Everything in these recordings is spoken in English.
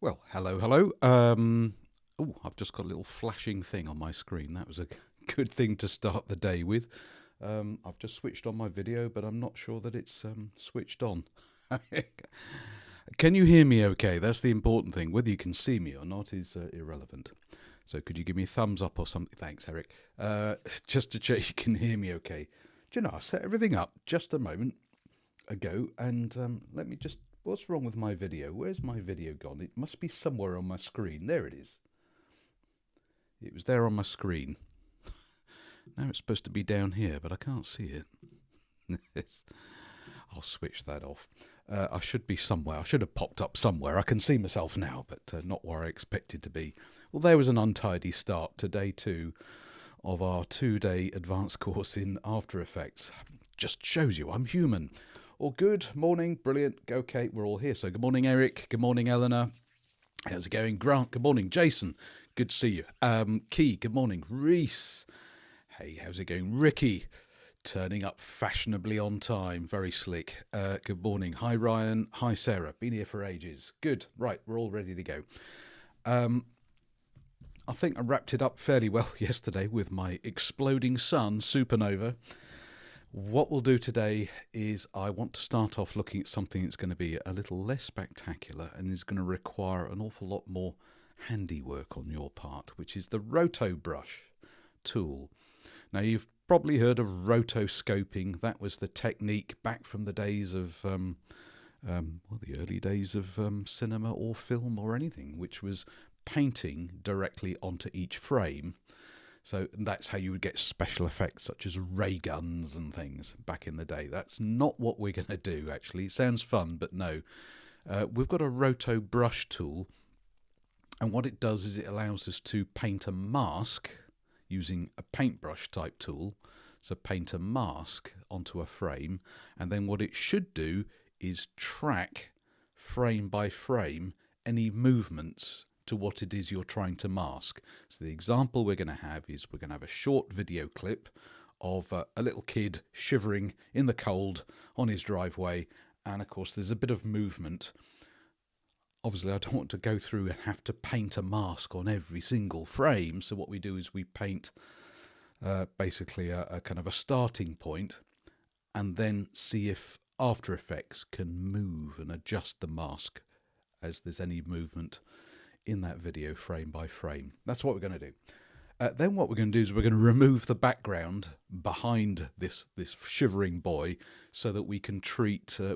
Well, hello, hello. Oh, I've just got a little flashing thing on my screen. That was a good thing to start the day with. I've just switched on my video, but I'm not sure that it's switched on. Can you hear me okay? That's the important thing. Whether you can see me or not is irrelevant. So could you give me a thumbs up or something? Thanks, Eric. Just to check you can hear me okay. Do you know, I set everything up just a moment ago, and let me just. What's wrong with my video? Where's my video gone? It must be somewhere on my screen. There it is. It was there on my screen. Now it's supposed to be down here, but I can't see it. Yes. I'll switch that off. I should be somewhere. I should have popped up somewhere. I can see myself now, but not where I expected to be. Well, there was an untidy start to day 2 of our 2-day advanced course in After Effects. Just shows you I'm human. All good, morning, brilliant, okay, we're all here. So good morning, Eric, good morning, Eleanor. How's it going? Grant, good morning. Jason, good to see you. Key, good morning. Reese, hey, how's it going? Ricky, turning up fashionably on time, very slick. Good morning. Hi, Ryan. Hi, Sarah. Been here for ages. Good, right, we're all ready to go. I think I wrapped it up fairly well yesterday with my exploding sun, Supernova. What we'll do today is I want to start off looking at something that's going to be a little less spectacular and is going to require an awful lot more handiwork on your part, which is the Roto Brush tool. Now, you've probably heard of rotoscoping. That was the technique back from the days of, the early days of cinema or film or anything, which was painting directly onto each frame. So that's how you would get special effects such as ray guns and things back in the day. That's not what we're going to do, actually. It sounds fun, but no. We've got a Roto Brush tool, and what it does is it allows us to paint a mask using a paintbrush type tool. So paint a mask onto a frame, and then what it should do is track frame by frame any movements to what it is you're trying to mask. So the example we're going to have is we're going to have a short video clip of a little kid shivering in the cold on his driveway, and of course there's a bit of movement. Obviously I don't want to go through and have to paint a mask on every single frame, so what we do is we paint basically a kind of a starting point and then see if After Effects can move and adjust the mask as there's any movement in that video frame by frame. That's what we're going to do. Then what we're going to do is we're going to remove the background behind this shivering boy so that we can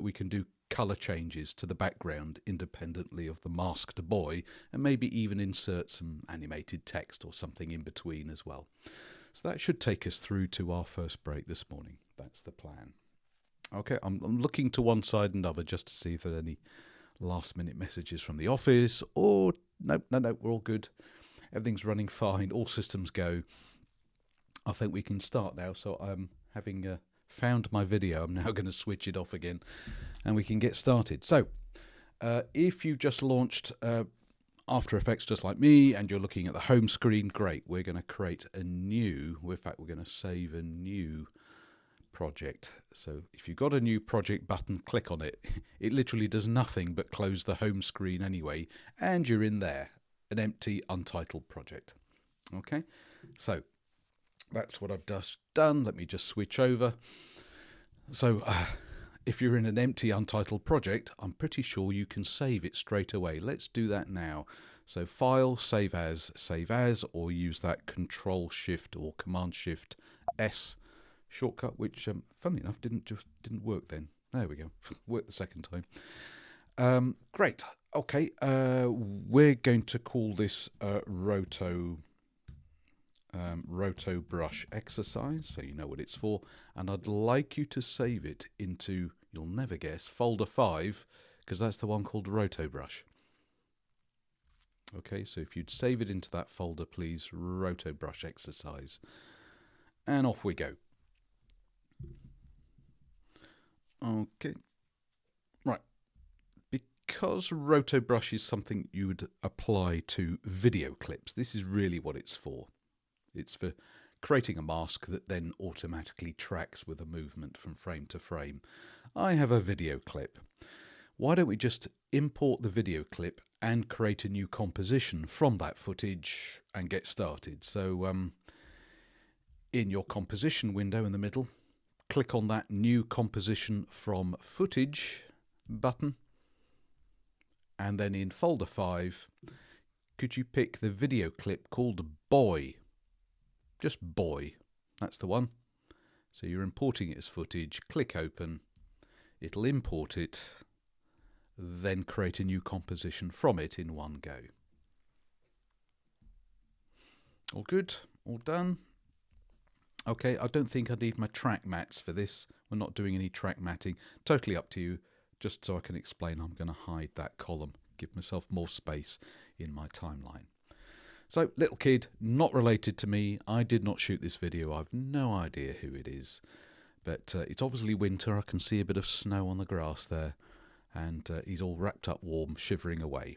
we can do colour changes to the background independently of the masked boy, and maybe even insert some animated text or something in between as well. So that should take us through to our first break this morning. That's the plan. Okay, I'm looking to one side and other just to see if there are any last minute messages from the office, or no, we're all good. Everything's running fine. All systems go. I think we can start now. So I'm having found my video. I'm now going to switch it off again and we can get started. So if you've just launched After Effects just like me and you're looking at the home screen, great. We're going to create a new, in fact, we're going to save a new project. So if you've got a new project button, click on it. It literally does nothing but close the home screen anyway, and you're in there, an empty untitled project. Okay, so that's what I've just done. Let me just switch over. So if you're in an empty untitled project, I'm pretty sure you can save it straight away. Let's do that now. So File, Save As, or use that Control Shift or Command Shift S shortcut, which funnily enough didn't work then. There we go. Worked the second time. Great. Okay, we're going to call this Roto Brush exercise, so you know what it's for, and I'd like you to save it into, you'll never guess, folder 5, because that's the one called Roto Brush. Okay, so if you'd save it into that folder, please, Roto Brush exercise, and off we go. Okay, right. Because Roto Brush is something you would apply to video clips, this is really what it's for. It's for creating a mask that then automatically tracks with a movement from frame to frame. I have a video clip. why don't we just import the video clip and create a new composition from that footage and get started. So in your composition window in the middle, click on that new composition from footage button, and then in folder 5, could you pick the video clip called Boy? Just Boy, that's the one. So you're importing it as footage, click open, it'll import it, then create a new composition from it in one go. All good, all done. Okay, I don't think I need my track mats for this. We're not doing any track matting. Totally up to you. Just so I can explain, I'm going to hide that column, give myself more space in my timeline. So, little kid, not related to me. I did not shoot this video. I've no idea who it is. But it's obviously winter. I can see a bit of snow on the grass there. And he's all wrapped up warm, shivering away.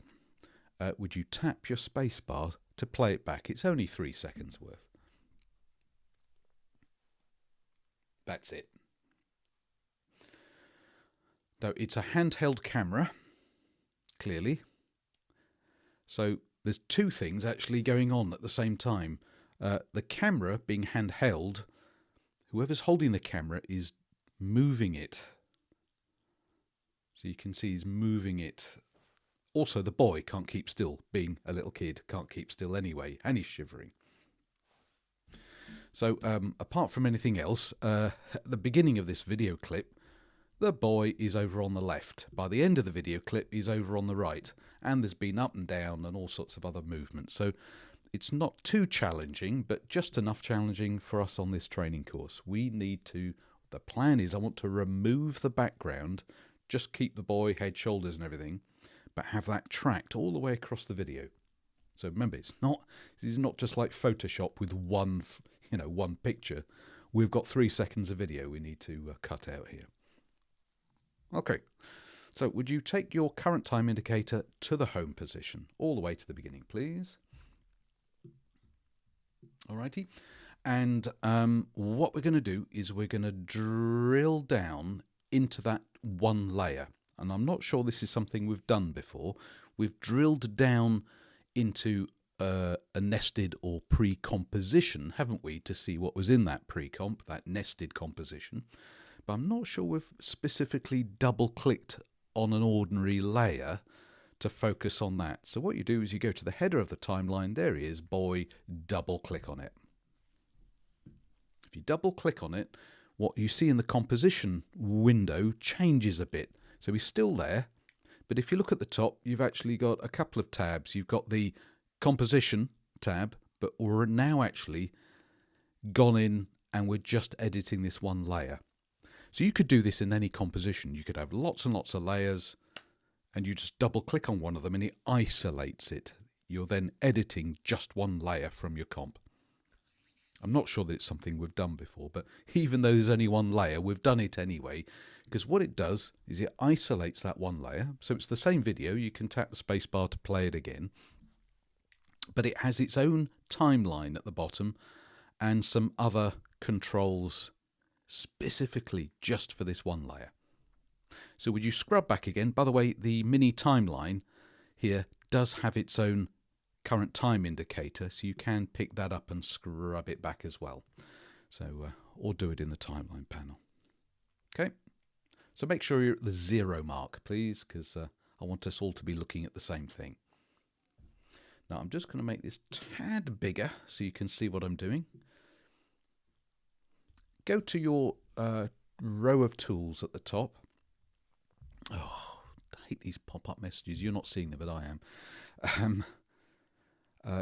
Would you tap your space bar to play it back? It's only 3 seconds worth. That's it. Now, it's a handheld camera, clearly. So there's two things actually going on at the same time. The camera being handheld, whoever's holding the camera is moving it. So you can see he's moving it. Also, the boy can't keep still, being a little kid, can't keep still anyway, and he's shivering. So apart from anything else, at the beginning of this video clip, the boy is over on the left. By the end of the video clip, he's over on the right. And there's been up and down and all sorts of other movements. So it's not too challenging, but just enough challenging for us on this training course. We need to, the plan is I want to remove the background, just keep the boy, head, shoulders and everything, but have that tracked all the way across the video. So remember, this is not just like Photoshop with one picture. We've got 3 seconds of video we need to cut out here. Okay, so would you take your current time indicator to the home position, all the way to the beginning, please? Alrighty, and what we're going to do is we're going to drill down into that one layer. And I'm not sure this is something we've done before. We've drilled down into a nested or pre-composition, haven't we, to see what was in that pre-comp, that nested composition. But I'm not sure we've specifically double-clicked on an ordinary layer to focus on that. So what you do is you go to the header of the timeline, there he is, boy, double-click on it. If you double-click on it, what you see in the composition window changes a bit. So he's still there, but if you look at the top, you've actually got a couple of tabs. You've got the composition tab, but we're now actually gone in and we're just editing this one layer. So you could do this in any composition. You could have lots and lots of layers and you just double click on one of them and it isolates it. You're then editing just one layer from your comp. I'm not sure that it's something we've done before, but even though there's only one layer, we've done it anyway, because what it does is it isolates that one layer. So it's the same video. You can tap the space bar to play it again, but it has its own timeline at the bottom and some other controls specifically just for this one layer. So would you scrub back again? By the way, the mini timeline here does have its own current time indicator, so you can pick that up and scrub it back as well. So, or do it in the timeline panel. Okay, so make sure you're at the 0 mark, please, because I want us all to be looking at the same thing. Now I'm just going to make this tad bigger so you can see what I'm doing. Go to your row of tools at the top. Oh, I hate these pop-up messages. You're not seeing them, but I am.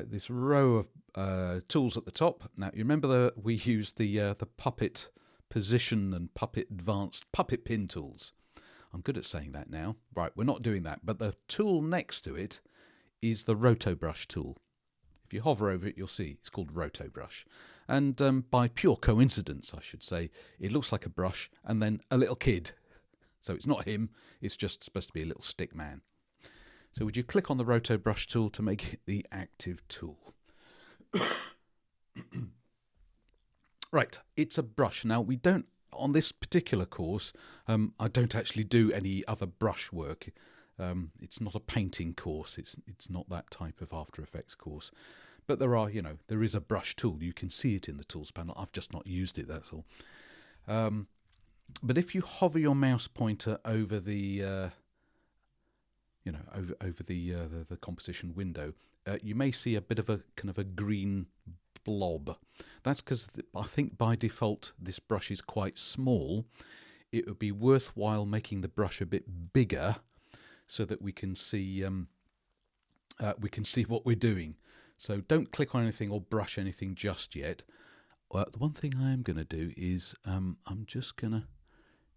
This row of tools at the top. Now, you remember we used the puppet position and puppet advanced puppet pin tools. I'm good at saying that now. Right, we're not doing that. But the tool next to it is the Rotobrush tool. If you hover over it, you'll see it's called Rotobrush. And by pure coincidence, I should say, it looks like a brush and then a little kid. So it's not him, it's just supposed to be a little stick man. So would you click on the Rotobrush tool to make it the active tool? Right, it's a brush. Now we don't on this particular course, I don't actually do any other brush work. It's not a painting course. It's not that type of After Effects course. But there is a brush tool. You can see it in the tools panel. I've just not used it, that's all. But if you hover your mouse pointer over the over the composition window, you may see a bit of a kind of a green blob. That's because I think by default this brush is quite small. It would be worthwhile making the brush a bit bigger so that we can see what we're doing. So don't click on anything or brush anything just yet. The one thing I am going to do is I'm just going to,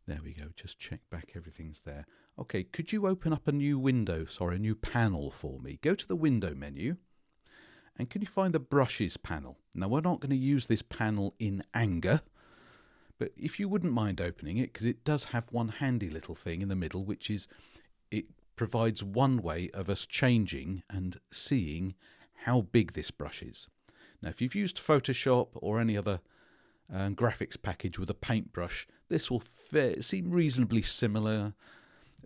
there we go, just check back everything's there. Okay, could you open up a new panel for me? Go to the window menu and can you find the brushes panel? Now we're not going to use this panel in anger, but if you wouldn't mind opening it, because it does have one handy little thing in the middle, which is it provides one way of us changing and seeing how big this brush is. Now if you've used Photoshop or any other graphics package with a paintbrush, this will seem reasonably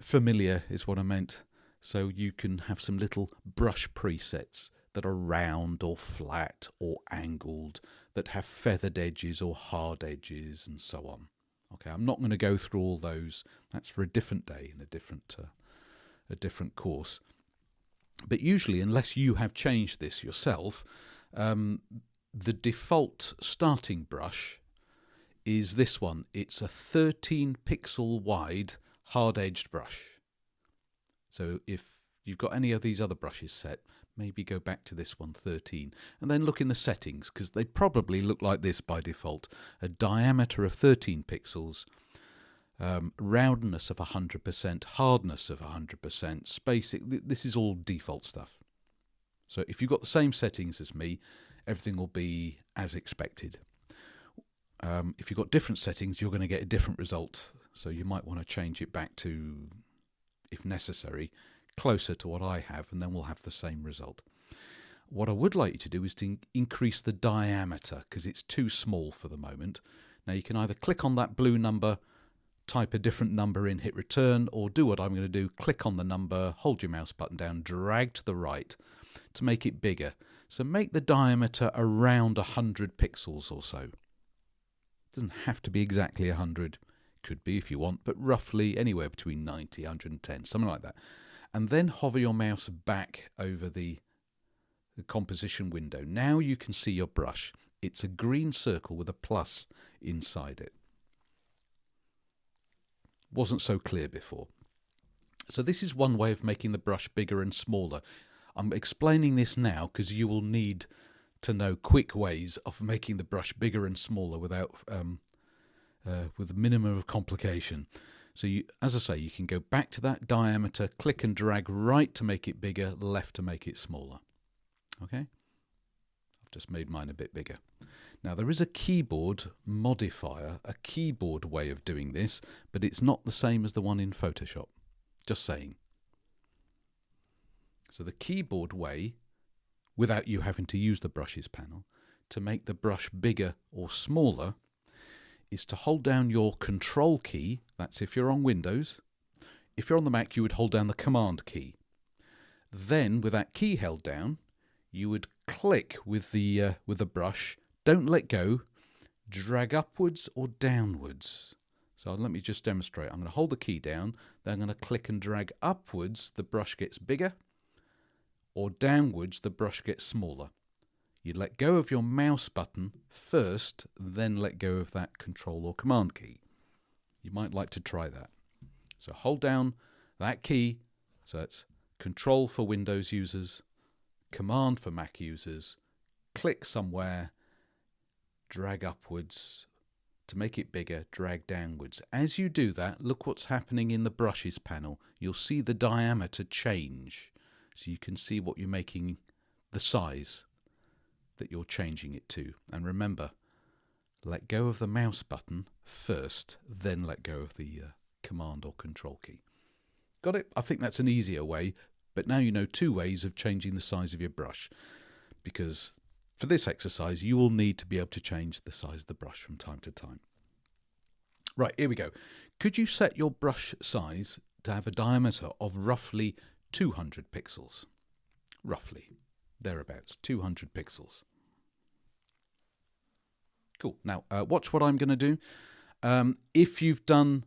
familiar is what I meant. So you can have some little brush presets that are round or flat or angled, that have feathered edges or hard edges and so on. Okay, I'm not going to go through all those. That's for a different day and a different course. But usually, unless you have changed this yourself, the default starting brush is this one. It's a 13 pixel wide hard-edged brush. So if you've got any of these other brushes set, maybe go back to this one, 13, and then look in the settings, because they probably look like this by default. A diameter of 13 pixels, roundness of 100%, hardness of 100%, spacing. This is all default stuff. So if you've got the same settings as me, everything will be as expected. If you've got different settings, you're going to get a different result. So you might want to change it back to, if necessary, closer to what I have, and then we'll have the same result. What I would like you to do is to increase the diameter, because it's too small for the moment. Now you can either click on that blue number, type a different number in, hit return, or do what I'm going to do, click on the number, hold your mouse button down, drag to the right to make it bigger. So make the diameter around 100 pixels or so. It doesn't have to be exactly 100, could be if you want, but roughly anywhere between 90, 110, something like that. And then hover your mouse back over the composition window. Now you can see your brush. It's a green circle with a plus inside it. Wasn't so clear before. So this is one way of making the brush bigger and smaller. I'm explaining this now because you will need to know quick ways of making the brush bigger and smaller without with a minimum of complication. So as I say, you can go back to that diameter, click and drag right to make it bigger, left to make it smaller. Okay? I've just made mine a bit bigger. Now there is a keyboard modifier, a keyboard way of doing this, but it's not the same as the one in Photoshop. Just saying. So the keyboard way, without you having to use the brushes panel, to make the brush bigger or smaller, is to hold down your control key. That's if you're on Windows. If you're on the Mac, you would hold down the command key. Then, with that key held down, you would click with the brush. Don't let go. Drag upwards or downwards. So let me just demonstrate. I'm going to hold the key down. Then I'm going to click and drag upwards. The brush gets bigger. Or downwards, the brush gets smaller. You let go of your mouse button first, then let go of that control or command key. You might like to try that. So hold down that key. So it's control for Windows users, command for Mac users. Click somewhere, drag upwards. To make it bigger, drag downwards. As you do that, look what's happening in the brushes panel. You'll see the diameter change. So you can see what you're making, the size that you're changing it to. And remember, let go of the mouse button first, then let go of the command or control key. Got it? I think that's an easier way, but now you know two ways of changing the size of your brush, because for this exercise you will need to be able to change the size of the brush from time to time. Right, here we go. Could you set your brush size to have a diameter of roughly 200 pixels? Roughly, thereabouts, 200 pixels. Cool. Now, watch what I'm going to do. If you've done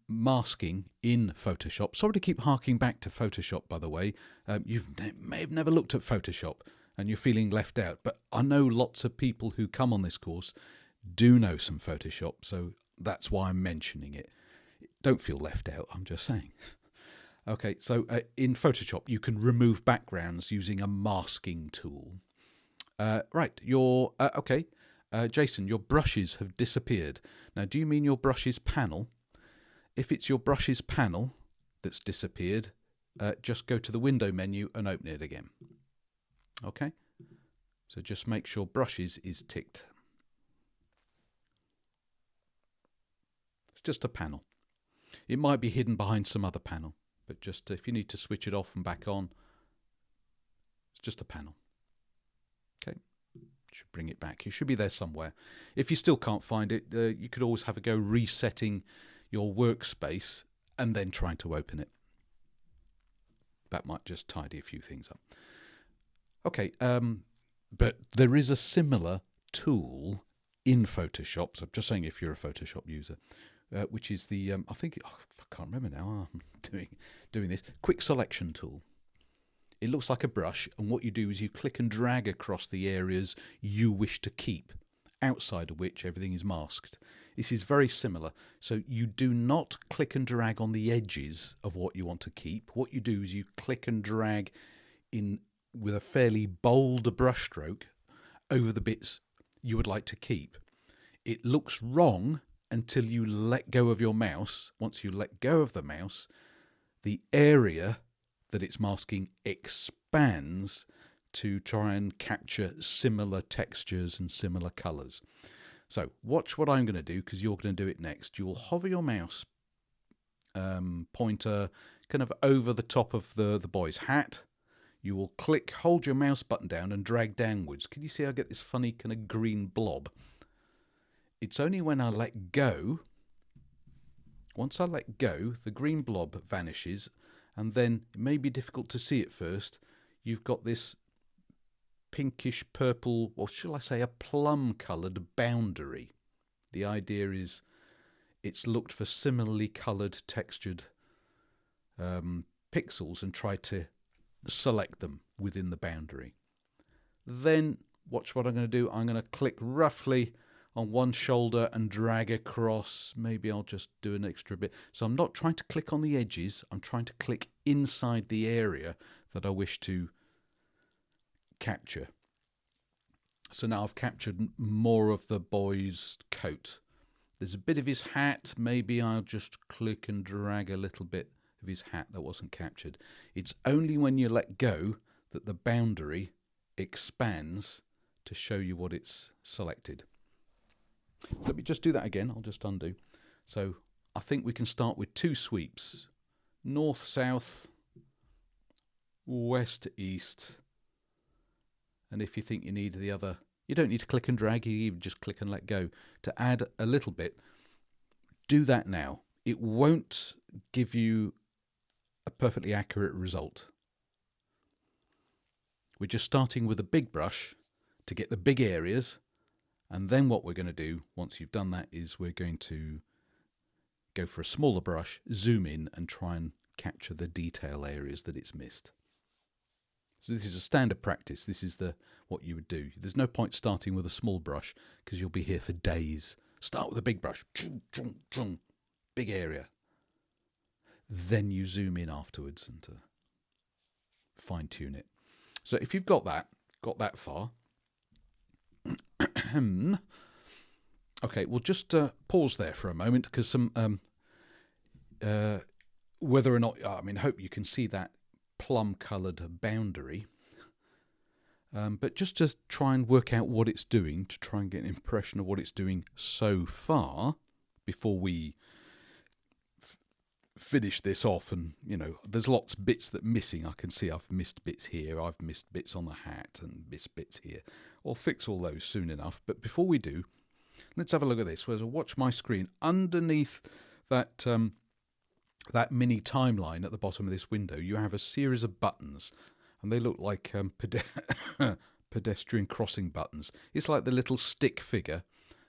masking in Photoshop, sorry to keep harking back to Photoshop, by the way. You may have never looked at Photoshop and you're feeling left out, but I know lots of people who come on this course do know some Photoshop, so that's why I'm mentioning it. Don't feel left out, I'm just saying. Okay, so in Photoshop you can remove backgrounds using a masking tool. Right, okay. Jason, your brushes have disappeared. Now, do you mean your brushes panel? If it's your brushes panel that's disappeared, just go to the window menu and open it again. Okay? So just make sure brushes is ticked. It's just a panel. It might be hidden behind some other panel, but just if you need to switch it off and back on, it's just a panel. Okay? Should bring it back. You should be there somewhere. If you still can't find it, you could always have a go resetting your workspace and then trying to open it. That might just tidy a few things up. Okay, but there is a similar tool in Photoshop. So I'm just saying if you're a Photoshop user, which is the, I can't remember now, I'm doing this, quick selection tool. It looks like a brush, and what you do is you click and drag across the areas you wish to keep, outside of which everything is masked. This is very similar. So you do not click and drag on the edges of what you want to keep. What you do is you click and drag in with a fairly bold brush stroke over the bits you would like to keep. It looks wrong until you let go of your mouse. Once you let go of the mouse, the area that it's masking expands to try and capture similar textures and similar colours. So watch what I'm going to do, because you're going to do it next. You'll hover your mouse pointer kind of over the top of the boy's hat. You will hold your mouse button down and drag downwards. Can you see I get this funny kind of green blob? It's only when I let go, once I let go, the green blob vanishes, and then it may be difficult to see at first. You've got this pinkish purple, or shall I say a plum coloured boundary. The idea is it's looked for similarly coloured textured pixels and tried to select them within the boundary. Then watch what I'm going to do. I'm going to click roughly on one shoulder and drag across. Maybe I'll just do an extra bit. So I'm not trying to click on the edges. I'm trying to click inside the area that I wish to capture. So now I've captured more of the boy's coat. There's a bit of his hat. Maybe I'll just click and drag a little bit of his hat that wasn't captured. It's only when you let go that the boundary expands to show you what it's selected. Let me just do that again. I'll just undo. So I think we can start with 2 sweeps. North, south, west, east. And if you think you need the other, you don't need to click and drag, you even just click and let go. To add a little bit, do that now. It won't give you a perfectly accurate result. We're just starting with a big brush to get the big areas, and then what we're going to do once you've done that is we're going to go for a smaller brush, zoom in and try and capture the detail areas that it's missed. So this is a standard practice. This is what you would do. There's no point starting with a small brush because you'll be here for days. Start with a big brush, big area. Then you zoom in afterwards and fine tune it. So if you've got that far, okay, we'll just pause there for a moment because some whether or not, I mean, hope you can see that plum-coloured boundary, but just to try and work out what it's doing, to try and get an impression of what it's doing so far before we finish this off. And there's lots of bits that missing. I can see I've missed bits here, I've missed bits on the hat and missed bits here. I'll fix all those soon enough, but before we do, Let's have a look at this. Whereas watch my screen underneath that that mini timeline at the bottom of this window, you have a series of buttons, and they look like pedestrian crossing buttons. It's like the little stick figure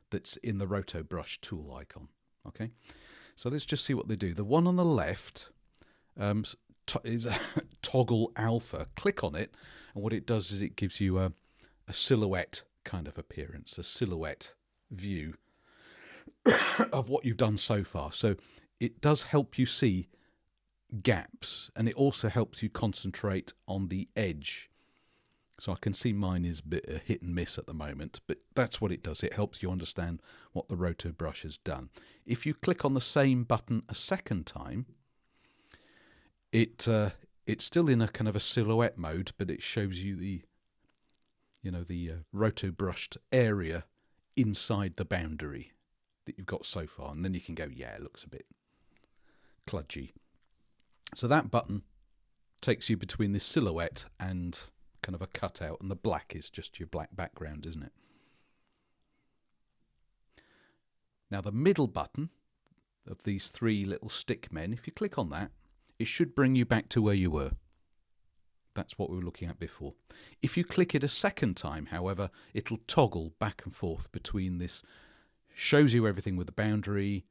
that's in the Roto Brush tool icon. Okay, so let's just see what they do. The one on the left is Toggle Alpha. Click on it, and what it does is it gives you a silhouette kind of appearance, a silhouette view of what you've done so far. So it does help you see gaps, and it also helps you concentrate on the edge. So I can see mine is a bit hit and miss at the moment, but that's what it does. It helps you understand what the Roto Brush has done. If you click on the same button a second time, it's still in a kind of a silhouette mode, but it shows you the Roto Brushed area inside the boundary that you've got so far, and then you can go, yeah, it looks a bit kludgy. So that button takes you between this silhouette and kind of a cutout, and the black is just your black background, isn't it? Now the middle button of these three little stick men, if you click on that, it should bring you back to where you were. That's what we were looking at before. If you click it a second time, however, it'll toggle back and forth between this, shows you everything with the boundary,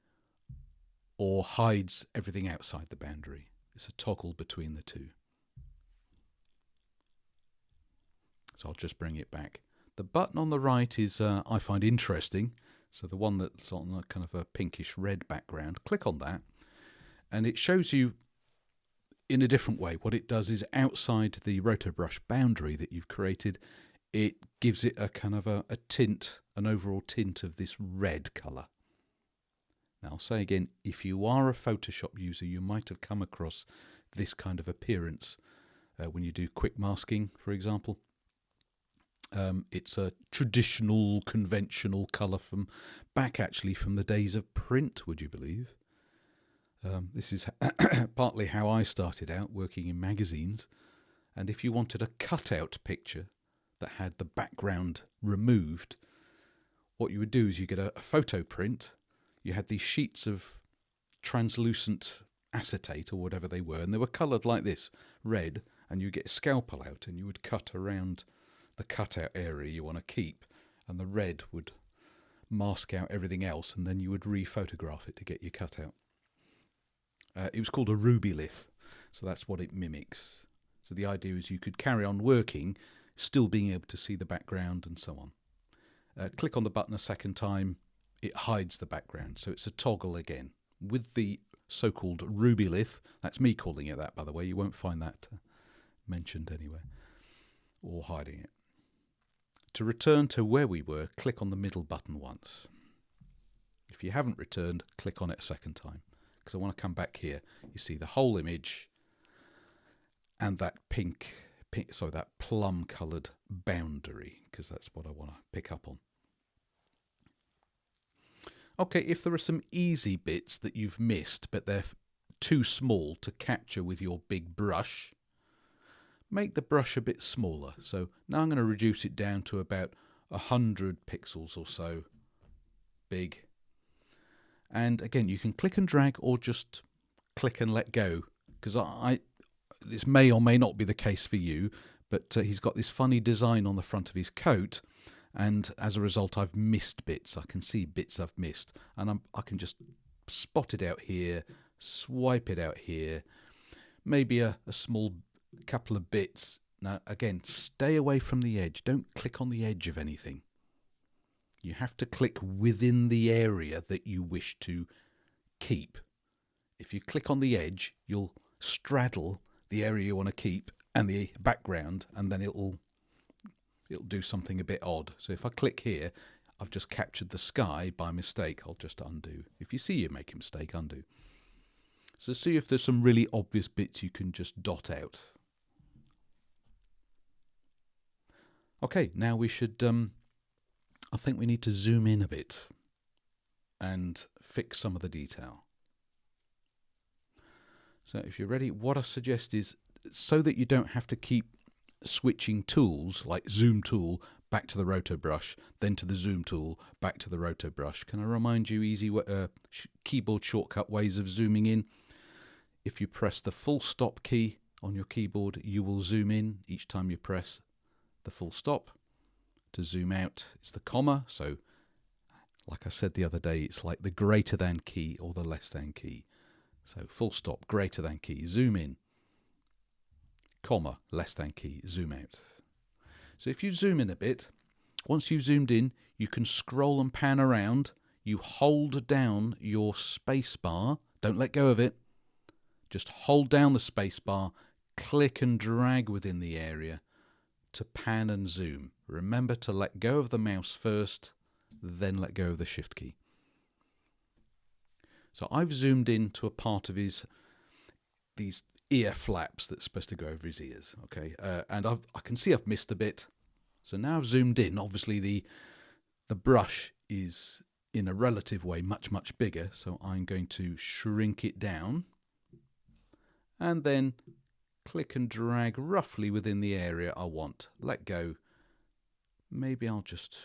or hides everything outside the boundary. It's a toggle between the two. So I'll just bring it back. The button on the right is, I find interesting. So the one that's on a kind of a pinkish red background, click on that, and it shows you in a different way. What it does is, outside the Roto Brush boundary that you've created, it gives it a kind of a tint, an overall tint of this red colour. Now I'll say again, if you are a Photoshop user, you might have come across this kind of appearance when you do quick masking, for example. It's a traditional, conventional colour from the days of print, would you believe? This is partly how I started out working in magazines, and if you wanted a cutout picture that had the background removed, what you would do is you get a photo print. You had these sheets of translucent acetate or whatever they were, and they were coloured like this, red, and you get a scalpel out and you would cut around the cutout area you want to keep, and the red would mask out everything else, and then you would re-photograph it to get your cutout. It was called a rubylith, so that's what it mimics. So the idea is you could carry on working, still being able to see the background and so on. Click on the button a second time, it hides the background, so it's a toggle again. With the so-called rubylith, that's me calling it that, by the way, you won't find that mentioned anywhere, or hiding it. To return to where we were, click on the middle button once. If you haven't returned, click on it a second time, because I want to come back here. You see the whole image and that that plum coloured boundary, because that's what I want to pick up on. Okay, if there are some easy bits that you've missed, but they're too small to capture with your big brush, make the brush a bit smaller. So now I'm going to reduce it down to about 100 pixels or so big. And again, you can click and drag or just click and let go, because this may or may not be the case for you, but he's got this funny design on the front of his coat, and as a result I've missed bits. I can see bits I've missed, and I can just spot it out here, swipe it out here, maybe a small couple of bits. Now again, stay away from the edge. Don't click on the edge of anything. You have to click within the area that you wish to keep. If you click on the edge, you'll straddle the area you want to keep and the background, and then it'll do something a bit odd. So if I click here, I've just captured the sky by mistake. I'll just undo. If you see you make a mistake, undo. So see if there's some really obvious bits you can just dot out. Okay, now we should, I think we need to zoom in a bit and fix some of the detail. So if you're ready, what I suggest is, so that you don't have to keep switching tools like zoom tool back to the roto brush, then to the zoom tool, back to the roto brush. Can I remind you easy keyboard shortcut ways of zooming in? If you press the full stop key on your keyboard, you will zoom in each time you press the full stop. To zoom out, it's the comma. So like I said the other day, it's like the greater than key or the less than key. So full stop, greater than key, zoom in, comma, less than key, zoom out. So if you zoom in a bit, once you've zoomed in, you can scroll and pan around. You hold down your space bar. Don't let go of it. Just hold down the space bar, click and drag within the area to pan and zoom. Remember to let go of the mouse first, then let go of the shift key. So I've zoomed in to a part of these ear flaps that's supposed to go over his ears. Okay, and I can see I've missed a bit. So now I've zoomed in. Obviously the brush is in a relative way much bigger. So I'm going to shrink it down, and then click and drag roughly within the area I want. Let go. Maybe I'll just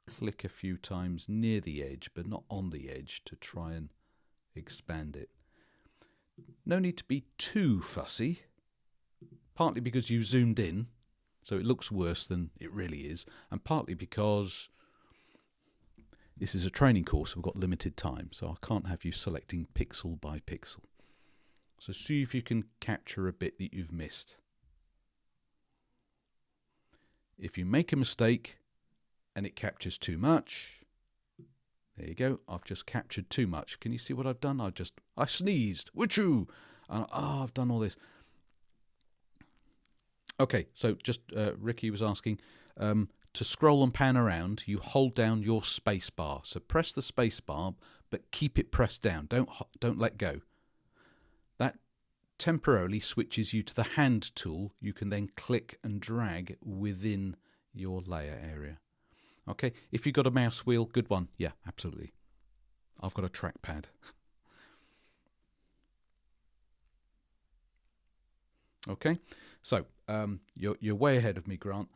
click a few times near the edge, but not on the edge, to try and expand it. No need to be too fussy, partly because you zoomed in, so it looks worse than it really is, and partly because this is a training course, we've got limited time, so I can't have you selecting pixel by pixel. So see if you can capture a bit that you've missed. If you make a mistake and it captures too much, there you go, I've just captured too much. Can you see what I've done? I sneezed, wachoo, and I've done all this. Okay, so just Ricky was asking, to scroll and pan around, you hold down your space bar. So press the space bar, but keep it pressed down. Don't let go. That temporarily switches you to the hand tool. You can then click and drag within your layer area. Okay, if you've got a mouse wheel, good one. Yeah, absolutely. I've got a trackpad. Okay, so you're way ahead of me, Grant.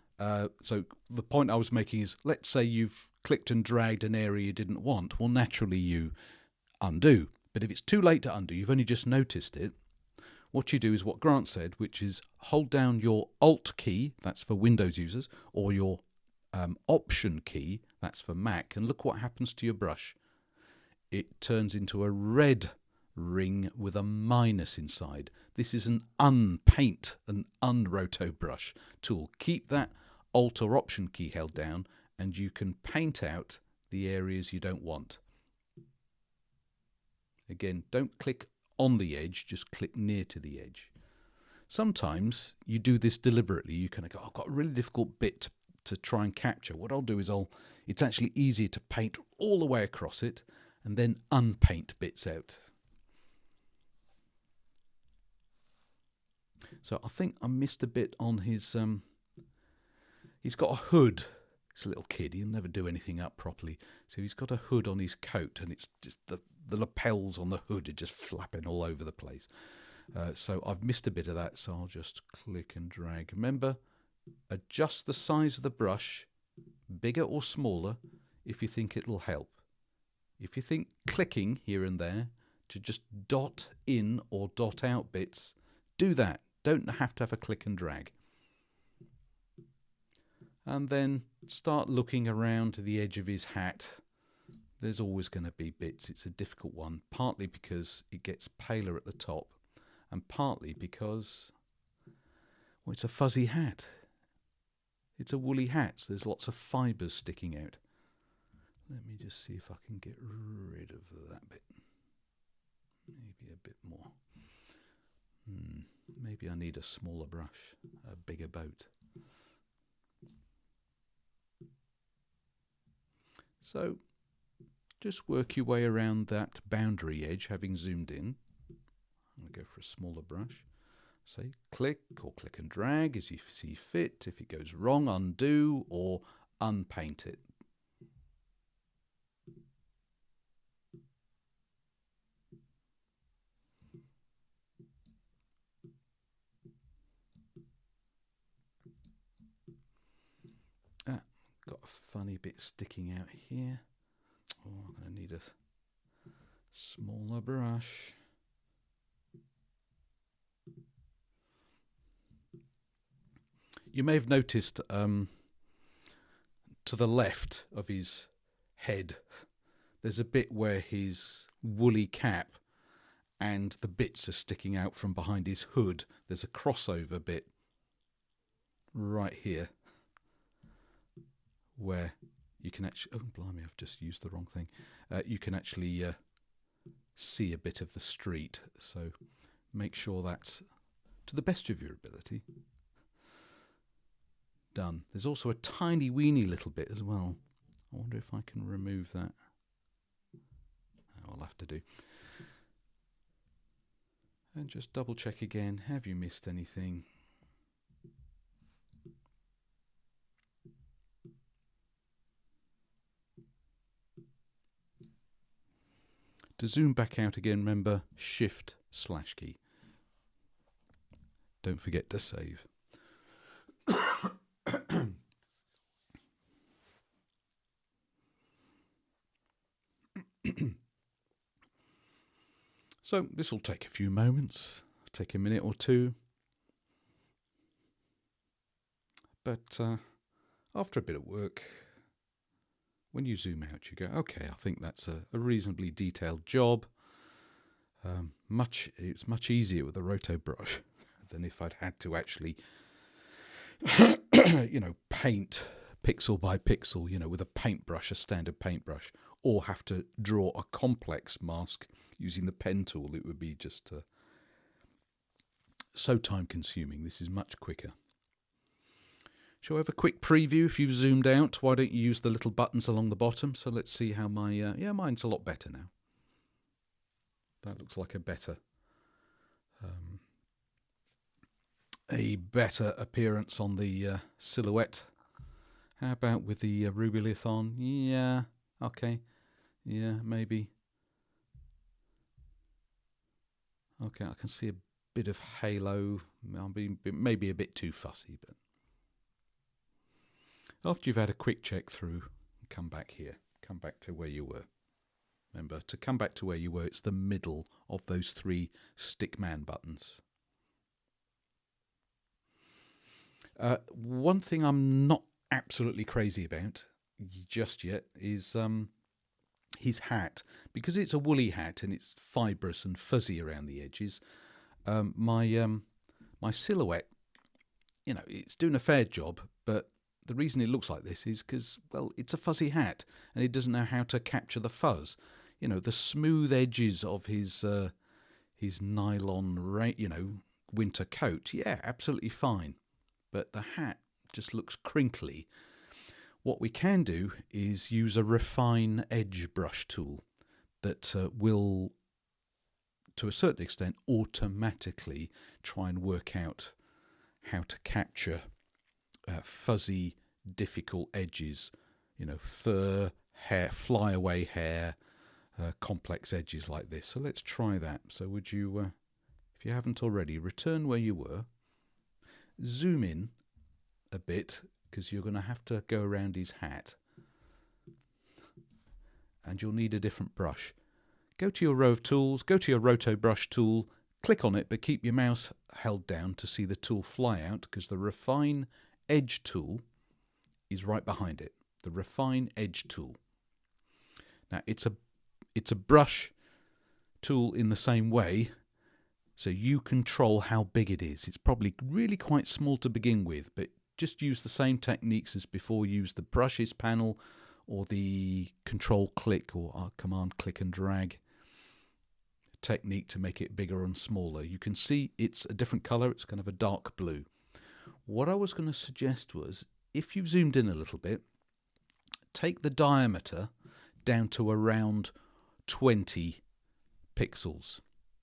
So the point I was making is, let's say you've clicked and dragged an area you didn't want. Well, naturally you undo. But if it's too late to undo, you've only just noticed it, what you do is what Grant said, which is hold down your Alt key, that's for Windows users, or your Option key, that's for Mac, and look what happens to your brush. It turns into a red ring with a minus inside. This is an unpaint, an unroto brush tool. Keep that Alt or Option key held down and you can paint out the areas you don't want. Again, don't click on the edge, just click near to the edge. Sometimes you do this deliberately. You kind of go, I've got a really difficult bit to try and capture. What I'll do is it's actually easier to paint all the way across it and then unpaint bits out. So I think I missed a bit on his, he's got a hood. He's a little kid, he'll never do anything up properly. So he's got a hood on his coat and it's just the lapels on the hood are just flapping all over the place. So I've missed a bit of that, so I'll just click and drag. Remember, adjust the size of the brush, bigger or smaller, if you think it'll help. If you think clicking here and there to just dot in or dot out bits, do that. Don't have to have a click and drag. And then start looking around to the edge of his hat. There's always going to be bits. It's a difficult one, partly because it gets paler at the top and partly because, well, it's a fuzzy hat. It's a woolly hat, so there's lots of fibres sticking out. Let me just see if I can get rid of that bit. Maybe a bit more. Maybe I need a smaller brush, a bigger boat. So just work your way around that boundary edge, having zoomed in. I'm going to go for a smaller brush. Say click or click and drag as you see fit. If it goes wrong, undo or unpaint it. funny bit sticking out here. Oh, I'm going to need a smaller brush. You may have noticed to the left of his head, there's a bit where his woolly cap and the bits are sticking out from behind his hood. There's a crossover bit right here where you can actually, oh blimey, I've just used the wrong thing. You can actually see a bit of the street, so make sure that's to the best of your ability done. There's also a tiny weeny little bit as well. I wonder if I can remove that. I'll have to do. And just double check again. Have you missed anything? To zoom back out again, remember Shift/key. Don't forget to save. So this will take a few moments, take a minute or two. But after a bit of work, when you zoom out, you go, okay, I think that's a reasonably detailed job. It's much easier with a roto brush than if I'd had to actually, paint pixel by pixel, with a paintbrush, a standard paintbrush, or have to draw a complex mask using the pen tool. It would be just so time consuming. This is much quicker. Shall I have a quick preview? If you've zoomed out, why don't you use the little buttons along the bottom? So let's see how my, mine's a lot better now. That looks like a better appearance on the silhouette. How about with the Rubylith on? Yeah, okay. Yeah, maybe. Okay, I can see a bit of halo. I'm being maybe a bit too fussy, but after you've had a quick check through, come back here. Come back to where you were. Remember, to come back to where you were, it's the middle of those three stickman buttons. One thing I'm not absolutely crazy about just yet is his hat. Because it's a woolly hat and it's fibrous and fuzzy around the edges, my silhouette, it's doing a fair job, but the reason it looks like this is because, well, it's a fuzzy hat and it doesn't know how to capture the fuzz. The smooth edges of his nylon, winter coat, yeah, absolutely fine. But the hat just looks crinkly. What we can do is use a refine edge brush tool that will, to a certain extent, automatically try and work out how to capture fuzzy, difficult edges, fur, hair, flyaway hair, complex edges like this. So let's try that. So would you, if you haven't already, return where you were, zoom in a bit, because you're going to have to go around his hat, and you'll need a different brush. Go to your row of tools, go to your roto brush tool, click on it, but keep your mouse held down to see the tool fly out, because the refine edge tool is right behind it. The refine edge tool. Now it's a brush tool in the same way, so you control how big it is. It's probably really quite small to begin with, but just use the same techniques as before. Use the brushes panel or the control click or command click and drag technique to make it bigger and smaller. You can see it's a different color. It's kind of a dark blue. What I was going to suggest was, if you've zoomed in a little bit, take the diameter down to around 20 pixels.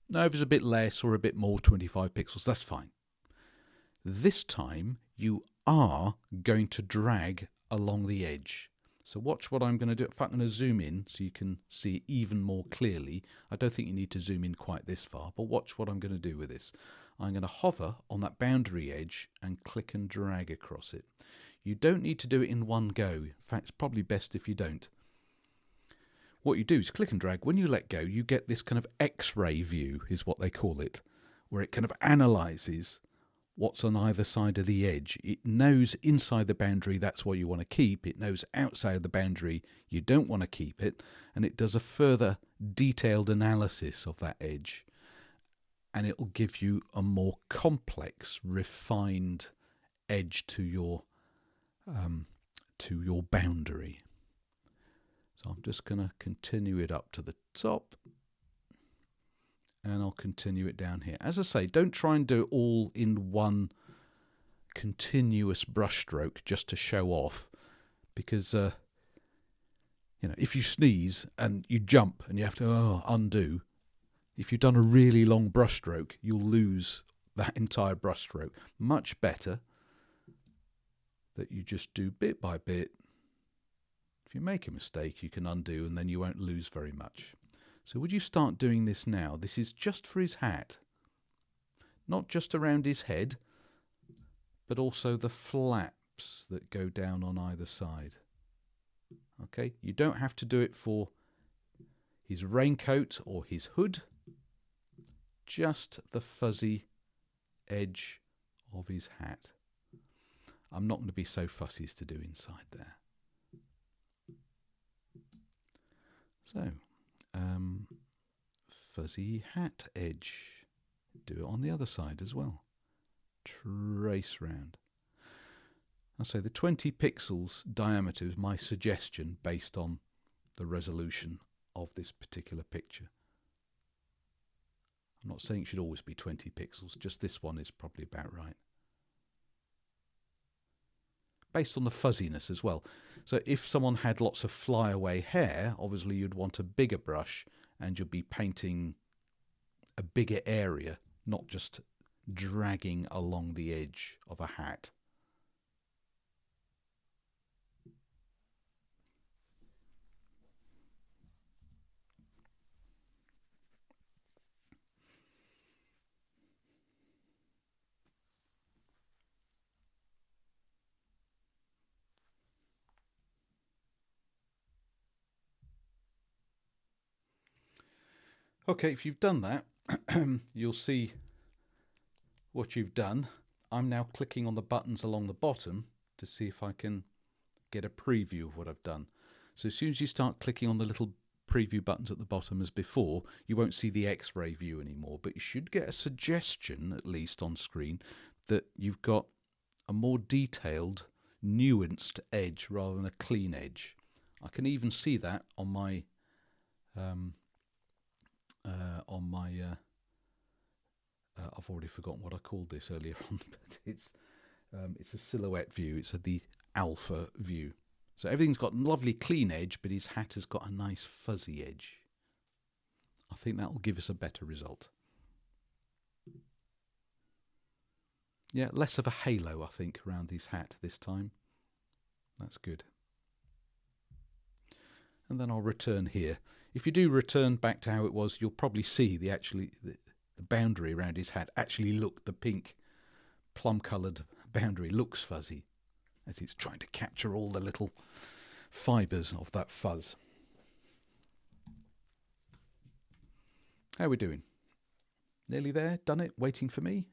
Now, if it's a bit less or a bit more, 25 pixels, that's fine. This time, you are going to drag along the edge. So watch what I'm going to do. In fact, I'm going to zoom in so you can see even more clearly. I don't think you need to zoom in quite this far, but watch what I'm going to do with this. I'm going to hover on that boundary edge and click and drag across it. You don't need to do it in one go. In fact, it's probably best if you don't. What you do is click and drag. When you let go, you get this kind of X-ray view, is what they call it, where it kind of analyses what's on either side of the edge. It knows inside the boundary that's what you want to keep. It knows outside the boundary you don't want to keep it. And it does a further detailed analysis of that edge. And it'll give you a more complex, refined edge to your boundary. So I'm just going to continue it up to the top. And I'll continue it down here. As I say, don't try and do it all in one continuous brush stroke just to show off, because if you sneeze and you jump and you have to undo, if you've done a really long brush stroke, you'll lose that entire brush stroke. Much better that you just do bit by bit. If you make a mistake, you can undo and then you won't lose very much. So would you start doing this now? This is just for his hat. Not just around his head, but also the flaps that go down on either side. Okay, you don't have to do it for his raincoat or his hood. Just the fuzzy edge of his hat. I'm not going to be so fussy as to do inside there. So, fuzzy hat edge. Do it on the other side as well. Trace round. I'll say the 20 pixels diameter is my suggestion based on the resolution of this particular picture. I'm not saying it should always be 20 pixels, just this one is probably about right. Based on the fuzziness as well. So if someone had lots of flyaway hair, obviously you'd want a bigger brush and you'd be painting a bigger area, not just dragging along the edge of a hat. Okay, if you've done that, you'll see what you've done. I'm now clicking on the buttons along the bottom to see if I can get a preview of what I've done. So as soon as you start clicking on the little preview buttons at the bottom as before, you won't see the X-ray view anymore, but you should get a suggestion, at least on screen, that you've got a more detailed, nuanced edge rather than a clean edge. I can even see that on my I've already forgotten what I called this earlier on, but it's a silhouette view. It's the alpha view. So everything's got lovely clean edge, but his hat has got a nice fuzzy edge. I think that will give us a better result. Yeah, less of a halo, I think, around his hat this time. That's good. And then I'll return here. If you do return back to how it was, you'll probably see the boundary around his hat actually the pink plum-coloured boundary looks fuzzy as it's trying to capture all the little fibres of that fuzz. How are we doing? Nearly there? Done it? Waiting for me?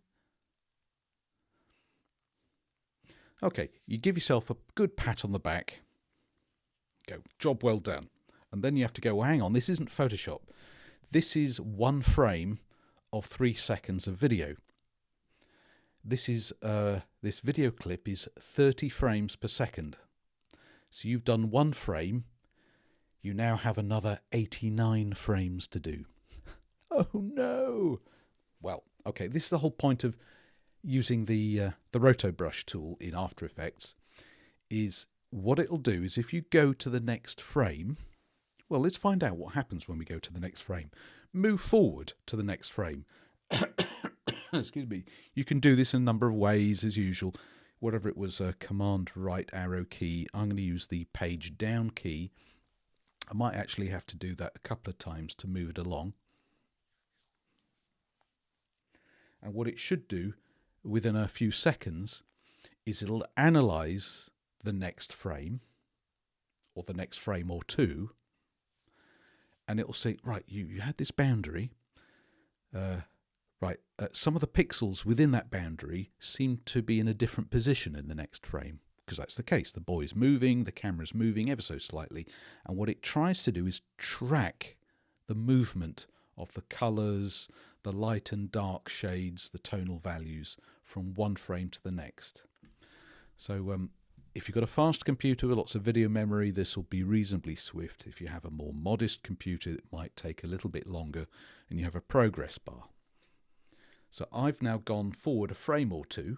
Okay, you give yourself a good pat on the back. Go, job well done. And then you have to go, well, hang on, this isn't Photoshop. This is one frame of 3 seconds of video. This video clip is 30 frames per second. So you've done one frame. You now have another 89 frames to do. Oh no! Well, okay, this is the whole point of using the Roto Brush tool in After Effects. Is what it'll do is if you go to the next frame. Well, let's find out what happens when we go to the next frame. Move forward to the next frame. Excuse me. You can do this in a number of ways as usual. Whatever it was, Command right arrow key. I'm going to use the page down key. I might actually have to do that a couple of times to move it along. And what it should do within a few seconds is it'll analyze the next frame, or the next frame or two, and it will say, right, you had this boundary, some of the pixels within that boundary seem to be in a different position in the next frame, because that's the case. The boy's moving, the camera's moving ever so slightly, and what it tries to do is track the movement of the colours, the light and dark shades, the tonal values from one frame to the next. So if you've got a fast computer with lots of video memory, this will be reasonably swift. If you have a more modest computer, it might take a little bit longer, and you have a progress bar. So I've now gone forward a frame or two.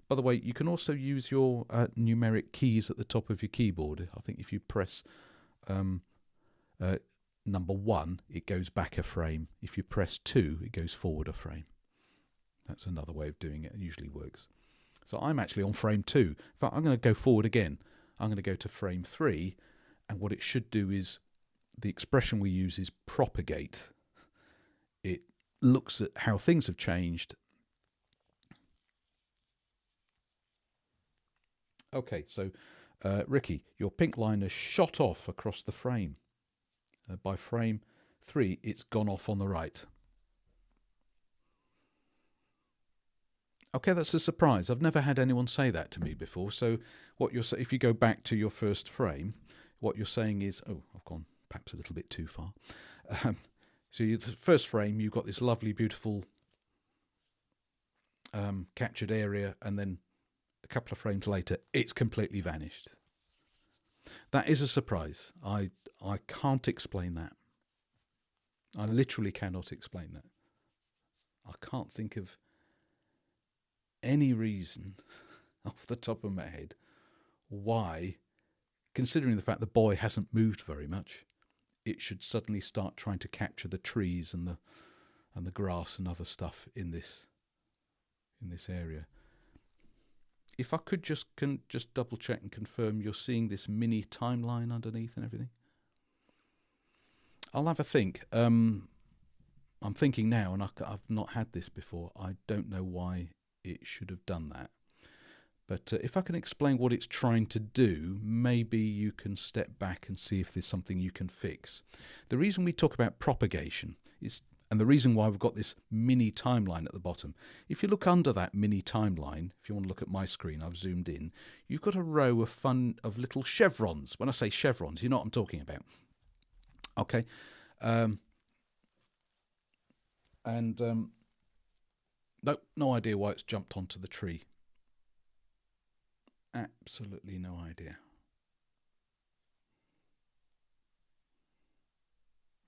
By the way, you can also use your numeric keys at the top of your keyboard. I think if you press number 1, it goes back a frame. If you press 2, it goes forward a frame. That's another way of doing it. It usually works. So I'm actually on frame 2. In fact, I'm going to go forward again. I'm going to go to frame 3, and what it should do is, the expression we use is propagate. It looks at how things have changed. Okay, so Ricky, your pink line has shot off across the frame. By frame 3, it's gone off on the right. Okay, that's a surprise. I've never had anyone say that to me before. So what you're saying, if you go back to your first frame, what you're saying is, oh, I've gone perhaps a little bit too far. So the first frame, you've got this lovely, beautiful captured area, and then a couple of frames later, it's completely vanished. That is a surprise. I can't explain that. I literally cannot explain that. I can't think of any reason off the top of my head why, considering the fact the boy hasn't moved very much, it should suddenly start trying to capture the trees and the grass and other stuff in this area. If I could just double check and confirm you're seeing this mini timeline underneath and everything. I'll have a think. I'm thinking now, and I've not had this before. I don't know why it should have done that. But if I can explain what it's trying to do, maybe you can step back and see if there's something you can fix. The reason we talk about propagation is, and the reason why we've got this mini timeline at the bottom, if you look under that mini timeline, if you want to look at my screen, I've zoomed in, you've got a row of little chevrons. When I say chevrons, you know what I'm talking about. Okay. No idea why it's jumped onto the tree. Absolutely no idea.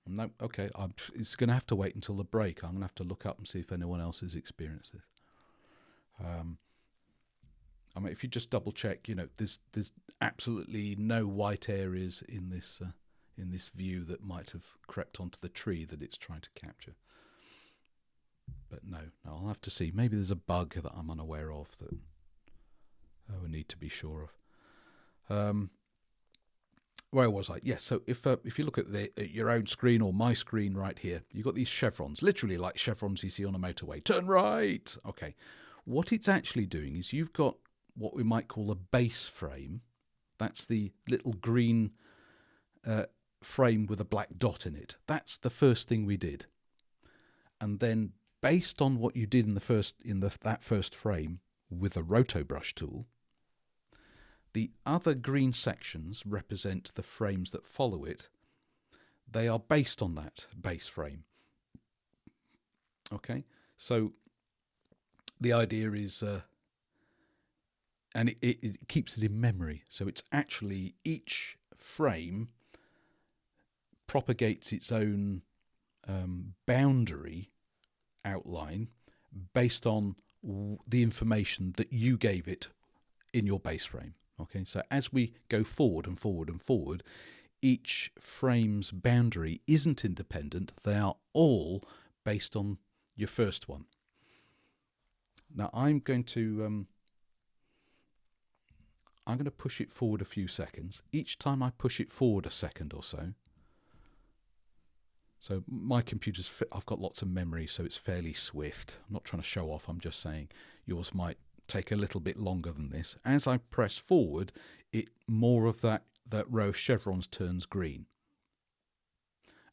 No, okay, it's going to have to wait until the break. I'm going to have to look up and see if anyone else has experienced this. I mean, if you just double check, you know, there's absolutely no white areas in this view that might have crept onto the tree that it's trying to capture. But no, I'll have to see. Maybe there's a bug that I'm unaware of that I would need to be sure of. Where was I? Yes, so if you look at your own screen or my screen right here, you've got these chevrons, literally like chevrons you see on a motorway. Turn right! Okay. What it's actually doing is you've got what we might call a base frame. That's the little green frame with a black dot in it. That's the first thing we did. And then based on what you did in that first frame with a rotobrush tool, the other green sections represent the frames that follow it. They are based on that base frame. Okay, so the idea is, and it keeps it in memory. So it's actually each frame propagates its own boundary outline based on the information that you gave it in your base frame. Okay, so as we go forward and forward and forward, each frame's boundary isn't independent. They are all based on your first one. Now I'm going to push it forward a few seconds. Each time I push it forward a second or so. So my computer's, I've got lots of memory, so it's fairly swift. I'm not trying to show off. I'm just saying yours might take a little bit longer than this. As I press forward, it more of that row of chevrons turns green.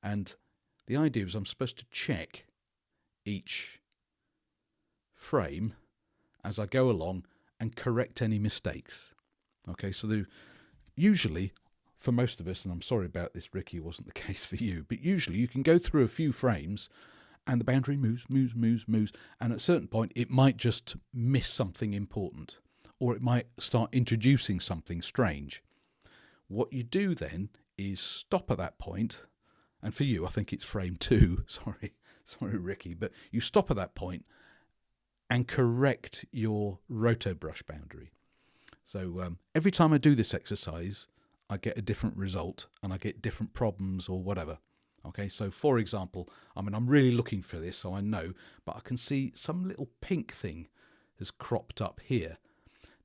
And the idea is I'm supposed to check each frame as I go along and correct any mistakes. Okay, so usually, for most of us, and I'm sorry about this, Ricky, it wasn't the case for you, but usually you can go through a few frames and the boundary moves, and at a certain point it might just miss something important, or it might start introducing something strange. What you do then is stop at that point, and for you I think it's frame 2, sorry Ricky, but you stop at that point and correct your roto brush boundary. So every time I do this exercise, I get a different result and I get different problems or whatever. Okay, so for example, I'm really looking for this, so I know, but I can see some little pink thing has cropped up here.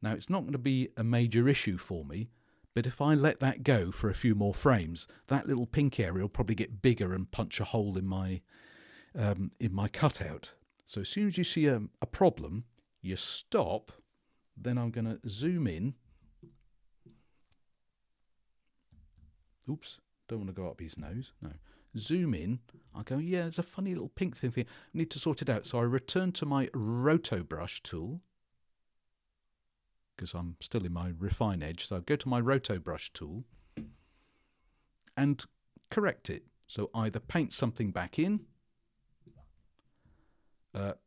Now, it's not going to be a major issue for me, but if I let that go for a few more frames, that little pink area will probably get bigger and punch a hole in my cutout. So as soon as you see a problem, you stop. Then I'm going to zoom in. Oops, don't want to go up his nose. No. Zoom in. I go, yeah, there's a funny little pink thing. I need to sort it out. So I return to my roto brush tool, because I'm still in my refine edge. So I go to my roto brush tool and correct it. So either paint something back in,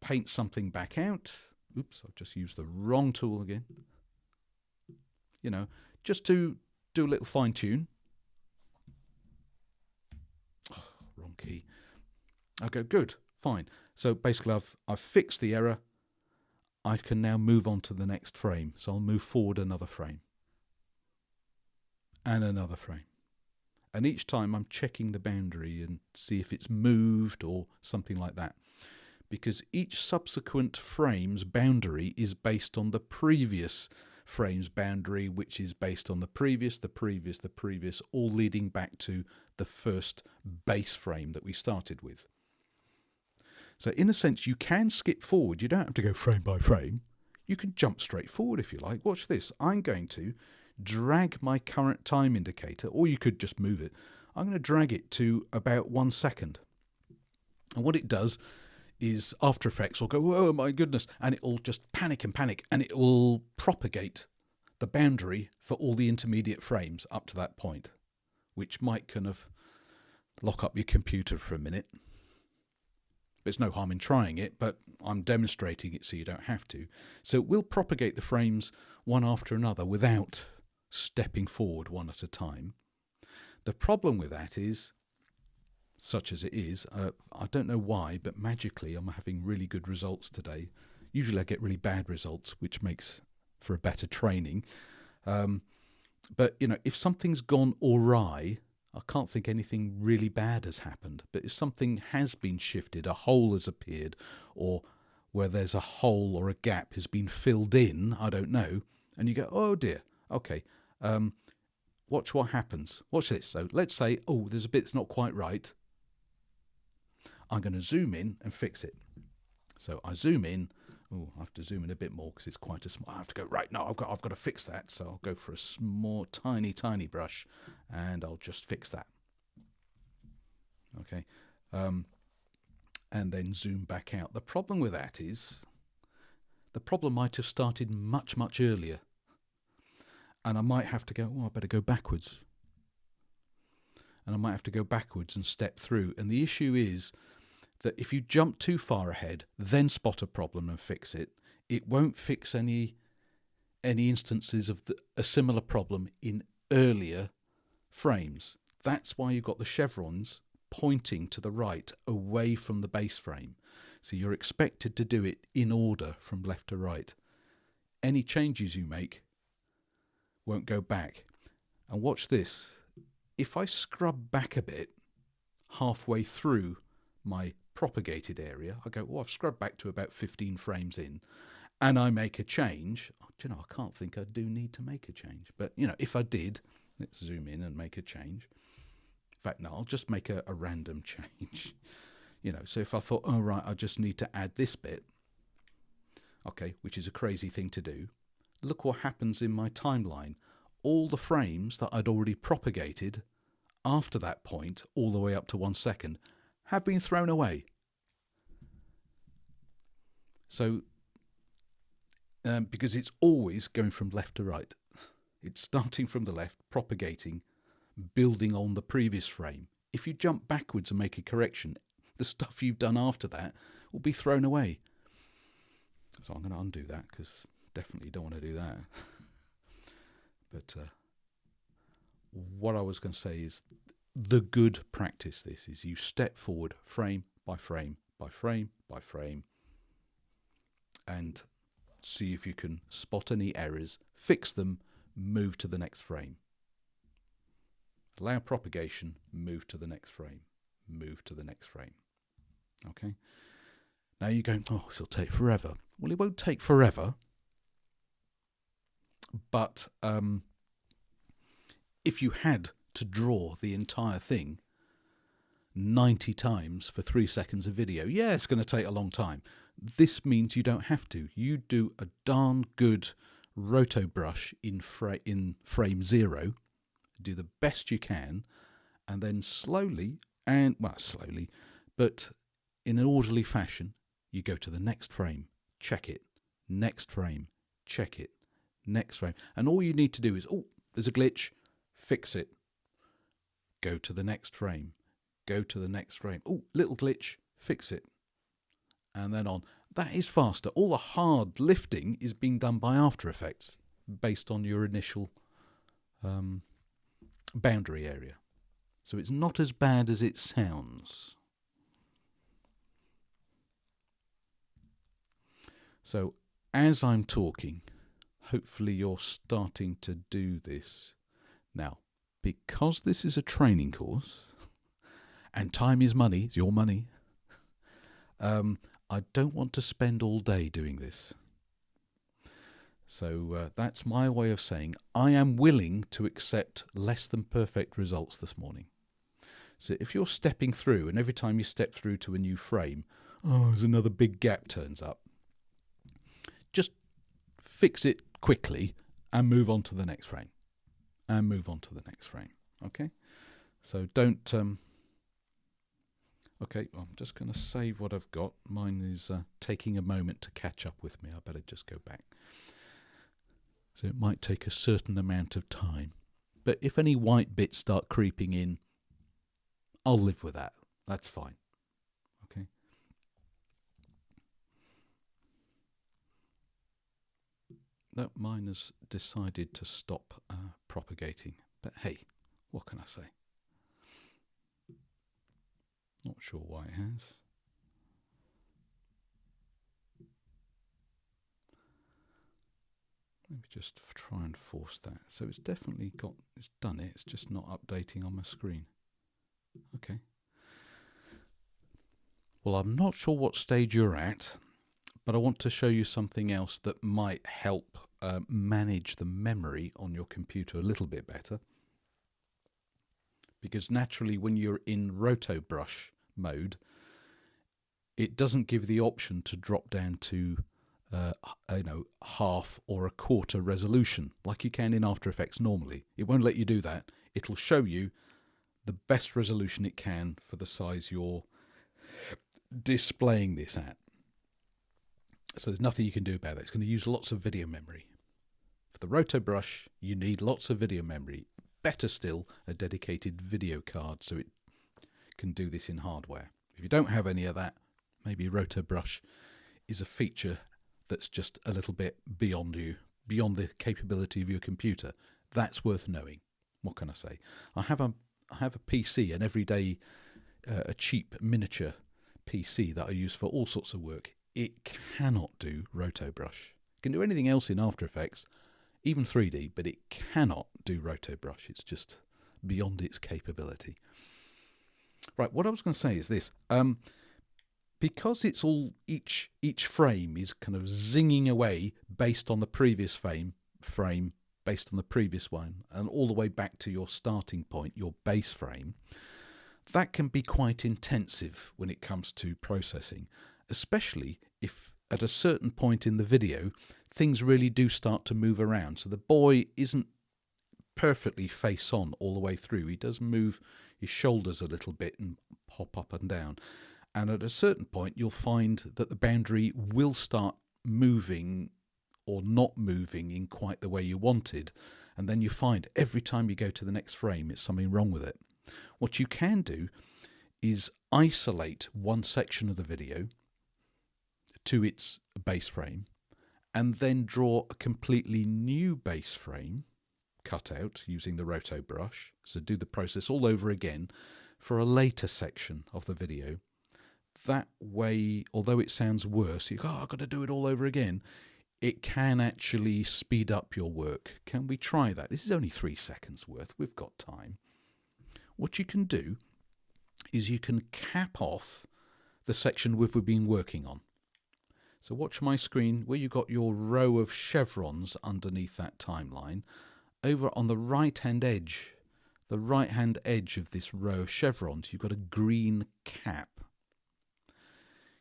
paint something back out. Oops, I've just used the wrong tool again. You know, just to do a little fine tune. Oh, wrong key. Okay, good, fine. So basically I've fixed the error. I can now move on to the next frame. So I'll move forward another frame. And another frame. And each time I'm checking the boundary and see if it's moved or something like that. Because each subsequent frame's boundary is based on the previous frame's boundary, which is based on the previous, all leading back to the first base frame that we started with. So in a sense, you can skip forward. You don't have to go frame by frame. You can jump straight forward if you like. Watch this. I'm going to drag my current time indicator, or you could just move it. I'm going to drag it to about 1 second. And what it does is After Effects will go, oh my goodness, and it will just panic, and it will propagate the boundary for all the intermediate frames up to that point, which might kind of lock up your computer for a minute. There's no harm in trying it, but I'm demonstrating it so you don't have to. So it will propagate the frames one after another without stepping forward one at a time. The problem with that is, such as it is, I don't know why, but magically I'm having really good results today. Usually I get really bad results, which makes for a better training. But, you know, if something's gone awry, I can't think anything really bad has happened. But if something has been shifted, a hole has appeared, or where there's a hole or a gap has been filled in, I don't know, and you go, oh dear, okay, watch what happens. Watch this. So let's say, oh, there's a bit that's not quite right. I'm going to zoom in and fix it. So I zoom in. Oh, I have to zoom in a bit more because it's quite a small. I have to go, right, no, I've got to fix that. So I'll go for a small, tiny brush and I'll just fix that. Okay. And then zoom back out. The problem with that is the problem might have started much, much earlier. And I might have to go, oh, I better go backwards. And I might have to go backwards and step through. And the issue is that if you jump too far ahead, then spot a problem and fix it, it won't fix any instances of a similar problem in earlier frames. That's why you've got the chevrons pointing to the right, away from the base frame. So you're expected to do it in order from left to right. Any changes you make won't go back. And watch this. If I scrub back a bit halfway through my propagated area, I go, oh, I've scrubbed back to about 15 frames in, and I make a change. Oh, do you know, I can't think I do need to make a change. But, you know, if I did, let's zoom in and make a change. In fact, no, I'll just make a random change. You know, so if I thought, oh, right, I just need to add this bit, okay, which is a crazy thing to do. Look what happens in my timeline. all the frames that I'd already propagated after that point, all the way up to 1 second, have been thrown away. So, because it's always going from left to right. It's starting from the left, propagating, building on the previous frame. If you jump backwards and make a correction, the stuff you've done after that will be thrown away. So I'm going to undo that, because definitely don't want to do that. But what I was going to say is the good practice this is you step forward frame by frame by frame by frame and see if you can spot any errors, fix them, move to the next frame. Allow propagation, move to the next frame, move to the next frame. Okay? Now you're going, oh, this will take forever. Well, it won't take forever, but if you had to draw the entire thing 90 times for 3 seconds of video, yeah, it's going to take a long time. This means you don't have to. You do a darn good roto brush in frame 0, do the best you can, and then slowly, but in an orderly fashion, you go to the next frame, check it, next frame, check it, next frame. And all you need to do is, oh, there's a glitch, fix it. Go to the next frame, go to the next frame. Oh, little glitch, fix it. And then on. That is faster. All the hard lifting is being done by After Effects based on your initial boundary area. So it's not as bad as it sounds. So as I'm talking, hopefully you're starting to do this. Now, because this is a training course, and time is money, it's your money, I don't want to spend all day doing this. So that's my way of saying I am willing to accept less than perfect results this morning. So if you're stepping through and every time you step through to a new frame, oh, there's another big gap turns up, just fix it quickly and move on to the next frame. And move on to the next frame. Okay? So don't... Okay, well, I'm just going to save what I've got. Mine is taking a moment to catch up with me. I better just go back. So it might take a certain amount of time. But if any white bits start creeping in, I'll live with that. That's fine. Okay. That mine has decided to stop propagating. But hey, what can I say? Not sure why it has. Maybe just try and force that. So it's definitely got, it's done it. It's just not updating on my screen. Okay. Well, I'm not sure what stage you're at, but I want to show you something else that might help manage the memory on your computer a little bit better. Because naturally when you're in roto brush mode, it doesn't give the option to drop down to half or a quarter resolution like you can in After Effects normally. It won't let you do that. It'll show you the best resolution it can for the size you're displaying this at. So there's nothing you can do about that. It's going to use lots of video memory. For the roto brush, you need lots of video memory. Better still, a dedicated video card so it can do this in hardware. If you don't have any of that, maybe roto brush is a feature that's just a little bit beyond you, beyond the capability of your computer. That's worth knowing. What can I say? I have a PC, an everyday, a cheap miniature PC that I use for all sorts of work. It cannot do roto brush. It can do anything else in After Effects, even 3D, but it cannot do roto brush. It's just beyond its capability. Right, what I was going to say is this. Because it's all each frame is kind of zinging away based on the previous frame based on the previous one, and all the way back to your starting point, your base frame, that can be quite intensive when it comes to processing, especially if at a certain point in the video things really do start to move around. So the boy isn't perfectly face on all the way through. He does move his shoulders a little bit and hop up and down. And at a certain point, you'll find that the boundary will start moving or not moving in quite the way you wanted. And then you find every time you go to the next frame, it's something wrong with it. What you can do is isolate one section of the video to its base frame and then draw a completely new base frame cut out using the roto brush. So do the process all over again for a later section of the video. That way, although it sounds worse, you go, oh, I've got to do it all over again, it can actually speed up your work. Can we try that? This is only 3 seconds worth. We've got time. What you can do is you can cap off the section we've been working on. So watch my screen where you've got your row of chevrons underneath that timeline. Over on the right-hand edge of this row of chevrons, you've got a green cap.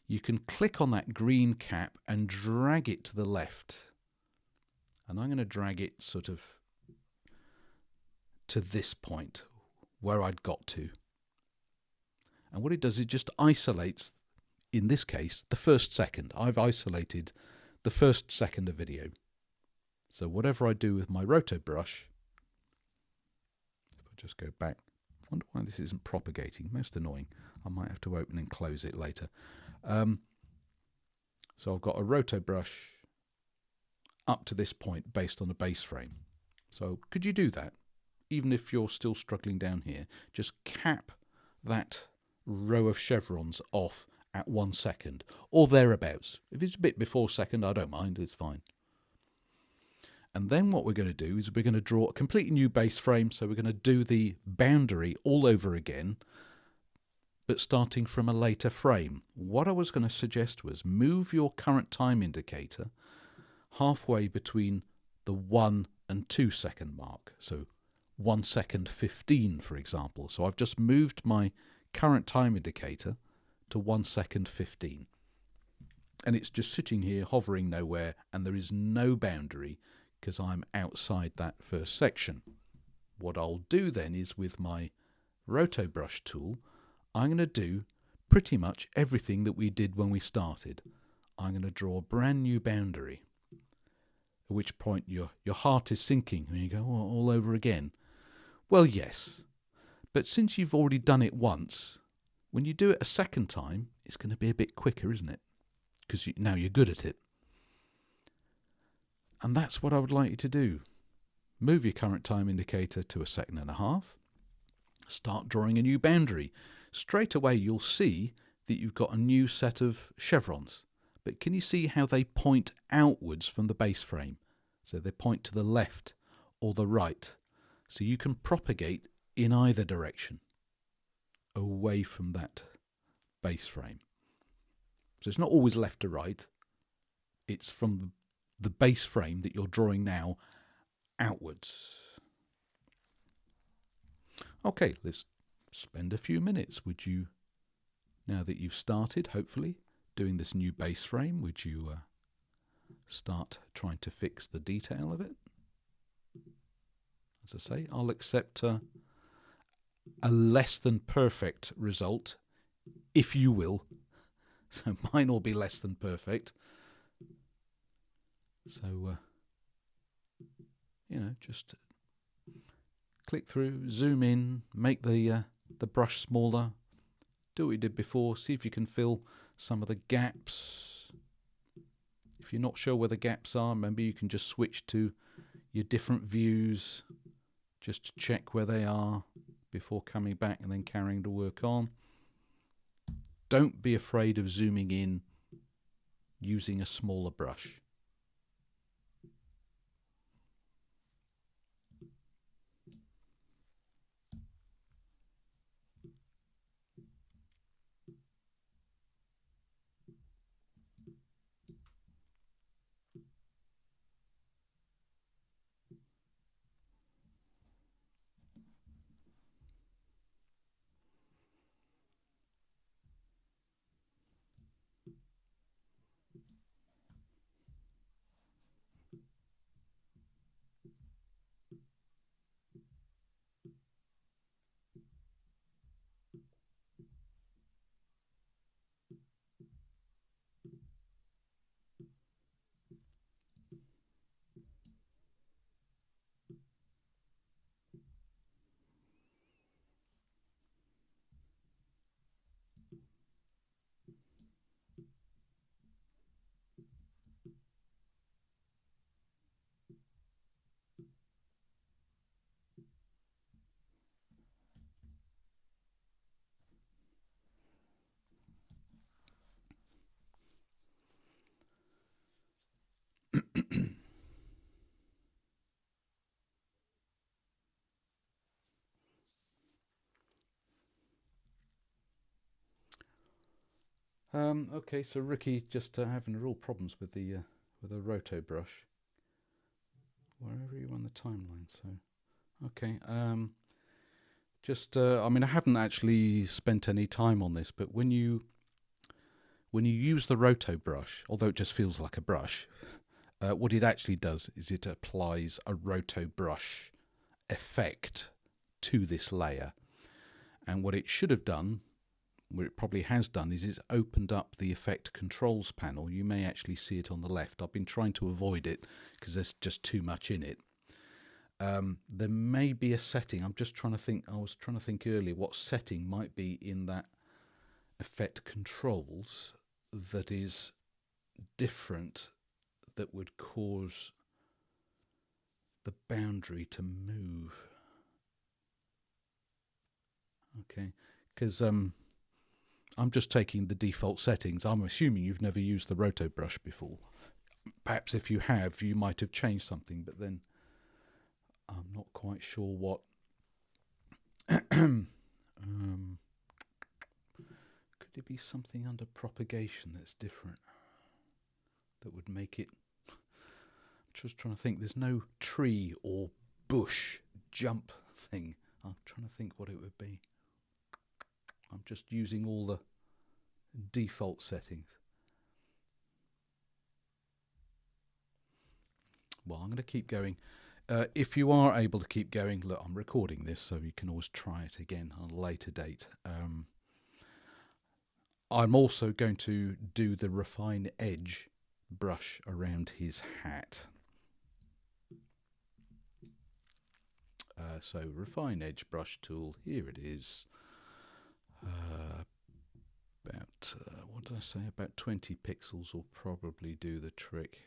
You can click on that green cap and drag it to the left. And I'm going to drag it sort of to this point where I'd got to. And what it does, it just isolates, in this case, the first second. I've isolated the first second of video. So whatever I do with my roto brush, if I just go back, I wonder why this isn't propagating, most annoying. I might have to open and close it later. So I've got a roto brush up to this point based on a base frame. So could you do that? Even if you're still struggling down here, just cap that row of chevrons off at 1 second or thereabouts. If it's a bit before second, I don't mind, it's fine. And then what we're going to do is we're going to draw a completely new base frame. So we're going to do the boundary all over again, but starting from a later frame. What I was going to suggest was move your current time indicator halfway between the 1 and 2 second mark. So 1 second 15, for example. So I've just moved my current time indicator to 1 second 15. And it's just sitting here hovering nowhere, and there is no boundary because I'm outside that first section. What I'll do then is with my roto brush tool, I'm going to do pretty much everything that we did when we started. I'm going to draw a brand new boundary, at which point your heart is sinking and you go, oh, all over again. Well, yes, but since you've already done it once, when you do it a second time, it's going to be a bit quicker, isn't it? Because now you're good at it. And that's what I would like you to do. Move your current time indicator to 1.5 seconds. Start drawing a new boundary. Straight away you'll see that you've got a new set of chevrons. But can you see how they point outwards from the base frame? So they point to the left or the right. So you can propagate in either direction away from that base frame. So it's not always left to right. It's from the base frame that you're drawing now outwards. Okay, let's spend a few minutes. Would you, now that you've started, hopefully, doing this new base frame, would you start trying to fix the detail of it? As I say, I'll accept a less than perfect result, if you will. So mine will be less than perfect. So, just click through, zoom in, make the brush smaller, do what you did before, see if you can fill some of the gaps. If you're not sure where the gaps are, maybe you can just switch to your different views just to check where they are before coming back and then carrying the work on. Don't be afraid of zooming in using a smaller brush. Okay, so Ricky just having real problems with a roto brush wherever you on the timeline. So okay, I mean, I haven't actually spent any time on this, but when you use the roto brush, although it just feels like a brush, what it actually does is it applies a roto brush effect to this layer. And what it should have done, what it probably has done, is it's opened up the effect controls panel. You may actually see it on the left. I've been trying to avoid it because there's just too much in it. There may be a setting. I'm just trying to think. I was trying to think earlier what setting might be in that effect controls that is different, that would cause the boundary to move. Okay, because I'm just taking the default settings. I'm assuming you've never used the roto brush before. Perhaps if you have, you might have changed something, but then I'm not quite sure what. Could it be something under propagation that's different that would make it? I'm just trying to think. There's no tree or bush jump thing. I'm trying to think what it would be. I'm just using all the default settings. Well, I'm going to keep going. If you are able to keep going, look, I'm recording this, so you can always try it again on a later date. I'm also going to do the refine edge brush around his hat. So refine edge brush tool, here it is. About, what did I say, about 20 pixels will probably do the trick.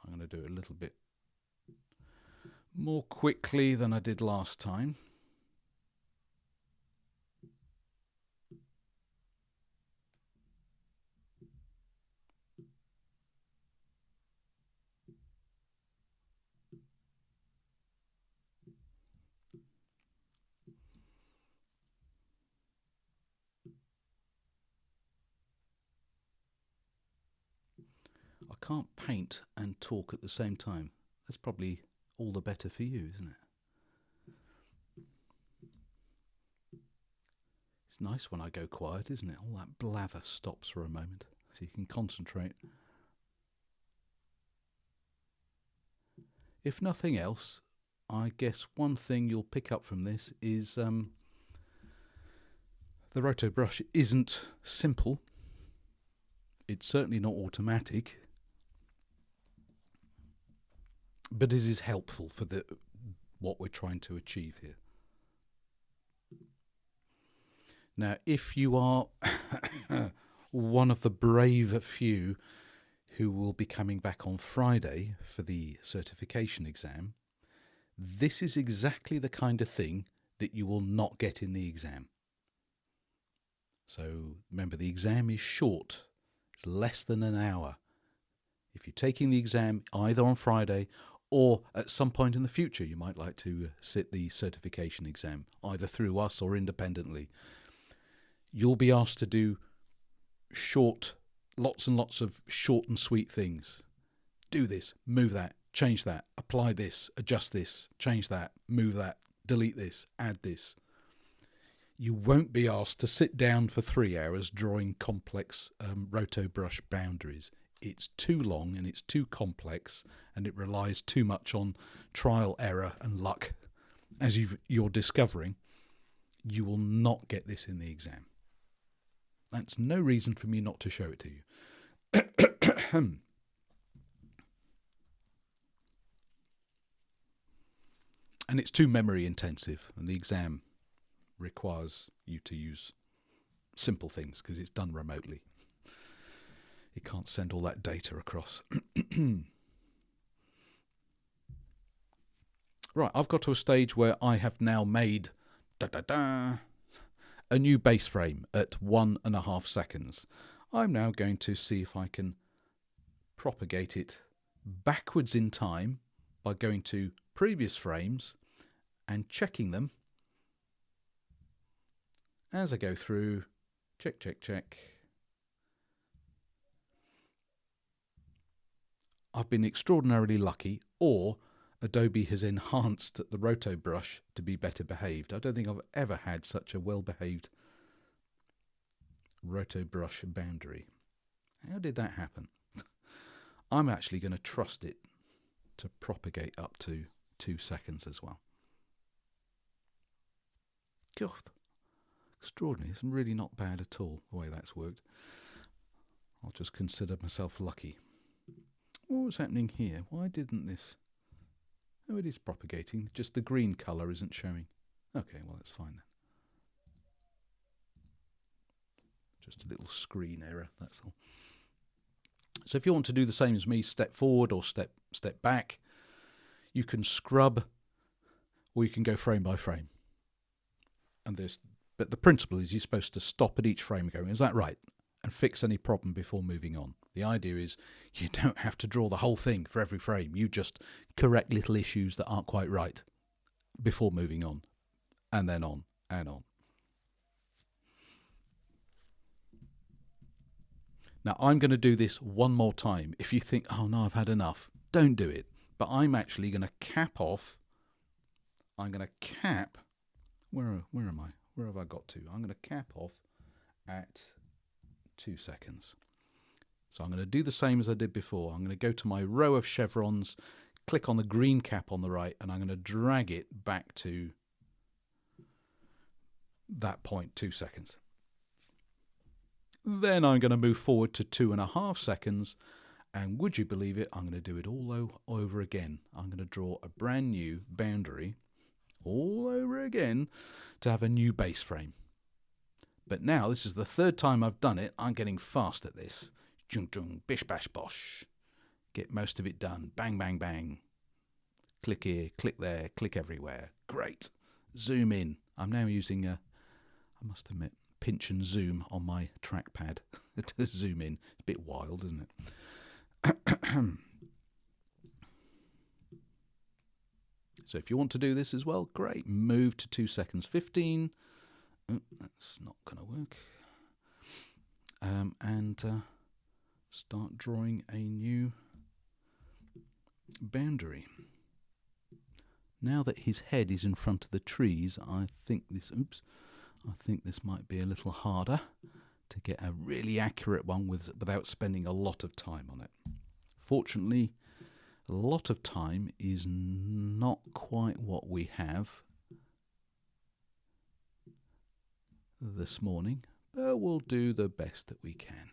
I'm going to do it a little bit more quickly than I did last time. I can't paint and talk at the same time. That's probably all the better for you, isn't it? It's nice when I go quiet, isn't it? All that blather stops for a moment so you can concentrate. If nothing else, I guess one thing you'll pick up from this is the roto brush isn't simple. It's certainly not automatic, but it is helpful for what we're trying to achieve here. Now, if you are one of the brave few who will be coming back on Friday for the certification exam, this is exactly the kind of thing that you will not get in the exam. So remember, the exam is short. It's less than an hour. If you're taking the exam either on Friday or at some point in the future, you might like to sit the certification exam, either through us or independently, you'll be asked to do lots and lots of short and sweet things. Do this, move that, change that, apply this, adjust this, change that, move that, delete this, add this. You won't be asked to sit down for 3 hours drawing complex roto brush boundaries. It's too long and it's too complex, and it relies too much on trial, error and luck. As you're discovering, you will not get this in the exam. That's no reason for me not to show it to you. And it's too memory intensive, and the exam requires you to use simple things because it's done remotely. It can't send all that data across. Right, I've got to a stage where I have now made a new base frame at 1.5 seconds. I'm now going to see if I can propagate it backwards in time by going to previous frames and checking them as I go through, check, check, check. I've been extraordinarily lucky, or Adobe has enhanced the Roto brush to be better behaved. I don't think I've ever had such a well-behaved Roto brush boundary. How did that happen? I'm actually going to trust it to propagate up to 2 seconds as well. God, extraordinary. It's really not bad at all the way that's worked. I'll just consider myself lucky. What was happening here? Why didn't this... Oh, it is propagating. Just the green colour isn't showing. Okay, well, that's fine then. Just a little screen error, that's all. So if you want to do the same as me, step forward or step back, you can scrub or you can go frame by frame. But the principle is you're supposed to stop at each frame going, is that right? And fix any problem before moving on. The idea is you don't have to draw the whole thing for every frame. You just correct little issues that aren't quite right before moving on, and then on and on. Now I'm going to do this one more time. If you think, oh no, I've had enough, don't do it. But I'm actually going to cap off. I'm going to cap. Where am I? Where have I got to? I'm going to cap off at 2 seconds. So I'm going to do the same as I did before. I'm going to go to my row of chevrons, click on the green cap on the right, and I'm going to drag it back to that point, 2 seconds. Then I'm going to move forward to 2.5 seconds, and would you believe it, I'm going to do it all over again. I'm going to draw a brand new boundary all over again to have a new base frame. But now this is the third time I've done it. I'm getting fast at this. Jung jung, bish bash bosh. Get most of it done. Bang, bang, bang. Click here, click there, click everywhere. Great. Zoom in. I'm now using I must admit, pinch and zoom on my trackpad to zoom in. It's a bit wild, isn't it? So if you want to do this as well, great. Move to 2 seconds 15. Oh, that's not going to work. And start drawing a new boundary. Now that his head is in front of the trees, I think this might be a little harder to get a really accurate one without spending a lot of time on it. Fortunately, a lot of time is not quite what we have this morning, but we'll do the best that we can.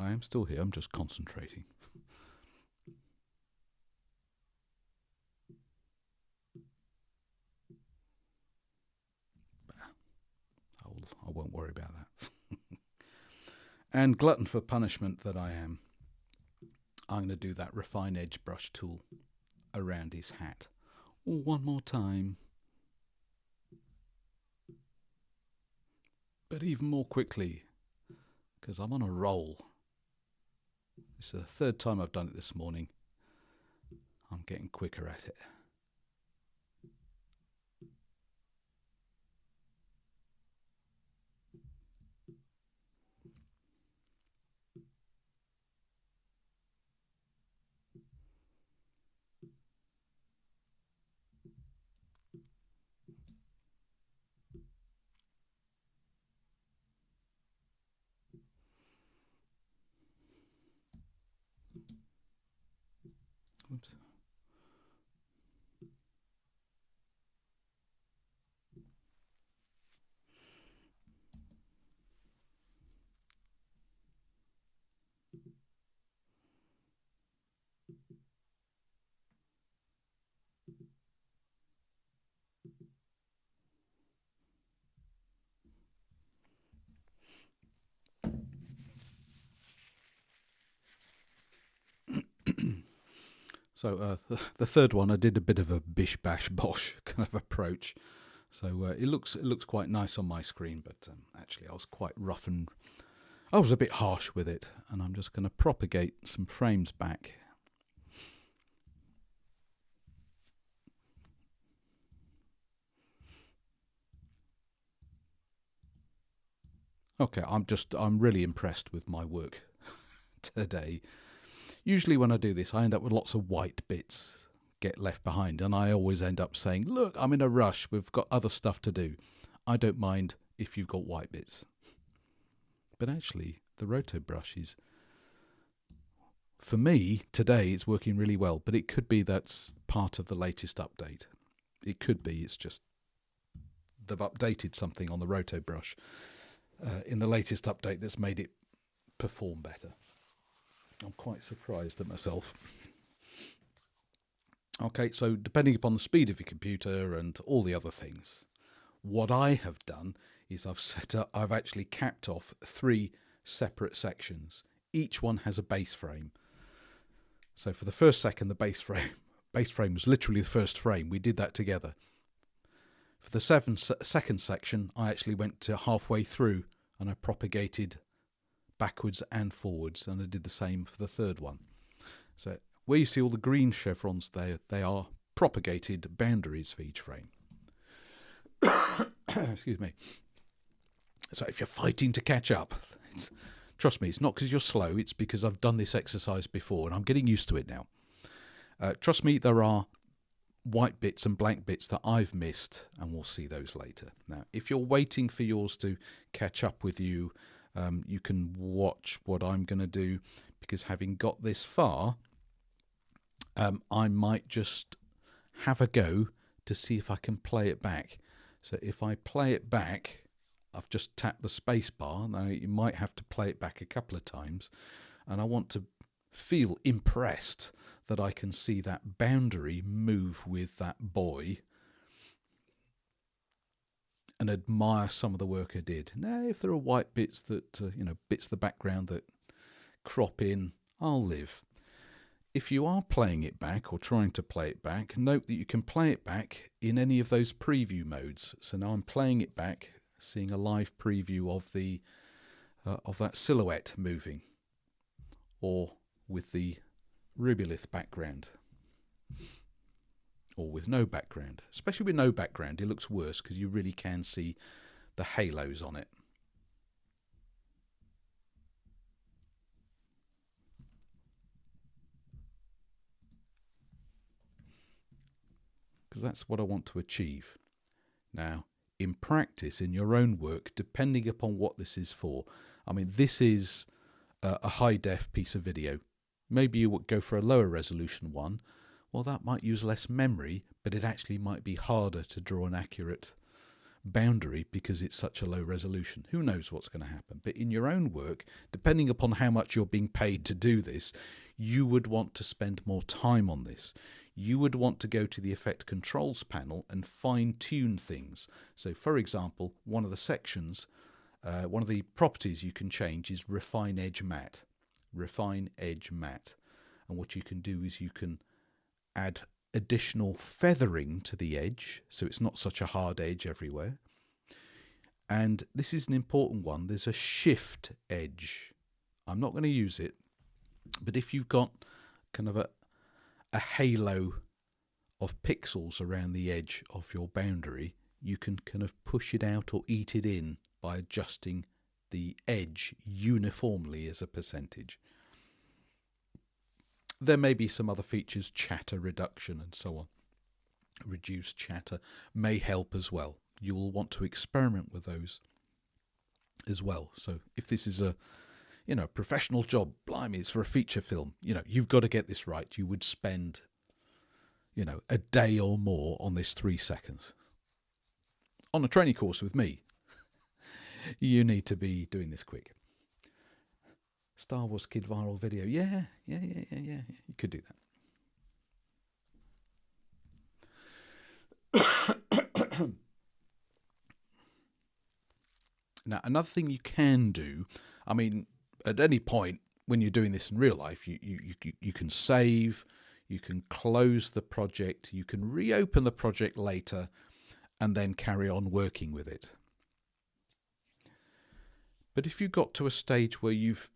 I am still here, I'm just concentrating. I won't worry about that. And glutton for punishment that I am, I'm going to do that refine edge brush tool around his hat. One more time. But even more quickly, because I'm on a roll. This is the third time I've done it this morning. I'm getting quicker at it. Oops. So the third one, I did a bit of a bish bash bosh kind of approach. So it looks quite nice on my screen, but actually I was quite rough and I was a bit harsh with it. And I'm just going to propagate some frames back. Okay, I'm really impressed with my work today. Usually when I do this, I end up with lots of white bits get left behind, and I always end up saying, look, I'm in a rush, we've got other stuff to do. I don't mind if you've got white bits. But actually, the Roto brush is, for me, today it's working really well, but it could be that's part of the latest update. It could be it's just they've updated something on the Roto brush in the latest update that's made it perform better. I'm quite surprised at myself. Okay, so depending upon the speed of your computer and all the other things, what I have done is I've actually capped off 3 separate sections. Each one has a base frame. So for the first second, the base frame was literally the first frame. We did that together. For the second section, I actually went to halfway through and I propagated backwards and forwards, and I did the same for the third one. So where you see all the green chevrons there, they are propagated boundaries for each frame. Excuse me. So if you're fighting to catch up, trust me, it's not because you're slow, it's because I've done this exercise before and I'm getting used to it now. Trust me, there are white bits and blank bits that I've missed, and we'll see those later. Now, if you're waiting for yours to catch up with you, you can watch what I'm going to do, because having got this far, I might just have a go to see if I can play it back. So if I play it back, I've just tapped the space bar. Now you might have to play it back a couple of times, and I want to feel impressed that I can see that boundary move with that boy and admire some of the work I did. Now, if there are white bits that, bits of the background that crop in, I'll live. If you are playing it back or trying to play it back, note that you can play it back in any of those preview modes. So now I'm playing it back, seeing a live preview of that silhouette moving, or with the Rubylith background, or with no background. Especially with no background, it looks worse because you really can see the halos on it. Because that's what I want to achieve. Now, in practice, in your own work, depending upon what this is for, I mean, this is a high-def piece of video. Maybe you would go for a lower resolution one. Well, that might use less memory, but it actually might be harder to draw an accurate boundary because it's such a low resolution. Who knows what's going to happen? But in your own work, depending upon how much you're being paid to do this, you would want to spend more time on this. You would want to go to the Effect Controls panel and fine-tune things. So, for example, one of the sections, one of the properties you can change is Refine Edge Matte. Refine Edge Matte. And what you can do is you can add additional feathering to the edge, so it's not such a hard edge everywhere. And this is an important one. There's a shift edge. I'm not going to use it, but if you've got kind of a halo of pixels around the edge of your boundary, you can kind of push it out or eat it in by adjusting the edge uniformly as a percentage. There may be some other features, chatter reduction and so on. Reduced chatter may help as well. You will want to experiment with those as well. So if this is a professional job, blimey, it's for a feature film, you've got to get this right. You would spend, a day or more on this 3 seconds. On a training course with me, you need to be doing this quick. Star Wars Kid viral video. Yeah. You could do that. Now, another thing you can do, I mean, at any point when you're doing this in real life, you can save, You can close the project, you can reopen the project later, and then carry on working with it. But if you got to a stage where you've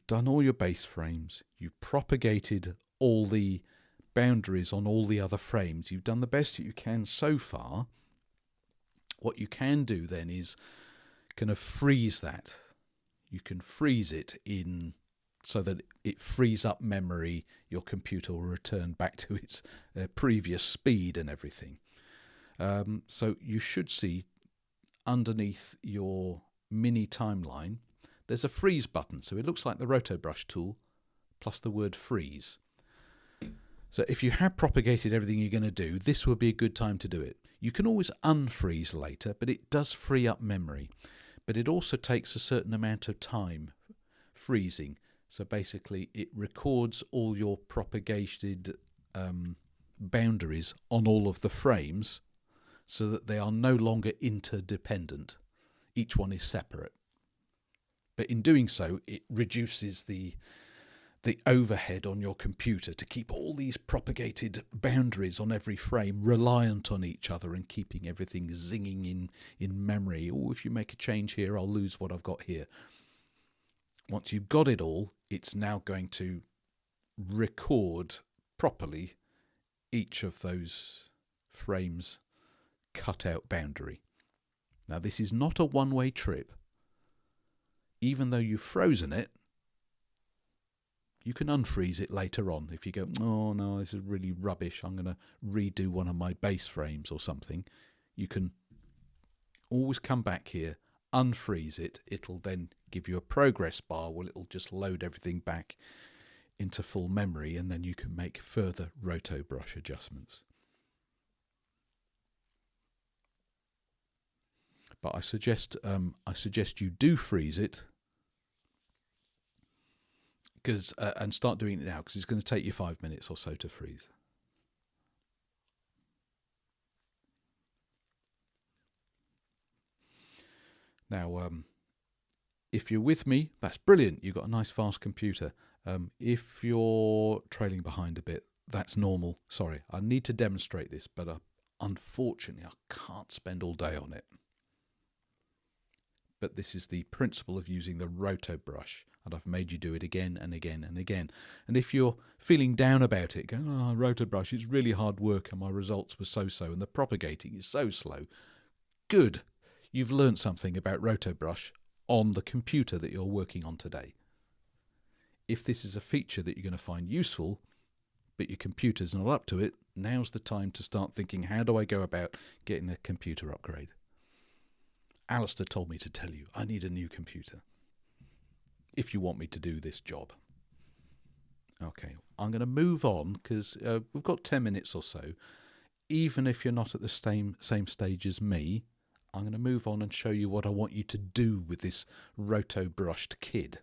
done all your base frames, you've propagated all the boundaries on all the other frames, you've done the best that you can so far, what you can do then is kind of freeze that. You can freeze it in so that it frees up memory. Your computer will return back to its previous speed and everything. So you should see underneath your mini timeline there's a freeze button, so it looks like the RotoBrush tool plus the word freeze. So if you have propagated everything you're going to do, this would be a good time to do it. You can always unfreeze later, but it does free up memory. But it also takes a certain amount of time freezing. So basically it records all your propagated boundaries on all of the frames so that they are no longer interdependent. Each one is separate. But in doing so, it reduces the overhead on your computer to keep all these propagated boundaries on every frame reliant on each other and keeping everything zinging in memory. Oh, if you make a change here, I'll lose what I've got here. Once you've got it all, it's now going to record properly each of those frames' cut-out boundary. Now, this is not a one-way trip. Even though you've frozen it, you can unfreeze it later on. If you go, oh no, this is really rubbish, I'm going to redo one of my base frames or something, you can always come back here, unfreeze it. It'll then give you a progress bar where it'll just load everything back into full memory, and then you can make further RotoBrush adjustments. But I suggest you do freeze it, and start doing it now, because it's going to take you 5 minutes or so to freeze. Now, if you're with me, that's brilliant. You've got a nice fast computer. If you're trailing behind a bit, that's normal. Sorry, I need to demonstrate this, but unfortunately I can't spend all day on it. But this is the principle of using the RotoBrush, and I've made you do it again and again and again. And if you're feeling down about it, going, oh, RotoBrush, it's really hard work and my results were so-so and the propagating is so slow, good. You've learned something about RotoBrush on the computer that you're working on today. If this is a feature that you're going to find useful, but your computer's not up to it, now's the time to start thinking, how do I go about getting a computer upgrade? Alistair told me to tell you, I need a new computer if you want me to do this job. Okay, I'm going to move on because we've got 10 minutes or so. Even if you're not at the same stage as me, I'm going to move on and show you what I want you to do with this RotoBrushed kid.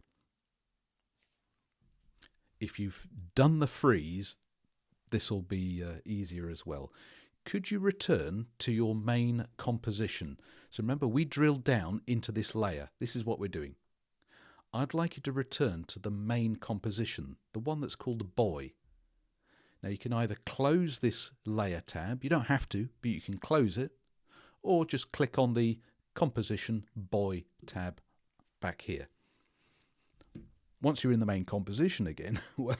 If you've done the freeze, this will be easier as well. Could you return to your main composition? So remember, we drilled down into this layer. This is what we're doing. I'd like you to return to the main composition, the one that's called boy. Now you can either close this layer tab, you don't have to, but you can close it, or just click on the composition boy tab back here. Once you're in the main composition again, well,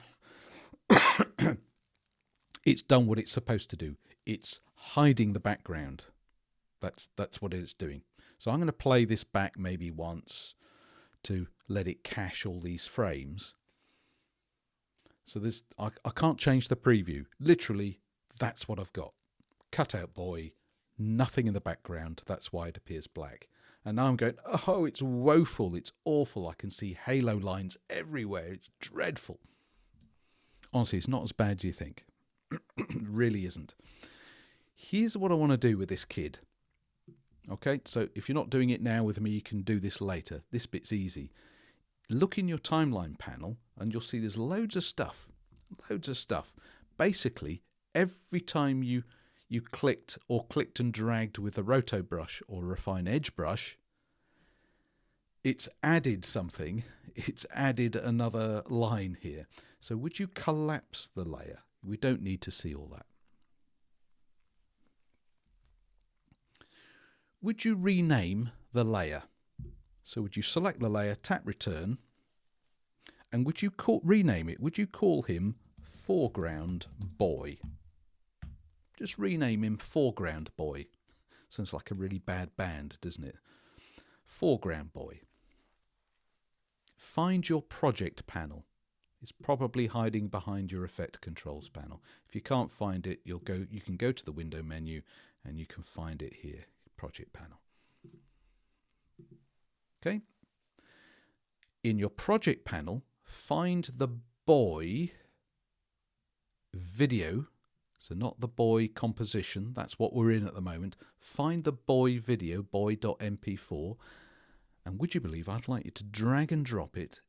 it's done what it's supposed to do. It's hiding the background. That's what it's doing. So I'm going to play this back maybe once to let it cache all these frames. So this, I can't change the preview. Literally, that's what I've got. Cutout boy, nothing in the background. That's why it appears black. And now I'm going, oh, it's woeful. It's awful. I can see halo lines everywhere. It's dreadful. Honestly, it's not as bad as you think. It really isn't. Here's what I want to do with this kid. Okay, so if you're not doing it now with me, you can do this later. This bit's easy. Look in your timeline panel and you'll see there's loads of stuff. Loads of stuff. Basically, every time you clicked and dragged with a RotoBrush or Refine Edge brush, it's added something. It's added another line here. So would you collapse the layer? We don't need to see all that. Would you rename the layer? So would you select the layer, tap return, and would you rename it? Would you call him Foreground Boy? Just rename him Foreground Boy. Sounds like a really bad band, doesn't it? Foreground Boy. Find your project panel. It's probably hiding behind your effect controls panel. If you can't find it, you can go to the window menu and you can find it here, project panel. Okay. In your project panel, find the boy video. So not the boy composition, that's what we're in at the moment. Find the boy video, boy.mp4, and would you believe I'd like you to drag and drop it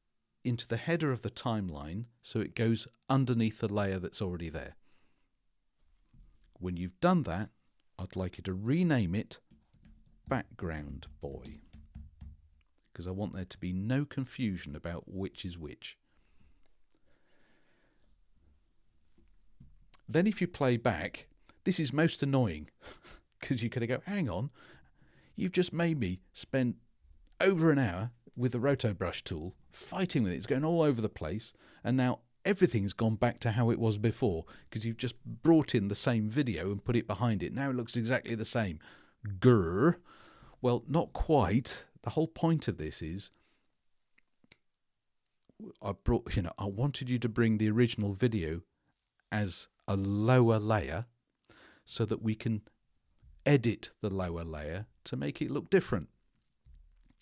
into the header of the timeline so it goes underneath the layer that's already there. When you've done that, I'd like you to rename it Background Boy, because I want there to be no confusion about which is which. Then if you play back, this is most annoying because you're going to go, hang on, you've just made me spend over an hour with the Roto Brush tool fighting with it. It's going all over the place, and now everything's gone back to how it was before because you've just brought in the same video and put it behind it. Now it looks exactly the same. Grr. Well, not quite. The whole point of this is I wanted you to bring the original video as a lower layer so that we can edit the lower layer to make it look different.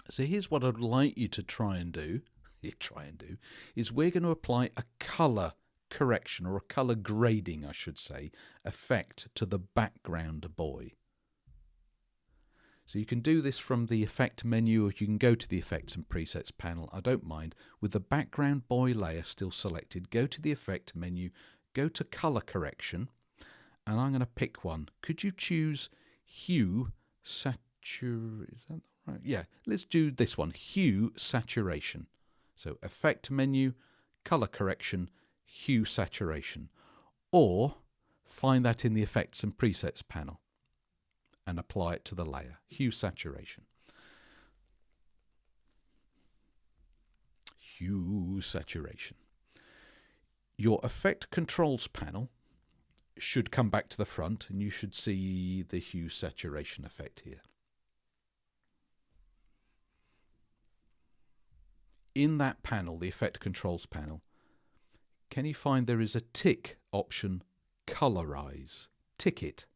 So here's what I'd like you to try and do is we're going to apply a color correction, or a color grading I should say, effect to the background boy. So you can do this from the effect menu, or you can go to the effects and presets panel. I don't mind. With the background boy layer still selected, go to the effect menu, go to color correction, and I'm going to pick one. Could you choose hue saturation? Is that right? Yeah, let's do this one, hue saturation. So effect menu, color correction, hue saturation. Or find that in the effects and presets panel and apply it to the layer, hue saturation. Hue saturation. Your effect controls panel should come back to the front and you should see the hue saturation effect here. In that panel, the effect controls panel, can you find there is a tick option, colorize? Tick it.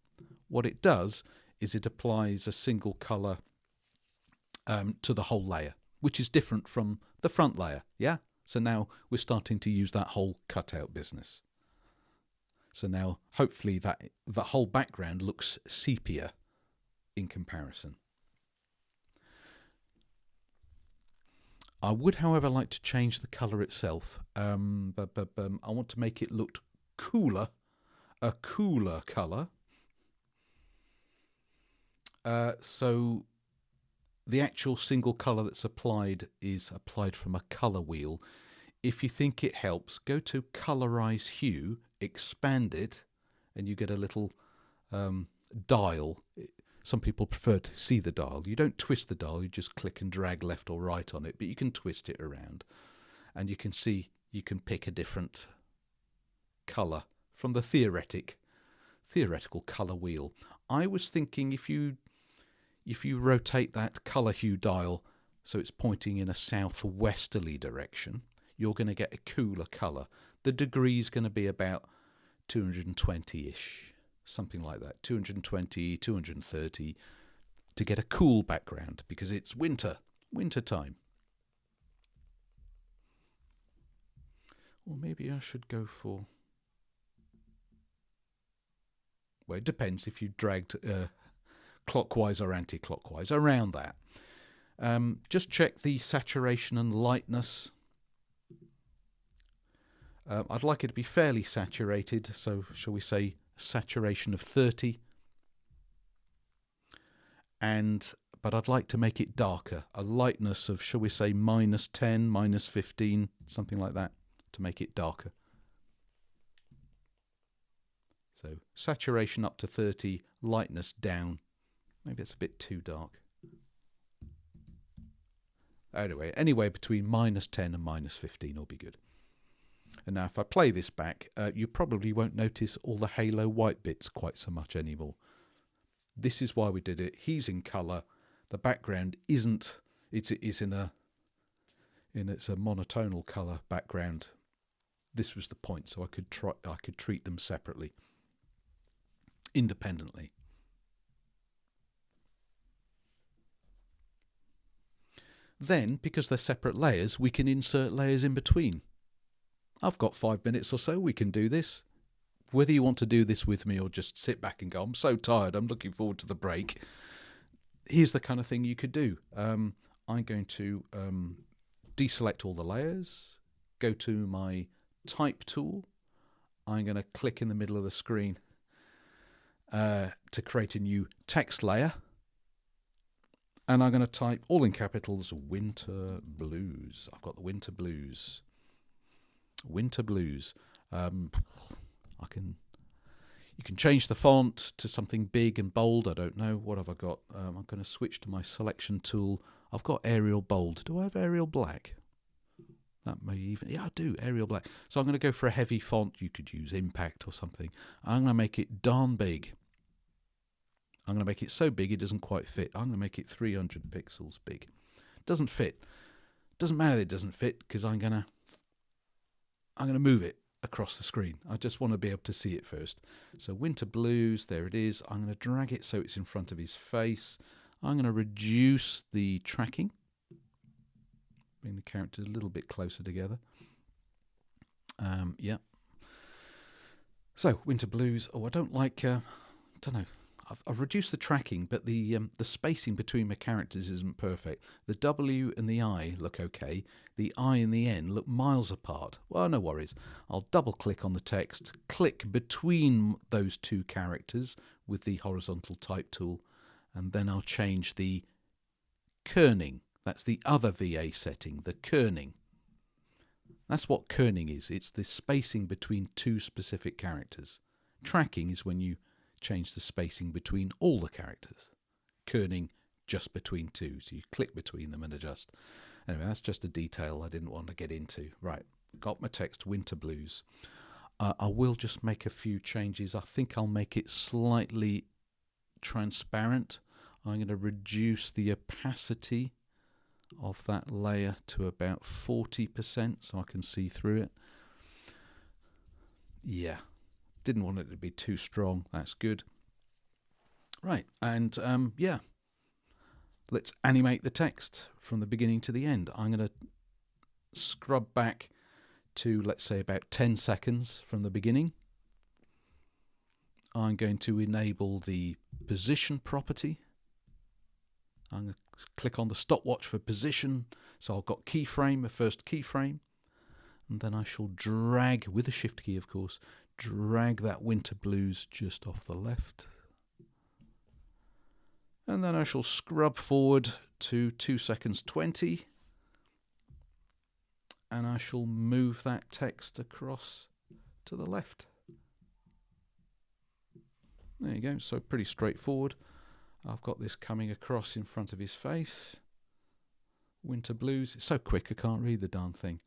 What it does is it applies a single color to the whole layer, which is different from the front layer. Yeah. So now we're starting to use that whole cutout business. So now hopefully the whole background looks sepia in comparison. I would, however, like to change the colour itself. I want to make it look cooler, a cooler colour. So the actual single colour that's applied is applied from a colour wheel. If you think it helps, go to Colorize Hue, expand it, and you get a little dial. Some people prefer to see the dial. You don't twist the dial, you just click and drag left or right on it, but you can twist it around. And you can see you can pick a different colour from the theoretical colour wheel. I was thinking if you rotate that colour hue dial so it's pointing in a southwesterly direction, you're going to get a cooler colour. The degree is going to be about 220-ish, something like that, 220, 230, to get a cool background because it's winter time. Or maybe I should go for... Well, it depends if you dragged clockwise or anti-clockwise, around that. Just check the saturation and lightness. I'd like it to be fairly saturated, so shall we say saturation of 30. But I'd like to make it darker, a lightness of, shall we say, -10, -15, something like that, to make it darker. So saturation up to 30, lightness down. Maybe it's a bit too dark. Anyway, anywhere between -10 and -15 will be good. And now if I play this back, you probably won't notice all the halo white bits quite so much anymore. This is why we did it. He's in colour. The background isn't. It's a monotonal colour background. This was the point, so I could treat them separately, independently. Then, because they're separate layers, we can insert layers in between. I've got 5 minutes or so, we can do this. Whether you want to do this with me or just sit back and go, I'm so tired, I'm looking forward to the break. Here's the kind of thing you could do. I'm going to deselect all the layers, go to my type tool. I'm going to click in the middle of the screen to create a new text layer. And I'm going to type all in capitals, Winter Blues. I've got the Winter Blues. Winter Blues. You can change the font to something big and bold. I don't know. What have I got? I'm going to switch to my selection tool. I've got Arial Bold. Do I have Arial Black? That may even... Yeah, I do. Arial Black. So I'm going to go for a heavy font. You could use Impact or something. I'm going to make it darn big. I'm going to make it so big it doesn't quite fit. I'm going to make it 300 pixels big. Doesn't fit. Doesn't matter that it doesn't fit because I'm going to move it across the screen. I just want to be able to see it first. So Winter Blues, there it is. I'm going to drag it so it's in front of his face. I'm going to reduce the tracking. Bring the characters a little bit closer together. Yeah. So Winter Blues. Oh, I don't like... I don't know. I've reduced the tracking, but the spacing between my characters isn't perfect. The W and the I look okay. The I and the N look miles apart. Well, no worries. I'll double-click on the text, click between those two characters with the horizontal type tool, and then I'll change the kerning. That's the other VA setting, the kerning. That's what kerning is. It's the spacing between two specific characters. Tracking is when you change the spacing between all the characters. Kerning just between two, so you click between them and adjust. Anyway, that's just a detail I didn't want to get into. Right, got my text, Winter Blues. I will just make a few changes. I think I'll make it slightly transparent. I'm going to reduce the opacity of that layer to about 40% so I can see through it. Yeah. Didn't want it to be too strong. That's good. Right, and yeah, let's animate the text from the beginning to the end. I'm going to scrub back to, let's say, about 10 seconds from the beginning. I'm going to enable the position property. I'm going to click on the stopwatch for position. So I've got keyframe, a first keyframe. And then I shall drag, with the shift key of course, drag that Winter Blues just off the left. And then I shall scrub forward to 2 seconds 20. And I shall move that text across to the left. There you go, so pretty straightforward. I've got this coming across in front of his face. Winter Blues, it's so quick I can't read the darn thing.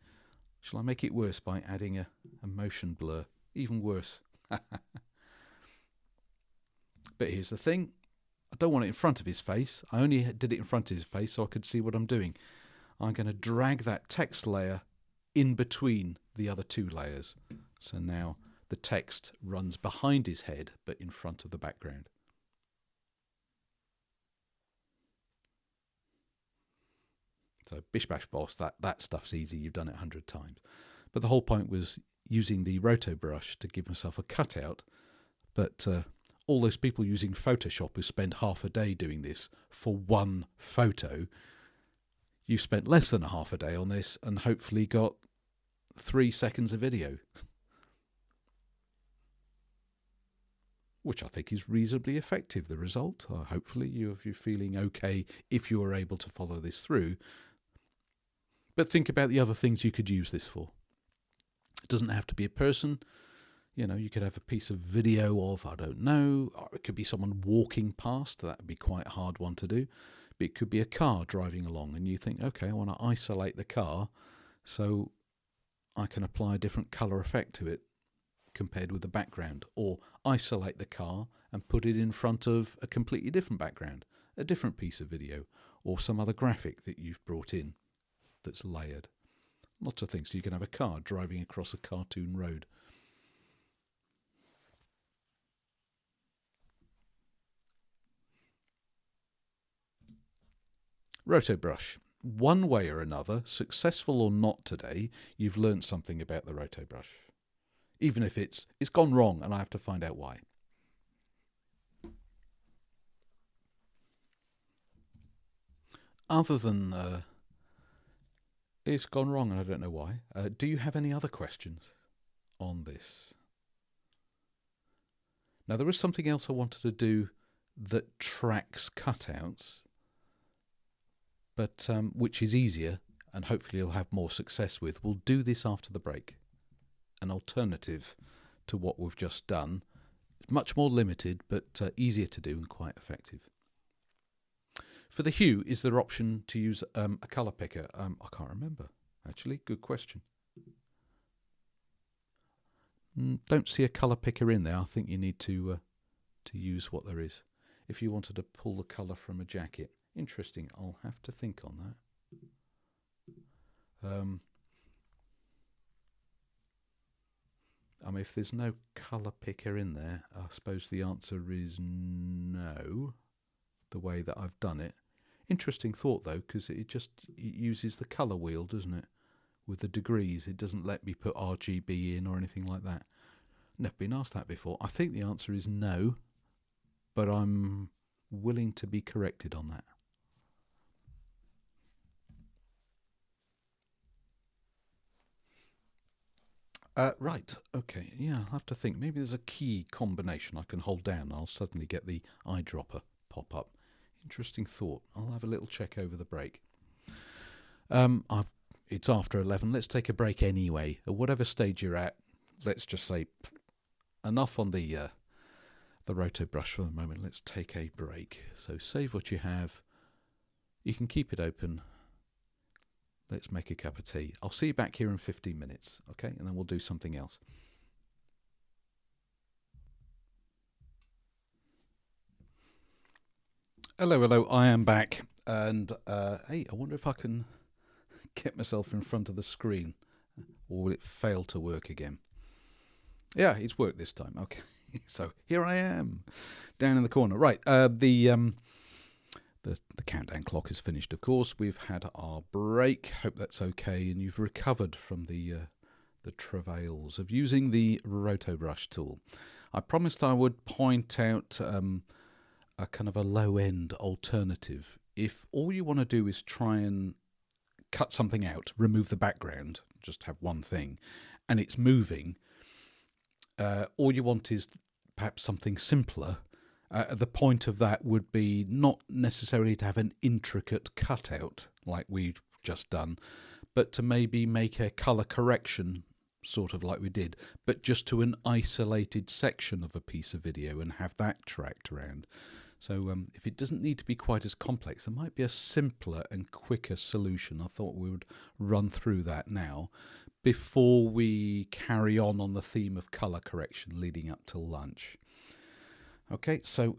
Shall I make it worse by adding a motion blur? Even worse. But here's the thing. I don't want it in front of his face. I only did it in front of his face so I could see what I'm doing. I'm going to drag that text layer in between the other two layers. So now the text runs behind his head but in front of the background. So bish bash bosh, that stuff's easy. You've done it 100 times. But the whole point was using the roto brush to give myself a cutout. But all those people using Photoshop who spend half a day doing this for one photo, you've spent less than a half a day on this and hopefully got 3 seconds of video. Which I think is reasonably effective, the result. Hopefully you're feeling okay if you are able to follow this through. But think about the other things you could use this for. It doesn't have to be a person. You know, you could have a piece of video of, I don't know, or it could be someone walking past. That would be quite a hard one to do. But it could be a car driving along and you think, okay, I want to isolate the car so I can apply a different colour effect to it compared with the background, or isolate the car and put it in front of a completely different background, a different piece of video, or some other graphic that you've brought in that's layered. Lots of things. So you can have a car driving across a cartoon road. Rotobrush. One way or another, successful or not today, you've learned something about the Rotobrush. Even if it's gone wrong and I have to find out why. Other than it's gone wrong and I don't know why, do you have any other questions on this? Now there is something else I wanted to do that tracks cutouts, but which is easier and hopefully you'll have more success with. We'll do this after the break. An alternative to what we've just done. Much more limited, but easier to do and quite effective. For the hue, is there option to use a colour picker? I can't remember, actually. Good question. Don't see a colour picker in there. I think you need to use what there is. If you wanted to pull the colour from a jacket. Interesting. I'll have to think on that. I mean, if there's no colour picker in there, I suppose the answer is no, the way that I've done it. Interesting thought, though, because it uses the colour wheel, doesn't it? With the degrees. It doesn't let me put RGB in or anything like that. Never been asked that before. I think the answer is no, but I'm willing to be corrected on that. Right, okay, yeah, I'll have to think. Maybe there's a key combination I can hold down and I'll suddenly get the eyedropper pop up. Interesting thought. I'll have a little check over the break. It's after 11. Let's take a break anyway. At whatever stage you're at, let's just say enough on the Rotobrush for the moment. Let's take a break. So save what you have. You can keep it open. Let's make a cup of tea. I'll see you back here in 15 minutes, okay? And then we'll do something else. Hello, hello. I am back. And, hey, I wonder if I can get myself in front of the screen. Or will it fail to work again? Yeah, it's worked this time. Okay. So here I am, down in the corner. Right, the countdown clock is finished, of course. We've had our break. Hope that's okay, and you've recovered from the travails of using the Rotobrush tool. I promised I would point out a kind of a low-end alternative. If all you want to do is try and cut something out, remove the background, just have one thing, and it's moving, all you want is perhaps something simpler. The point of that would be not necessarily to have an intricate cutout like we've just done, but to maybe make a colour correction, sort of like we did, but just to an isolated section of a piece of video and have that tracked around. So if it doesn't need to be quite as complex, there might be a simpler and quicker solution. I thought we would run through that now before we carry on the theme of colour correction leading up till lunch. Okay, so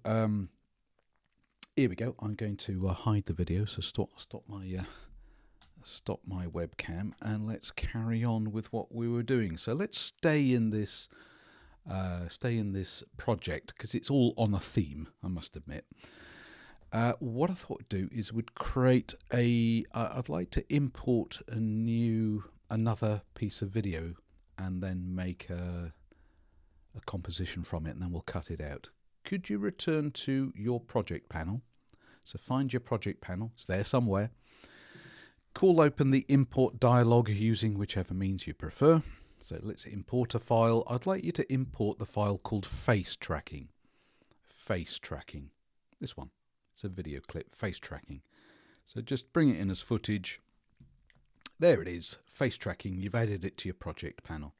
here we go. I'm going to hide the video, so stop my webcam, and let's carry on with what we were doing. So let's stay in this project because it's all on a theme, I must admit. What I thought I'd do is would create I'd like to import another piece of video and then make a composition from it, and then we'll cut it out. Could you return to your project panel? So find your project panel. It's there somewhere. Call open the import dialog using whichever means you prefer. So let's import a file. I'd like you to import the file called face tracking. Face tracking. This one. It's a video clip, face tracking. So just bring it in as footage. There it is, face tracking. You've added it to your project panel.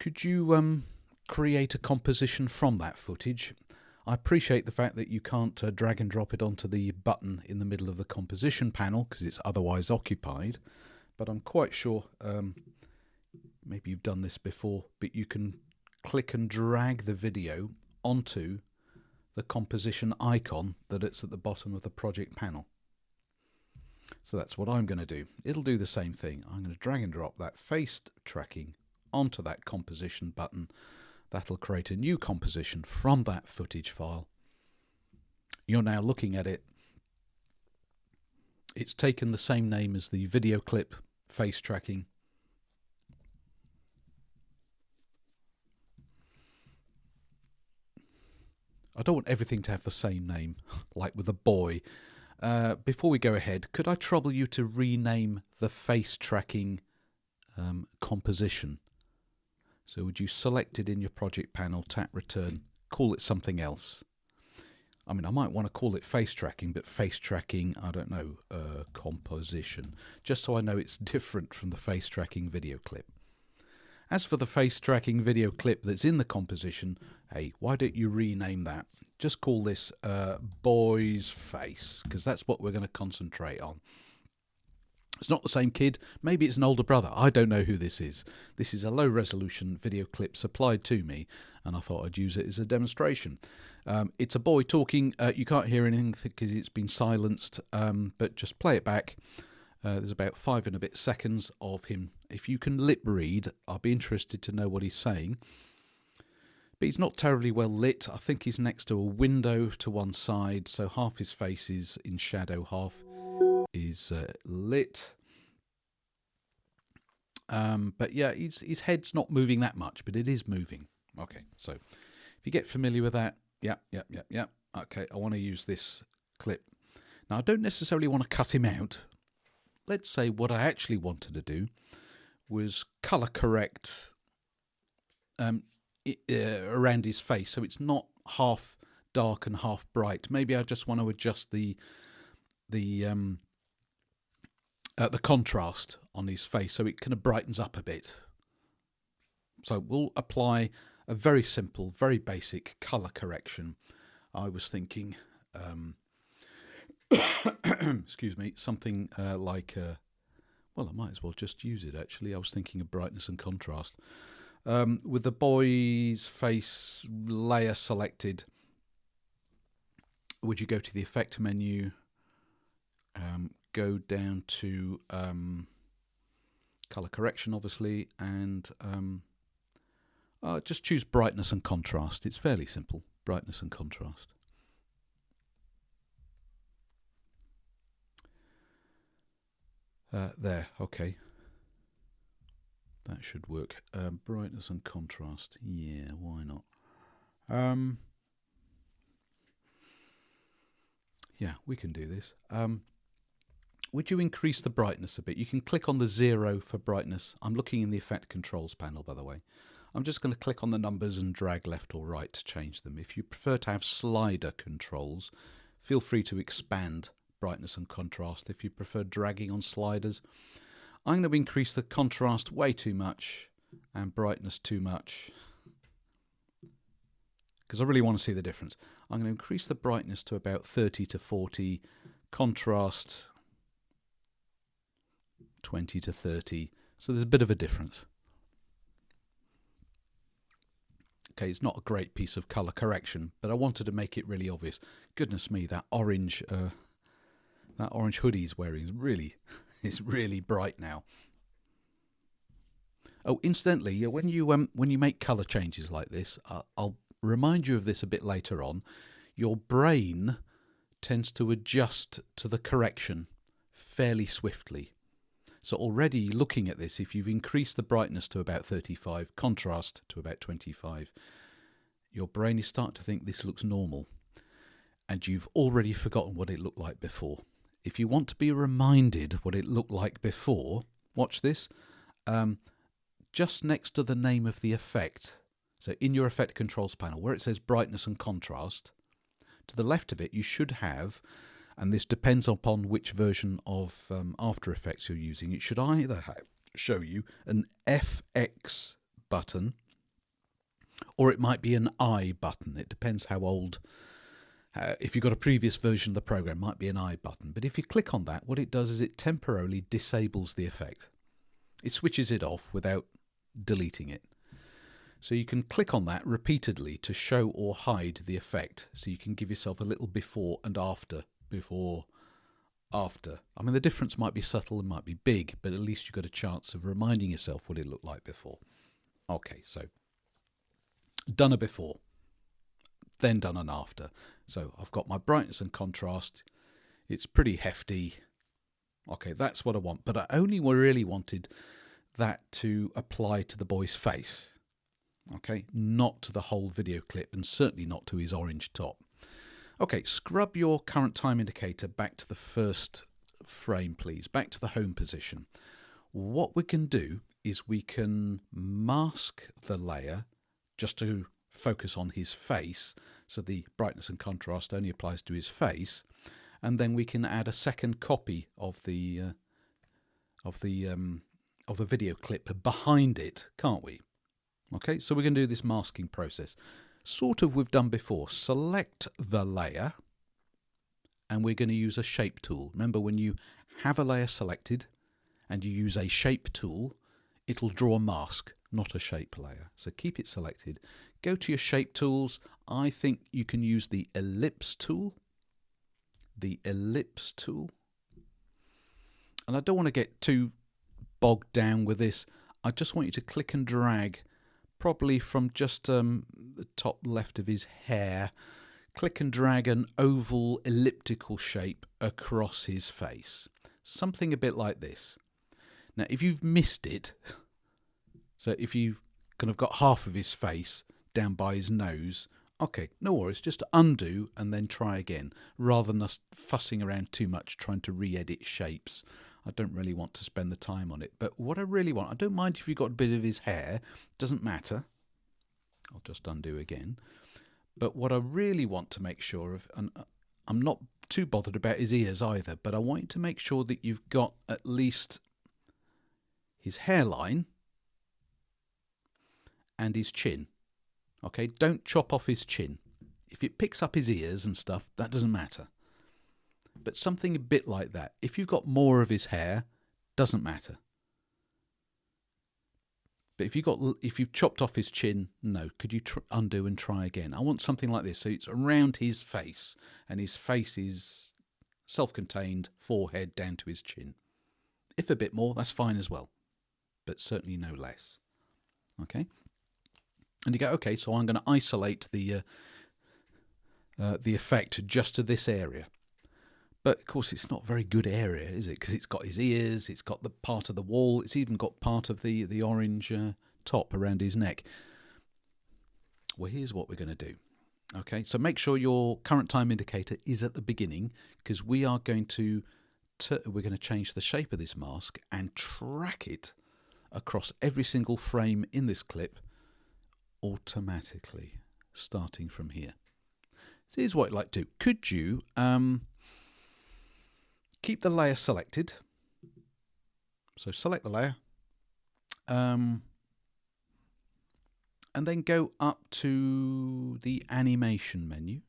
Could you create a composition from that footage? I appreciate the fact that you can't drag and drop it onto the button in the middle of the composition panel because it's otherwise occupied, but I'm quite sure, maybe you've done this before, but you can click and drag the video onto the composition icon that it's at the bottom of the project panel. So that's what I'm going to do. It'll do the same thing. I'm going to drag and drop that face tracking onto that composition button. That'll create a new composition from that footage file. You're now looking at it. It's taken the same name as the video clip, face tracking. I don't want everything to have the same name, like with a boy. Before we go ahead, could I trouble you to rename the face tracking composition? So would you select it in your project panel, tap return, call it something else? I mean, I might want to call it face tracking, but face tracking, I don't know, composition, just so I know it's different from the face tracking video clip. As for the face tracking video clip that's in the composition, hey, why don't you rename that? Just call this boy's face, because that's what we're going to concentrate on. It's not the same kid. Maybe it's an older brother. I don't know who this is. This is a low-resolution video clip supplied to me, and I thought I'd use it as a demonstration. It's a boy talking. You can't hear anything because it's been silenced, but just play it back. There's about 5 and a bit seconds of him. If you can lip read, I'll be interested to know what he's saying. But he's not terribly well lit. I think he's next to a window to one side, so half his face is in shadow, half is lit. But yeah, his head's not moving that much, but it is moving. Okay, so if you get familiar with that, yeah. Okay, I want to use this clip. Now, I don't necessarily want to cut him out. Let's say what I actually wanted to do was color correct around his face, so it's not half dark and half bright. Maybe I just want to adjust the contrast on his face so it kind of brightens up a bit. So we'll apply a very simple, very basic color correction. I was thinking, excuse me, something like, well, I might as well just use it actually. I was thinking of brightness and contrast. With the boy's face layer selected, would you go to the effect menu, go down to color correction obviously, and just choose brightness and contrast. It's fairly simple, brightness and contrast. There, okay. That should work. Brightness and contrast. Yeah, why not? Yeah, we can do this. Would you increase the brightness a bit? You can click on the 0 for brightness. I'm looking in the effect controls panel, by the way. I'm just going to click on the numbers and drag left or right to change them. If you prefer to have slider controls, feel free to expand brightness and contrast if you prefer dragging on sliders. I'm going to increase the contrast way too much and brightness too much because I really want to see the difference. I'm going to increase the brightness to about 30 to 40, contrast 20 to 30, so there's a bit of a difference. Okay, it's not a great piece of colour correction, but I wanted to make it really obvious. Goodness me, that orange hoodie he's wearing is really bright now. Oh, incidentally, when you make colour changes like this, I'll remind you of this a bit later on. Your brain tends to adjust to the correction fairly swiftly. So already looking at this, if you've increased the brightness to about 35, contrast to about 25, your brain is starting to think this looks normal. And you've already forgotten what it looked like before. If you want to be reminded what it looked like before, watch this. Just next to the name of the effect, so in your effect controls panel, where it says brightness and contrast, to the left of it you should have, and this depends upon which version of After Effects you're using, it should either show you an FX button, Or it might be an I button. It depends how old. If you've got a previous version of the program, it might be an I button. But if you click on that, what it does is it temporarily disables the effect. It switches it off without deleting it. So you can click on that repeatedly to show or hide the effect. So you can give yourself a little before and after, before, after. I mean, the difference might be subtle and might be big, but at least you've got a chance of reminding yourself what it looked like before. Okay, so done a before, then done an after. So I've got my brightness and contrast. It's pretty hefty. Okay, that's what I want. But I only really wanted that to apply to the boy's face. Okay, not to the whole video clip, and certainly not to his orange top. Okay, scrub your current time indicator back to the first frame, please. Back to the home position. What we can do is we can mask the layer just to focus on his face, so the brightness and contrast only applies to his face, and then we can add a second copy of the video clip behind it, can't we? Okay, so we're going to do this masking process sort of we've done before. Select the layer, and we're going to use a shape tool. Remember, when you have a layer selected and you use a shape tool, it'll draw a mask, not a shape layer. So keep it selected. Go to your shape tools. I think you can use the ellipse tool. The ellipse tool. And I don't want to get too bogged down with this. I just want you to click and drag, probably from just the top left of his hair, click and drag an oval elliptical shape across his face. Something a bit like this. Now, if you've missed it, so if you've kind of got half of his face down by his nose, okay, no worries, just undo and then try again, rather than us fussing around too much trying to re-edit shapes. I don't really want to spend the time on it. But what I really want, I don't mind if you've got a bit of his hair, doesn't matter. I'll just undo again. But what I really want to make sure of, and I'm not too bothered about his ears either, but I want you to make sure that you've got at least his hairline and his chin. Okay, don't chop off his chin. If it picks up his ears and stuff, that doesn't matter. But something a bit like that. If you've got more of his hair, doesn't matter. But if you've chopped off his chin, no. Could you undo and try again? I want something like this. So it's around his face, and his face is self-contained, forehead down to his chin. If a bit more, that's fine as well, but certainly no less. Okay. And you go, okay, so I'm going to isolate the effect just to this area. But of course, it's not a very good area, is it? Because it's got his ears, it's got the part of the wall, it's even got part of the orange top around his neck. Well, here's what we're going to do. Okay, so make sure your current time indicator is at the beginning, because we are going to change the shape of this mask and track it across every single frame in this clip automatically, starting from here. So here's what I'd like to do. Could you keep the layer selected? So select the layer, and then go up to the animation menu.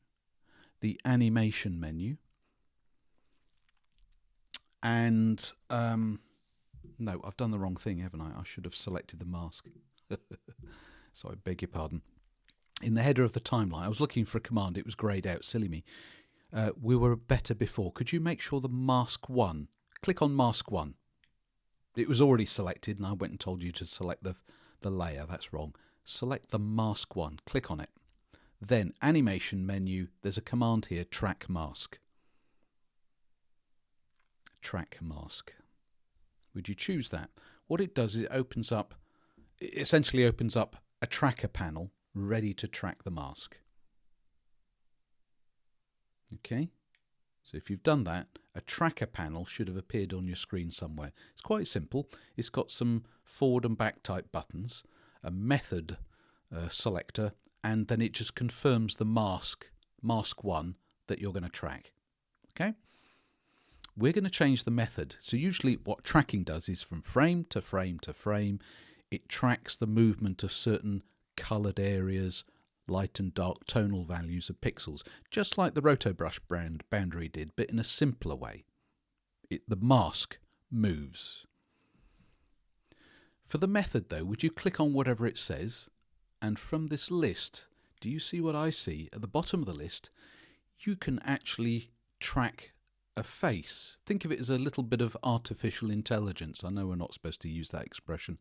The animation menu. And no, I've done the wrong thing, haven't I? I should have selected the mask. So I beg your pardon. In the header of the timeline, I was looking for a command. It was greyed out. Silly me. We were better before. Could you make sure the mask 1? Click on mask 1. It was already selected, and I went and told you to select the layer. That's wrong. Select the mask 1. Click on it. Then animation menu. There's a command here. Track mask. Track mask. Would you choose that? What it does is it essentially opens up a tracker panel ready to track the mask. Okay, so if you've done that, a tracker panel should have appeared on your screen somewhere. It's quite simple. It's got some forward and back type buttons, a method selector, and then it just confirms the mask 1 that you're going to track. Okay, we're going to change the method. So usually what tracking does is from frame to frame to frame, it tracks the movement of certain coloured areas, light and dark tonal values of pixels, just like the Rotobrush brand boundary did, but in a simpler way. The mask moves. For the method though, would you click on whatever it says, and from this list, do you see what I see? At the bottom of the list, you can actually track a face. Think of it as a little bit of artificial intelligence. I know we're not supposed to use that expression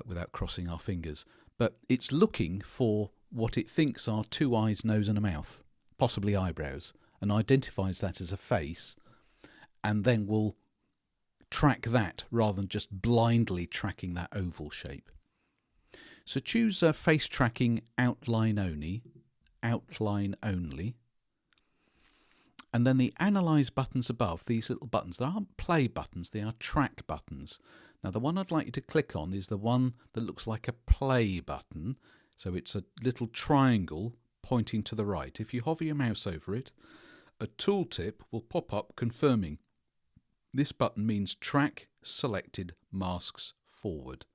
without crossing our fingers, but it's looking for what it thinks are 2 eyes, nose and a mouth, possibly eyebrows, and identifies that as a face, and then will track that rather than just blindly tracking that oval shape. So choose face tracking outline only, and then the analyze buttons above, these little buttons, they aren't play buttons, they are track buttons. Now the one I'd like you to click on is the one that looks like a play button. So it's a little triangle pointing to the right. If you hover your mouse over it, a tooltip will pop up confirming this button means track selected masks forward.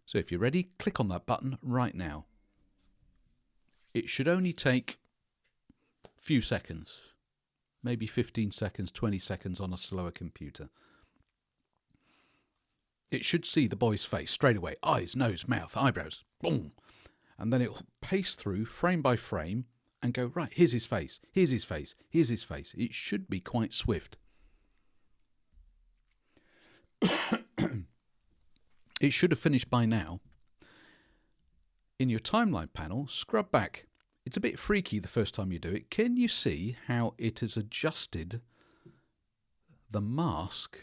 So if you're ready, click on that button right now. It should only take a few seconds, maybe 15 seconds, 20 seconds on a slower computer. It should see the boy's face straight away. Eyes, nose, mouth, eyebrows, boom. And then it'll pace through frame by frame and go, right, here's his face, here's his face, here's his face. It should be quite swift. It should have finished by now. In your timeline panel, scrub back. It's a bit freaky the first time you do it. Can you see how it has adjusted the mask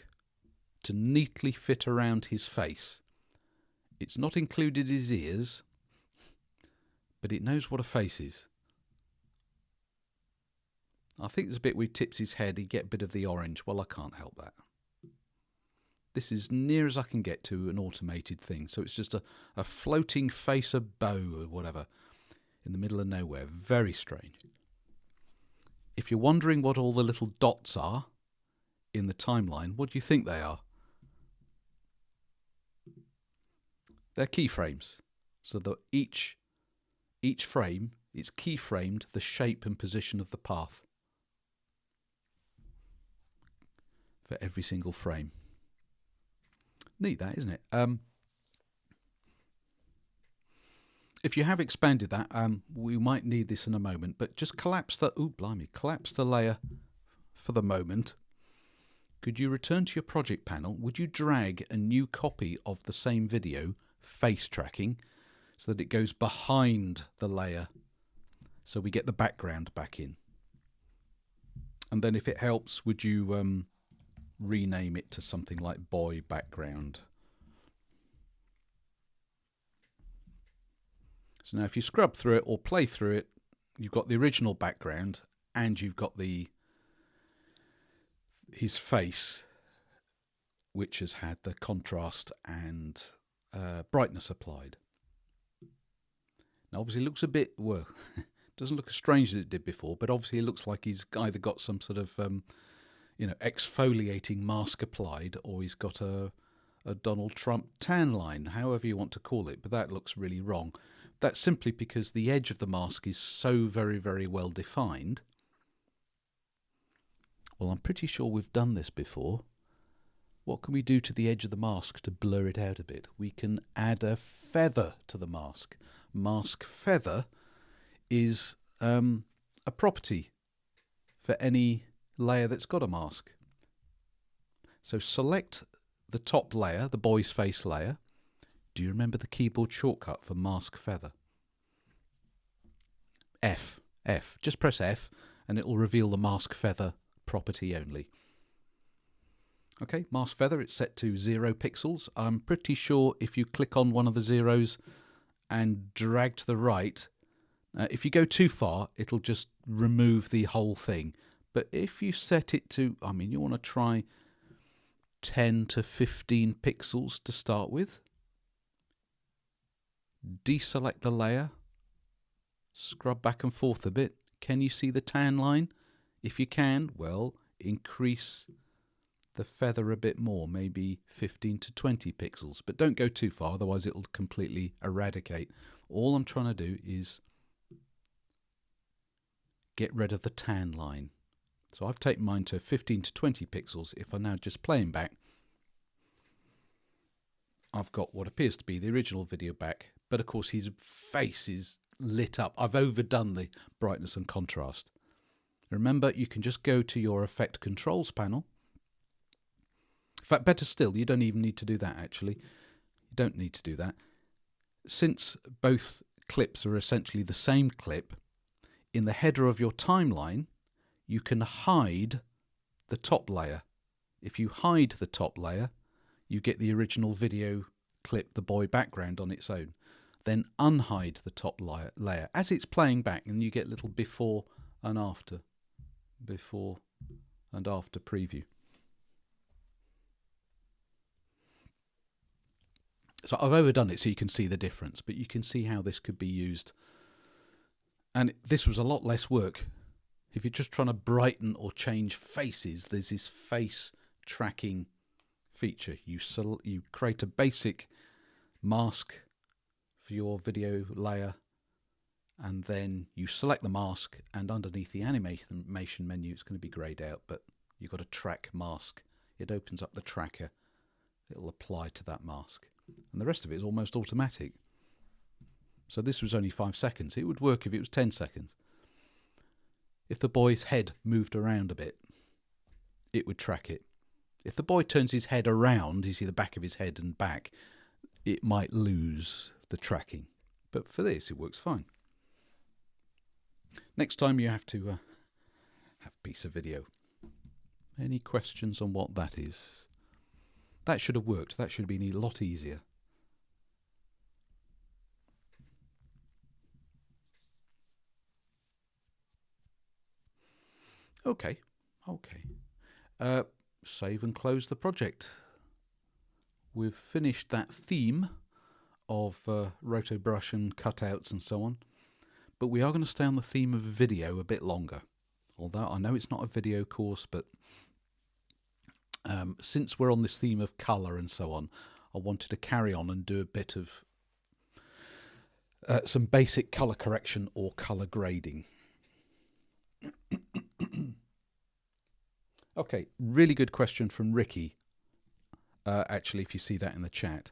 to neatly fit around his face? It's not included his ears, but it knows what a face is. I think there's a bit where he tips his head, he get a bit of the orange. Well, I can't help that. This is near as I can get to an automated thing. So it's just a floating face of bow or whatever in the middle of nowhere. Very strange. If you're wondering what all the little dots are in the timeline, what do you think they are? They're keyframes. So that each frame is keyframed the shape and position of the path for every single frame. Neat that, isn't it? If you have expanded that, we might need this in a moment, but just collapse the layer for the moment. Could you return to your project panel? Would you drag a new copy of the same video, face tracking, so that it goes behind the layer so we get the background back in? And then if it helps, would you rename it to something like boy background? So now if you scrub through it or play through it, you've got the original background and you've got his face, which has had the contrast and brightness applied. Now obviously it looks a bit, well, doesn't look as strange as it did before, but obviously it looks like he's either got some sort of exfoliating mask applied, or he's got a Donald Trump tan line, however you want to call it, but that looks really wrong. That's simply because the edge of the mask is so very, very well defined. Well, I'm pretty sure we've done this before. What can we do to the edge of the mask to blur it out a bit? We can add a feather to the mask. Mask feather is a property for any layer that's got a mask. So select the top layer, the boy's face layer. Do you remember the keyboard shortcut for mask feather? F. Just press F and it will reveal the mask feather property only. Okay, mask feather, it's set to 0 pixels. I'm pretty sure if you click on one of the zeros and drag to the right, if you go too far, it'll just remove the whole thing. But if you set it to, you want to try 10 to 15 pixels to start with. Deselect the layer. Scrub back and forth a bit. Can you see the tan line? If you can, well, increase the feather a bit more, maybe 15 to 20 pixels, but don't go too far, otherwise it'll completely eradicate. All I'm trying to do is get rid of the tan line. So I've taken mine to 15 to 20 pixels. If I now just play him back, I've got what appears to be the original video back, but of course his face is lit up. I've overdone the brightness and contrast. Remember, you can just go to your effect controls panel. In fact, better still, you don't even need to do that actually. You don't need to do that. Since both clips are essentially the same clip, in the header of your timeline, you can hide the top layer. If you hide the top layer, you get the original video clip, the boy background on its own. Then unhide the top layer as it's playing back, and you get little before and after preview. So I've overdone it so you can see the difference, but you can see how this could be used. And this was a lot less work. If you're just trying to brighten or change faces, there's this face tracking feature. You create a basic mask for your video layer, and then you select the mask, and underneath the animation menu it's going to be grayed out, but you've got a track mask. It opens up the tracker. It'll apply to that mask, and the rest of it is almost automatic. So this was only 5 seconds. It would work if it was 10 seconds. If the boy's head moved around a bit, it would track it. If the boy turns his head around, you see the back of his head and back, it might lose the tracking. But for this, it works fine. Next time you have to have a piece of video. Any questions on what that is? That should have worked. That should have been a lot easier. Okay. Save and close the project. We've finished that theme of roto brush and cutouts and so on, but we are going to stay on the theme of video a bit longer. Although I know it's not a video course, but since we're on this theme of colour and so on, I wanted to carry on and do a bit of some basic colour correction or colour grading. Okay, really good question from Ricky, actually, if you see that in the chat.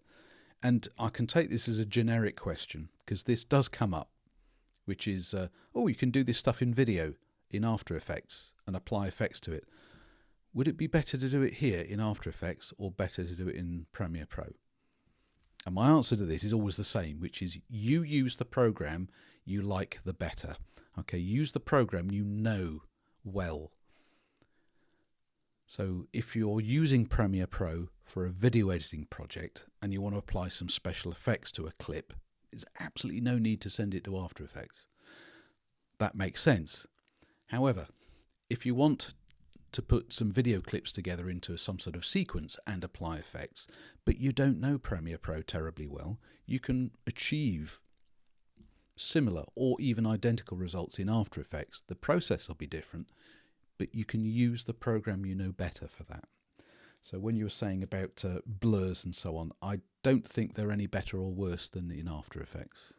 And I can take this as a generic question, because this does come up, which is, oh, you can do this stuff in video, in After Effects, and apply effects to it. Would it be better to do it here in After Effects, or better to do it in Premiere Pro? And my answer to this is always the same, which is you use the program you like the better. Okay, use the program you know well. So if you're using Premiere Pro for a video editing project and you want to apply some special effects to a clip, there's absolutely no need to send it to After Effects. That makes sense. However, if you want to put some video clips together into some sort of sequence and apply effects, but you don't know Premiere Pro terribly well, you can achieve similar or even identical results in After Effects. The process will be different, but you can use the program you know better for that. So when you were saying about blurs and so on, I don't think they're any better or worse than in After Effects,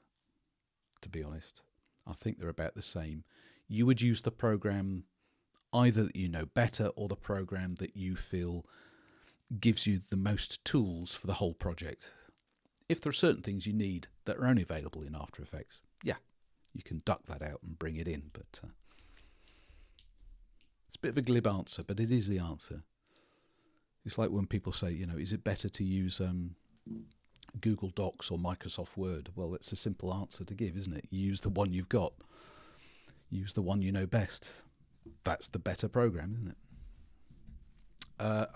to be honest. I think they're about the same. You would use the program either that you know better or the program that you feel gives you the most tools for the whole project. If there are certain things you need that are only available in After Effects, yeah, you can duck that out and bring it in, but it's a bit of a glib answer, but it is the answer. It's like when people say, you know, is it better to use Google Docs or Microsoft Word? Well, it's a simple answer to give, isn't it? You use the one you've got. Use the one you know best. That's the better program, isn't it?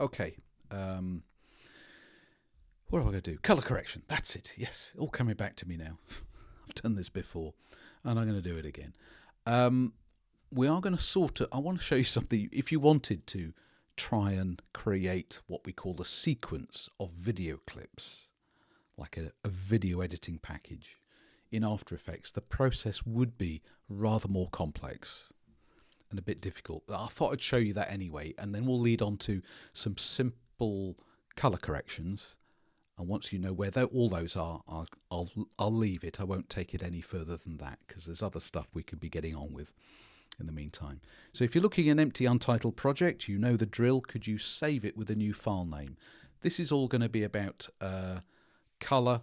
Okay. What am I going to do? Colour correction. That's it. Yes, all coming back to me now. I've done this before, and I'm going to do it again. We are going to I want to show you something. If you wanted to try and create what we call a sequence of video clips, like a video editing package in After Effects, the process would be rather more complex. and a bit difficult. But I thought I'd show you that anyway, and then we'll lead on to some simple colour corrections. And once you know where all those are, I'll leave it. I won't take it any further than that, because there's other stuff we could be getting on with in the meantime. So if you're looking at an empty untitled project, you know the drill. Could you save it with a new file name? This is all going to be about colour,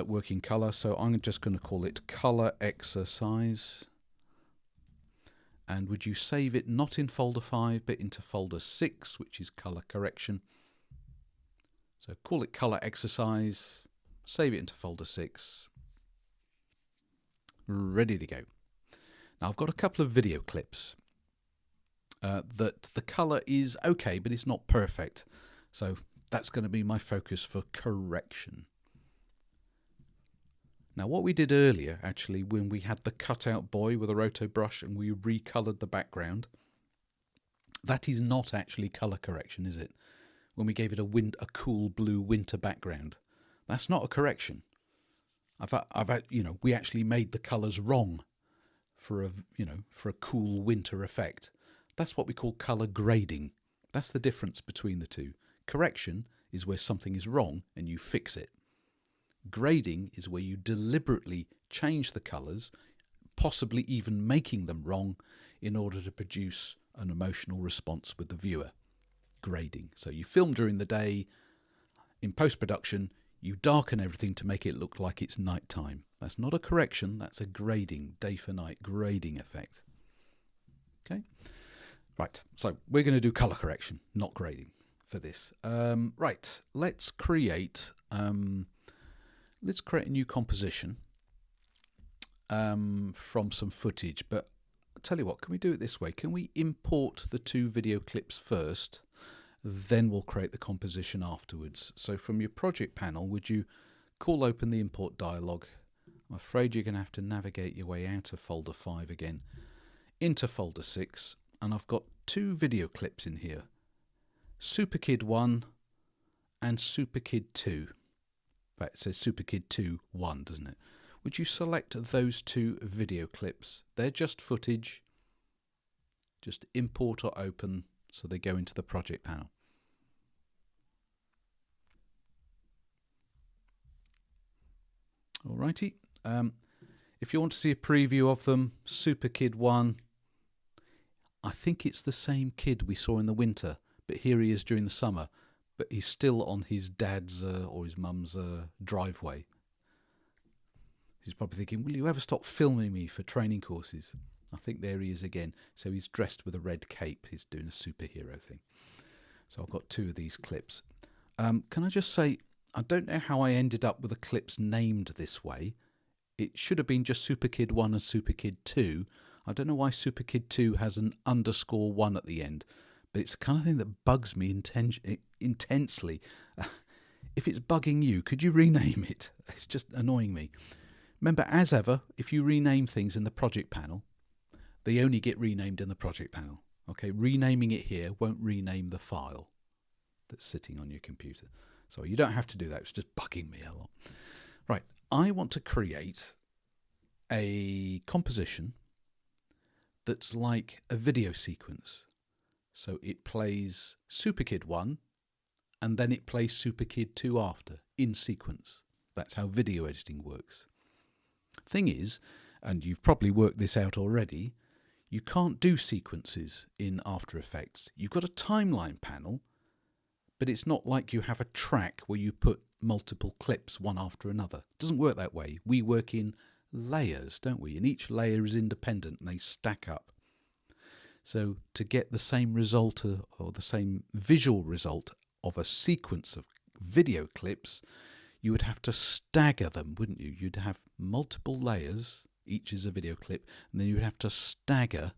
working colour. So I'm just going to call it colour exercise. And would you save it not in folder 5 but into folder 6, which is colour correction. So call it colour exercise, save it into folder 6, ready to go. Now I've got a couple of video clips that the colour is okay, but it's not perfect. So that's going to be my focus for correction. Now what we did earlier, actually, when we had the cutout boy with a roto brush and we recoloured the background, that is not actually colour correction, is it? When we gave it a cool blue winter background, that's not a correction. We actually made the colours wrong for a cool winter effect. That's what we call colour grading. That's the difference between the two. Correction is where something is wrong and you fix it. Grading is where you deliberately change the colours, possibly even making them wrong, in order to produce an emotional response with the viewer. Grading. So you film during the day, in post-production you darken everything to make it look like it's night time. That's not a correction, that's a grading, day for night grading effect. Okay, right, so we're going to do colour correction, not grading for this. Right, let's create a new composition from some footage, but I'll tell you what, can we do it this way? Can we import the 2 video clips first, then we'll create the composition afterwards? So from your project panel, would you call open the import dialog? I'm afraid you're going to have to navigate your way out of folder 5 again, into folder 6, and I've got 2 video clips in here, Superkid 1 and Superkid 2. In fact, it says Superkid 2 1, doesn't it? Would you select those 2 video clips? They're just footage. Just import or open so they go into the project panel. Alrighty. If you want to see a preview of them, Superkid 1, I think it's the same kid we saw in the winter, but here he is during the summer, but he's still on his dad's or his mum's driveway. He's probably thinking, will you ever stop filming me for training courses? I think there he is again. So he's dressed with a red cape. He's doing a superhero thing. So I've got 2 of these clips. Can I just say, I don't know how I ended up with the clips named this way. It should have been just Superkid 1 and Superkid 2. I don't know why Superkid 2 has an _1 at the end, but it's the kind of thing that bugs me intensely. If it's bugging you, could you rename it? It's just annoying me. Remember, as ever, if you rename things in the project panel, they only get renamed in the project panel. Okay, renaming it here won't rename the file that's sitting on your computer. So you don't have to do that. It's just bugging me a lot. Right, I want to create a composition that's like a video sequence. So it plays Superkid 1 and then it plays Superkid 2 after, in sequence. That's how video editing works. Thing is, and you've probably worked this out already, you can't do sequences in After Effects. You've got a timeline panel, but it's not like you have a track where you put multiple clips one after another. It doesn't work that way. We work in layers, don't we? And each layer is independent and they stack up. So to get the same result or the same visual result of a sequence of video clips, you would have to stagger them, wouldn't you? You'd have multiple layers, each is a video clip, and then you would have to stagger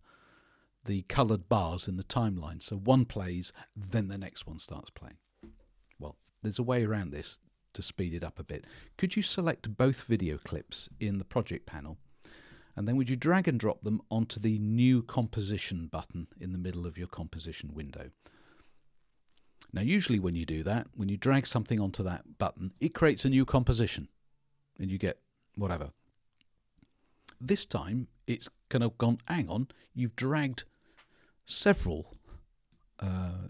the coloured bars in the timeline. So one plays, then the next one starts playing. Well, there's a way around this to speed it up a bit. Could you select both video clips in the project panel, and then would you drag and drop them onto the New Composition button in the middle of your composition window? Now, usually when you do that, when you drag something onto that button, it creates a new composition and you get whatever. This time, it's kind of gone, hang on, you've dragged several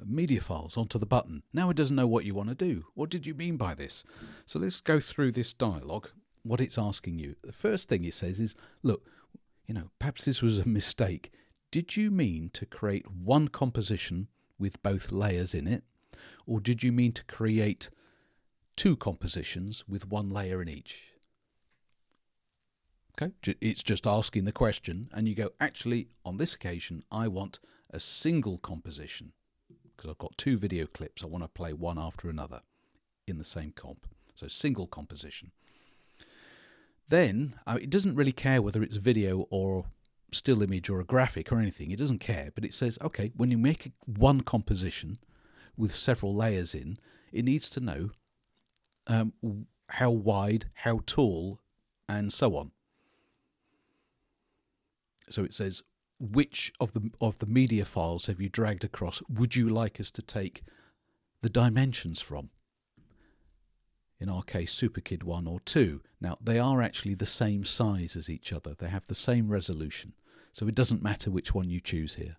media files onto the button. Now it doesn't know what you want to do. What did you mean by this? So let's go through this dialogue, what it's asking you. The first thing it says is, look, perhaps this was a mistake. Did you mean to create one composition with both layers in it? Or did you mean to create two compositions with one layer in each? Okay, it's just asking the question, and you go, actually, on this occasion, I want a single composition because I've got two video clips. I want to play one after another in the same comp. So single composition. Then it doesn't really care whether it's video or still image or a graphic or anything. It doesn't care, but it says, okay, when you make one composition with several layers in, it needs to know how wide, how tall, and so on. So it says, which of the media files have you dragged across would you like us to take the dimensions from? In our case, SuperKid 1 or 2. Now, they are actually the same size as each other. They have the same resolution. So it doesn't matter which one you choose here.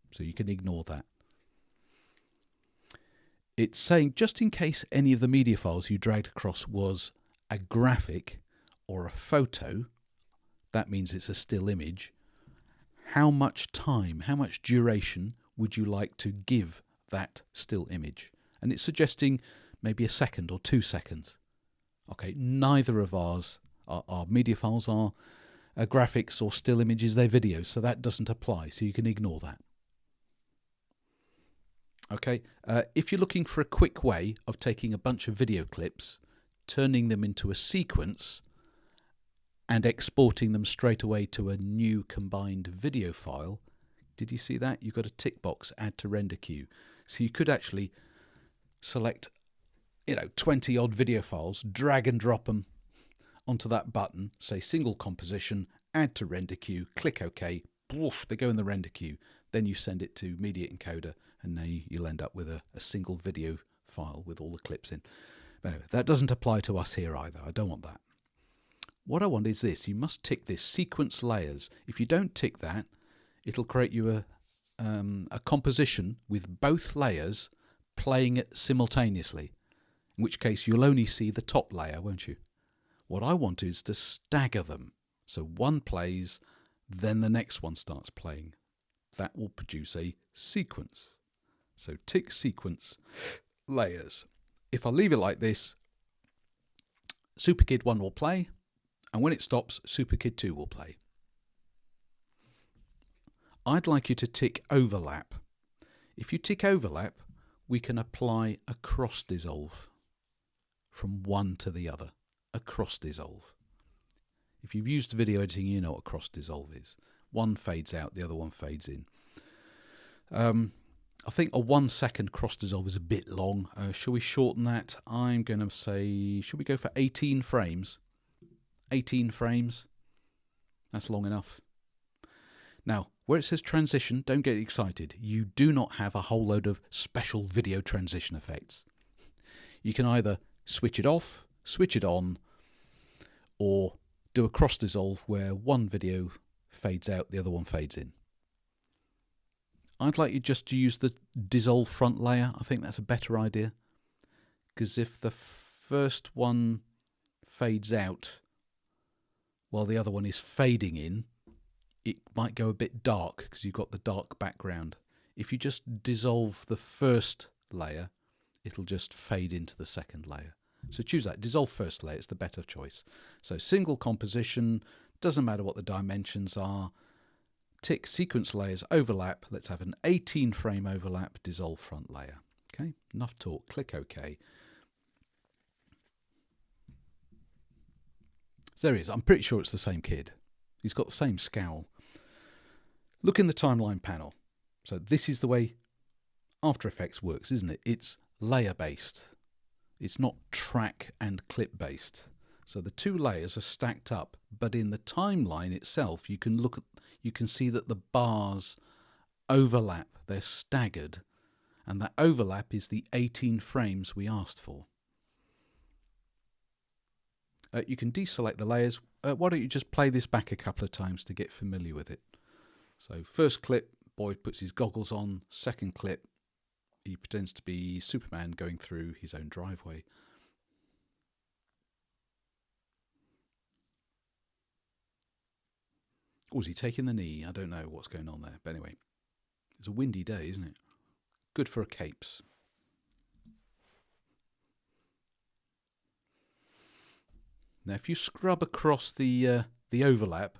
So you can ignore that. It's saying, just in case any of the media files you dragged across was a graphic or a photo, that means it's a still image, how much time, how much duration would you like to give that still image? And it's suggesting maybe a second or 2 seconds. Okay, neither of our media files are graphics or still images, they're videos, so that doesn't apply, so you can ignore that. Okay, if you're looking for a quick way of taking a bunch of video clips, turning them into a sequence, and exporting them straight away to a new combined video file, did you see that? You've got a tick box, add to render queue. So you could actually select 20 odd video files, drag and drop them onto that button, say single composition, add to render queue, click OK, poof, they go in the render queue. Then you send it to Media Encoder, and now you'll end up with a single video file with all the clips in. But anyway, that doesn't apply to us here either. I don't want that. What I want is this. You must tick this sequence layers. If you don't tick that, it'll create you a composition with both layers playing it simultaneously, in which case you'll only see the top layer, won't you? What I want is to stagger them. So one plays, then the next one starts playing. That will produce a sequence. So tick sequence layers. If I leave it like this, SuperKid 1 will play, and when it stops, SuperKid 2 will play. I'd like you to tick overlap. If you tick overlap, we can apply a cross dissolve from one to the other. A cross dissolve. If you've used video editing, you know what a cross dissolve is. One fades out, the other one fades in. I think a 1 second cross dissolve is a bit long. Shall we shorten that? I'm going to say, should we go for 18 frames? 18 frames. That's long enough. Now, where it says transition, don't get excited. You do not have a whole load of special video transition effects. You can either switch it off, switch it on, or do a cross dissolve where one video fades out, the other one fades in. I'd like you just to use the dissolve front layer. I think that's a better idea, because if the first one fades out while the other one is fading in, it might go a bit dark because you've got the dark background. If you just dissolve the first layer, it'll just fade into the second layer. So choose that. Dissolve first layer. It's the better choice. So single composition, doesn't matter what the dimensions are. Tick sequence layers, overlap. Let's have an 18 frame overlap, dissolve front layer. Okay, enough talk. Click OK. So there he is. I'm pretty sure it's the same kid. He's got the same scowl. Look in the timeline panel. So this is the way After Effects works, isn't it? It's layer based. It's not track and clip based. So the two layers are stacked up, but in the timeline itself, you can see that the bars overlap. They're staggered, and that overlap is the 18 frames we asked for. You can deselect the layers. why don't you just play this back a couple of times to get familiar with it. So first clip, Boyd puts his goggles on. Second clip, he pretends to be Superman going through his own driveway. Or is he taking the knee? I don't know what's going on there. But anyway, it's a windy day, isn't it? Good for a capes. Now, if you scrub across the overlap,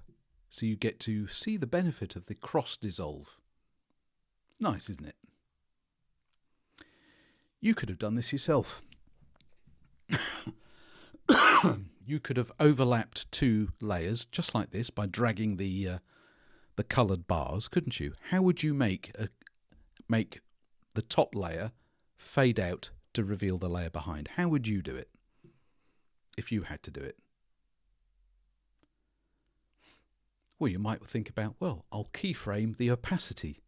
so you get to see the benefit of the cross dissolve. Nice, isn't it? You could have done this yourself. You could have overlapped two layers just like this by dragging the coloured bars, couldn't you? How would you make the top layer fade out to reveal the layer behind? How would you do it if you had to do it? Well, you might think about, well, I'll keyframe the opacity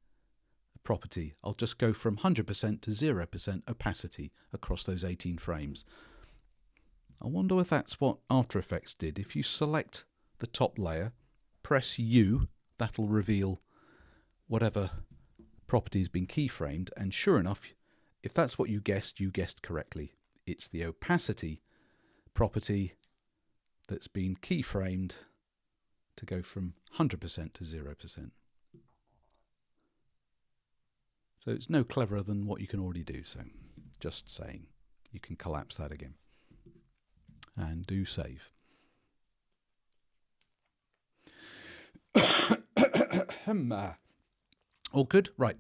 property. I'll just go from 100% to 0% opacity across those 18 frames. I wonder if that's what After Effects did. If you select the top layer, press U, that'll reveal whatever property has been keyframed, and sure enough, if that's what you guessed correctly. It's the opacity property that's been keyframed to go from 100% to 0%. So it's no cleverer than what you can already do. So just saying, you can collapse that again and do save. All good, right?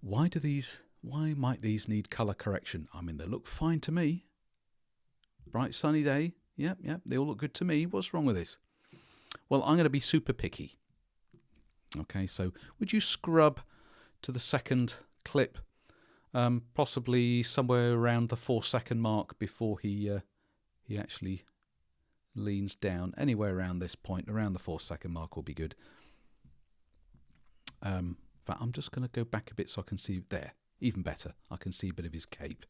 Why might these need color correction? I mean, they look fine to me. Bright sunny day. Yep, they all look good to me. What's wrong with this? Well, I'm going to be super picky. Okay, so would you scrub to the second clip, possibly somewhere around the 4-second mark before he actually leans down. Anywhere around this point, around the 4-second mark will be good. In fact, I'm just going to go back a bit so I can see there. Even better, I can see a bit of his cape.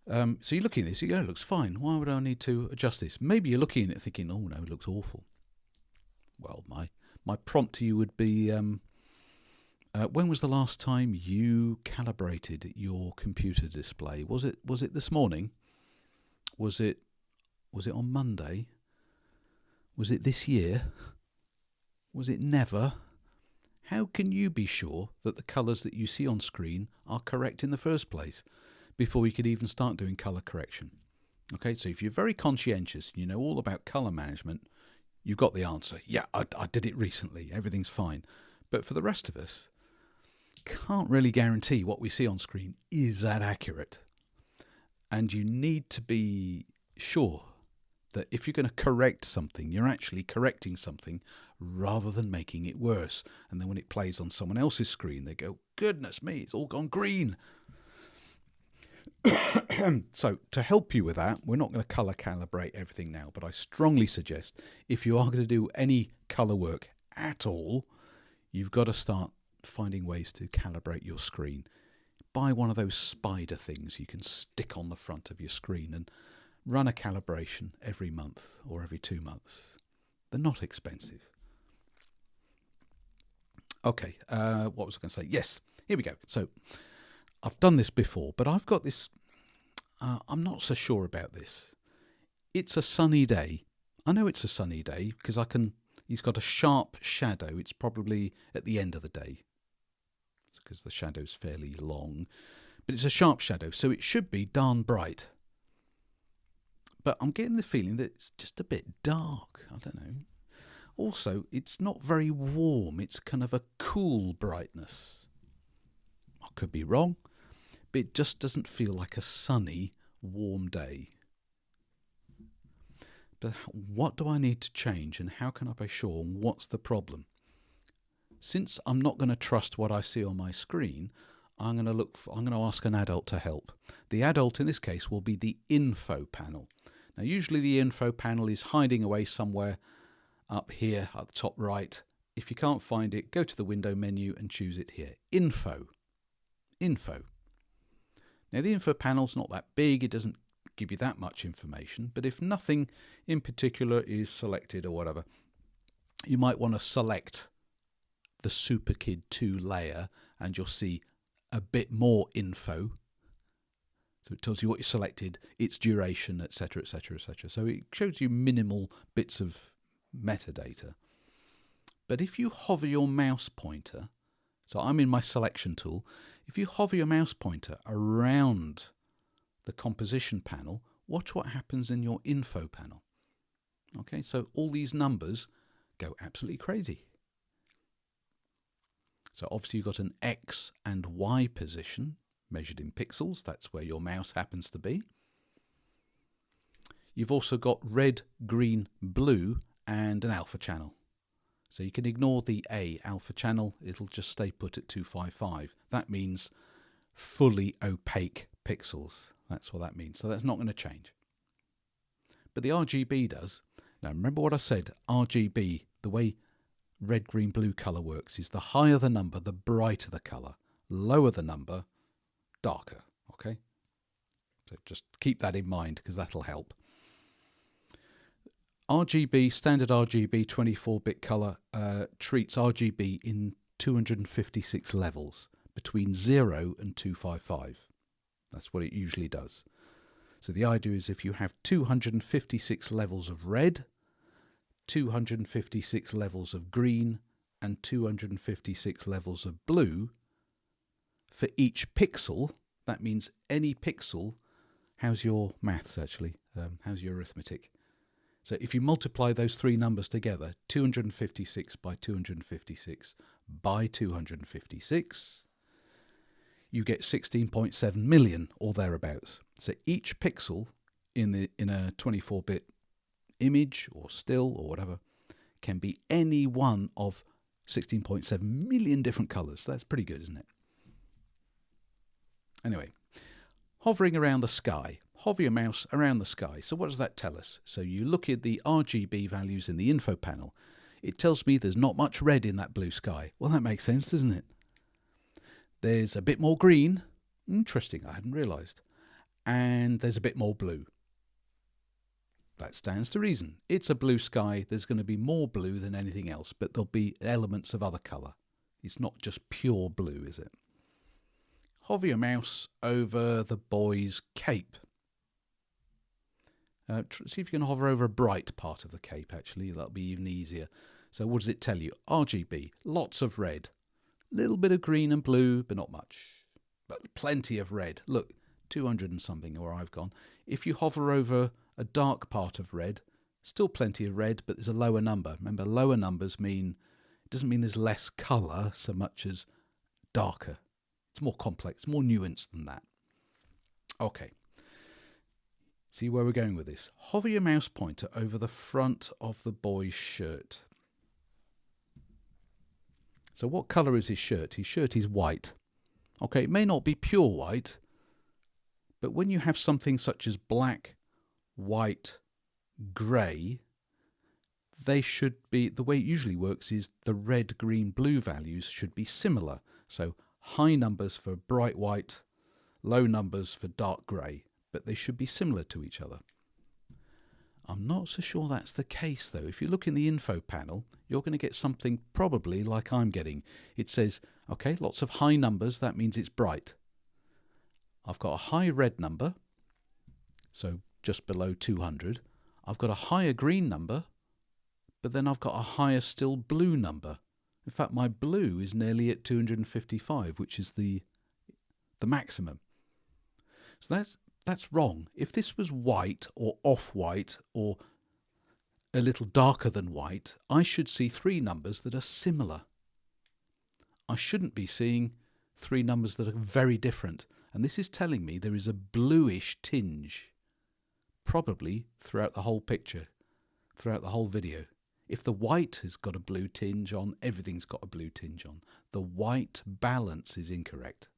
So you're looking at this, you go, it looks fine. Why would I need to adjust this? Maybe you're looking at it thinking, oh no, it looks awful. Well, my prompt to you would be, when was the last time you calibrated your computer display? Was it this morning? Was it on Monday? Was it this year? Was it never? How can you be sure that the colours that you see on screen are correct in the first place before you could even start doing colour correction? Okay, so if you're very conscientious, you know all about colour management, you've got the answer. Yeah, I did it recently. Everything's fine. But for the rest of us, can't really guarantee what we see on screen is that accurate. And you need to be sure that if you're going to correct something, you're actually correcting something rather than making it worse. And then when it plays on someone else's screen, they go, goodness me, it's all gone green. So to help you with that, we're not going to colour calibrate everything now, but I strongly suggest if you are going to do any colour work at all, you've got to start finding ways to calibrate your screen. Buy one of those spider things you can stick on the front of your screen and run a calibration every month or every 2 months. They're not expensive. Okay, what was I going to say? Yes, here we go. So I've done this before, but I've got this, I'm not so sure about this. It's a sunny day. I know it's a sunny day because he's got a sharp shadow. It's probably at the end of the day. It's because the shadow's fairly long, but it's a sharp shadow, so it should be darn bright. But I'm getting the feeling that it's just a bit dark. I don't know. Also, it's not very warm. It's kind of a cool brightness. I could be wrong, but it just doesn't feel like a sunny, warm day. But what do I need to change and how can I be sure and what's the problem? Since I'm not going to trust what I see on my screen, I'm going to ask an adult to help. The adult in this case will be the info panel. Now usually the info panel is hiding away somewhere up here at the top right. If you can't find it, go to the window menu and choose it here. Info. Now the info panel's not that big, it doesn't give you that much information. But if nothing in particular is selected or whatever, you might want to select the SuperKid 2 layer and you'll see a bit more info. So it tells you what you selected, its duration, etc., etc., etc. So it shows you minimal bits of metadata. But if you hover your mouse pointer, so I'm in my selection tool, if you hover your mouse pointer around the composition panel, watch what happens in your info panel. Okay, so all these numbers go absolutely crazy. So obviously you've got an X and Y position measured in pixels. That's where your mouse happens to be. You've also got red, green, blue and an alpha channel. So you can ignore the A alpha channel. It'll just stay put at 255. That means fully opaque pixels. That's what that means. So that's not going to change. But the RGB does. Now remember what I said, RGB, the way red, green, blue colour works is the higher the number, the brighter the colour. Lower the number, darker. Okay? So just keep that in mind because that'll help. RGB, standard RGB 24-bit colour treats RGB in 256 levels between 0 and 255. That's what it usually does. So the idea is if you have 256 levels of red, 256 levels of green and 256 levels of blue, for each pixel, that means any pixel, how's your maths actually? How's your arithmetic? So if you multiply those three numbers together, 256 by 256 by 256, you get 16.7 million or thereabouts. So each pixel in a 24-bit image or still or whatever can be any one of 16.7 million different colours. That's pretty good, isn't it? Anyway, hovering around the sky. Hover your mouse around the sky. So what does that tell us? So you look at the RGB values in the info panel. It tells me there's not much red in that blue sky. Well, that makes sense, doesn't it? There's a bit more green. Interesting, I hadn't realised. And there's a bit more blue. That stands to reason. It's a blue sky. There's going to be more blue than anything else, but there'll be elements of other colour. It's not just pure blue, is it? Hover your mouse over the boy's cape. See if you can hover over a bright part of the cape, actually. That'll be even easier. So what does it tell you? RGB, lots of red. A little bit of green and blue, but not much. But plenty of red. Look, 200 and something where I've gone. If you hover over a dark part of red, still plenty of red, but there's a lower number. Remember, lower numbers mean, it doesn't mean there's less colour so much as darker. It's more complex, more nuanced than that. Okay. See where we're going with this. Hover your mouse pointer over the front of the boy's shirt. So what colour is his shirt? His shirt is white. Okay, it may not be pure white, but when you have something such as black, white, grey, they should be, the way it usually works is the red, green, blue values should be similar. So high numbers for bright white, low numbers for dark grey, but they should be similar to each other. I'm not so sure that's the case though. If you look in the info panel, you're going to get something probably like I'm getting. It says, okay, lots of high numbers, that means it's bright. I've got a high red number, so just below 200. I've got a higher green number, but then I've got a higher still blue number. In fact, my blue is nearly at 255, which is the maximum. So that's wrong. If this was white or off-white or a little darker than white, I should see three numbers that are similar. I shouldn't be seeing three numbers that are very different. And this is telling me there is a bluish tinge, probably throughout the whole picture, throughout the whole video. If the white has got a blue tinge on, everything's got a blue tinge on. The white balance is incorrect.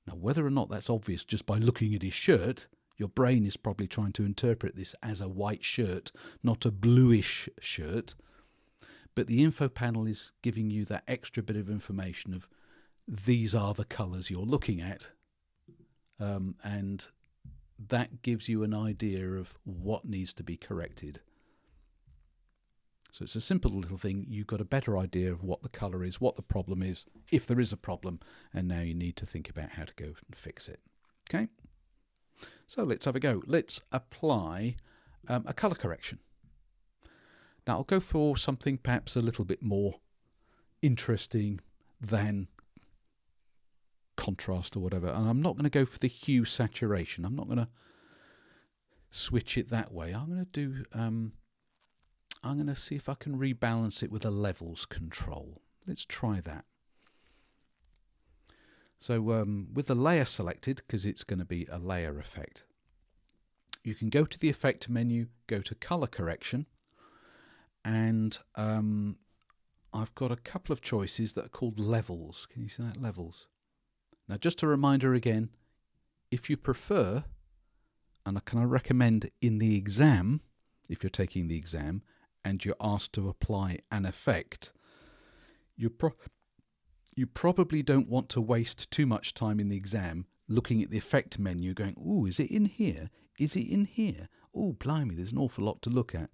Now, whether or not that's obvious just by looking at his shirt, your brain is probably trying to interpret this as a white shirt, not a bluish shirt. But the info panel is giving you that extra bit of information of these are the colours you're looking at. And that gives you an idea of what needs to be corrected. So it's a simple little thing. You've got a better idea of what the colour is, what the problem is, if there is a problem, and now you need to think about how to go and fix it. Okay? So let's have a go. Let's apply a colour correction. Now I'll go for something perhaps a little bit more interesting than contrast or whatever, and I'm not going to go for the hue saturation. I'm not going to switch it that way. I'm going to do I'm going to see if I can rebalance it with a levels control. Let's try that. So with the layer selected, because it's going to be a layer effect, you can go to the effect menu, go to color correction, and I've got a couple of choices that are called levels. Can you see that? Levels. Now just a reminder again, if you prefer, and I recommend in the exam, if you're taking the exam and you're asked to apply an effect, you probably don't want to waste too much time in the exam looking at the effect menu going, ooh, is it in here? Is it in here? Oh, blimey, there's an awful lot to look at.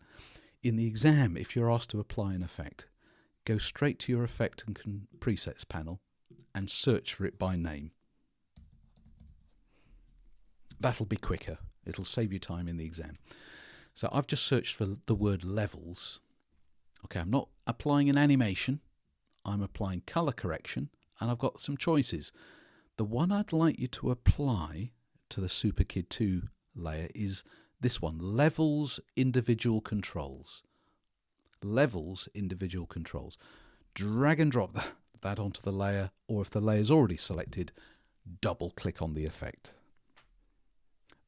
In the exam, if you're asked to apply an effect, go straight to your effect and presets panel and search for it by name. That'll be quicker. It'll save you time in the exam. So I've just searched for the word levels. Okay, I'm not applying an animation. I'm applying color correction, and I've got some choices. The one I'd like you to apply to the SuperKid 2 layer is this one, Levels Individual Controls. Levels Individual Controls. Drag and drop that onto the layer, or if the layer is already selected, double click on the effect.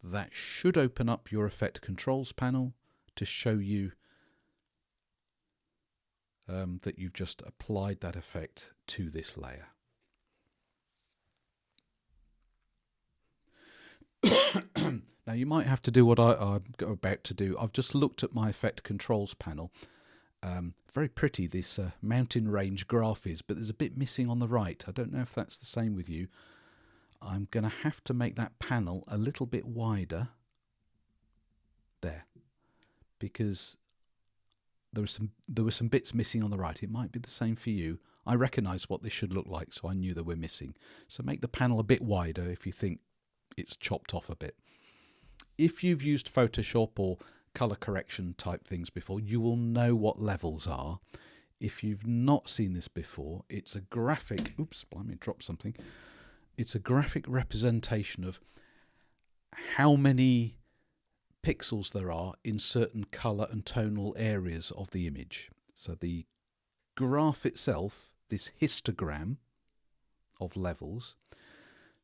That should open up your effect controls panel to show you that you've just applied that effect to this layer. Now you might have to do what I'm about to do. I've just looked at my effect controls panel. Very pretty this mountain range graph is, but there's a bit missing on the right. I don't know if that's the same with you. I'm going to have to make that panel a little bit wider there, because there were some bits missing on the right. It might be the same for you. I recognise what this should look like, so I knew they were missing. So make the panel a bit wider if you think it's chopped off a bit. If you've used Photoshop or colour correction type things before, you will know what levels are. If you've not seen this before, it's a graphic, oops, blimey, dropped something. It's a graphic representation of how many pixels there are in certain colour and tonal areas of the image. So the graph itself, this histogram of levels,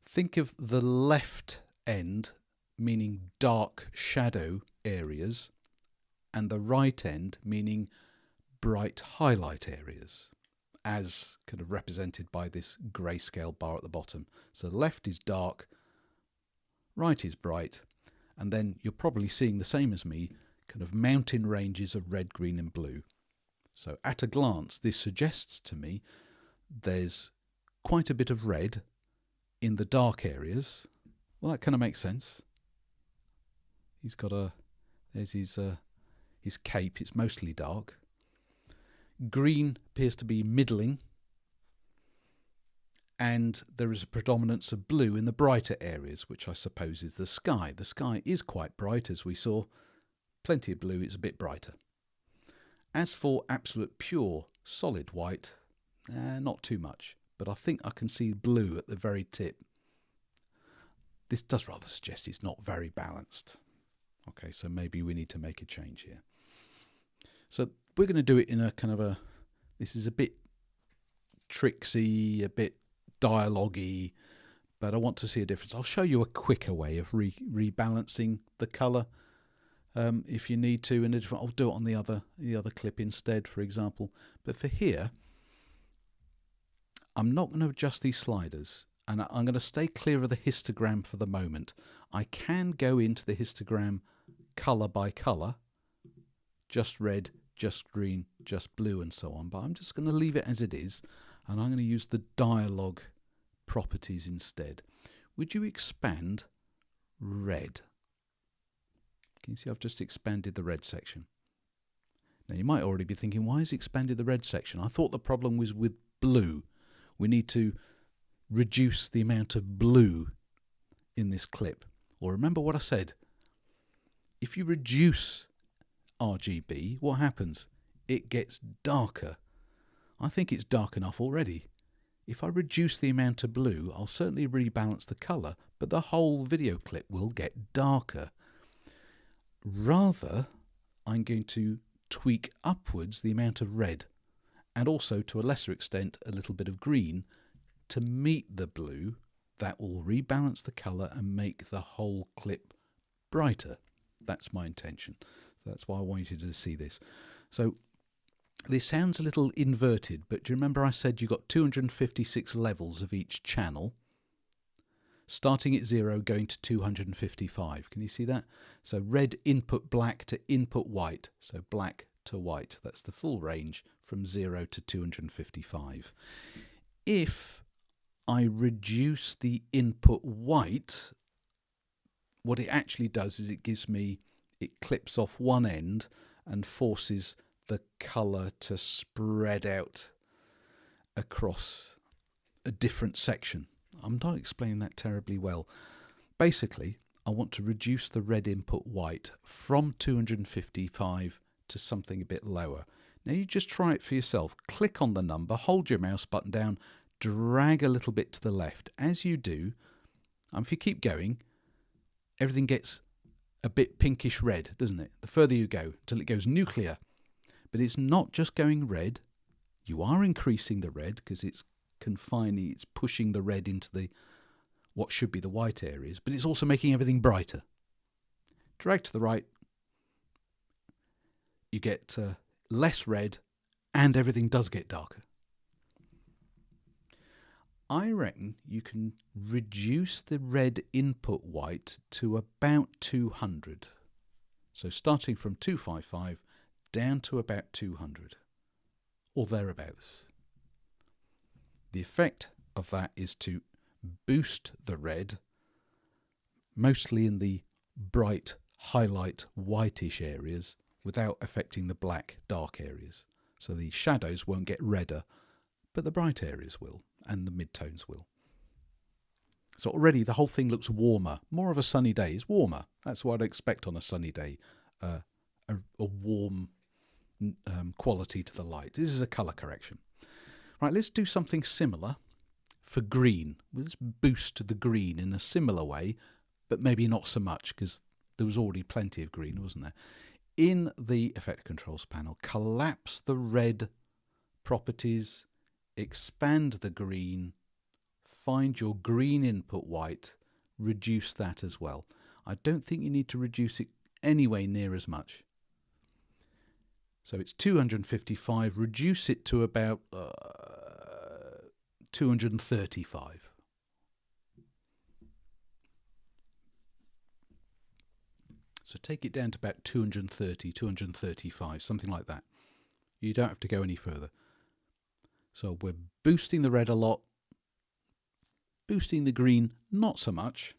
think of the left end meaning dark shadow areas and the right end meaning bright highlight areas, as kind of represented by this grayscale bar at the bottom. So left is dark, right is bright, and then you're probably seeing the same as me, kind of mountain ranges of red, green and blue. So at a glance, this suggests to me there's quite a bit of red in the dark areas. Well, that kind of makes sense. He's got there's his cape, it's mostly dark. Green appears to be middling, and there is a predominance of blue in the brighter areas, which I suppose is the sky. The sky is quite bright, as we saw. Plenty of blue, it's a bit brighter. As for absolute pure solid white, not too much, but I think I can see blue at the very tip. This does rather suggest it's not very balanced. Okay, so maybe we need to make a change here. So we're going to do it in a kind of this is a bit tricksy, a bit dialogue-y, but I want to see a difference. I'll show you a quicker way of rebalancing the colour if you need to, and I'll do it on the other clip instead, for example. But for here, I'm not going to adjust these sliders, and I'm going to stay clear of the histogram for the moment. I can go into the histogram colour by colour, just red, just green, just blue and so on, but I'm just going to leave it as it is, and I'm going to use the dialogue properties instead. Would you expand red? Can you see I've just expanded the red section? Now you might already be thinking, why has it expanded the red section? I thought the problem was with blue. We need to reduce the amount of blue in this clip. Or remember what I said. If you reduce RGB, what happens? It gets darker. I think it's dark enough already. If I reduce the amount of blue, I'll certainly rebalance the colour, but the whole video clip will get darker. Rather, I'm going to tweak upwards the amount of red, and also to a lesser extent a little bit of green to meet the blue. That will rebalance the colour and make the whole clip brighter. That's my intention. So that's why I wanted you to see this. So this sounds a little inverted, but do you remember I said you got 256 levels of each channel, starting at 0 going to 255. Can you see that? So red input black to input white, so black to white. That's the full range from 0 to 255. If I reduce the input white, what it actually does is it clips off one end and forces the colour to spread out across a different section. I'm not explaining that terribly well. Basically, I want to reduce the red input white from 255 to something a bit lower. Now you just try it for yourself. Click on the number, hold your mouse button down, drag a little bit to the left. As you do, if you keep going, everything gets a bit pinkish red, doesn't it? The further you go, till it goes nuclear. But it's not just going red. You are increasing the red because it's confining, it's pushing the red into the what should be the white areas, but it's also making everything brighter. Drag to the right, you get less red, and everything does get darker. I reckon you can reduce the red input white to about 200. So starting from 255 down to about 200 or thereabouts. The effect of that is to boost the red, mostly in the bright highlight whitish areas, without affecting the black dark areas. So the shadows won't get redder, but the bright areas will, and the midtones will. So already the whole thing looks warmer. More of a sunny day is warmer. That's what I'd expect on a sunny day. A warm quality to the light. This is a colour correction. Right, let's do something similar for green. Let's boost the green in a similar way, but maybe not so much because there was already plenty of green, wasn't there? In the Effect Controls panel, collapse the red properties, expand the green, find your green input white, reduce that as well. I don't think you need to reduce it anywhere near as much. So it's 255, reduce it to about 235. So take it down to about 230, 235, something like that. You don't have to go any further. So we're boosting the red a lot, boosting the green not so much.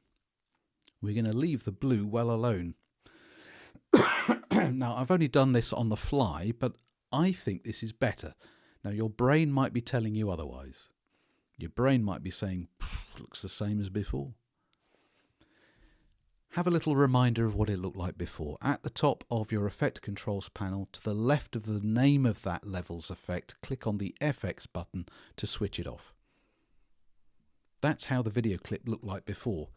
We're going to leave the blue well alone. Now, I've only done this on the fly, but I think this is better. Now, your brain might be telling you otherwise. Your brain might be saying, looks the same as before. Have a little reminder of what it looked like before. At the top of your Effect Controls panel, to the left of the name of that level's effect, click on the FX button to switch it off. That's how the video clip looked like before.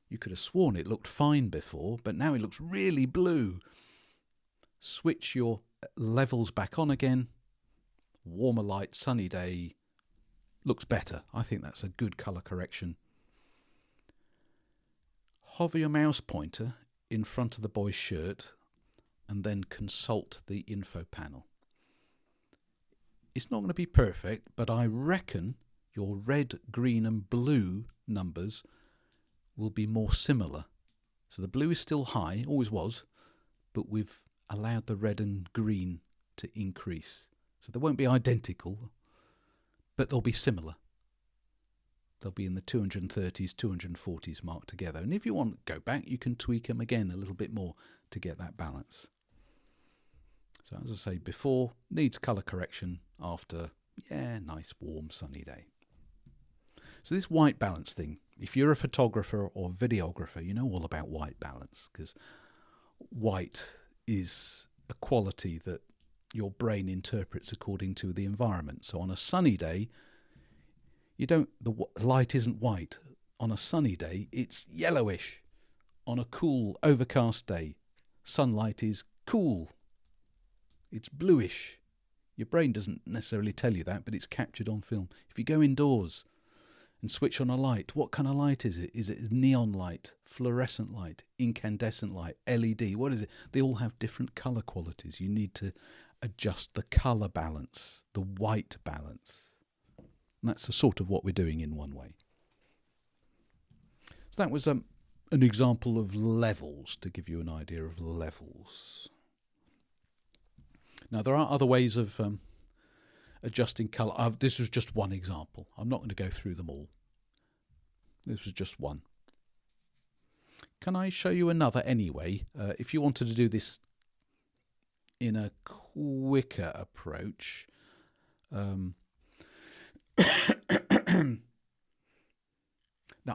You could have sworn it looked fine before, but now it looks really blue. Switch your levels back on again. Warmer light, sunny day. Looks better. I think that's a good colour correction. Hover your mouse pointer in front of the boy's shirt and then consult the info panel. It's not going to be perfect, but I reckon your red, green and blue numbers will be more similar. So the blue is still high, always was, but we've allowed the red and green to increase. So they won't be identical, but they'll be similar. They'll be in the 230s, 240s mark together. And if you want to go back, you can tweak them again a little bit more to get that balance. So as I say before, needs colour correction, after, yeah, nice warm sunny day. So this white balance thing, if you're a photographer or videographer, you know all about white balance, because white is a quality that your brain interprets according to the environment. So on a sunny day, the light isn't white. On a sunny day, it's yellowish. On a cool, overcast day, sunlight is cool. It's bluish. Your brain doesn't necessarily tell you that, but it's captured on film. If you go indoors and switch on a light, what kind of light is it? Is it neon light, fluorescent light, incandescent light, LED? What is it? They all have different colour qualities. You need to adjust the colour balance, the white balance. And that's the sort of what we're doing in One Way. So that was an example of levels, to give you an idea of levels. Now, there are other ways of adjusting colour. This was just one example. I'm not going to go through them all. This was just one. Can I show you another anyway? If you wanted to do this in a quicker approach. Now,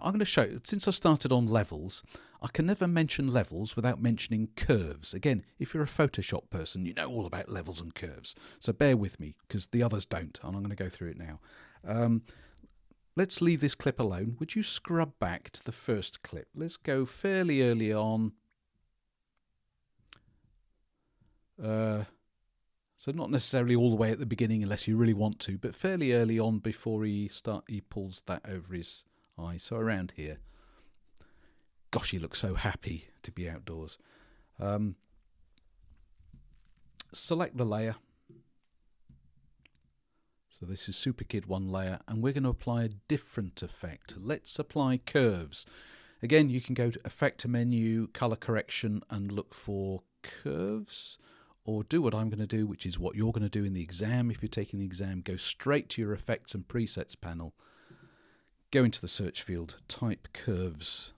I'm going to show you, since I started on levels, I can never mention levels without mentioning curves. Again, if you're a Photoshop person, you know all about levels and curves. So bear with me, because the others don't, and I'm going to go through it now. Let's leave this clip alone. Would you scrub back to the first clip? Let's go fairly early on. So not necessarily all the way at the beginning unless you really want to, but fairly early on before he pulls that over his eye. So around here. Gosh, he looks so happy to be outdoors. Select the layer. So this is SuperKid 1 layer, and we're going to apply a different effect. Let's apply curves. Again, you can go to Effect menu, Color Correction, and look for curves. Or do what I'm going to do, which is what you're going to do in the exam. If you're taking the exam, go straight to your Effects and Presets panel. Go into the search field, type curves.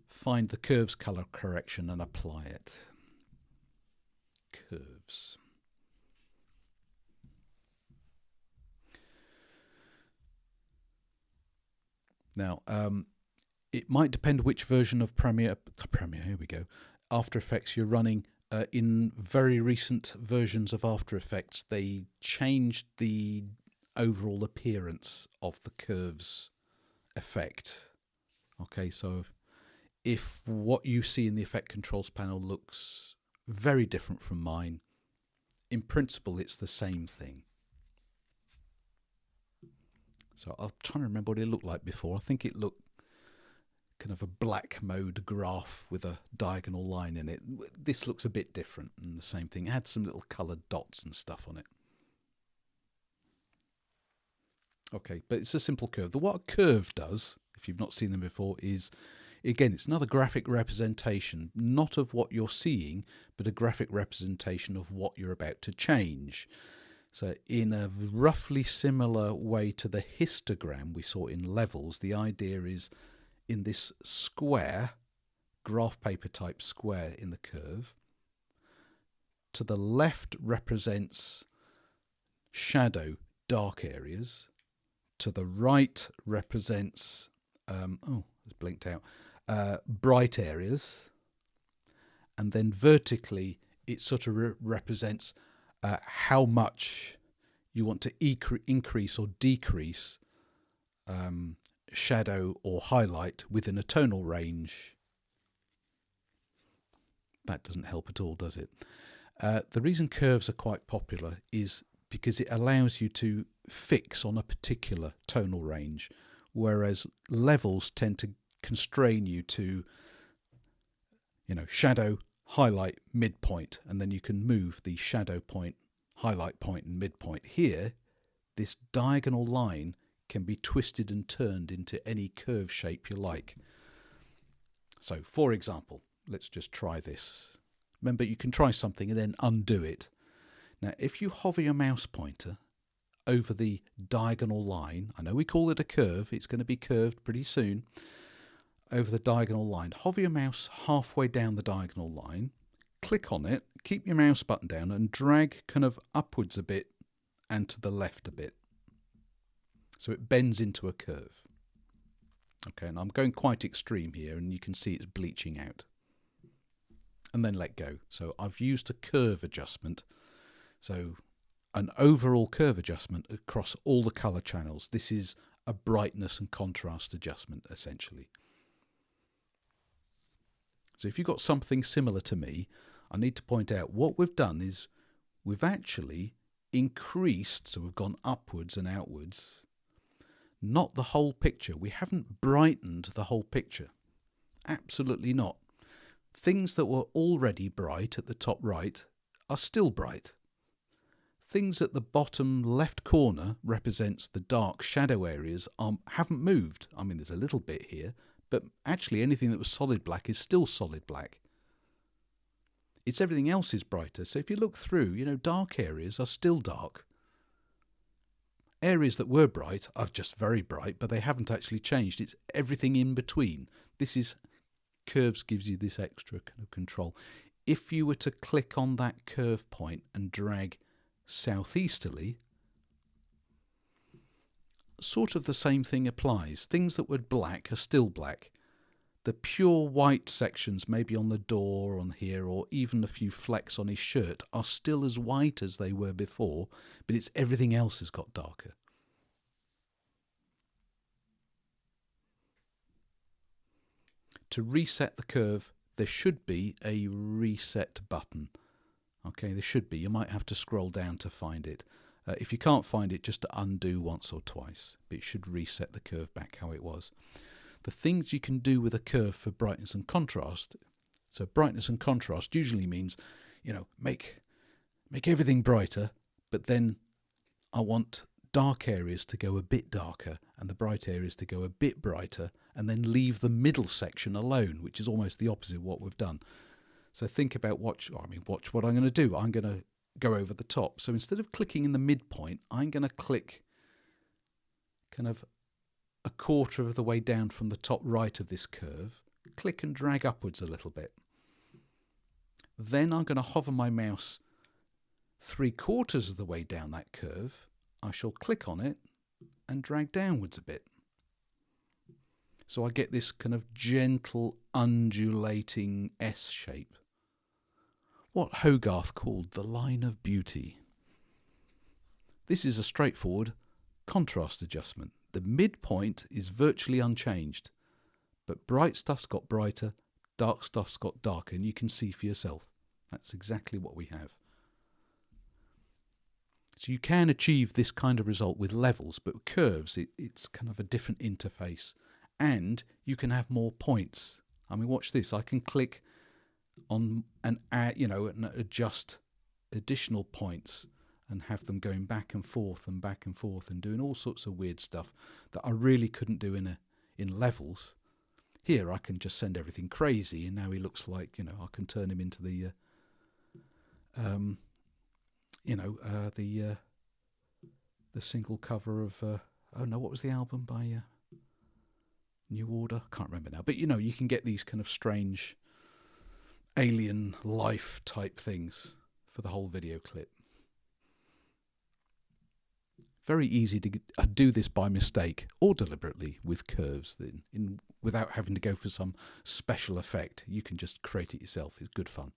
Find the curves color correction and apply it. Curves. Now, it might depend which version of Premiere, here we go, After Effects you're running. In very recent versions of After Effects, they changed the overall appearance of the curves effect. Okay, so if what you see in the Effect Controls panel looks very different from mine, in principle it's the same thing. So I'm trying to remember what it looked like before. I think it looked kind of a black mode graph with a diagonal line in it. This looks a bit different, and the same thing. It had some little coloured dots and stuff on it. Okay, but it's a simple curve. What a curve does, if you've not seen them before, is, again, it's another graphic representation, not of what you're seeing, but a graphic representation of what you're about to change. So in a roughly similar way to the histogram we saw in levels, the idea is in this square, graph paper type square in the curve, to the left represents shadow, dark areas, to the right represents, it's blinked out, bright areas, and then vertically it sort of represents how much you want to increase or decrease shadow or highlight within a tonal range. That doesn't help at all, does it? The reason curves are quite popular is because it allows you to fix on a particular tonal range, whereas levels tend to constrain you to, shadow, highlight, midpoint, and then you can move the shadow point, highlight point, and midpoint. Here, this diagonal line can be twisted and turned into any curve shape you like. So, for example, let's just try this. Remember, you can try something and then undo it. Now, if you hover your mouse pointer over the diagonal line, I know we call it a curve, it's going to be curved pretty soon. over the diagonal line. Hover your mouse halfway down the diagonal line, click on it, keep your mouse button down and drag kind of upwards a bit and to the left a bit. So it bends into a curve. Okay, and I'm going quite extreme here and you can see it's bleaching out. And then let go. So I've used a curve adjustment. So an overall curve adjustment across all the color channels. This is a brightness and contrast adjustment essentially. So if you've got something similar to me, I need to point out what we've done is we've actually increased, so we've gone upwards and outwards, not the whole picture. We haven't brightened the whole picture. Absolutely not. Things that were already bright at the top right are still bright. Things at the bottom left corner represents the dark shadow areas haven't moved. I mean, there's a little bit here, but actually anything that was solid black is still solid black. It's everything else is brighter. So if you look through, you know, dark areas are still dark. Areas that were bright are just very bright, but they haven't actually changed. It's everything in between. This is curves gives you this extra kind of control. If you were to click on that curve point and drag southeasterly, sort of the same thing applies. Things that were black are still black. The pure white sections, maybe on the door, on here, or even a few flecks on his shirt, are still as white as they were before, but it's everything else has got darker. To reset the curve, there should be a reset button. Okay, there should be. You might have to scroll down to find it. If you can't find it, just to undo once or twice. But it should reset the curve back how it was. The things you can do with a curve for brightness and contrast. So brightness and contrast usually means, you know, make everything brighter, but then I want dark areas to go a bit darker and the bright areas to go a bit brighter, and then leave the middle section alone, which is almost the opposite of what we've done. So think about watch what I'm going to do. I'm going to go over the top. So instead of clicking in the midpoint, I'm going to click kind of a quarter of the way down from the top right of this curve, click and drag upwards a little bit. Then I'm going to hover my mouse 3/4 of the way down that curve. I shall click on it and drag downwards a bit. So I get this kind of gentle undulating S shape. What Hogarth called the line of beauty. This is a straightforward contrast adjustment. The midpoint is virtually unchanged, but bright stuff's got brighter, dark stuff's got darker, and you can see for yourself. That's exactly what we have. So you can achieve this kind of result with levels, but with curves, it's kind of a different interface, and you can have more points. I mean, watch this. I can click on and add, and adjust additional points and have them going back and forth and doing all sorts of weird stuff that I really couldn't do in levels. Here I can just send everything crazy, and now he looks like, I can turn him into the the single cover of what was the album by New Order? Can't remember now, but you can get these kind of strange alien life type things for the whole video clip. Very easy to do this by mistake or deliberately with curves without having to go for some special effect. You can just create it yourself. It's good fun.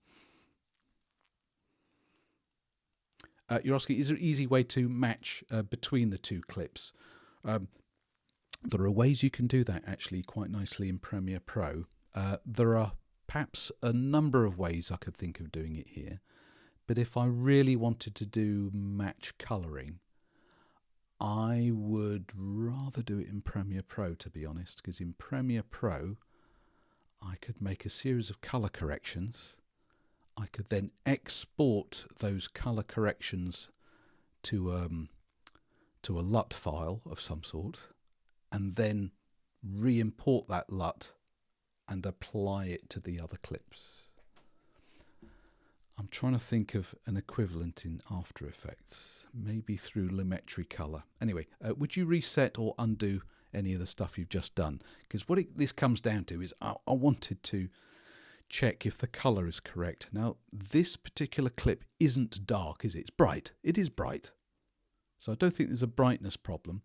You're asking, is there an easy way to match between the two clips? There are ways you can do that actually quite nicely in Premiere Pro. There are perhaps a number of ways I could think of doing it here. But if I really wanted to do match colouring, I would rather do it in Premiere Pro, to be honest, because in Premiere Pro I could make a series of colour corrections. I could then export those colour corrections to a LUT file of some sort, and then re-import that LUT and apply it to the other clips. I'm trying to think of an equivalent in After Effects, maybe through Lumetri Color. Anyway, would you reset or undo any of the stuff you've just done. Because this comes down to is I wanted to check if the colour is correct. Now, this particular clip isn't dark, is it? It's bright. It is bright. So I don't think there's a brightness problem,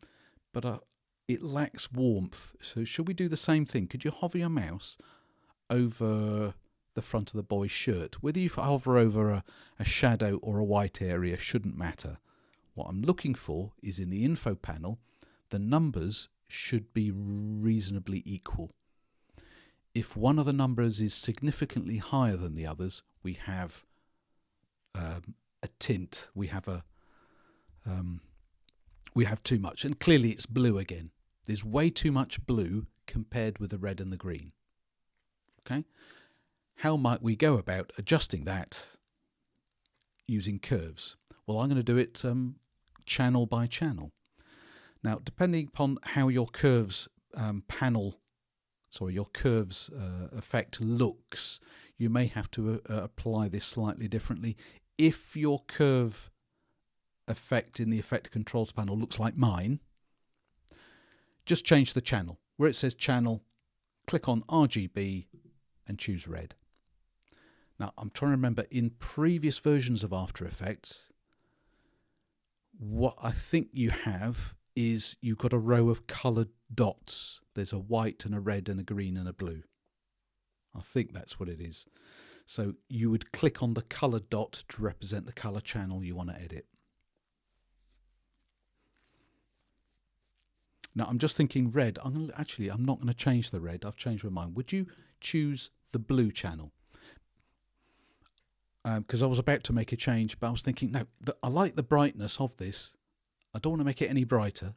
but it lacks warmth. So should we do the same thing? Could you hover your mouse over the front of the boy's shirt? Whether you hover over a shadow or a white area shouldn't matter. What I'm looking for is in the info panel, the numbers should be reasonably equal. If one of the numbers is significantly higher than the others, we have a tint. We have too much, and clearly it's blue again. There's way too much blue compared with the red and the green. Okay, how might we go about adjusting that using curves? Well, I'm going to do it channel by channel. Now, depending upon how your curves your curves effect looks, you may have to apply this slightly differently. If your curve effect in the effect controls panel looks like mine, just change the channel. Where it says channel, click on RGB and choose red. Now, I'm trying to remember, in previous versions of After Effects, what I think you have is you've got a row of coloured dots. There's a white and a red and a green and a blue. I think that's what it is. So you would click on the coloured dot to represent the colour channel you want to edit. Now I'm just thinking red. I'm not going to change the red. I've changed my mind. Would you choose the blue channel? Because I was about to make a change, but I was thinking, no, I like the brightness of this. I don't want to make it any brighter.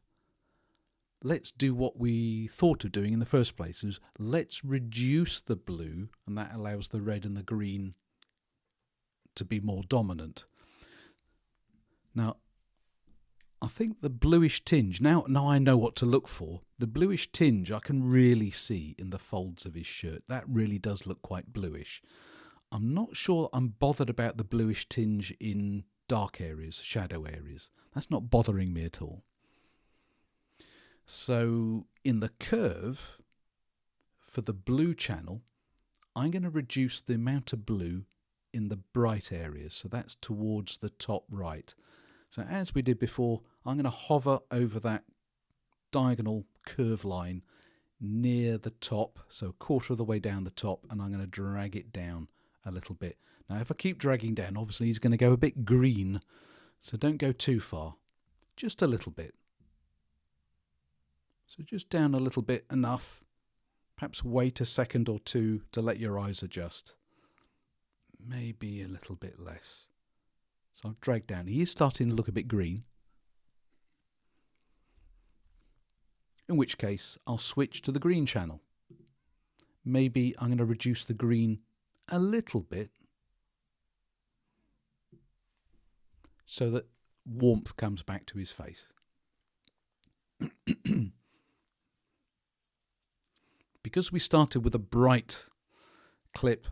Let's do what we thought of doing in the first place. Is let's reduce the blue, and that allows the red and the green to be more dominant. Now, I think the bluish tinge, now I know what to look for. The bluish tinge I can really see in the folds of his shirt. That really does look quite bluish. I'm not sure I'm bothered about the bluish tinge in dark areas, shadow areas. That's not bothering me at all. So in the curve, for the blue channel, I'm going to reduce the amount of blue in the bright areas. So that's towards the top right. So as we did before, I'm going to hover over that diagonal curve line near the top, so a quarter of the way down the top, and I'm going to drag it down a little bit. Now if I keep dragging down, obviously he's going to go a bit green, so don't go too far, just a little bit. So just down a little bit, enough. Perhaps wait a second or two to let your eyes adjust. Maybe a little bit less. So I'll drag down. He is starting to look a bit green. In which case I'll switch to the green channel. Maybe I'm going to reduce the green a little bit so that warmth comes back to his face. Because we started with a bright clip,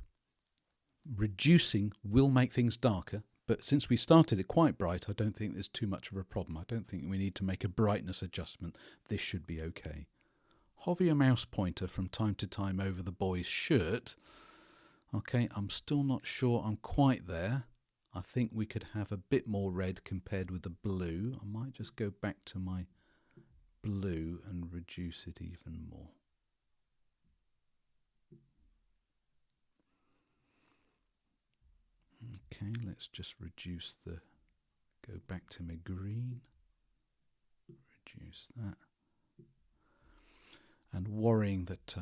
reducing will make things darker, but since we started it quite bright, I don't think there's too much of a problem. I don't think we need to make a brightness adjustment. This should be okay. Hover your mouse pointer from time to time over the boy's shirt. Okay, I'm still not sure I'm quite there. I think we could have a bit more red compared with the blue. I might just go back to my blue and reduce it even more. Okay, let's just reduce go back to my green, reduce that, and worrying that,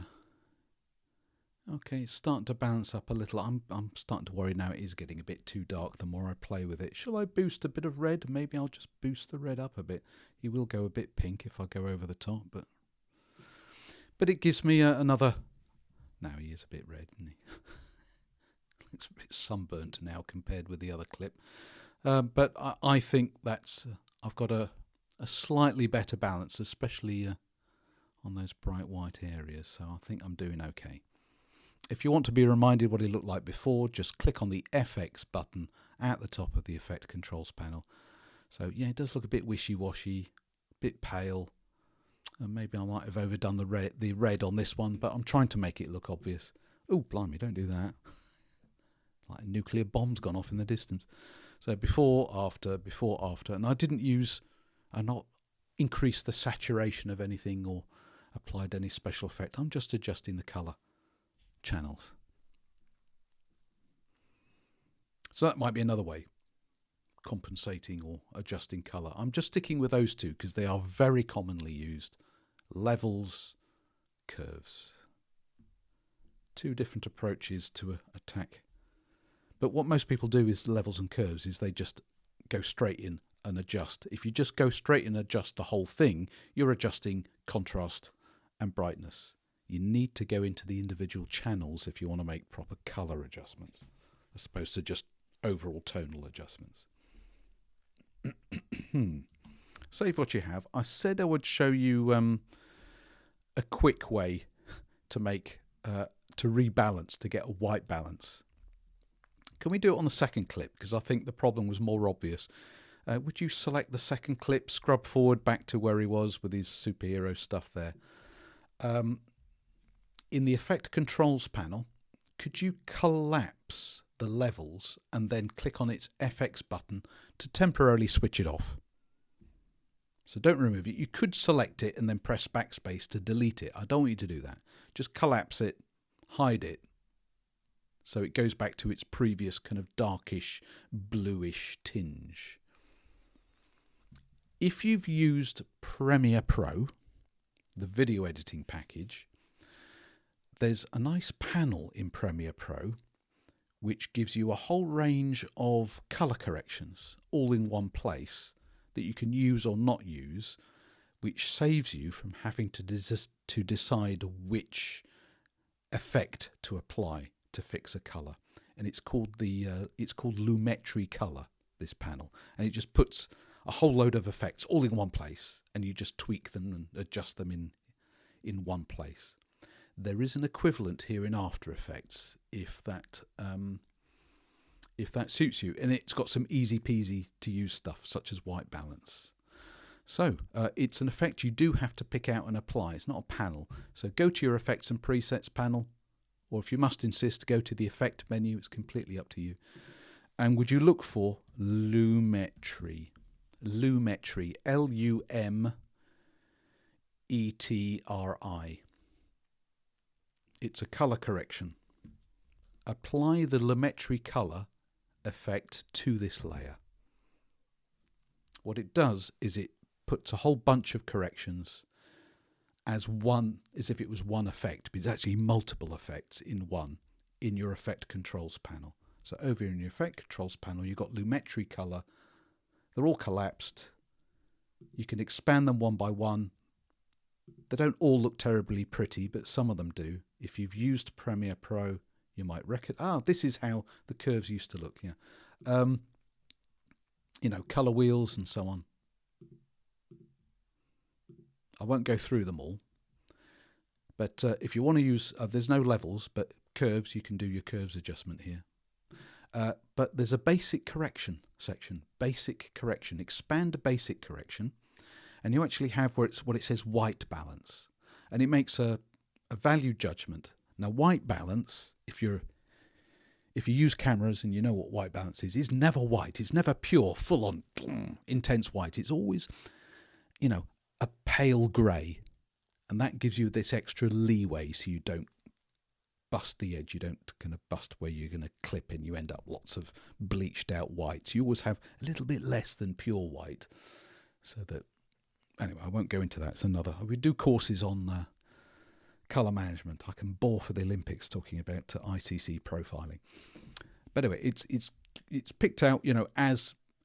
okay, it's starting to balance up a little. I'm starting to worry now it is getting a bit too dark the more I play with it. Shall I boost a bit of red? Maybe I'll just boost the red up a bit. He will go a bit pink if I go over the top, but it gives me another, now he is a bit red, isn't he? It's a bit sunburnt now compared with the other clip, but I think that's I've got a slightly better balance, especially on those bright white areas, so I think I'm doing okay. If you want to be reminded what it looked like before, just click on the FX button at the top of the Effect Controls panel. So yeah, it does look a bit wishy-washy, a bit pale. And maybe I might have overdone the red on this one, but I'm trying to make it look obvious. Oh, blimey, don't do that. Like a nuclear bomb's gone off in the distance. So before, after, and I not increased the saturation of anything or applied any special effect. I'm just adjusting the colour channels. So that might be another way, compensating or adjusting colour. I'm just sticking with those two because they are very commonly used. Levels, curves. Two different approaches to attack. But what most people do is levels and curves is they just go straight in and adjust. If you just go straight and adjust the whole thing, you're adjusting contrast and brightness. You need to go into the individual channels if you want to make proper colour adjustments, as opposed to just overall tonal adjustments. Save what you have. I said I would show you a quick way to make to rebalance, to get a white balance. Can we do it on the second clip? Because I think the problem was more obvious. Would you select the second clip, scrub forward back to where he was with his superhero stuff there? In the Effect Controls panel, could you collapse the levels and then click on its FX button to temporarily switch it off? So don't remove it. You could select it and then press backspace to delete it. I don't want you to do that. Just collapse it, hide it, so it goes back to its previous kind of darkish, bluish tinge. If you've used Premiere Pro, the video editing package, there's a nice panel in Premiere Pro which gives you a whole range of colour corrections all in one place that you can use or not use, which saves you from having to decide which effect to apply to fix a colour. And it's called Lumetri Colour, this panel, and it just puts a whole load of effects all in one place, and you just tweak them and adjust them in one place. There is an equivalent here in After Effects if that suits you, and it's got some easy peasy to use stuff such as white balance. So it's an effect you do have to pick out and apply. It's not a panel. So go to your Effects and Presets panel, or if you must insist, go to the Effect menu. It's completely up to you. And would you look for Lumetri? Lumetri, Lumetri. It's a colour correction. Apply the Lumetri colour effect to this layer. What it does is it puts a whole bunch of corrections as if it was one effect, but it's actually multiple effects in one in your Effect Controls panel. So over here in your Effect Controls panel, you've got Lumetri Colour. They're all collapsed. You can expand them one by one. They don't all look terribly pretty, but some of them do. If you've used Premiere Pro, you might recognize, this is how the curves used to look. Yeah, colour wheels and so on. I won't go through them all, but if you want to use, there's no levels, but curves, you can do your curves adjustment here. But there's a basic correction section, basic correction, expand a basic correction, and you actually have what it says white balance, and it makes a value judgment. Now white balance, if you use cameras and you know what white balance is never white. It's never pure, full on, intense white. It's always, a pale grey, and that gives you this extra leeway so you don't bust the edge, you don't kind of bust where you're going to clip in, you end up lots of bleached out whites. You always have a little bit less than pure white, so that, anyway, I won't go into that. It's another, we do courses on colour management. I can bore for the Olympics talking about ICC profiling, but anyway, it's picked out,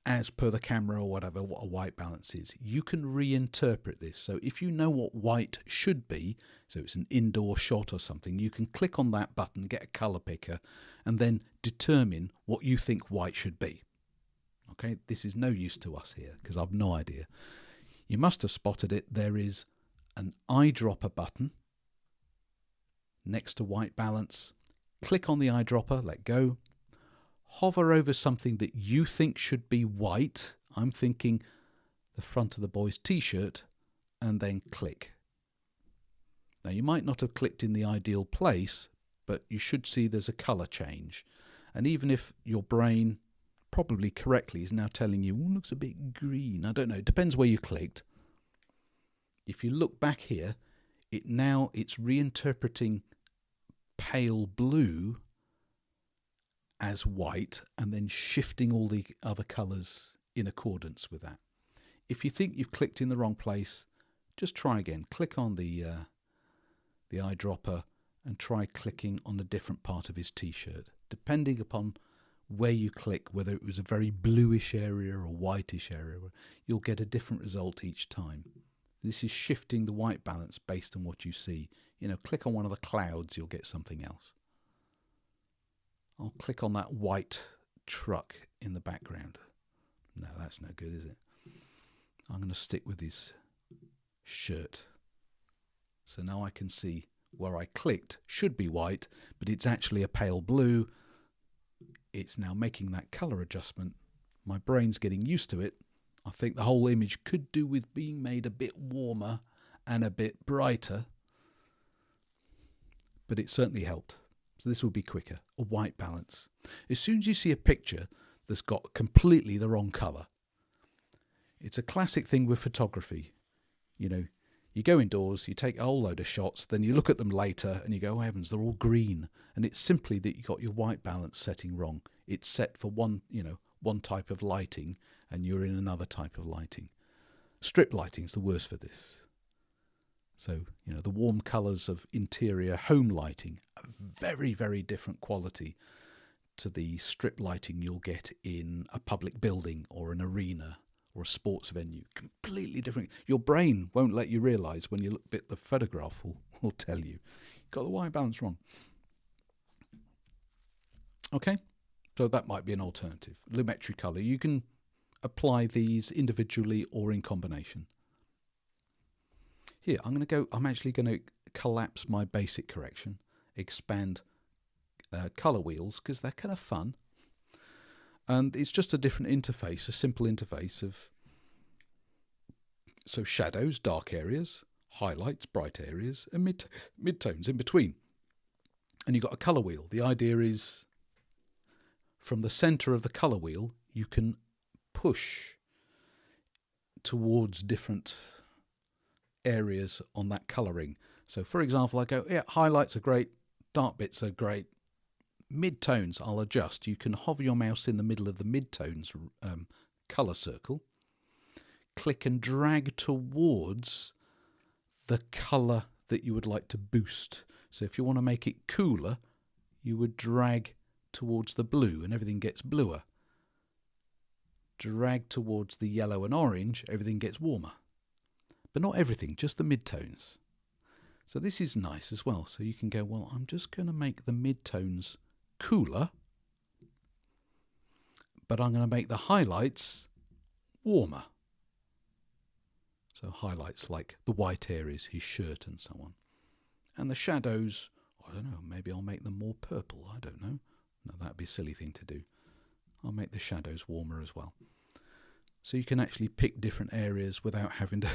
as per the camera or whatever, what a white balance is. You can reinterpret this. So if you know what white should be, so it's an indoor shot or something, you can click on that button, get a colour picker, and then determine what you think white should be. Okay, this is no use to us here because I've no idea. You must have spotted it. There is an eyedropper button next to white balance. Click on the eyedropper, let go. Hover over something that you think should be white. I'm thinking the front of the boy's t-shirt, and then click. Now you might not have clicked in the ideal place, but you should see there's a colour change. And even if your brain probably correctly is now telling you, oh, looks a bit green, I don't know, it depends where you clicked. If you look back here, it's reinterpreting pale blue as white and then shifting all the other colours in accordance with that. If you think you've clicked in the wrong place, just try again. Click on the eyedropper and try clicking on a different part of his t-shirt. Depending upon where you click, whether it was a very bluish area or whitish area, you'll get a different result each time. This is shifting the white balance based on what you see. You know, click on one of the clouds, you'll get something else. I'll click on that white truck in the background. No, that's no good, is it? I'm going to stick with his shirt. So now I can see where I clicked should be white, but it's actually a pale blue. It's now making that colour adjustment. My brain's getting used to it. I think the whole image could do with being made a bit warmer and a bit brighter, but it certainly helped. So this will be quicker, a white balance. As soon as you see a picture that's got completely the wrong colour, it's a classic thing with photography. You know, you go indoors, you take a whole load of shots, then you look at them later and you go, oh heavens, they're all green. And it's simply that you got your white balance setting wrong. It's set for one type of lighting and you're in another type of lighting. Strip lighting is the worst for this. So, you know, the warm colours of interior home lighting are very, very different quality to the strip lighting you'll get in a public building or an arena or a sports venue. Completely different. Your brain won't let you realise when you look at the photograph will tell you. You've got the white balance wrong. Okay, so that might be an alternative. Lumetri colour. You can apply these individually or in combination. Here, I'm actually going to collapse my basic correction, expand colour wheels, because they're kind of fun. And it's just a different interface, a simple interface of shadows, dark areas, highlights, bright areas, and midtones in between. And you've got a colour wheel. The idea is from the centre of the colour wheel, you can push towards different areas on that colouring. So for example, I go, yeah, highlights are great, dark bits are great, midtones I'll adjust. You can hover your mouse in the middle of the midtones colour circle, click and drag towards the colour that you would like to boost. So if you want to make it cooler, you would drag towards the blue and everything gets bluer. Drag towards the yellow and orange, everything gets warmer. But not everything, just the midtones. So this is nice as well. So you can go, well, I'm just going to make the midtones cooler, but I'm going to make the highlights warmer. So highlights like the white areas, his shirt and so on. And the shadows, I don't know, maybe I'll make them more purple, I don't know. No, that'd be a silly thing to do. I'll make the shadows warmer as well. So you can actually pick different areas without having to...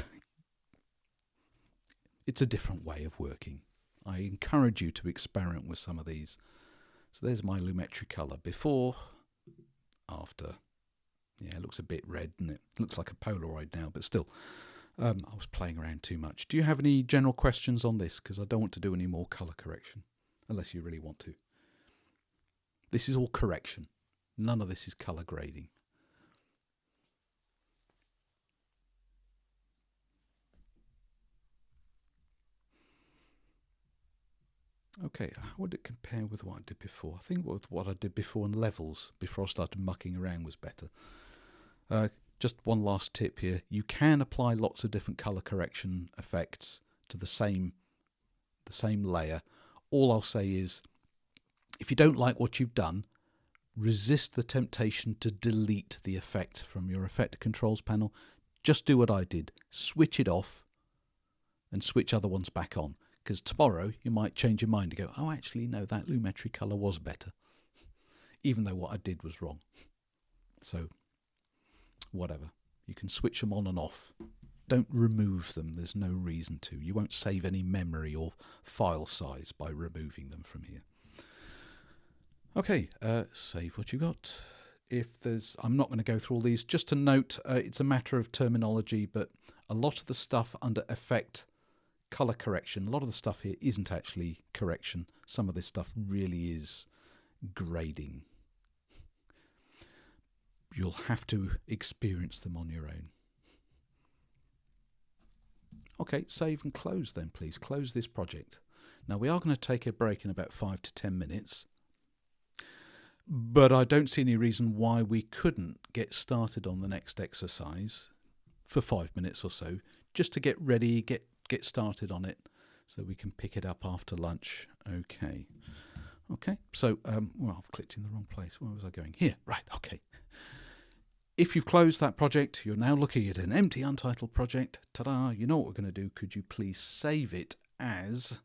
It's a different way of working. I encourage you to experiment with some of these. So there's my Lumetri colour. Before, after. Yeah, it looks a bit red, doesn't it? It looks like a Polaroid now, but still. I was playing around too much. Do you have any general questions on this? Because I don't want to do any more colour correction, unless you really want to. This is all correction. None of this is colour grading. Okay, how would it compare with what I did before? I think with what I did before in levels, before I started mucking around, was better. Just one last tip here. You can apply lots of different colour correction effects to the same layer. All I'll say is, if you don't like what you've done, resist the temptation to delete the effect from your effect controls panel. Just do what I did. Switch it off and switch other ones back on. Because tomorrow you might change your mind and go, oh, actually, no, that Lumetri colour was better, even though what I did was wrong. So, whatever. You can switch them on and off. Don't remove them. There's no reason to. You won't save any memory or file size by removing them from here. Okay, save what you got. I'm not going to go through all these. Just to note, it's a matter of terminology, but a lot of the stuff under effect, color correction, a lot of the stuff here isn't actually correction. Some of this stuff really is grading. You'll have to experience them on your own. Okay, save and close then, please. Close this project. Now, we are going to take a break in about 5 to 10 minutes. But I don't see any reason why we couldn't get started on the next exercise for 5 minutes or so, just to get ready, get started on it, so we can pick it up after lunch. Okay. So, well, I've clicked in the wrong place. Where was I going? Here. Right. Okay. If you've closed that project, you're now looking at an empty, untitled project. Ta-da! You know what we're going to do. Could you please save it as,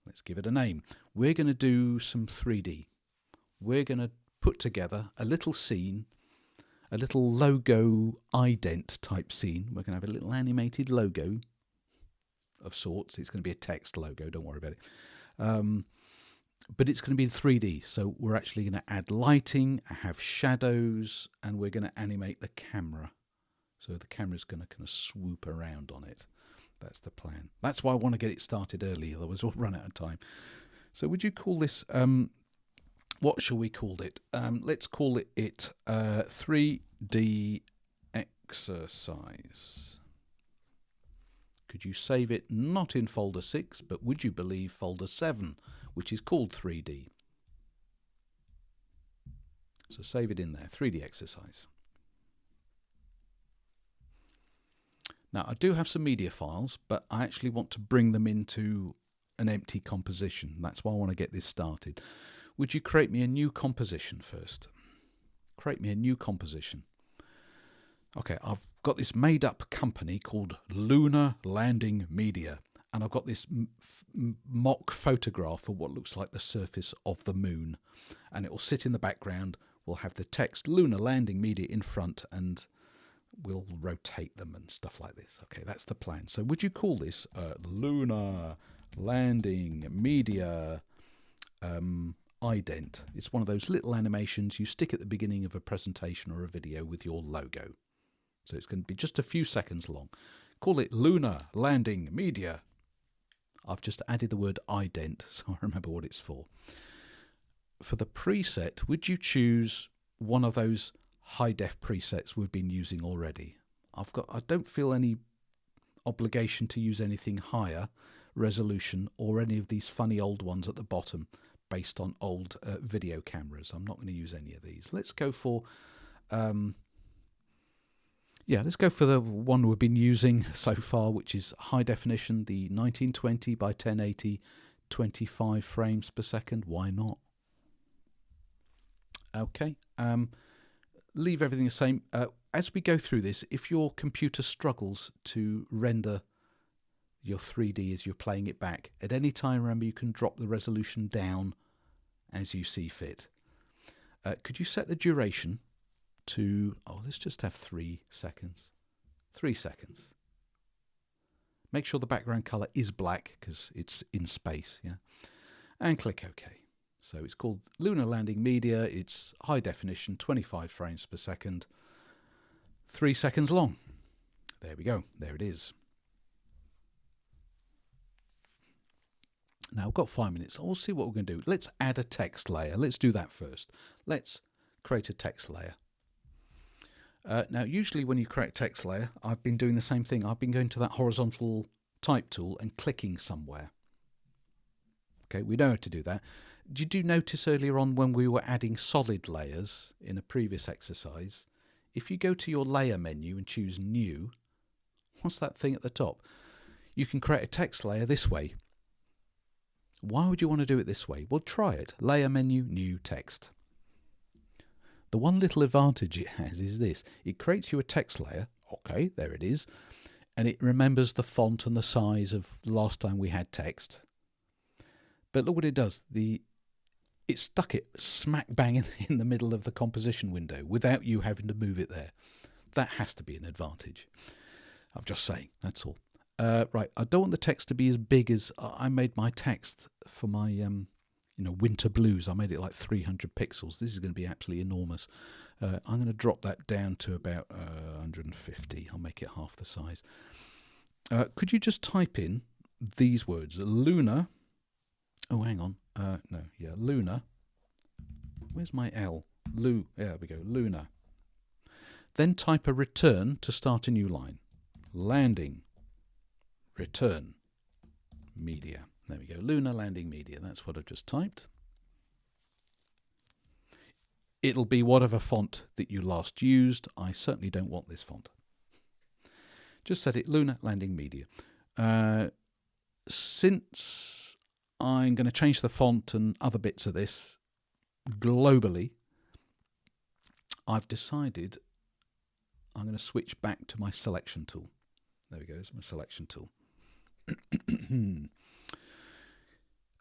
let's give it a name. We're going to do some 3D. We're going to put together a little scene, a little logo ident type scene. We're going to have a little animated logo of sorts. It's going to be a text logo, don't worry about it. But it's going to be in 3D, so we're actually going to add lighting, have shadows, and we're going to animate the camera. So the camera's going to kind of swoop around on it. That's the plan. That's why I want to get it started early, otherwise we'll run out of time. So would you call this... what shall we call it? Let's call it 3D exercise. Could you save it not in folder 6, but would you believe folder 7, which is called 3D? So save it in there, 3D exercise. Now, I do have some media files, but I actually want to bring them into an empty composition. That's why I want to get this started. Would you create me a new composition first? Create me a new composition. Okay, I've got this made up company called Lunar Landing Media, and I've got this mock photograph of what looks like the surface of the moon, and it will sit in the background. We'll have the text Lunar Landing Media in front, and we'll rotate them and stuff like this. Okay, that's the plan. So would you call this Lunar Landing Media ident? It's one of those little animations you stick at the beginning of a presentation or a video with your logo. So it's going to be just a few seconds long. Call it Lunar Landing Media. I've just added the word ident, so I remember what it's for. For the preset, would you choose one of those high def presets we've been using already? I don't feel any obligation to use anything higher resolution or any of these funny old ones at the bottom based on old video cameras. I'm not going to use any of these. Let's go for let's go for the one we've been using so far, which is high definition, the 1920 by 1080, 25 frames per second. Why not? Okay. Leave everything the same. As we go through this, if your computer struggles to render your 3D as you're playing it back, at any time, remember, you can drop the resolution down as you see fit. Could you set the duration to, let's just have 3 seconds. 3 seconds. Make sure the background color is black because it's in space, yeah? And click OK. So it's called Lunar Landing Media. It's high definition, 25 frames per second, 3 seconds long. There we go. There it is. Now, we've got 5 minutes. We'll see what we're going to do. Let's add a text layer. Let's do that first. Let's create a text layer. Now, usually when you create a text layer, I've been doing the same thing. I've been going to that horizontal type tool and clicking somewhere. Okay, we know how to do that. Did you notice earlier on when we were adding solid layers in a previous exercise, if you go to your layer menu and choose New, what's that thing at the top? You can create a text layer this way. Why would you want to do it this way? Well, try it. Layer menu, New Text. The one little advantage it has is this. It creates you a text layer. Okay, there it is. And it remembers the font and the size of the last time we had text. But look what it does. It stuck it smack bang in the middle of the composition window without you having to move it there. That has to be an advantage. I'm just saying, that's all. Right, I don't want the text to be as big as I made my text for my winter blues. I made it like 300 pixels. This is going to be absolutely enormous. I'm going to drop that down to about 150. I'll make it half the size. Could you just type in these words? Lunar. Oh, hang on. Lunar. Where's my L? There we go. Lunar. Then type a return to start a new line. Landing. Return. Media. There we go. Lunar landing media. That's what I've just typed. It'll be whatever font that you last used. I certainly don't want this font. Just set it Lunar landing media. Since I'm going to change the font and other bits of this globally, I've decided I'm going to switch back to my selection tool. There we go, it's my selection tool.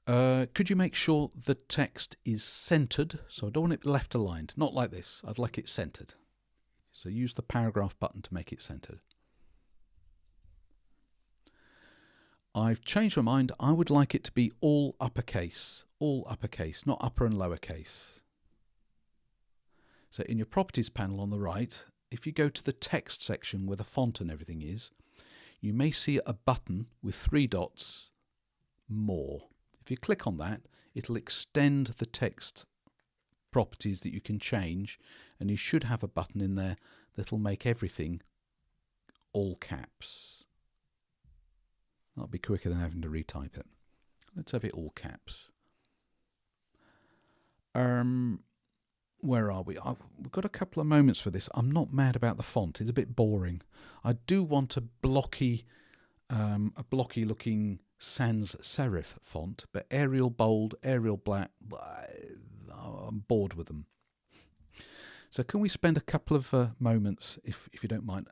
Could you make sure the text is centered? So I don't want it left aligned, not like this. I'd like it centered. So use the paragraph button to make it centered. I've changed my mind. I would like it to be all uppercase, not upper and lowercase. So in your properties panel on the right, if you go to the text section where the font and everything is, you may see a button with 3 dots, more. If you click on that, it'll extend the text properties that you can change, and you should have a button in there that'll make everything all caps. That'll be quicker than having to retype it. Let's have it all caps. Where are we? We've got a couple of moments for this. I'm not mad about the font. It's a bit boring. I do want a blocky looking sans serif font, but Arial bold, Arial black, I'm bored with them. So can we spend a couple of moments, if you don't mind?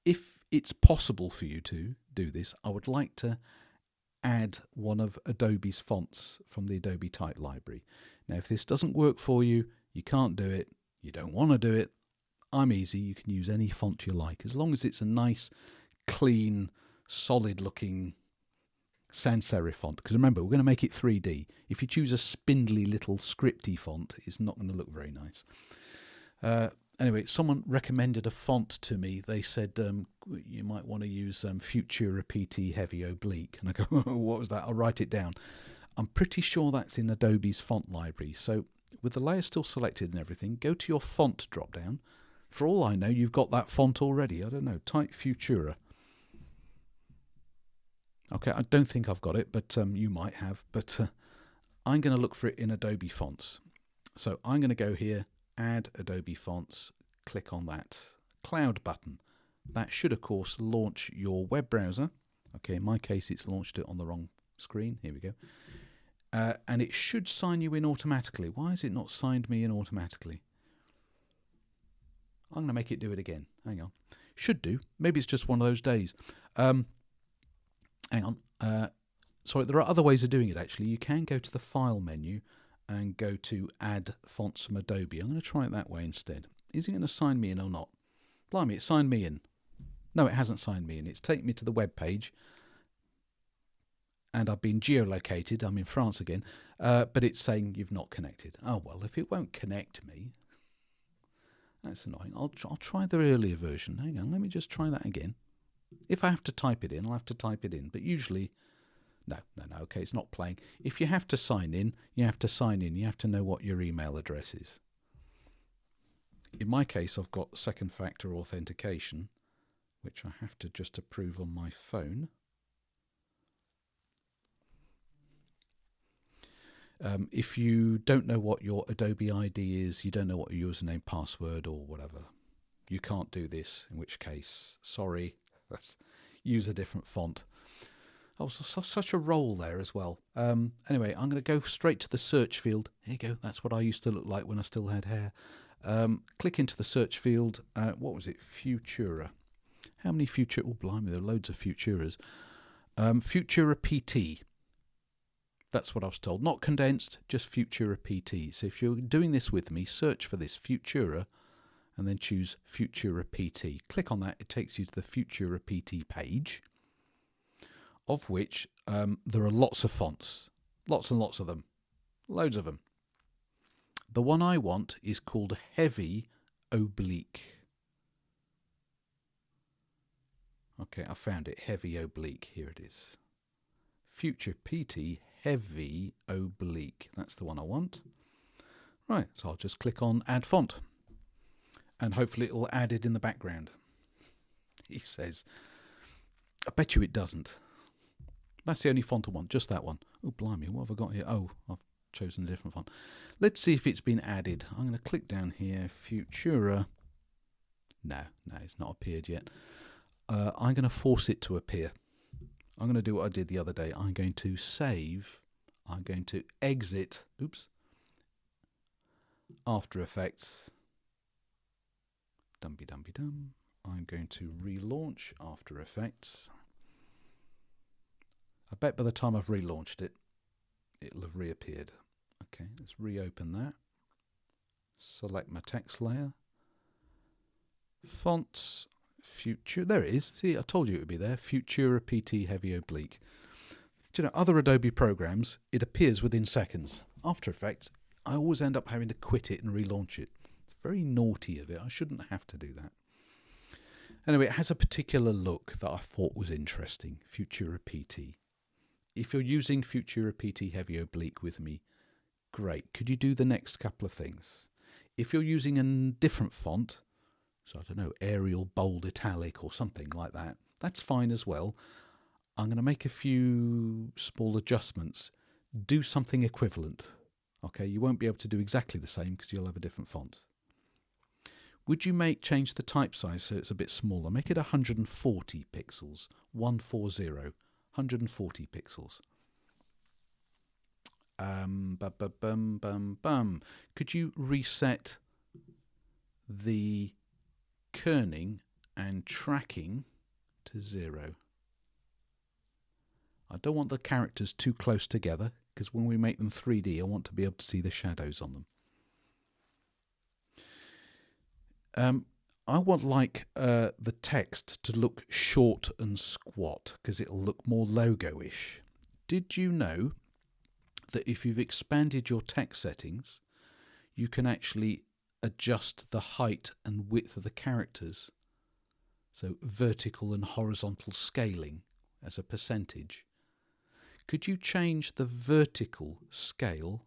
If it's possible for you to do this, I would like to add one of Adobe's fonts from the Adobe Type Library. Now, if this doesn't work for you, you can't do it, you don't want to do it, I'm easy. You can use any font you like, as long as it's a nice, clean, solid-looking sans serif font. Because remember, we're going to make it 3D. If you choose a spindly little scripty font, it's not going to look very nice. Anyway, someone recommended a font to me. They said you might want to use Futura PT Heavy Oblique. And I go, oh, what was that? I'll write it down. I'm pretty sure that's in Adobe's font library. So with the layer still selected and everything, go to your font drop down. For all I know, you've got that font already. I don't know. Type Futura. Okay, I don't think I've got it, but you might have. But I'm going to look for it in Adobe Fonts. So I'm going to go here, add Adobe Fonts, click on that cloud button. That should, of course, launch your web browser. Okay, in my case, it's launched it on the wrong screen. Here we go. And it should sign you in automatically. Why has it not signed me in automatically? I'm going to make it do it again. Hang on. Should do. Maybe it's just one of those days. Hang on. Sorry, there are other ways of doing it, actually. You can go to the File menu and go to Add Fonts from Adobe. I'm going to try it that way instead. Is it going to sign me in or not? Blimey, it signed me in. No, it hasn't signed me in. It's taken me to the web page. And I've been geolocated. I'm in France again. But it's saying you've not connected. Oh, well, if it won't connect me, that's annoying. I'll try the earlier version. Hang on, let me just try that again. If I have to type it in, I'll have to type it in. But usually, no, okay, it's not playing. If you have to sign in, you have to sign in. You have to know what your email address is. In my case, I've got second factor authentication, which I have to just approve on my phone. If you don't know what your Adobe ID is, you don't know what your username, password, or whatever, you can't do this, in which case, sorry, let's use a different font. Oh, such a roll there as well. Anyway, I'm going to go straight to the search field. Here you go. That's what I used to look like when I still had hair. Click into the search field. What was it? Futura. How many Futura? Oh, blimey, there are loads of Futuras. Futura PT. That's what I was told. Not condensed, just Futura PT. So if you're doing this with me, search for this, Futura, and then choose Futura PT. Click on that, it takes you to the Futura PT page, of which there are lots of fonts, lots and lots of them, loads of them. The one I want is called Heavy Oblique. Okay, I found it, Heavy Oblique, here it is. Future PT Heavy Oblique, that's the one I want. Right, so I'll just click on Add Font, and hopefully it will add it in the background. He says, I bet you it doesn't. That's the only font I want, just that one. Oh, blimey, what have I got here? Oh, I've chosen a different font. Let's see if it's been added. I'm going to click down here, Futura. No, it's not appeared yet. I'm going to force it to appear. I'm going to do what I did the other day. I'm going to save. I'm going to exit. Oops. After Effects. Dum-be-dum-be-dum. I'm going to relaunch After Effects. I bet by the time I've relaunched it, it'll have reappeared. Okay, let's reopen that. Select my text layer. Fonts. Future, there it is. See, I told you it would be there. Futura PT Heavy Oblique. Do you know, other Adobe programs, it appears within seconds. After Effects, I always end up having to quit it and relaunch it. It's very naughty of it. I shouldn't have to do that. Anyway, it has a particular look that I thought was interesting. Futura PT. If you're using Futura PT Heavy Oblique with me, great. Could you do the next couple of things? If you're using a different font, so I don't know, Arial, Bold, Italic or something like that, that's fine as well. I'm going to make a few small adjustments. Do something equivalent. Okay, you won't be able to do exactly the same because you'll have a different font. Would you change the type size so it's a bit smaller? Make it 140 pixels. 140. 140 pixels. Could you reset the kerning and tracking to 0? I don't want the characters too close together because when we make them 3D I want to be able to see the shadows on them. I want the text to look short and squat because it'll look more logo-ish. Did you know that if you've expanded your text settings you can actually adjust the height and width of the characters, so vertical and horizontal scaling as a percentage? Could you change the vertical scale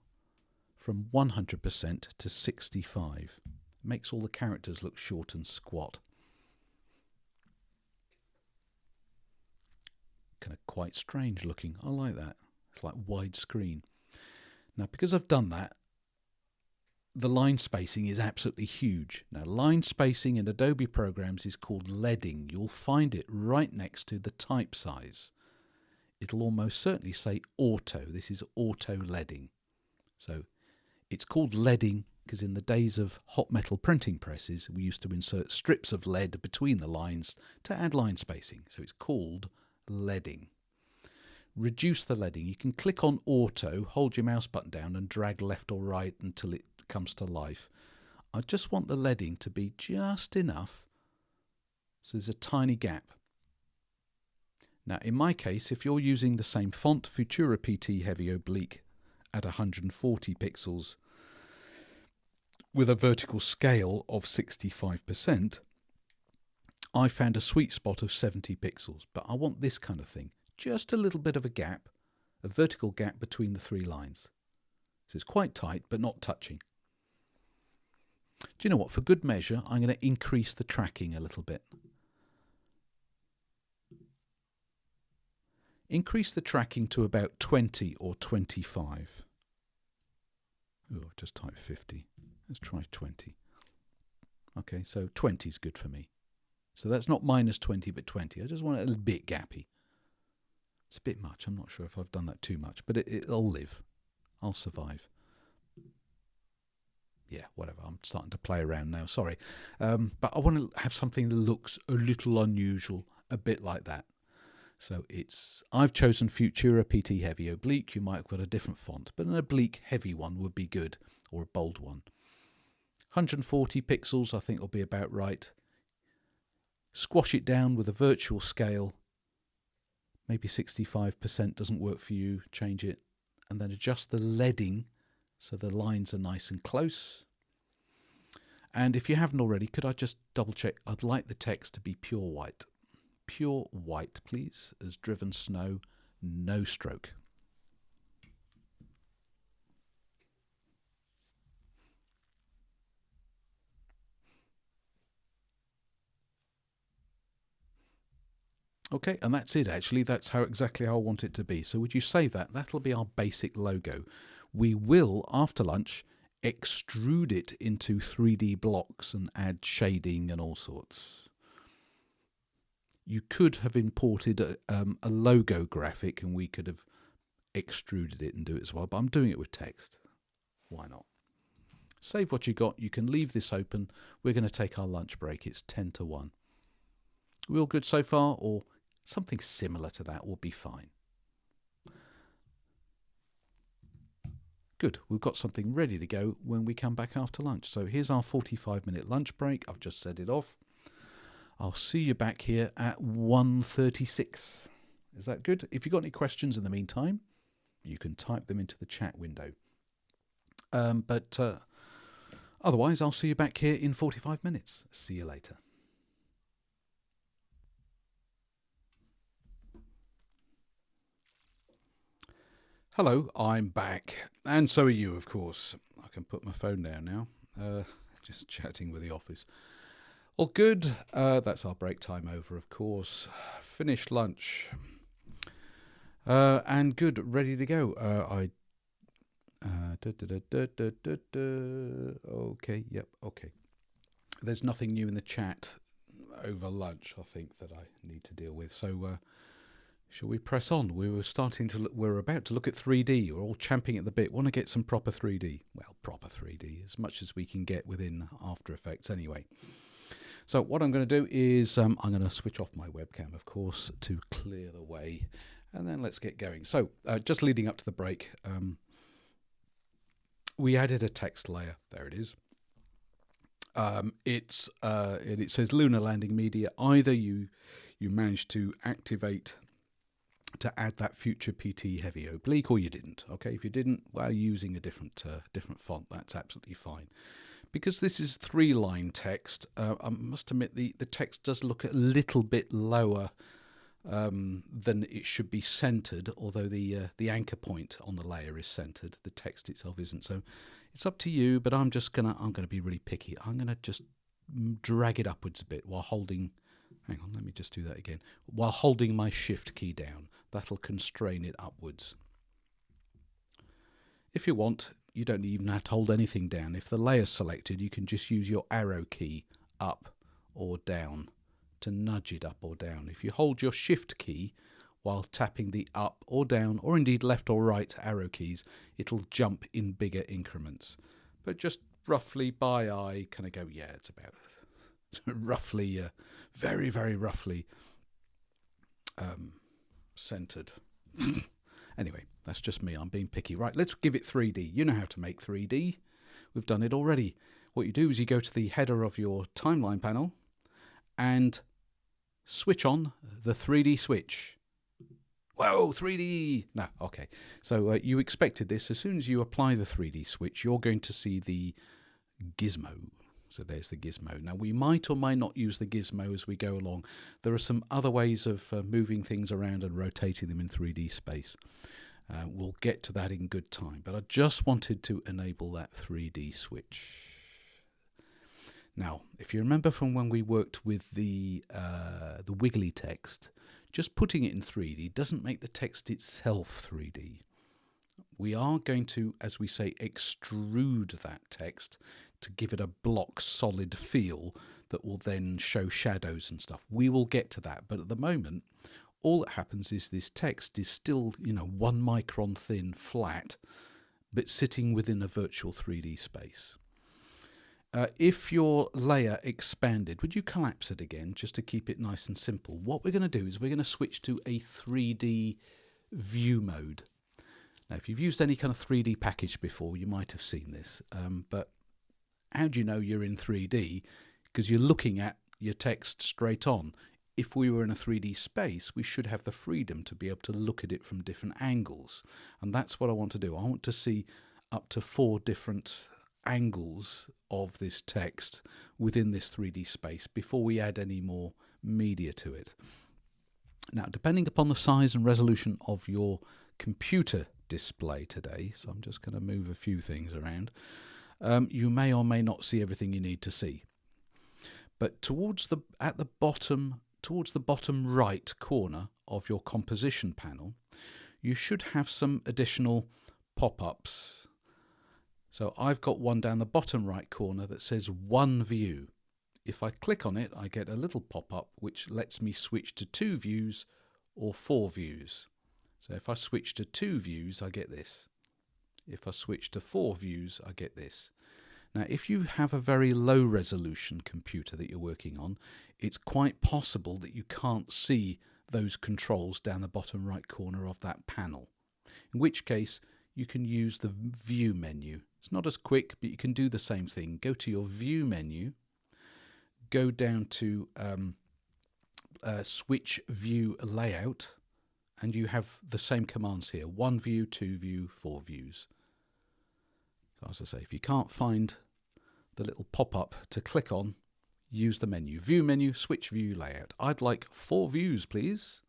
from 100% to 65? Makes all the characters look short and squat. Kind of quite strange looking. I like that. It's like widescreen. Now because I've done that, the line spacing is absolutely huge. Now line spacing in Adobe programs is called leading. You'll find it right next to the type size. It'll almost certainly say auto. This is auto leading. So it's called leading because in the days of hot metal printing presses we used to insert strips of lead between the lines to add line spacing. So it's called leading. Reduce the leading. You can click on auto, hold your mouse button down and drag left or right until it comes to life. I just want the leading to be just enough so there's a tiny gap. Now in my case, if you're using the same font, Futura PT Heavy Oblique at 140 pixels with a vertical scale of 65%, I found a sweet spot of 70 pixels. But I want this kind of thing. Just a little bit of a gap, a vertical gap between the three lines. So it's quite tight, but not touching. Do you know what? For good measure, I'm going to increase the tracking a little bit. Increase the tracking to about 20 or 25. Oh, I've just typed 50. Let's try 20. Okay, so 20 is good for me. So that's not minus 20, but 20. I just want it a little bit gappy. It's a bit much. I'm not sure if I've done that too much, but it'll live. I'll survive. Yeah, whatever. I'm starting to play around now. Sorry. But I want to have something that looks a little unusual, a bit like that. So I've chosen Futura PT Heavy Oblique. You might have got a different font, but an oblique heavy one would be good, or a bold one. 140 pixels I think will be about right. Squash it down with a virtual scale. Maybe 65% doesn't work for you, change it. And then adjust the leading so the lines are nice and close. And if you haven't already, could I just double check? I'd like the text to be pure white. Pure white, please, as driven snow, no stroke. Okay, and that's it actually. That's exactly how I want it to be. So would you save that? That'll be our basic logo. We will, after lunch, extrude it into 3D blocks and add shading and all sorts. You could have imported a logo graphic and we could have extruded it and do it as well, but I'm doing it with text. Why not? Save what you got. You can leave this open. We're going to take our lunch break. It's 10 to 1. We all good so far, or something similar to that will be fine. Good, we've got something ready to go when we come back after lunch. So here's our 45-minute lunch break. I've just set it off. I'll see you back here at 1:36. Is that good? If you've got any questions in the meantime, you can type them into the chat window. Otherwise, I'll see you back here in 45 minutes. See you later. Hello, I'm back. And so are you, of course. I can put my phone down now. Just chatting with the office. All good. That's our break time over, of course. Finished lunch. And good, ready to go. Okay, yep, okay. There's nothing new in the chat over lunch, I think, that I need to deal with. So, shall we press on? We're about to look at 3D. We're all champing at the bit. Want to get some proper 3D? Well, proper 3D, as much as we can get within After Effects anyway. So what I'm going to do is I'm going to switch off my webcam, of course, to clear the way. And then let's get going. So just leading up to the break, we added a text layer. There it is. It says Lunar Landing Media. Either you managed to activate to add that Future PT heavy oblique, or you didn't. Okay, if you didn't, well, using a different font, that's absolutely fine. Because this is 3-line text, I must admit the text does look a little bit lower than it should be centered, although the anchor point on the layer is centered. The text itself isn't. So it's up to you, but I'm gonna be really picky. I'm gonna just drag it upwards a bit while holding. Hang on, let me just do that again. While holding my Shift key down, that'll constrain it upwards. If you want, you don't even have to hold anything down. If the layer's selected, you can just use your arrow key up or down to nudge it up or down. If you hold your Shift key while tapping the up or down, or indeed left or right arrow keys, it'll jump in bigger increments. But just roughly by eye, kind of go, yeah, it's about roughly, very, very roughly centered. Anyway, that's just me. I'm being picky. Right, let's give it 3D. You know how to make 3D. We've done it already. What you do is you go to the header of your timeline panel and switch on the 3D switch. Whoa, 3D! No, okay. So you expected this. As soon as you apply the 3D switch, you're going to see the gizmo. So there's the gizmo. Now, we might or might not use the gizmo as we go along. There are some other ways of moving things around and rotating them in 3D space. We'll get to that in good time. But I just wanted to enable that 3D switch. Now, if you remember from when we worked with the wiggly text, just putting it in 3D doesn't make the text itself 3D. We are going to, as we say, extrude that text to give it a block solid feel that will then show shadows and stuff. We will get to that, but at the moment all that happens is this text is still 1 micron thin, flat, but sitting within a virtual 3D space. If your layer expanded, would you collapse it again just to keep it nice and simple? What we're going to do is we're going to switch to a 3D view mode. Now, if you've used any kind of 3D package before, you might have seen this, but How do you know you're in 3D? Because you're looking at your text straight on. If we were in a 3D space, we should have the freedom to be able to look at it from different angles. And that's what I want to do. I want to see up to 4 different angles of this text within this 3D space before we add any more media to it. Now, depending upon the size and resolution of your computer display today, so I'm just going to move a few things around, you may or may not see everything you need to see. But towards the bottom right corner of your composition panel, you should have some additional pop-ups. So I've got one down the bottom right corner that says one view. If I click on it, I get a little pop-up which lets me switch to 2 views or 4 views. So if I switch to 2 views, I get this. If I switch to 4 views, I get this. Now, if you have a very low resolution computer that you're working on, it's quite possible that you can't see those controls down the bottom right corner of that panel. In which case, you can use the view menu. It's not as quick, but you can do the same thing. Go to your view menu, go down to switch view layout, and you have the same commands here: 1 view, 2 view, 4 views. So as I say, if you can't find the little pop-up to click on, use the menu. View menu, switch view layout. I'd like 4 views, please.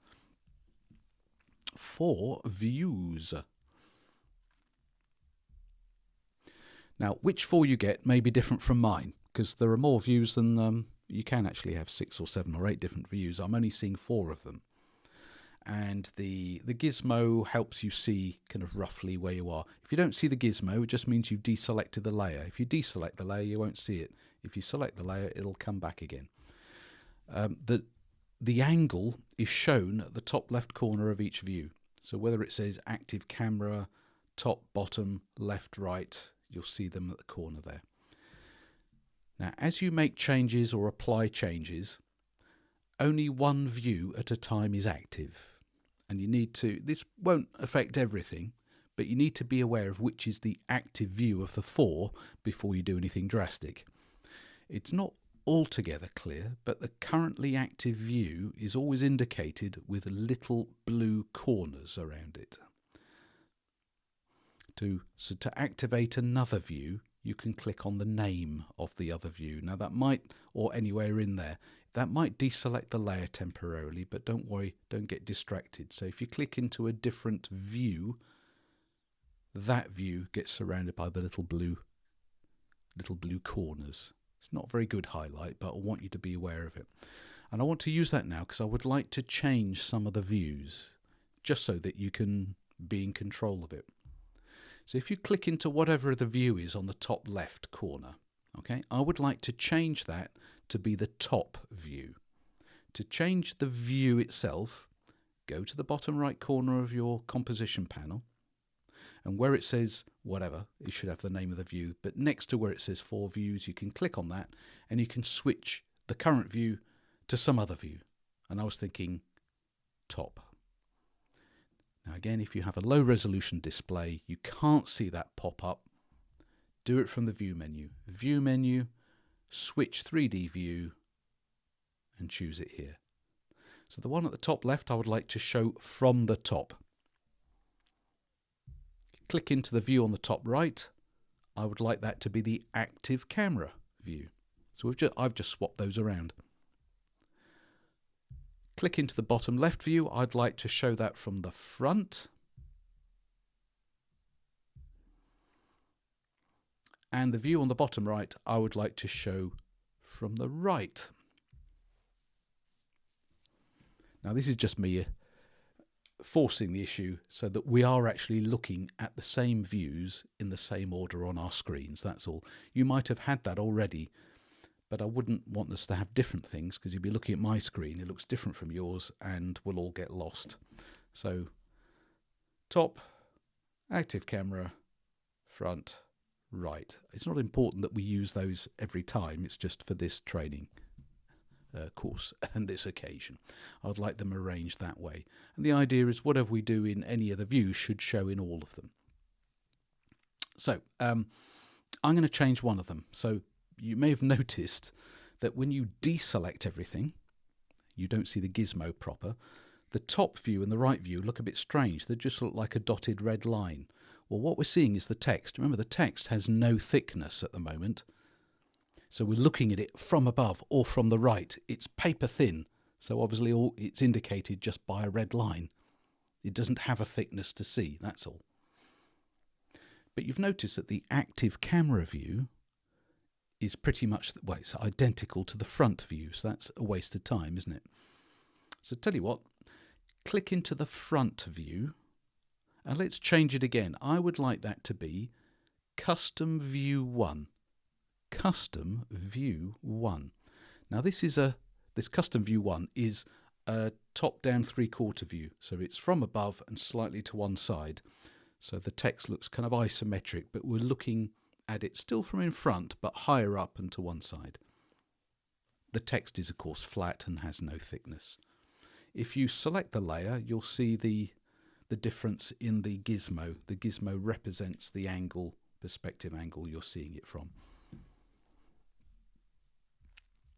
4 views. Now, which 4 you get may be different from mine, because there are more views than you can actually have 6 or 7 or 8 different views. I'm only seeing 4 of them. And the gizmo helps you see kind of roughly where you are. If you don't see the gizmo, it just means you've deselected the layer. If you deselect the layer, you won't see it. If you select the layer, it'll come back again. The angle is shown at the top left corner of each view. So whether it says active camera, top, bottom, left, right, you'll see them at the corner there. Now, as you make changes or apply changes, only one view at a time is active. And you need to, this won't affect everything, but you need to be aware of which is the active view of the 4 before you do anything drastic. It's not altogether clear, but the currently active view is always indicated with little blue corners around it. So to activate another view, you can click on the name of the other view. Now that might, or anywhere in there, that might deselect the layer temporarily, but don't worry, don't get distracted. So if you click into a different view, that view gets surrounded by the little blue corners. It's not a very good highlight, but I want you to be aware of it. And I want to use that now because I would like to change some of the views, just so that you can be in control of it. So if you click into whatever the view is on the top left corner, okay, I would like to change that to be the top view. To change the view itself, go to the bottom right corner of your composition panel, and where it says whatever, it should have the name of the view, but next to where it says 4 views, you can click on that and you can switch the current view to some other view. And I was thinking top. Now again, if you have a low resolution display, you can't see that pop up. Do it from the view menu. View menu, switch 3D view and choose it here. So the one at the top left I would like to show from the top. Click into the view on the top right. I would like that to be the active camera view. So I've just swapped those around. Click into the bottom left view. I'd like to show that from the front. And the view on the bottom right, I would like to show from the right. Now this is just me forcing the issue so that we are actually looking at the same views in the same order on our screens, that's all. You might have had that already, but I wouldn't want us to have different things because you'd be looking at my screen, it looks different from yours and we'll all get lost. So top, active camera, front, right. It's not important that we use those every time, it's just for this training course and this occasion. I'd like them arranged that way. And the idea is whatever we do in any of the views should show in all of them. So I'm going to change one of them. So you may have noticed that when you deselect everything, you don't see the gizmo proper. The top view and the right view look a bit strange. They just look like a dotted red line. Well, what we're seeing is the text. Remember, the text has no thickness at the moment. So we're looking at it from above or from the right. It's paper thin. So obviously it's indicated just by a red line. It doesn't have a thickness to see, that's all. But you've noticed that the active camera view is pretty much, well, it's identical to the front view. So that's a waste of time, isn't it? So tell you what, click into the front view and let's change it again. I would like that to be Custom View 1. Custom View 1. Now this Custom View 1 is a top-down three-quarter view. So it's from above and slightly to one side. So the text looks kind of isometric, but we're looking at it still from in front, but higher up and to one side. The text is, of course, flat and has no thickness. If you select the layer, you'll see the difference in the gizmo. The gizmo represents the angle, perspective angle you're seeing it from.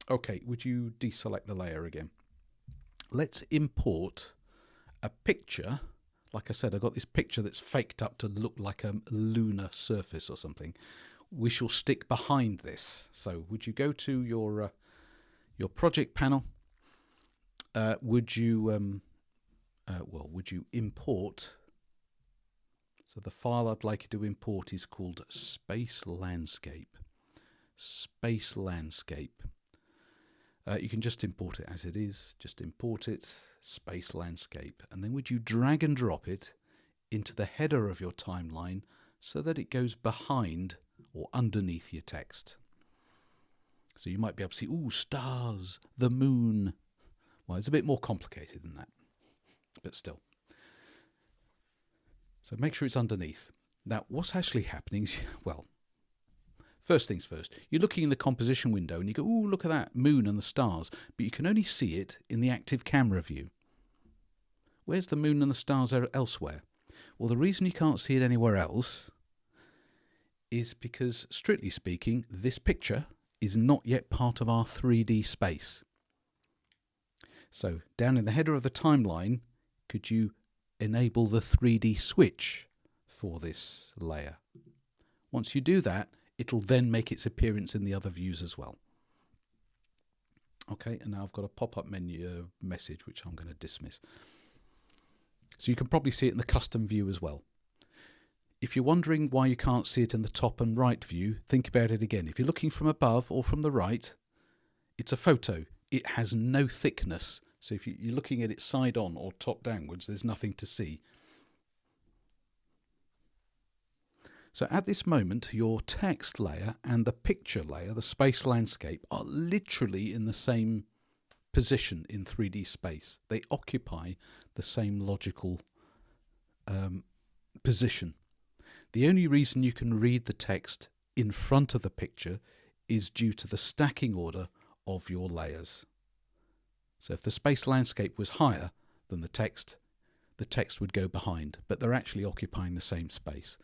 Okay, would you deselect the layer again? Let's import a picture. Like I said, I've got this picture that's faked up to look like a lunar surface or something. We shall stick behind this. So would you go to your project panel? Would you import? So the file I'd like you to import is called Space Landscape. Space Landscape. You can just import it as it is. Just import it, Space Landscape. And then would you drag and drop it into the header of your timeline so that it goes behind or underneath your text. So you might be able to see, ooh, stars, the moon. Well, it's a bit more complicated than that, but still. So make sure it's underneath. Now, what's actually happening is, well, first things first, you're looking in the composition window and you go, ooh, look at that, moon and the stars. But you can only see it in the active camera view. Where's the moon and the stars elsewhere? Well, the reason you can't see it anywhere else is because, strictly speaking, this picture is not yet part of our 3D space. So down in the header of the timeline, could you enable the 3D switch for this layer? Once you do that, it'll then make its appearance in the other views as well. Okay, and now I've got a pop-up menu message which I'm going to dismiss. So you can probably see it in the custom view as well. If you're wondering why you can't see it in the top and right view, think about it again. If you're looking from above or from the right, it's a photo. It has no thickness. So if you're looking at it side on or top downwards, there's nothing to see. So at this moment, your text layer and the picture layer, the space landscape, are literally in the same position in 3D space. They occupy the same logical position. The only reason you can read the text in front of the picture is due to the stacking order of your layers. So if the space landscape was higher than the text would go behind, but they're actually occupying the same space.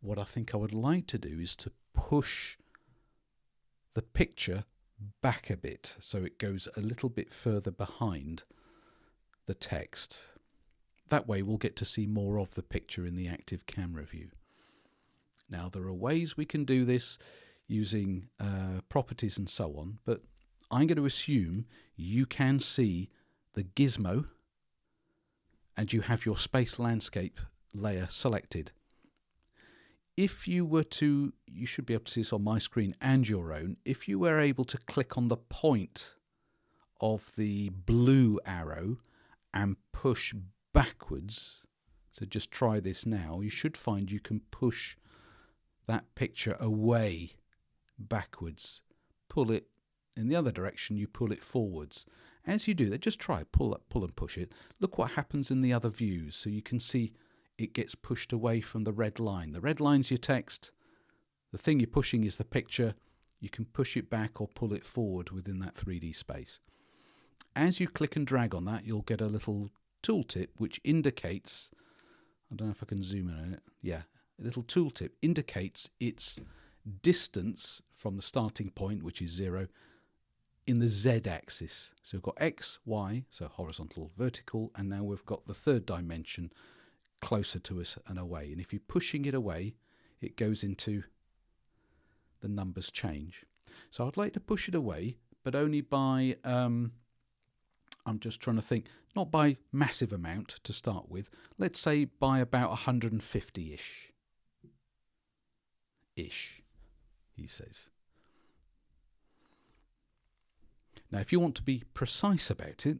What I think I would like to do is to push the picture back a bit so it goes a little bit further behind the text. That way we'll get to see more of the picture in the active camera view. Now there are ways we can do this using properties and so on, but I'm going to assume you can see the gizmo and you have your space landscape layer selected. If you were to, you should be able to see this on my screen and your own, if you were able to click on the point of the blue arrow and push backwards, so just try this now, you should find you can push that picture away backwards. Pull it in the other direction, you pull it forwards. As you do that, just try pull and push it. Look what happens in the other views. So you can see it gets pushed away from the red line. The red line's your text. The thing you're pushing is the picture. You can push it back or pull it forward within that 3D space. As you click and drag on that, you'll get a little tooltip which indicates, I don't know if I can zoom in on it. Yeah, a little tooltip indicates it's distance from the starting point, which is 0, in the z-axis. So we've got x, y, so horizontal, vertical, and now we've got the third dimension closer to us and away. And if you're pushing it away, it goes into the numbers change. So I'd like to push it away, but only by, I'm just trying to think, not by massive amount to start with. Let's say by about 150-ish. He says. Now, if you want to be precise about it,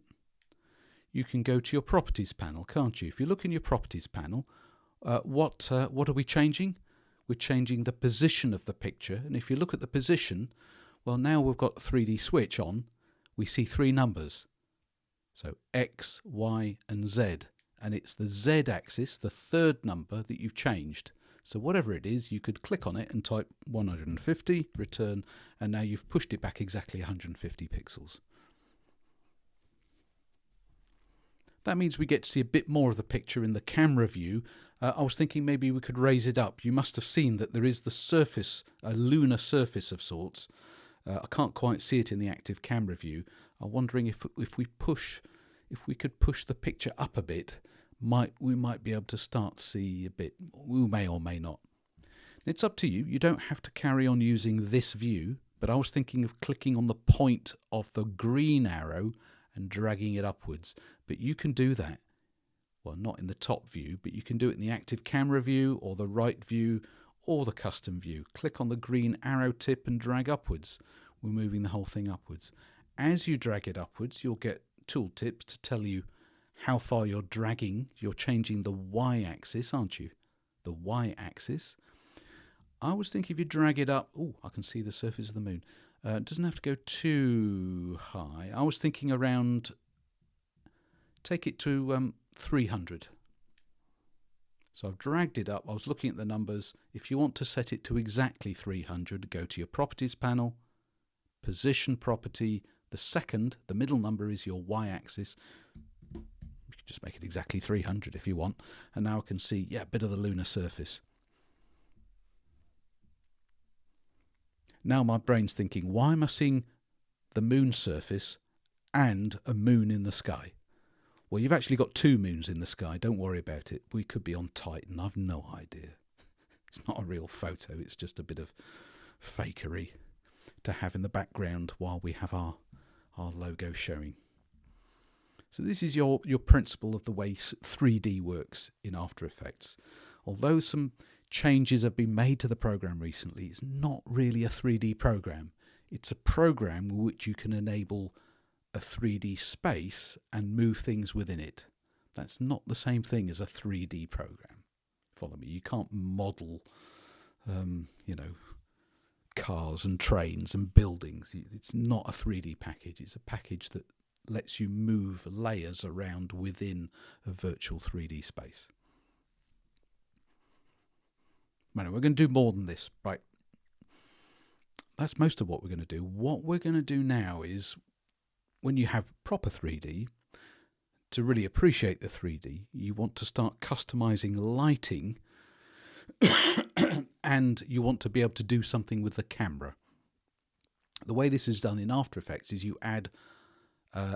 you can go to your properties panel, can't you? If you look in your properties panel, what are we changing? We're changing the position of the picture. And if you look at the position, well, now we've got the 3D switch on. We see 3 numbers. So X, Y, and Z. And it's the Z axis, the third number, that you've changed. So whatever it is, you could click on it and type 150, return, and now you've pushed it back exactly 150 pixels. That means we get to see a bit more of the picture in the camera view. I was thinking maybe we could raise it up. You must have seen that there is the surface, a lunar surface of sorts. I can't quite see it in the active camera view. I'm wondering if we could push the picture up a bit, we might be able to start to see a bit. We may or may not. It's up to you. You don't have to carry on using this view, but I was thinking of clicking on the point of the green arrow and dragging it upwards. But you can do that. Well, not in the top view, but you can do it in the active camera view or the right view or the custom view. Click on the green arrow tip and drag upwards. We're moving the whole thing upwards. As you drag it upwards, you'll get tooltips to tell you how far you're dragging. You're changing the y-axis, aren't you? The y-axis. I was thinking if you drag it up, oh, I can see the surface of the moon. It doesn't have to go too high. I was thinking around, take it to 300. So I've dragged it up. I was looking at the numbers. If you want to set it to exactly 300, go to your properties panel, position property. The middle number is your y-axis. You can just make it exactly 300 if you want. And now I can see, yeah, a bit of the lunar surface. Now my brain's thinking, why am I seeing the moon surface and a moon in the sky? Well, you've actually got 2 moons in the sky. Don't worry about it. We could be on Titan. I've no idea. It's not a real photo. It's just a bit of fakery to have in the background while we have our logo showing. So this is your principle of the way 3D works in After Effects. Although some changes have been made to the program recently, it's not really a 3D program. It's a program which you can enable a 3D space and move things within it. That's not the same thing as a 3D program. Follow me. You can't model, cars and trains and buildings. It's not a 3D package. It's a package that lets you move layers around within a virtual 3D space. We're going to do more than this, right? That's most of what we're going to do. What we're going to do now is, when you have proper 3D, to really appreciate the 3D, you want to start customizing lighting and you want to be able to do something with the camera. The way this is done in After Effects is you add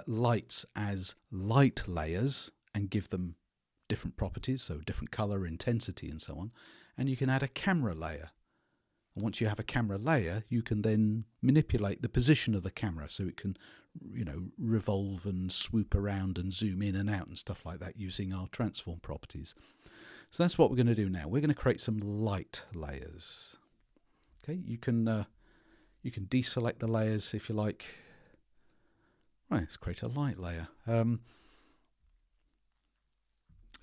lights as light layers and give them different properties, so different color, intensity and so on. And you can add a camera layer. And once you have a camera layer, you can then manipulate the position of the camera so it can, revolve and swoop around and zoom in and out and stuff like that using our transform properties. So that's what we're going to do now. We're going to create some light layers. Okay, you can deselect the layers if you like. Right, let's create a light layer.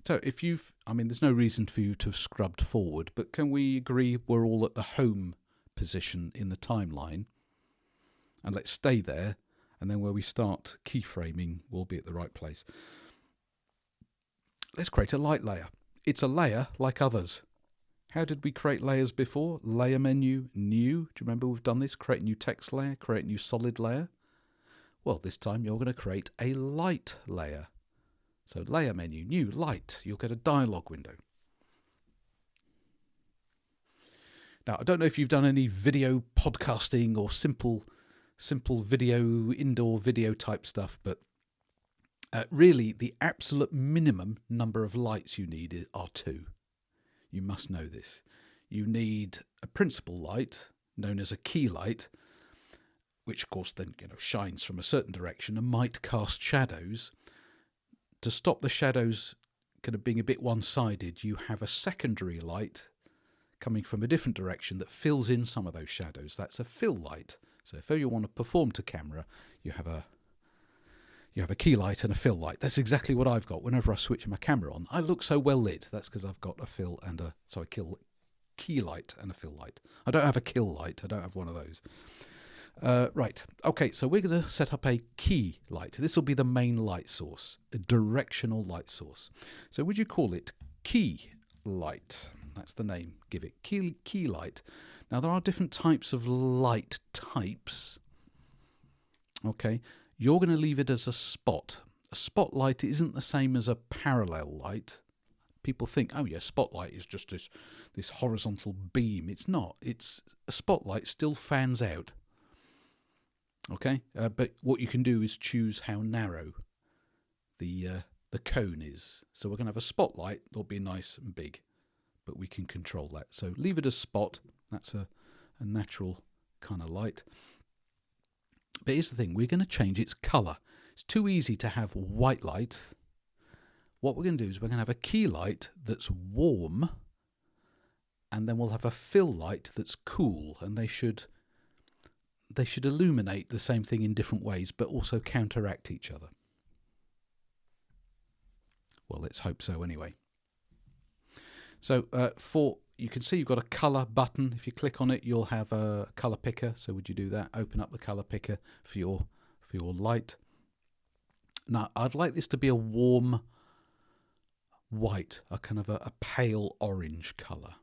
So there's no reason for you to have scrubbed forward, but can we agree we're all at the home position in the timeline? And let's stay there, and then where we start keyframing, we'll be at the right place. Let's create a light layer. It's a layer like others. How did we create layers before? Layer menu, new. Do you remember we've done this? Create new text layer, create new solid layer. Well, this time you're going to create a light layer. So layer menu, new, light. You'll get a dialog window. Now, I don't know if you've done any video podcasting or simple video, indoor video type stuff, but really the absolute minimum number of lights you need are 2. You must know this. You need a principal light known as a key light, which of course then shines from a certain direction and might cast shadows. To stop the shadows kind of being a bit one-sided, you have a secondary light coming from a different direction that fills in some of those shadows. That's a fill light. So if you want to perform to camera, you have a key light and a fill light. That's exactly what I've got. Whenever I switch my camera on, I look so well lit. That's because I've got a fill and a key light and a fill light. I don't have a kill light. I don't have one of those. Right. Okay, so we're going to set up a key light. This will be the main light source, a directional light source. So would you call it key light? That's the name. Give it key light. Now, there are different types of light types. Okay. You're going to leave it as a spot. A spotlight isn't the same as a parallel light. People think, oh yeah, spotlight is just this horizontal beam. It's not. It's a spotlight still fans out. Okay, but what you can do is choose how narrow the cone is. So we're going to have a spotlight that'll be nice and big, but we can control that. So leave it as spot. That's a natural kind of light. But here's the thing, we're going to change its colour. It's too easy to have white light. What we're going to do is we're going to have a key light that's warm, and then we'll have a fill light that's cool, and they should illuminate the same thing in different ways, but also counteract each other. Well, let's hope so anyway. So you can see you've got a colour button. If you click on it, you'll have a colour picker. So would you do that? Open up the colour picker for your light. Now, I'd like this to be a warm white, a kind of a pale orange colour.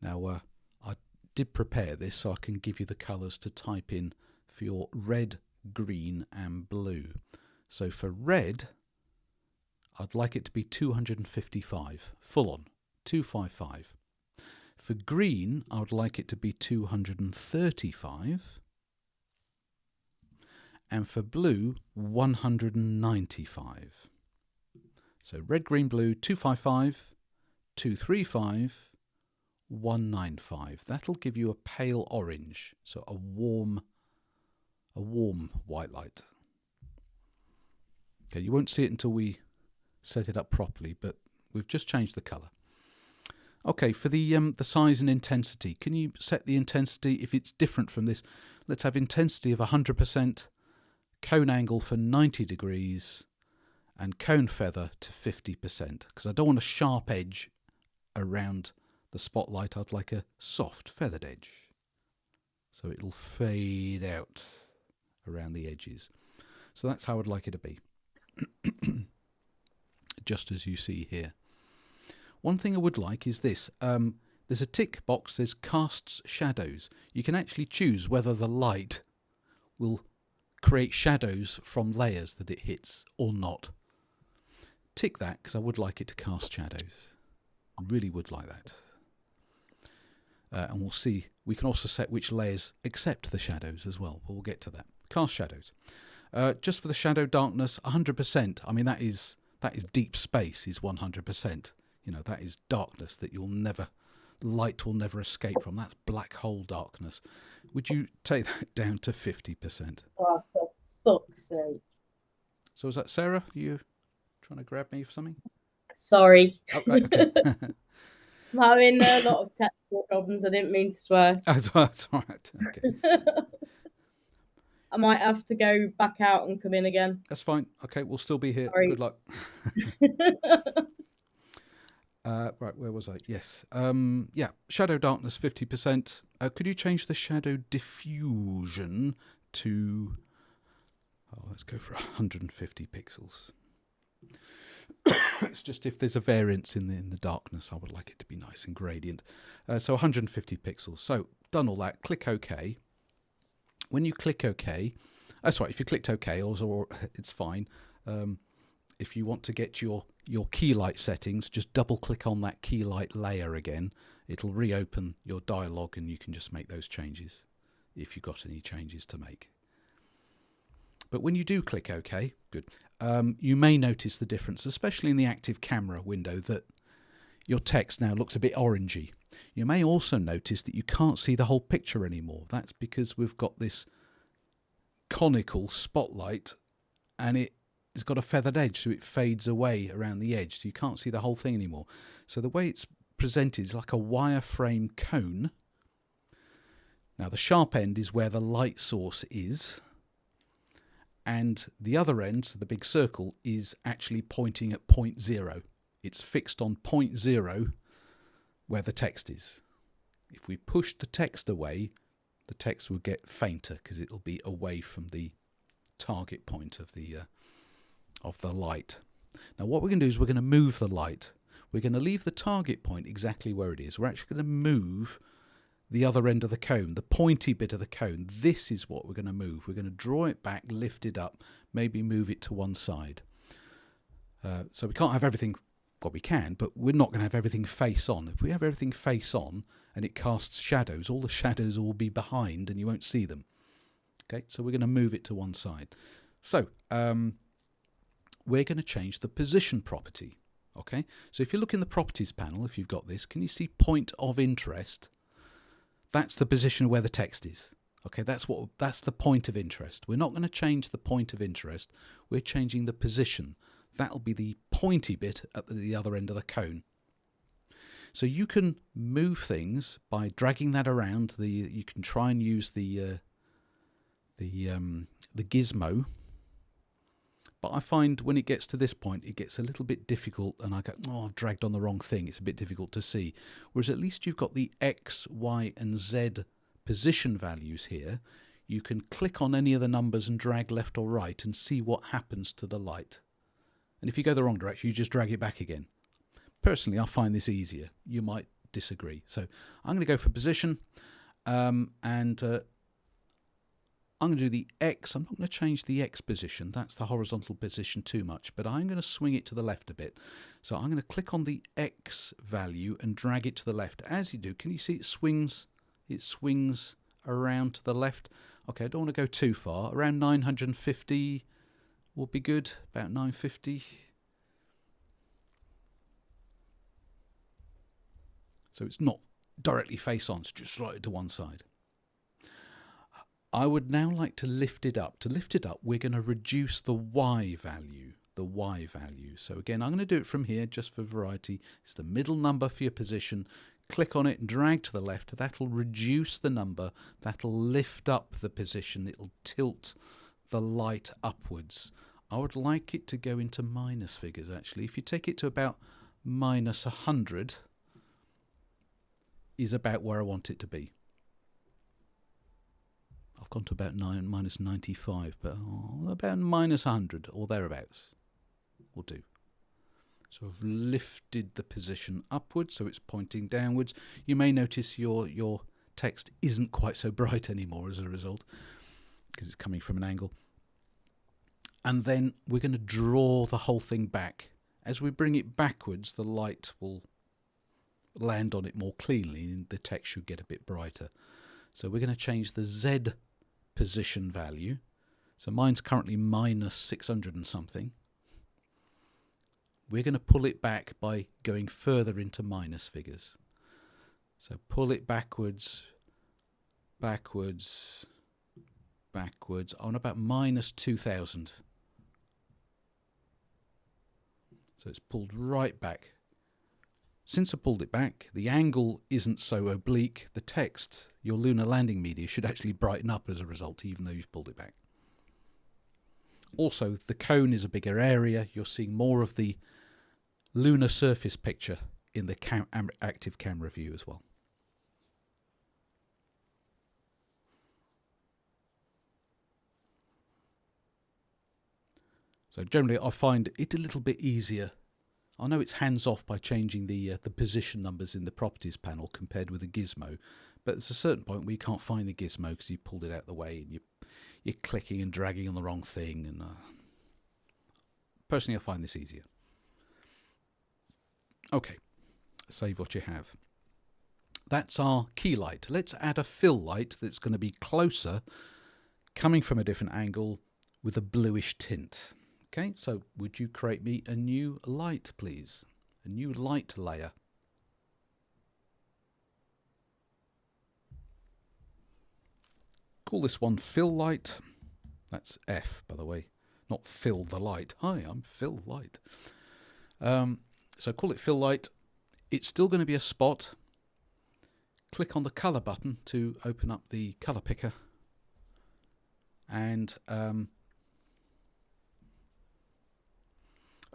Now, I did prepare this so I can give you the colours to type in for your red, green and blue. So for red, I'd like it to be 255, full on, 255. For green, I would like it to be 235. And for blue, 195. So red, green, blue, 255, 235, 195. That'll give you a pale orange, so a warm white light. Okay, you won't see it until we set it up properly, but we've just changed the colour. Okay, for the size and intensity, can you set the intensity if it's different from this? Let's have intensity of 100%, cone angle for 90 degrees, and cone feather to 50%, because I don't want a sharp edge around the spotlight. I'd like a soft feathered edge, so it'll fade out around the edges. So that's how I'd like it to be, just as you see here. One thing I would like is this. There's a tick box, says casts shadows. You can actually choose whether the light will create shadows from layers that it hits or not. Tick that, because I would like it to cast shadows. I really would like that. And we'll see. We can also set which layers accept the shadows as well, but we'll get to that. Cast shadows. Just for the shadow darkness, 100%. I mean, that is deep space is 100%. You know, that is darkness that light will never escape from. That's black hole darkness. Would you take that down to 50%? Oh, for fuck's sake. So is that Sarah? You trying to grab me for something? Sorry. Oh, right, okay. I'm having a lot of technical problems. I didn't mean to swear. That's all right. Okay. I might have to go back out and come in again. That's fine. Okay, we'll still be here. Sorry. Good luck. Right, where was I? Yes. Yeah, shadow darkness 50%. Could you change the shadow diffusion to... Oh, let's go for 150 pixels. It's just if there's a variance in the darkness, I would like it to be nice and gradient. So 150 pixels. So done all that. Click OK. When you click OK, that's right. If you clicked OK, or it's fine. If you want to get your key light settings, just double click on that key light layer again, It'll reopen your dialog and you can just make those changes if you've got any changes to make. But when you do click OK, good, you may notice the difference, especially in the active camera window, that your text now looks a bit orangey. You may also notice that you can't see the whole picture anymore. That's because we've got this conical spotlight and it's got a feathered edge, so it fades away around the edge, so you can't see the whole thing anymore. So the way it's presented is like a wireframe cone. Now the sharp end is where the light source is, and the other end, so the big circle, is actually pointing at point 0. It's fixed on point 0 where the text is. If we push the text away, the text will get fainter because it'll be away from the target point of the light. Now what we're going to do is we're going to move the light. We're going to leave the target point exactly where it is. We're actually going to move the other end of the cone, the pointy bit of the cone. This is what we're going to move. We're going to draw it back, lift it up, maybe move it to one side. So we can't have everything, well we can, but we're not going to have everything face on. If we have everything face on and it casts shadows, all the shadows will be behind and you won't see them. Okay, so we're going to move it to one side. So we're going to change the position property. Okay, so if you look in the properties panel, if you've got this, can you see point of interest? That's the position where the text is. Okay, that's the point of interest. We're not going to change the point of interest. We're changing the position. That'll be the pointy bit at the other end of the cone. So you can move things by dragging that around. You can try and use the gizmo. But I find when it gets to this point, it gets a little bit difficult, and I go, oh, I've dragged on the wrong thing. It's a bit difficult to see. Whereas at least you've got the X, Y, and Z position values here. You can click on any of the numbers and drag left or right and see what happens to the light. And if you go the wrong direction, you just drag it back again. Personally, I find this easier. You might disagree. So I'm going to go for position, and I'm going to do the X. I'm not going to change the X position. That's the horizontal position too much, but I'm going to swing it to the left a bit. So I'm going to click on the X value and drag it to the left. As you do, can you see it swings? It swings around to the left. Okay, I don't want to go too far. Around 950 will be good, about 950. So it's not directly face on, it's just slightly to one side. I would now like to lift it up. To lift it up, we're going to reduce the Y value. So again, I'm going to do it from here just for variety. It's the middle number for your position. Click on it and drag to the left. That'll reduce the number. That'll lift up the position. It'll tilt the light upwards. I would like it to go into minus figures, actually. If you take it to about minus 100, is about where I want it to be. I've gone to about minus 95, but about minus 100 or thereabouts will do. So I've lifted the position upwards, so it's pointing downwards. You may notice your text isn't quite so bright anymore as a result, because it's coming from an angle. And then we're going to draw the whole thing back. As we bring it backwards, the light will land on it more cleanly and the text should get a bit brighter. So we're going to change the Z position value. So mine's currently minus 600 and something. We're going to pull it back by going further into minus figures. So pull it backwards, backwards, backwards on about minus 2000. So it's pulled right back. Since I pulled it back, the angle isn't so oblique. The text, your lunar landing media, should actually brighten up as a result, even though you've pulled it back. Also, the cone is a bigger area. You're seeing more of the lunar surface picture in the active camera view as well. So generally, I find it a little bit easier. I know it's hands-off by changing the position numbers in the properties panel compared with the gizmo, but there's a certain point where you can't find the gizmo because you pulled it out of the way and you're clicking and dragging on the wrong thing. And personally, I find this easier. Okay, save what you have. That's our key light. Let's add a fill light that's going to be closer, coming from a different angle with a bluish tint. Okay, so would you create me a new light, please? A new light layer. Call this one fill light. That's F, by the way, not fill the light. Hi, I'm Fill Light. So call it fill light. It's still going to be a spot. Click on the color button to open up the color picker. And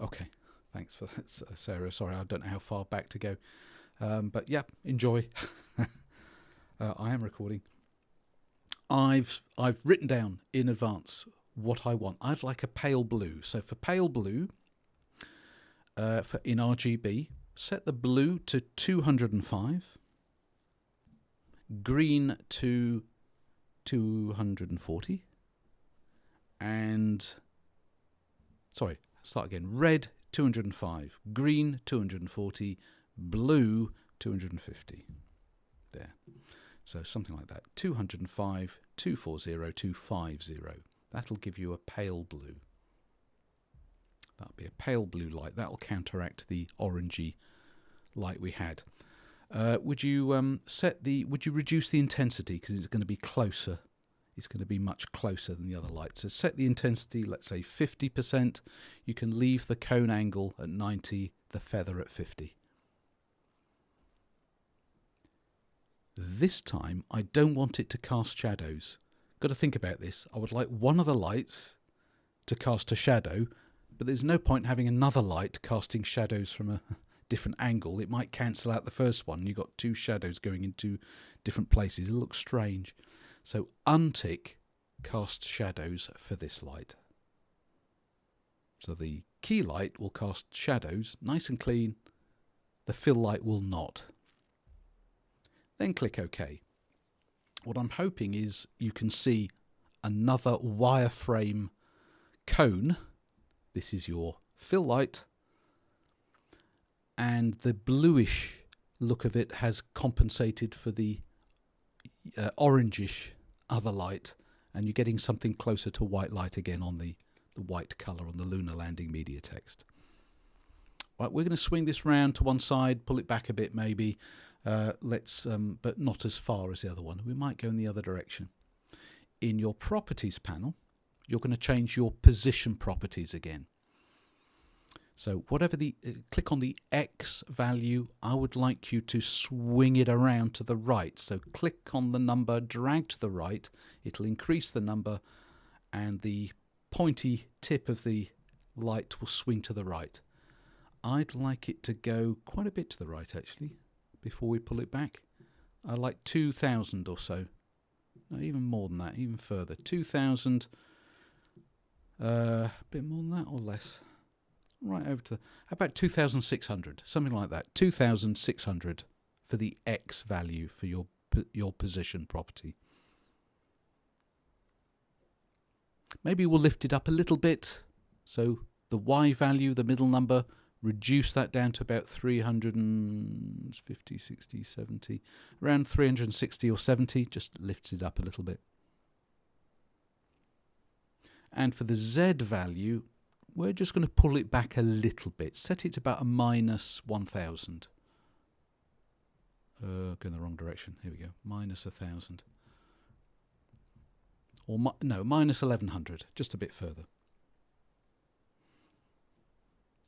okay, thanks for that, Sarah. Sorry, I don't know how far back to go. But yeah, enjoy. I am recording. I've written down in advance what I want. I'd like a pale blue. So for pale blue, in RGB, set the blue to 205, green to 240, and sorry, start again. Red 205, green 240, blue 250. There. So something like that. 205, 240, 250. That'll give you a pale blue. That'll be a pale blue light. That'll counteract the orangey light we had. Would you reduce the intensity, because it's going to be closer. It's going to be much closer than the other light. So set the intensity, let's say 50%. You can leave the cone angle at 90, the feather at 50. This time, I don't want it to cast shadows. Got to think about this. I would like one of the lights to cast a shadow, but there's no point having another light casting shadows from a different angle. It might cancel out the first one. You've got two shadows going into different places. It looks strange. So untick cast shadows for this light. So the key light will cast shadows, nice and clean. The fill light will not. Then click OK. What I'm hoping is you can see another wireframe cone. This is your fill light. And the bluish look of it has compensated for the orangish other light. And you're getting something closer to white light again on the white colour on the lunar landing media text. Right, we're going to swing this round to one side, pull it back a bit maybe. But not as far as the other one. We might go in the other direction. In your properties panel, you're going to change your position properties again. So whatever click on the X value, I would like you to swing it around to the right. So click on the number, drag to the right. It'll increase the number, and the pointy tip of the light will swing to the right. I'd like it to go quite a bit to the right, actually. Before we pull it back, I like 2,000 or so. No, even more than that, even further. 2,000, a bit more than that or less. Right over to, how about 2,600? Something like that. 2,600 for the X value for your position property. Maybe we'll lift it up a little bit. So the Y value, the middle number, reduce that down to about 350, 60, 70, around 360 or 70, just lifts it up a little bit. And for the Z value, we're just going to pull it back a little bit, set it to about a minus 1,000. Going the wrong direction, here we go, minus 1,000. Or no, minus 1,100, just a bit further.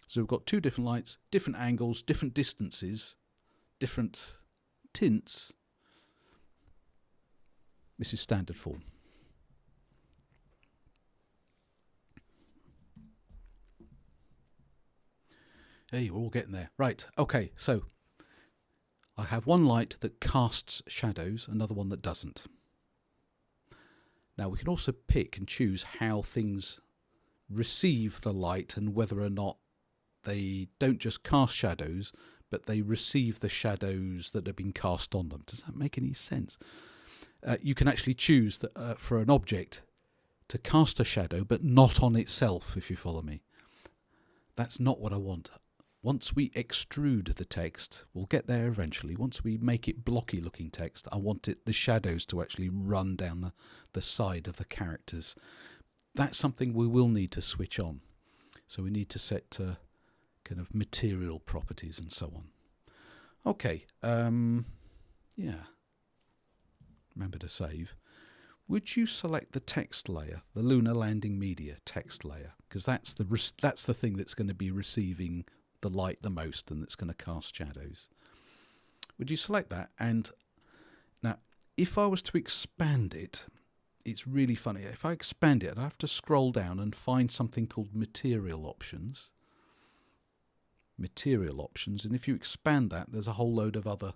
So we've got two different lights, different angles, different distances, different tints. This is standard form. Hey, we're all getting there. Right, okay, so I have one light that casts shadows, another one that doesn't. Now we can also pick and choose how things receive the light and whether or not they don't just cast shadows, but they receive the shadows that have been cast on them. Does that make any sense? You can actually choose that, for an object to cast a shadow, but not on itself, if you follow me. That's not what I want. once we extrude the text, we'll get there eventually. Once we make it blocky looking text, I want the shadows to actually run down the side of the characters. That's something we will need to switch on. So we need to set kind of material properties and so on. Okay, yeah. Remember to save. Would you select the text layer, the Lunar Landing Media text layer? Because that's the thing that's going to be receiving the light the most and that's going to cast shadows. Would you select that? And now, if I was to expand it, it's really funny. If I expand it, I have to scroll down and find something called Material Options. Material Options. And if you expand that, there's a whole load of other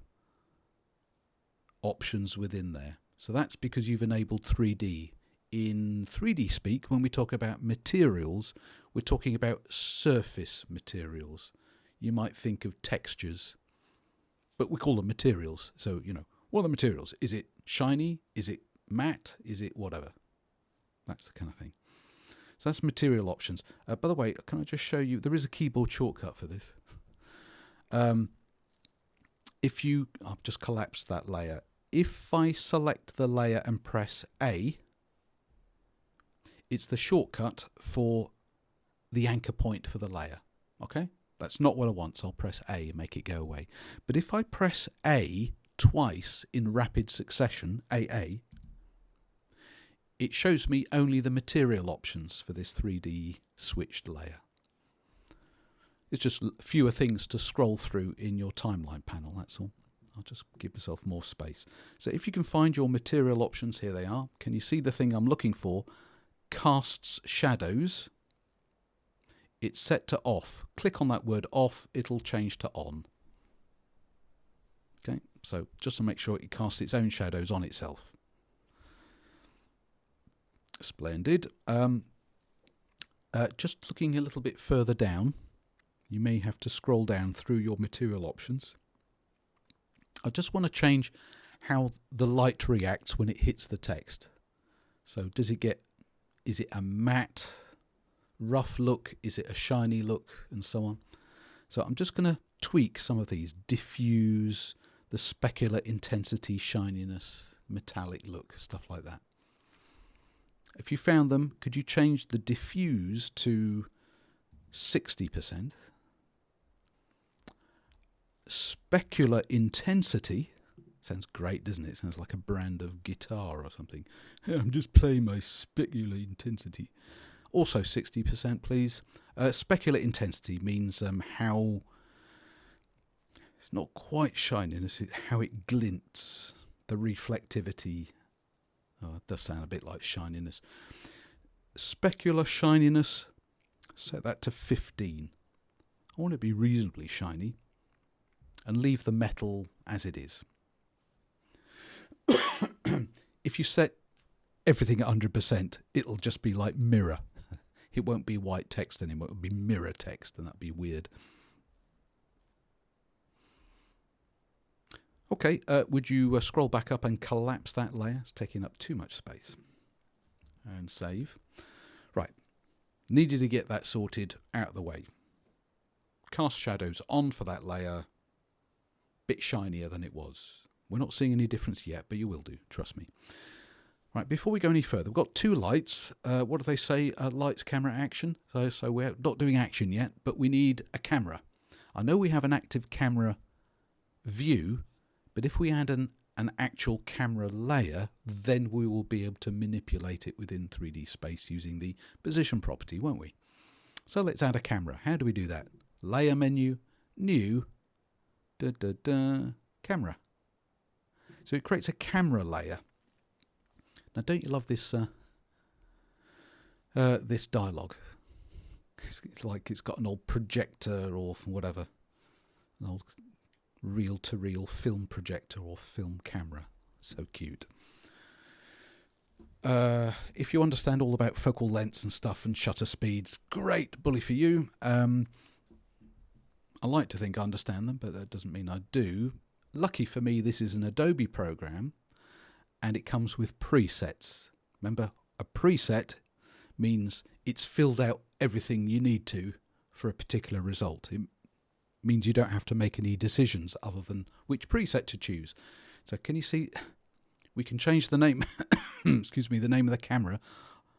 options within there. So that's because you've enabled 3D. In 3D speak, when we talk about materials, we're talking about surface materials. You might think of textures, but we call them materials. So, what are the materials? Is it shiny? Is it matte? Is it whatever? That's the kind of thing. So that's material options. By the way, can I just show you? There is a keyboard shortcut for this. I've just collapsed that layer. If I select the layer and press A, it's the shortcut for the anchor point for the layer. Okay? That's not what I want, so I'll press A and make it go away. But if I press A twice in rapid succession, AA, it shows me only the material options for this 3D switched layer. It's just fewer things to scroll through in your timeline panel, that's all. I'll just give myself more space. So if you can find your material options, here they are. Can you see the thing I'm looking for? Casts shadows. It's set to off. Click on that word off, it'll change to on. Okay, so just to make sure it casts its own shadows on itself. Splendid. Just looking a little bit further down, you may have to scroll down through your material options. I just want to change how the light reacts when it hits the text. So is it a matte, rough look? Is it a shiny look? And so on. So I'm just going to tweak some of these. Diffuse, the specular intensity, shininess, metallic look, stuff like that. If you found them, could you change the diffuse to 60%? Specular intensity sounds great, doesn't it? It sounds like a brand of guitar or something. I'm just playing my specular intensity. Also 60%, please. Specular intensity means how it's not quite shininess, it's how it glints, the reflectivity. Oh, it does sound a bit like shininess. Specular shininess, set that to 15. I want it to be reasonably shiny. And leave the metal as it is. If you set everything at 100%, it'll just be like mirror. It won't be white text anymore. It'll be mirror text, and that'd be weird. Okay, would you scroll back up and collapse that layer? It's taking up too much space. And save. Right. Needed to get that sorted out of the way. Cast shadows on for that layer. Bit shinier than it was. We're not seeing any difference yet, but you will do, trust me. Right, before we go any further, we've got two lights. What do they say? Lights, camera, action. So we're not doing action yet, but we need a camera. I know we have an active camera view, but if we add an actual camera layer, then we will be able to manipulate it within 3D space using the position property, won't we? So let's add a camera. How do we do that? Layer menu, new, camera. So it creates a camera layer. Now, don't you love this this dialogue? It's like it's got an old projector or whatever, an old reel-to-reel film projector or film camera. So cute. If you understand all about focal lengths and stuff and shutter speeds, great, bully for you. I like to think I understand them, but that doesn't mean I do. Lucky for me, this is an Adobe program, and it comes with presets. Remember, a preset means it's filled out everything you need to for a particular result. means you don't have to make any decisions other than which preset to choose. So can you see, we can change the name, excuse me, the name of the camera.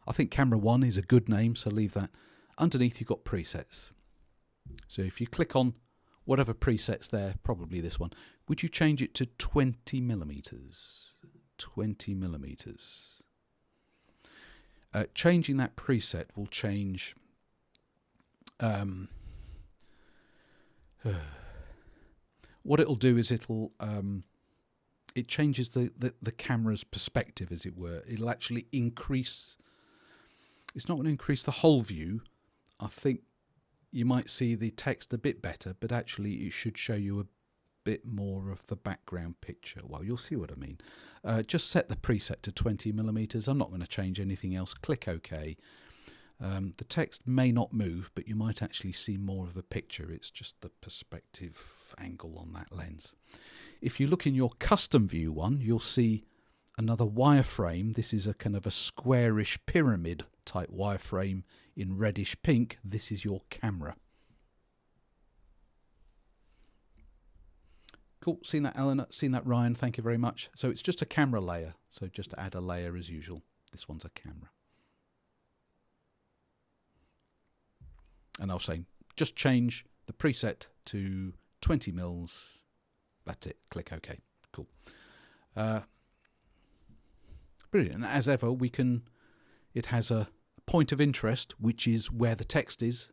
I think camera 1 is a good name, so leave that. Underneath you've got presets. So if you click on whatever preset's there, probably this one, would you change it to 20 millimeters? 20 millimeters. Changing that preset will change what it'll do is it'll it changes the camera's perspective, as it were. It'll actually increase, it's not going to increase the whole view. I think you might see the text a bit better, but actually it should show you a bit more of the background picture. Well, you'll see what I mean. Just set the preset to 20 millimeters. I'm not going to change anything else. Click OK. The text may not move, but you might actually see more of the picture. It's just the perspective angle on that lens. If you look in your custom view one, you'll see another wireframe. This is a kind of a squarish pyramid type wireframe in reddish pink. This is your camera. Cool. Seen that, Eleanor? Seen that, Ryan? Thank you very much. So it's just a camera layer. So just to add a layer as usual. This one's a camera. And I'll say, just change the preset to 20 mils. That's it. Click OK. Cool. Brilliant. And as ever, we can, it has a point of interest, which is where the text is.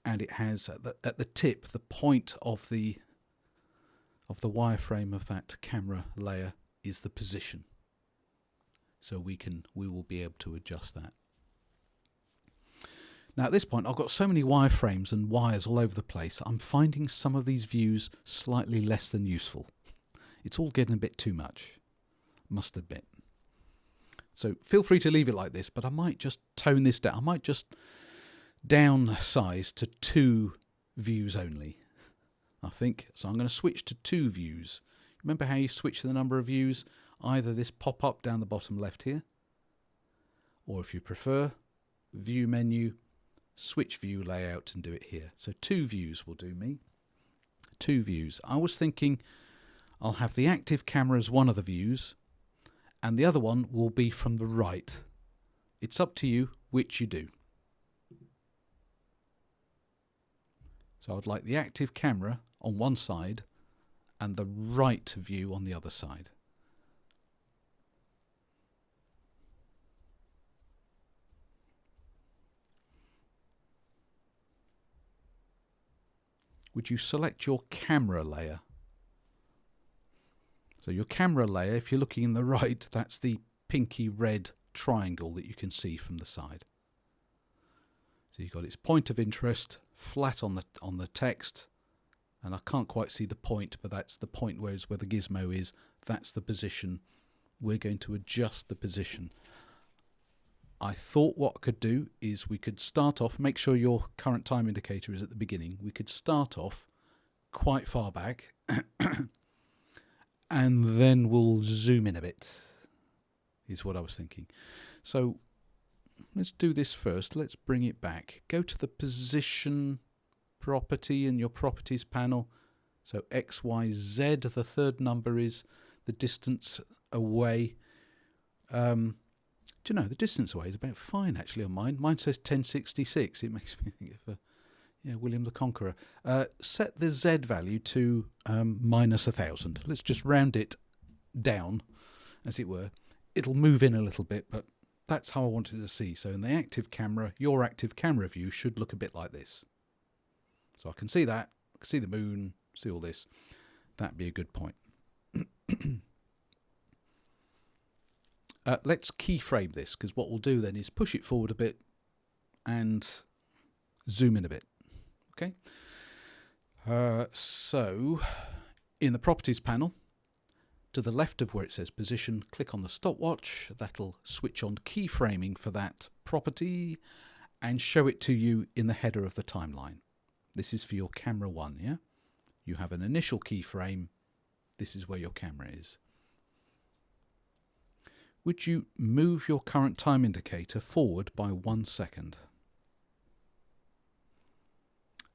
And it has at the tip, the point of the wireframe of that camera layer is the position. So we will be able to adjust that. Now at this point I've got so many wireframes and wires all over the place, I'm finding some of these views slightly less than useful. It's all getting a bit too much, must admit. So feel free to leave it like this, but I might just tone this down. I might just downsize to 2 views only, I think. So I'm going to switch to 2 views. Remember how you switch the number of views? Either this pop-up down the bottom left here, or if you prefer, view menu, switch view layout and do it here. So 2 views will do me. 2 views. I was thinking I'll have the active camera as one of the views and the other one will be from the right. It's up to you which you do. So I'd like the active camera on one side and the right view on the other side. Would you select your camera layer? So your camera layer, if you're looking in the right, that's the pinky red triangle that you can see from the side. So you've got its point of interest flat on the text, and I can't quite see the point, but that's the point where the gizmo is. That's the position. We're going to adjust the position. I thought what I could do is we could start off, make sure your current time indicator is at the beginning. We could start off quite far back and then we'll zoom in a bit, is what I was thinking. So let's do this first. Let's bring it back. Go to the position property in your properties panel. So X, Y, Z, the third number is the distance away. Do you know, the distance away is about fine actually on mine. Mine says 1066. It makes me think of William the Conqueror. Set the Z value to minus 1,000. Let's just round it down, as it were. It'll move in a little bit, but that's how I wanted to see. So in the active camera, your active camera view should look a bit like this. So I can see that, I can see the moon, see all this. That'd be a good point. Let's keyframe this, because what we'll do then is push it forward a bit and zoom in a bit. Okay. So in the properties panel, to the left of where it says position, click on the stopwatch. That'll switch on keyframing for that property and show it to you in the header of the timeline. This is for your camera 1, yeah? You have an initial keyframe. This is where your camera is. Would you move your current time indicator forward by 1 second?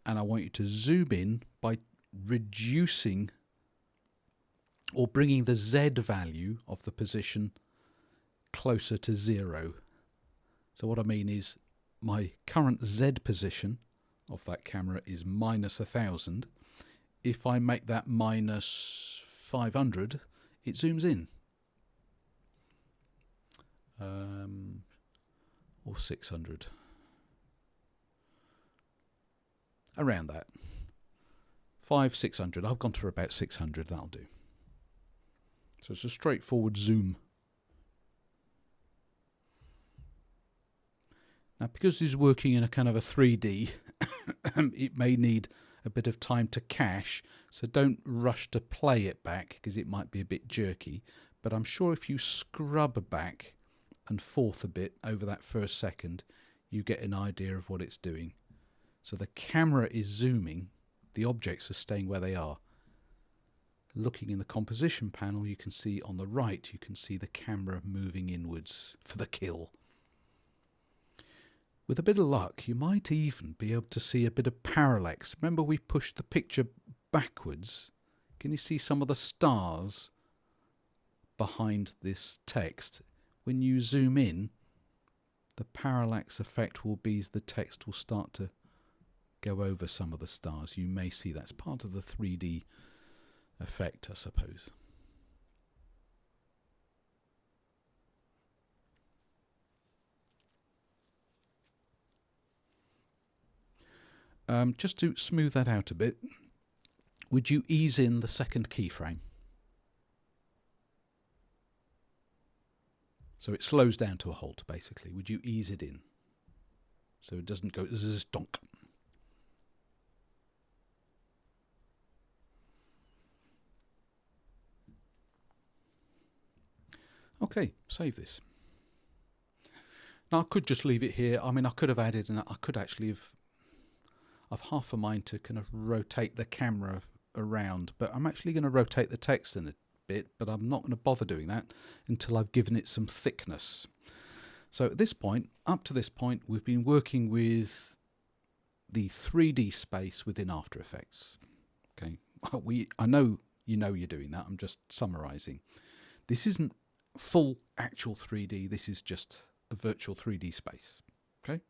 and I want you to zoom in by reducing or bringing the Z value of the position closer to 0. So what I mean is my current Z position of that camera is minus 1000. If I make that minus 500, it zooms in. Or 600. Around that. 600. I've gone to about 600, that'll do. So it's a straightforward zoom. Now, because this is working in a kind of a 3D, it may need a bit of time to cache, so don't rush to play it back because it might be a bit jerky. But I'm sure if you scrub back and forth a bit over that first second, you get an idea of what it's doing. So the camera is zooming, the objects are staying where they are. Looking in the composition panel, you can see on the right, you can see the camera moving inwards for the kill. With a bit of luck, you might even be able to see a bit of parallax. Remember, we pushed the picture backwards. Can you see some of the stars behind this text? When you zoom in, the parallax effect will be the text will start to go over some of the stars. You may see that's part of the 3D effect, I suppose. Just to smooth that out a bit, would you ease in the second keyframe? So it slows down to a halt, basically. Would you ease it in? So it doesn't go zzz donk. Okay, save this. Now I could just leave it here. I mean, I could have added, and I could actually have, I've half a mind to kind of rotate the camera around, but I'm actually going to rotate the text in a bit, but I'm not going to bother doing that until I've given it some thickness. So at this point, up to this point, we've been working with the 3D space within After Effects. Okay, I know you know you're doing that. I'm just summarizing. This isn't full actual 3D. This is just a virtual 3D space. Okay,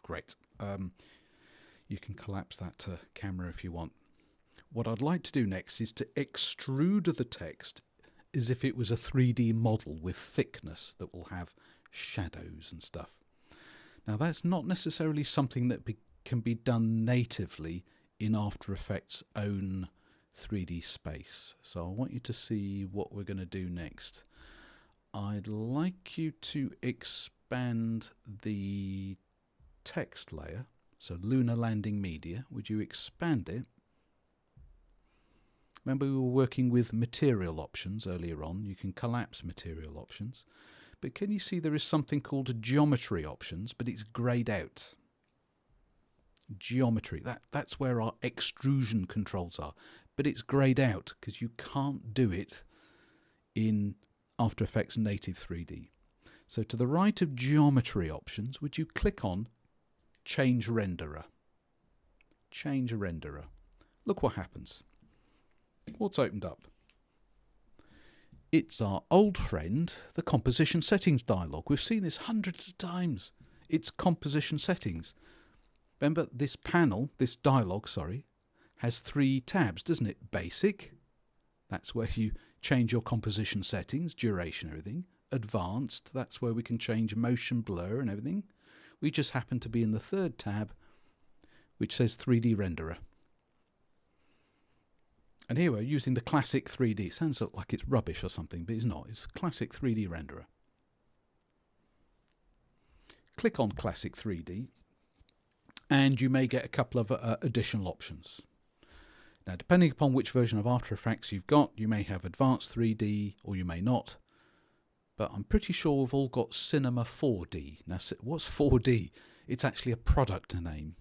great. You can collapse that camera if you want. What I'd like to do next is to extrude the text as if it was a 3D model with thickness that will have shadows and stuff. Now that's not necessarily something that can be done natively in After Effects' own 3D space. So I want you to see what we're going to do next. I'd like you to expand the text layer. So Lunar Landing Media, would you expand it? Remember we were working with material options earlier on. You can collapse material options. But can you see there is something called geometry options, but it's greyed out. Geometry, that's where our extrusion controls are. But it's greyed out because you can't do it in After Effects native 3D. So to the right of geometry options, would you click on Change Renderer? Change Renderer. Look what happens. What's opened up? It's our old friend, the composition settings dialog. We've seen this hundreds of times. It's composition settings. Remember this panel, this dialog, sorry, has 3 tabs, doesn't it? Basic, that's where you change your composition settings, duration, everything. Advanced, that's where we can change motion blur and everything. We just happen to be in the 3rd tab, which says 3D Renderer. And here we're using the classic 3D. Sounds like it's rubbish or something, but it's not. It's classic 3D renderer. Click on classic 3D and you may get a couple of additional options. Now, depending upon which version of After Effects you've got, you may have Advanced 3D or you may not. But I'm pretty sure we've all got Cinema 4D. Now, what's 4D? It's actually a product name.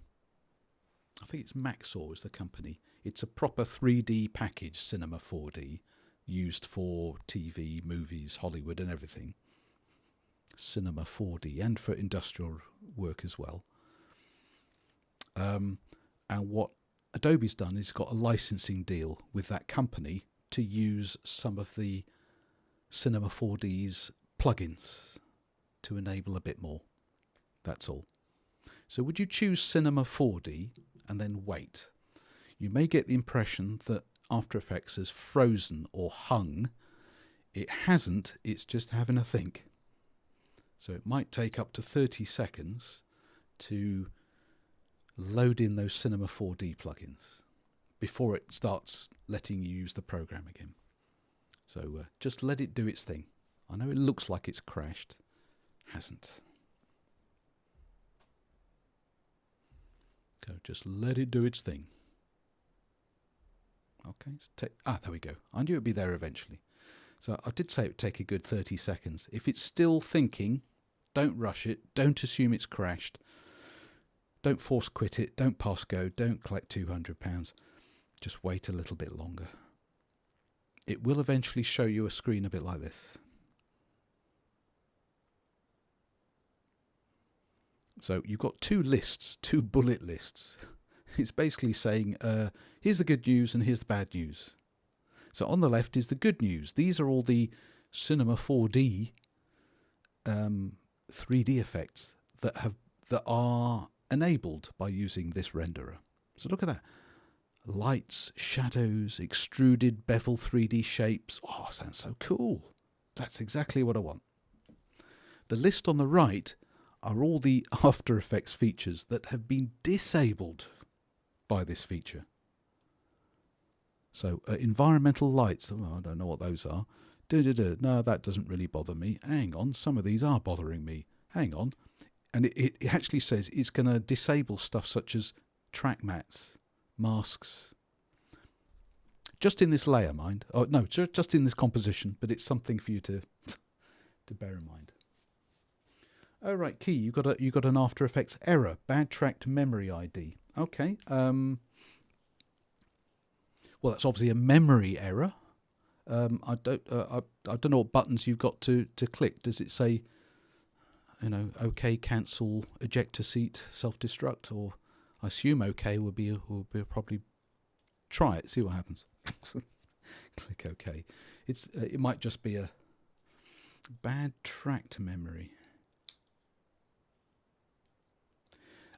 I think it's Maxor is the company. It's a proper 3D package, Cinema 4D, used for TV, movies, Hollywood and everything. Cinema 4D, and for industrial work as well. And what Adobe's done is got a licensing deal with that company to use some of the Cinema 4D's plugins to enable a bit more. That's all. So would you choose Cinema 4D and then wait? You may get the impression that After Effects has frozen or hung. It hasn't, it's just having a think. So it might take up to 30 seconds to load in those Cinema 4D plugins before it starts letting you use the program again. So just let it do its thing. I know it looks like it's crashed. Hasn't. So just let it do its thing. Okay, there we go. I knew it would be there eventually. So I did say it would take a good 30 seconds. If it's still thinking, don't rush it. Don't assume it's crashed. Don't force quit it. Don't pass go. Don't collect £200. Just wait a little bit longer. It will eventually show you a screen a bit like this. So you've got two lists, two bullet lists. It's basically saying, here's the good news and here's the bad news. So on the left is the good news. These are all the Cinema 4D 3D effects that are enabled by using this renderer. So look at that. Lights, shadows, extruded bevel 3D shapes. Oh, sounds so cool. That's exactly what I want. The list on the right are all the After Effects features that have been disabled by this feature. So environmental lights, I don't know what those are. No, that doesn't really bother me. Hang on, some of these are bothering me. Hang on. And it actually says it's going to disable stuff such as track mats, masks. Just in this layer, mind. Oh, no, just in this composition, but it's something for you to bear in mind. Oh, right, Key, you got an After Effects error, bad tracked memory ID. Okay. Well, that's obviously a memory error. I don't know what buttons you've got to click. Does it say, OK, cancel, ejector seat, self-destruct, or I assume OK will be probably try it, see what happens. Click OK. It might just be a bad tracked memory.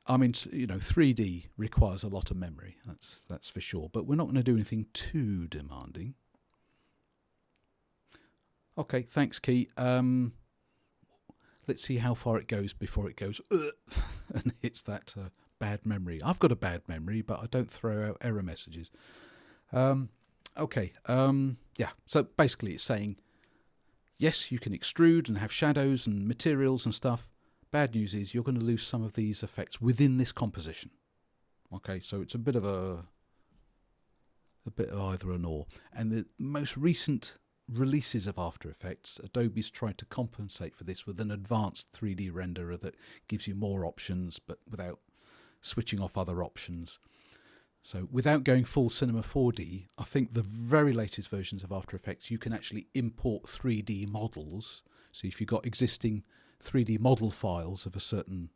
I mean, 3D requires a lot of memory. That's for sure. But we're not going to do anything too demanding. Okay, thanks, Key. Let's see how far it goes before it goes and hits that bad memory. I've got a bad memory, but I don't throw out error messages. Okay. Yeah. So basically, it's saying yes, you can extrude and have shadows and materials and stuff. Bad news is you're going to lose some of these effects within this composition. Okay, so it's a bit of either and or. And the most recent releases of After Effects, Adobe's tried to compensate for this with an advanced 3D renderer that gives you more options, but without switching off other options. So without going full Cinema 4D, I think the very latest versions of After Effects, you can actually import 3D models. So if you've got existing 3D model files of a certain,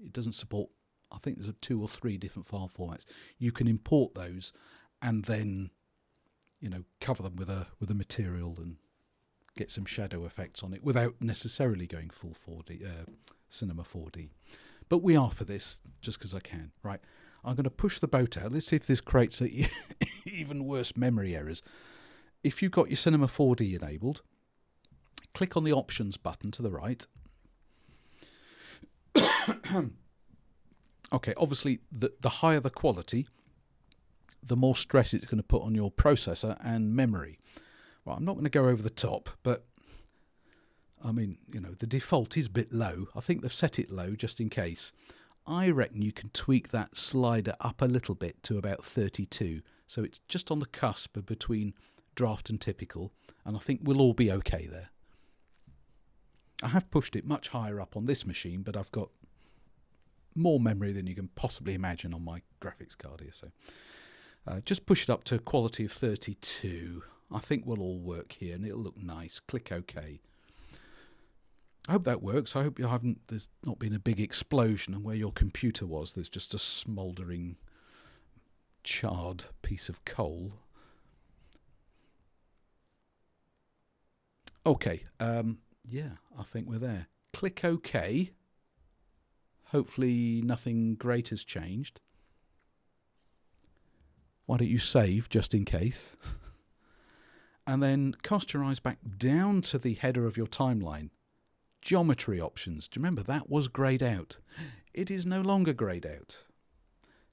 it doesn't support, I think there's 2 or 3 different file formats. You can import those and then, cover them with a material and get some shadow effects on it without necessarily going full 4D, Cinema 4D. But we are for this just because I can. Right, I'm going to push the boat out. Let's see if this creates even worse memory errors. If you've got your Cinema 4D enabled, click on the options button to the right. Okay, obviously the higher the quality, the more stress it's going to put on your processor and memory. Well, I'm not going to go over the top, but I mean, the default is a bit low. I think they've set it low just in case. I reckon you can tweak that slider up a little bit to about 32. So it's just on the cusp between draft and typical, and I think we'll all be okay there. I have pushed it much higher up on this machine, but I've got more memory than you can possibly imagine on my graphics card here. So just push it up to a quality of 32. I think we'll all work here and it'll look nice. Click OK. I hope that works. I hope there's not been a big explosion and where your computer was, there's just a smouldering charred piece of coal. Okay, yeah, I think we're there. Click OK. Hopefully nothing great has changed. Why don't you save just in case? And then cast your eyes back down to the header of your timeline. Geometry options. Do you remember that was greyed out? It is no longer greyed out.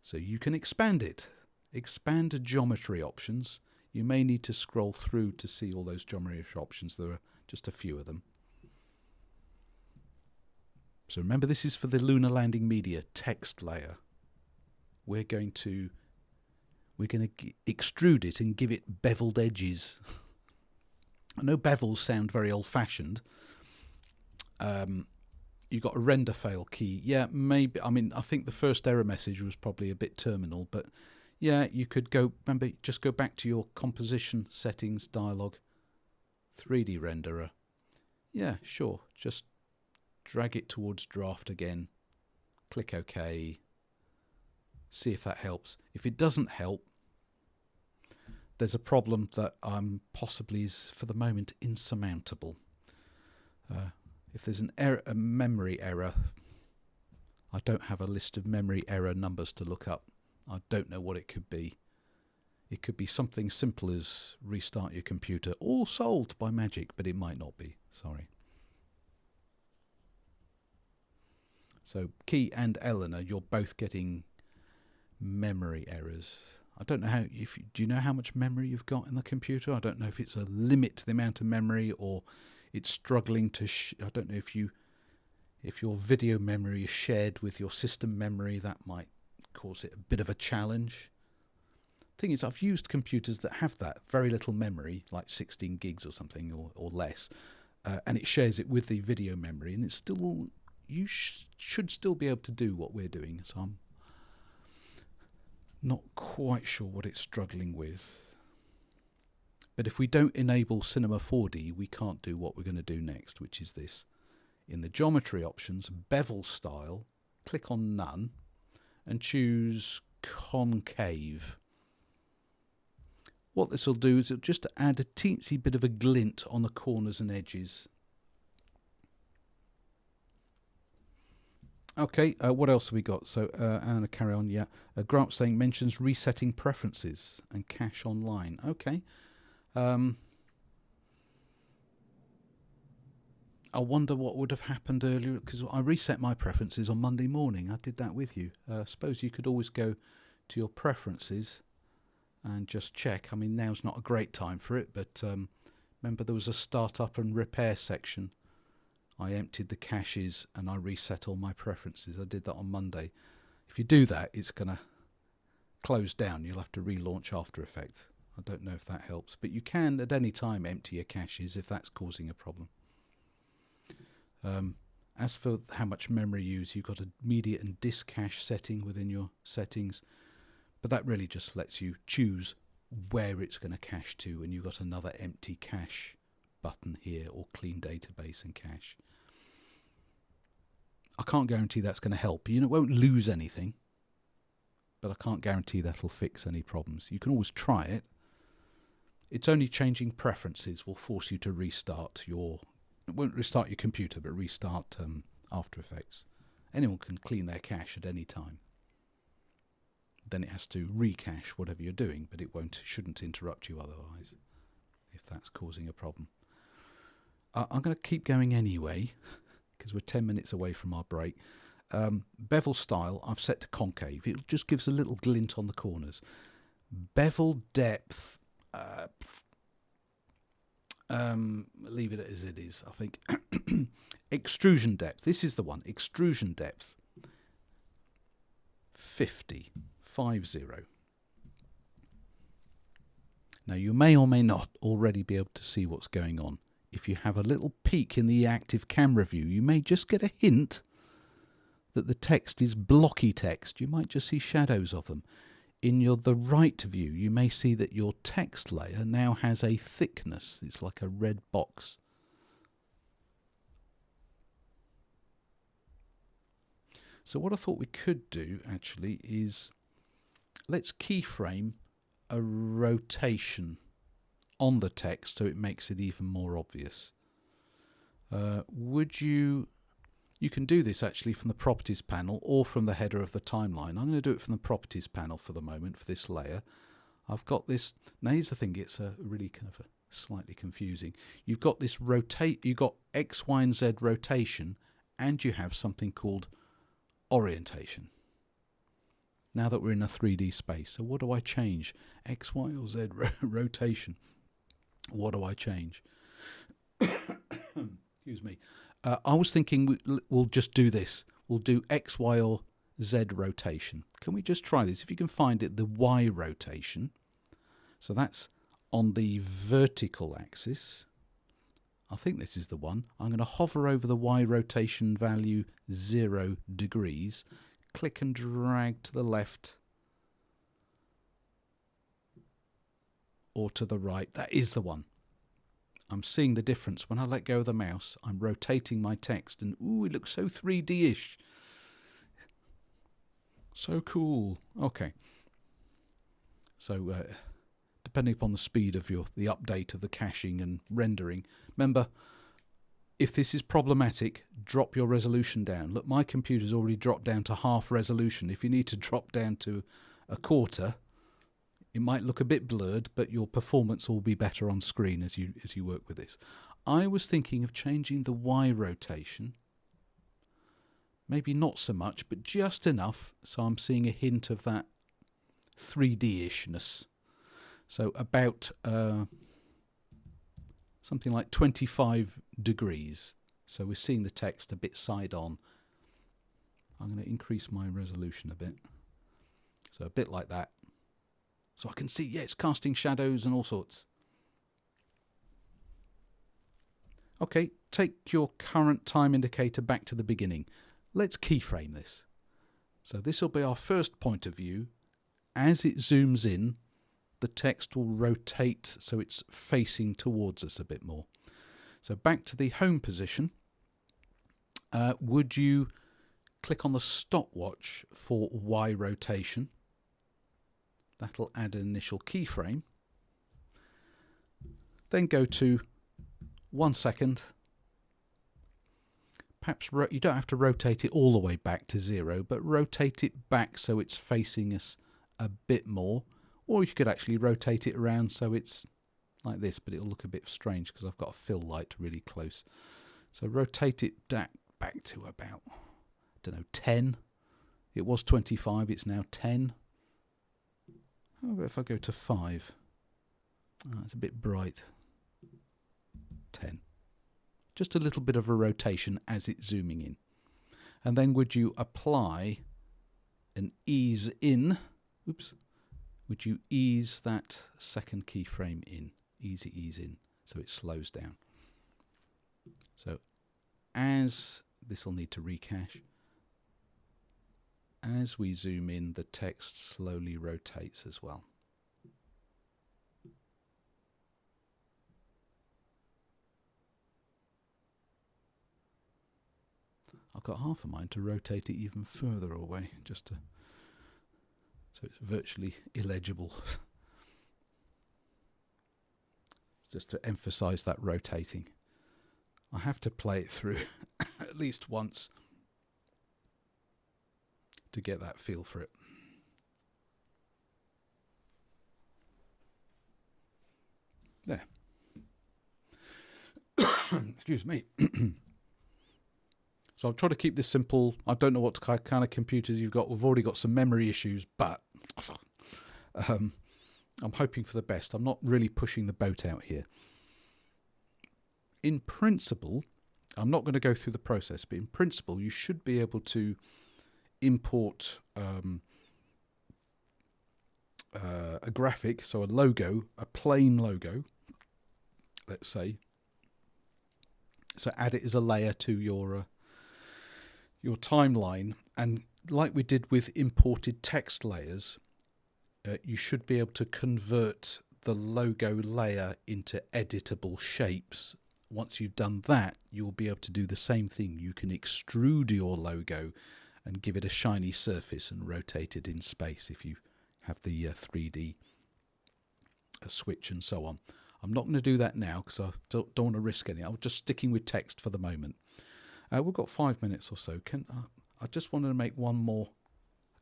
So you can expand it. Expand geometry options. You may need to scroll through to see all those geometry options. There are just a few of them. So remember, this is for the Lunar Landing Media text layer. We're going to extrude it and give it beveled edges. I know bevels sound very old-fashioned. You got a render fail key. Yeah, maybe. I mean, I think the first error message was probably a bit terminal, but yeah, you could go. Remember, just go back to your composition settings dialog. 3D renderer. Yeah, sure. Just drag it towards draft again. Click OK. See if that helps. If it doesn't help, there's a problem that possibly is for the moment insurmountable. If there's an error, a memory error, I don't have a list of memory error numbers to look up. I don't know what it could be. It could be something simple as restart your computer, all solved by magic, but it might not be. Sorry. So Key and Eleanor, you're both getting memory errors. I don't know how. Do you know how much memory you've got in the computer? I don't know if it's a limit to the amount of memory or it's struggling to. I don't know if your video memory is shared with your system memory. That might cause it a bit of a challenge. Thing is, I've used computers that have that very little memory, like 16 gigs or something or less, and it shares it with the video memory, and it's still you should still be able to do what we're doing. So I'm not quite sure what it's struggling with. But if we don't enable Cinema 4D, we can't do what we're going to do next, which is this. In the geometry options, bevel style, click on none and choose concave. What this will do is it'll just add a teensy bit of a glint on the corners and edges. Okay, what else have we got? So, Anna, carry on. Yeah, Grant saying mentions resetting preferences and cache online. Okay. I wonder what would have happened earlier, because I reset my preferences on Monday morning. I did that with you. I suppose you could always go to your preferences and just check. I mean, now's not a great time for it, but remember there was a startup and repair section. I emptied the caches and I reset all my preferences. I did that on Monday. If you do that, it's going to close down. You'll have to relaunch After Effects. I don't know if that helps, but you can at any time empty your caches if that's causing a problem. As for how much memory you use, you've got a media and disk cache setting within your settings, but that really just lets you choose where it's going to cache to, and you've got another empty cache button here, or clean database and cache. I can't guarantee that's going to help. You know, it won't lose anything, but I can't guarantee that'll fix any problems. You can always try it. It's only changing preferences will force you to restart your... It won't restart your computer, but restart After Effects. Anyone can clean their cache at any time. Then it has to recache whatever you're doing, but it shouldn't interrupt you otherwise, if that's causing a problem. I'm going to keep going anyway, because we're 10 minutes away from our break. Bevel style, I've set to concave. It just gives a little glint on the corners. Bevel depth, leave it as it is, I think. Extrusion depth, this is the one. Extrusion depth, 50. Now you may or may not already be able to see what's going on. If you have a little peek in the active camera view, you may just get a hint that the text is blocky text. You might just see shadows of them. In the right view, you may see that your text layer now has a thickness. It's like a red box. So what I thought we could do actually is let's keyframe a rotation on the text so it makes it even more obvious. You can do this actually from the properties panel or from the header of the timeline. I'm going to do it from the properties panel for the moment for this layer. I've got this. Now here's the thing, it's a really kind of a slightly confusing. You've got this rotate, you've got X, Y and Z rotation, and you have something called orientation. Now that we're in a 3D space, so what do I change? X, Y or Z rotation. What do I change? Excuse me. I was thinking we'll just do this. We'll do X, Y or Z rotation. Can we just try this? If you can find it, the Y rotation. So that's on the vertical axis. I think this is the one. I'm going to hover over the Y rotation value 0 degrees. Click and drag to the left or to the right. That is the one. I'm seeing the difference. When I let go of the mouse, I'm rotating my text and ooh, it looks so 3D-ish. So cool. Okay. So depending upon the speed of the update of the caching and rendering, remember, if this is problematic, drop your resolution down. Look, my computer's already dropped down to half resolution. If you need to drop down to a quarter, it might look a bit blurred, but your performance will be better on screen as you work with this. I was thinking of changing the Y rotation. Maybe not so much, but just enough so I'm seeing a hint of that 3D-ishness. So about something like 25 degrees. So we're seeing the text a bit side on. I'm going to increase my resolution a bit. So a bit like that. So I can see, yeah, it's casting shadows and all sorts. Okay, take your current time indicator back to the beginning. Let's keyframe this. So this will be our first point of view. As it zooms in, the text will rotate so it's facing towards us a bit more. So back to the home position. Would you click on the stopwatch for Y rotation? That'll add an initial keyframe. Then go to 1 second. Perhaps you don't have to rotate it all the way back to 0, but rotate it back so it's facing us a bit more. Or you could actually rotate it around so it's like this, but it'll look a bit strange because I've got a fill light really close. So rotate it back to about, I don't know, 10. It was 25, it's now 10. How about if I go to 5? Oh, it's a bit bright. 10. Just a little bit of a rotation as it's zooming in. And then would you apply an ease in? Oops. Would you ease that second keyframe in? Easy ease in so it slows down. So as this will need to recache. As we zoom in, the text slowly rotates as well. I've got half of mine to rotate it even further away, so it's virtually illegible. Just to emphasize that rotating. I have to play it through at least once to get that feel for it. There. Excuse me. So I'll try to keep this simple. I don't know what kind of computers you've got. We've already got some memory issues, but I'm hoping for the best. I'm not really pushing the boat out here. In principle, I'm not going to go through the process, but in principle, you should be able to import a graphic, so a logo, a plain logo, let's say. So add it as a layer to your timeline, and like we did with imported text layers, you should be able to convert the logo layer into editable shapes. Once you've done that, you'll be able to do the same thing. You can extrude your logo and give it a shiny surface and rotate it in space if you have the 3D switch and so on. I'm not going to do that now because I don't want to risk any. I'm just sticking with text for the moment. We've got 5 minutes or so. I just wanted to make a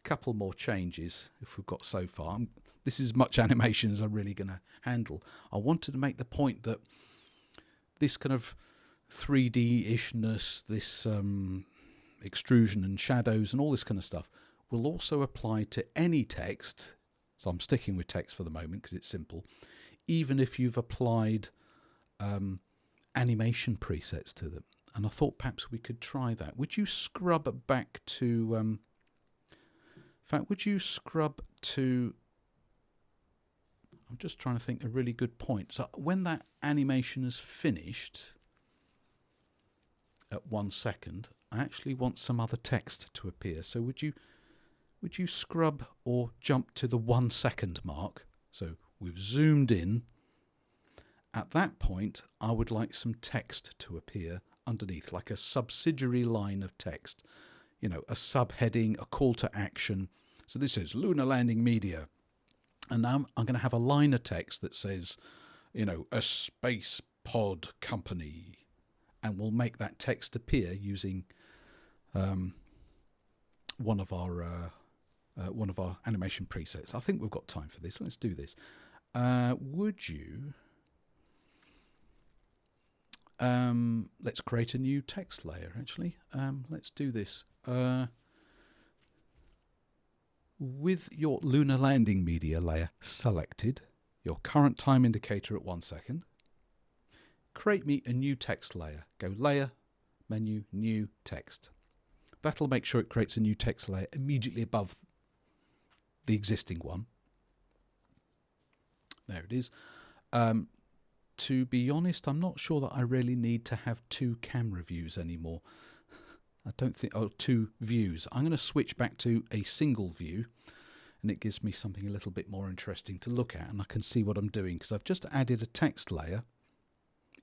couple more changes if we've got so far. This is as much animation as I'm really going to handle. I wanted to make the point that this kind of 3D-ishness, this extrusion and shadows and all this kind of stuff will also apply to any text. So I'm sticking with text for the moment because it's simple. Even if you've applied animation presets to them. And I thought perhaps we could try that. Would you scrub back to... in fact, would you scrub to... I'm just trying to think a really good point. So when that animation is finished at 1 second, I actually want some other text to appear. So would you scrub or jump to the 1 second mark? So we've zoomed in. At that point, I would like some text to appear underneath, like a subsidiary line of text. You know, a subheading, a call to action. So this is Lunar Landing Media. And now I'm going to have a line of text that says, you know, a space pod company. And we'll make that text appear using one of our animation presets. I think we've got time for this. Let's do this. Would you... let's create a new text layer, actually. Let's do this. With your Lunar Landing Media layer selected, your current time indicator at 1 second, create me a new text layer. Go Layer, Menu, New Text. That'll make sure it creates a new text layer immediately above the existing one. There it is. To be honest, I'm not sure that I really need to have 2 camera views anymore. I don't think, 2 views. I'm going to switch back to a single view, and it gives me something a little bit more interesting to look at, and I can see what I'm doing because I've just added a text layer.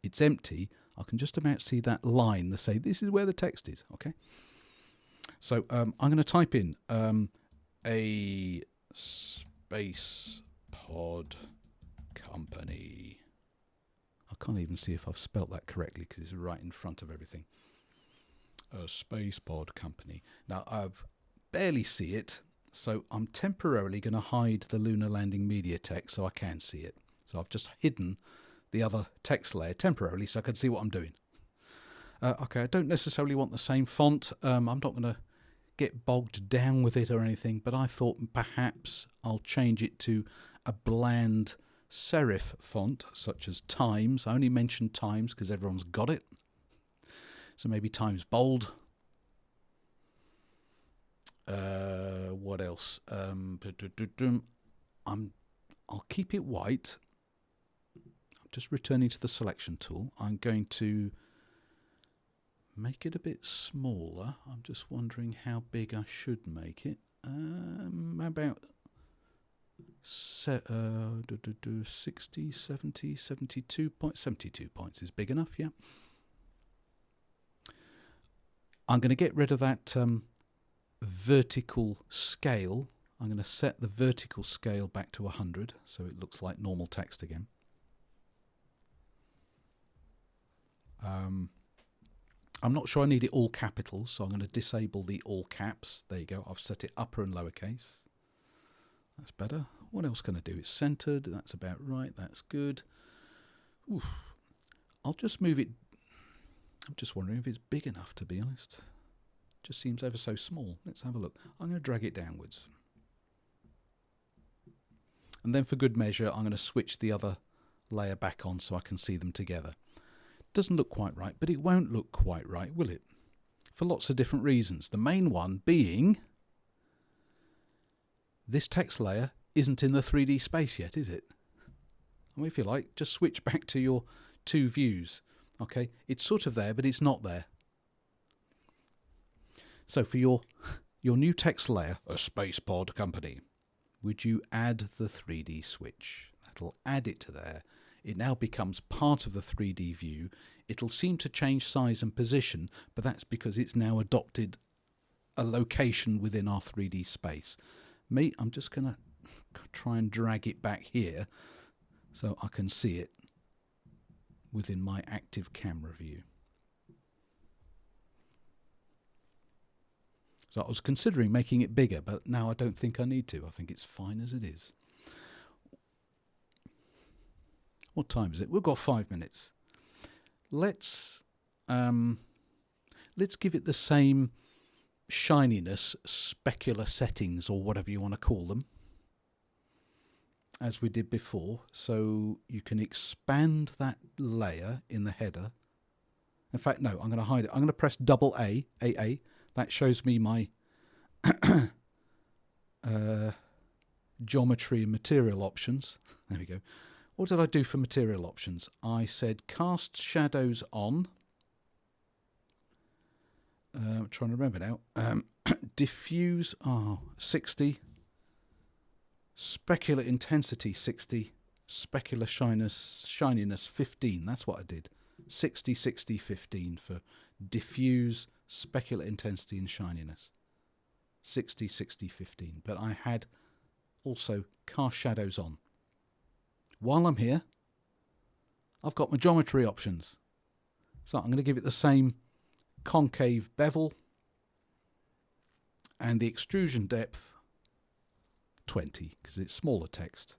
It's empty. I can just about see that line that say this is where the text is. Okay. So I'm going to type in a space pod company. I can't even see if I've spelt that correctly because it's right in front of everything. A space pod company. Now I barely see it, so I'm temporarily going to hide the Lunar Landing Media text so I can see it. So I've just hidden the other text layer temporarily so I can see what I'm doing. Okay, I don't necessarily want the same font. I'm not going to get bogged down with it or anything, but I thought perhaps I'll change it to a bland serif font such as Times. I only mentioned Times because everyone's got it. So maybe Times Bold. What else? I'll keep it white. I'm just returning to the selection tool. I'm going to make it a bit smaller. I'm just wondering how big I should make it. About 60, 70, 72 points. 72 points is big enough, yeah. I'm going to get rid of that vertical scale. I'm going to set the vertical scale back to 100 so it looks like normal text again. I'm not sure I need it all capitals, so I'm going to disable the all caps. There you go. I've set it upper and lowercase. That's better. What else can I do? It's centered. That's about right. That's good. Oof. I'll just move it. I'm just wondering if it's big enough, to be honest. Just seems ever so small. Let's have a look. I'm going to drag it downwards. And then for good measure, I'm going to switch the other layer back on so I can see them together. Doesn't look quite right, but it won't look quite right, will it? For lots of different reasons. The main one being this text layer isn't in the 3D space yet, is it? I mean, if you like, just switch back to your 2 views. Okay, it's sort of there, but it's not there. So for your new text layer, a space pod company, would you add the 3D switch? That'll add it to there. It now becomes part of the 3D view. It'll seem to change size and position, but that's because it's now adopted a location within our 3D space. I'm just going to try and drag it back here so I can see it within my active camera view. So I was considering making it bigger, but now I don't think I need to. I think it's fine as it is. What time is it? We've got 5 minutes. Let's give it the same shininess, specular settings, or whatever you want to call them, as we did before. So you can expand that layer in the header. In fact, no, I'm going to hide it. I'm going to press double A, AA. That shows me my geometry and material options. There we go. What did I do for material options? I said cast shadows on. I'm trying to remember now. Diffuse 60. Specular intensity 60. Specular shininess 15. That's what I did. 60, 60, 15 for diffuse, specular intensity and shininess. 60, 60, 15. But I had also cast shadows on. While I'm here, I've got my geometry options. So I'm going to give it the same concave bevel and the extrusion depth 20 because it's smaller text.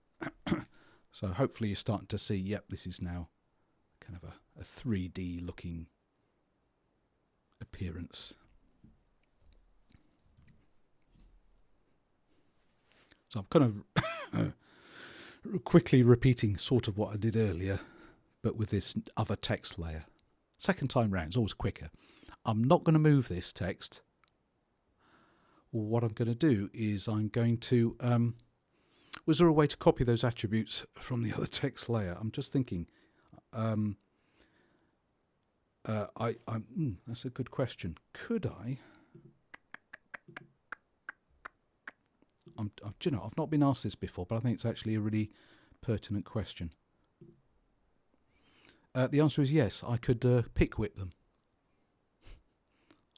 So hopefully you're starting to see, yep, this is now kind of a 3D looking appearance. So I'm kind of quickly repeating sort of what I did earlier, but with this other text layer. Second time round is always quicker. I'm not going to move this text. What I'm going to do is I'm going to... was there a way to copy those attributes from the other text layer? I'm just thinking. That's a good question. Could I... do you know, I've not been asked this before, but I think it's actually a really pertinent question. The answer is yes. I could pick whip them.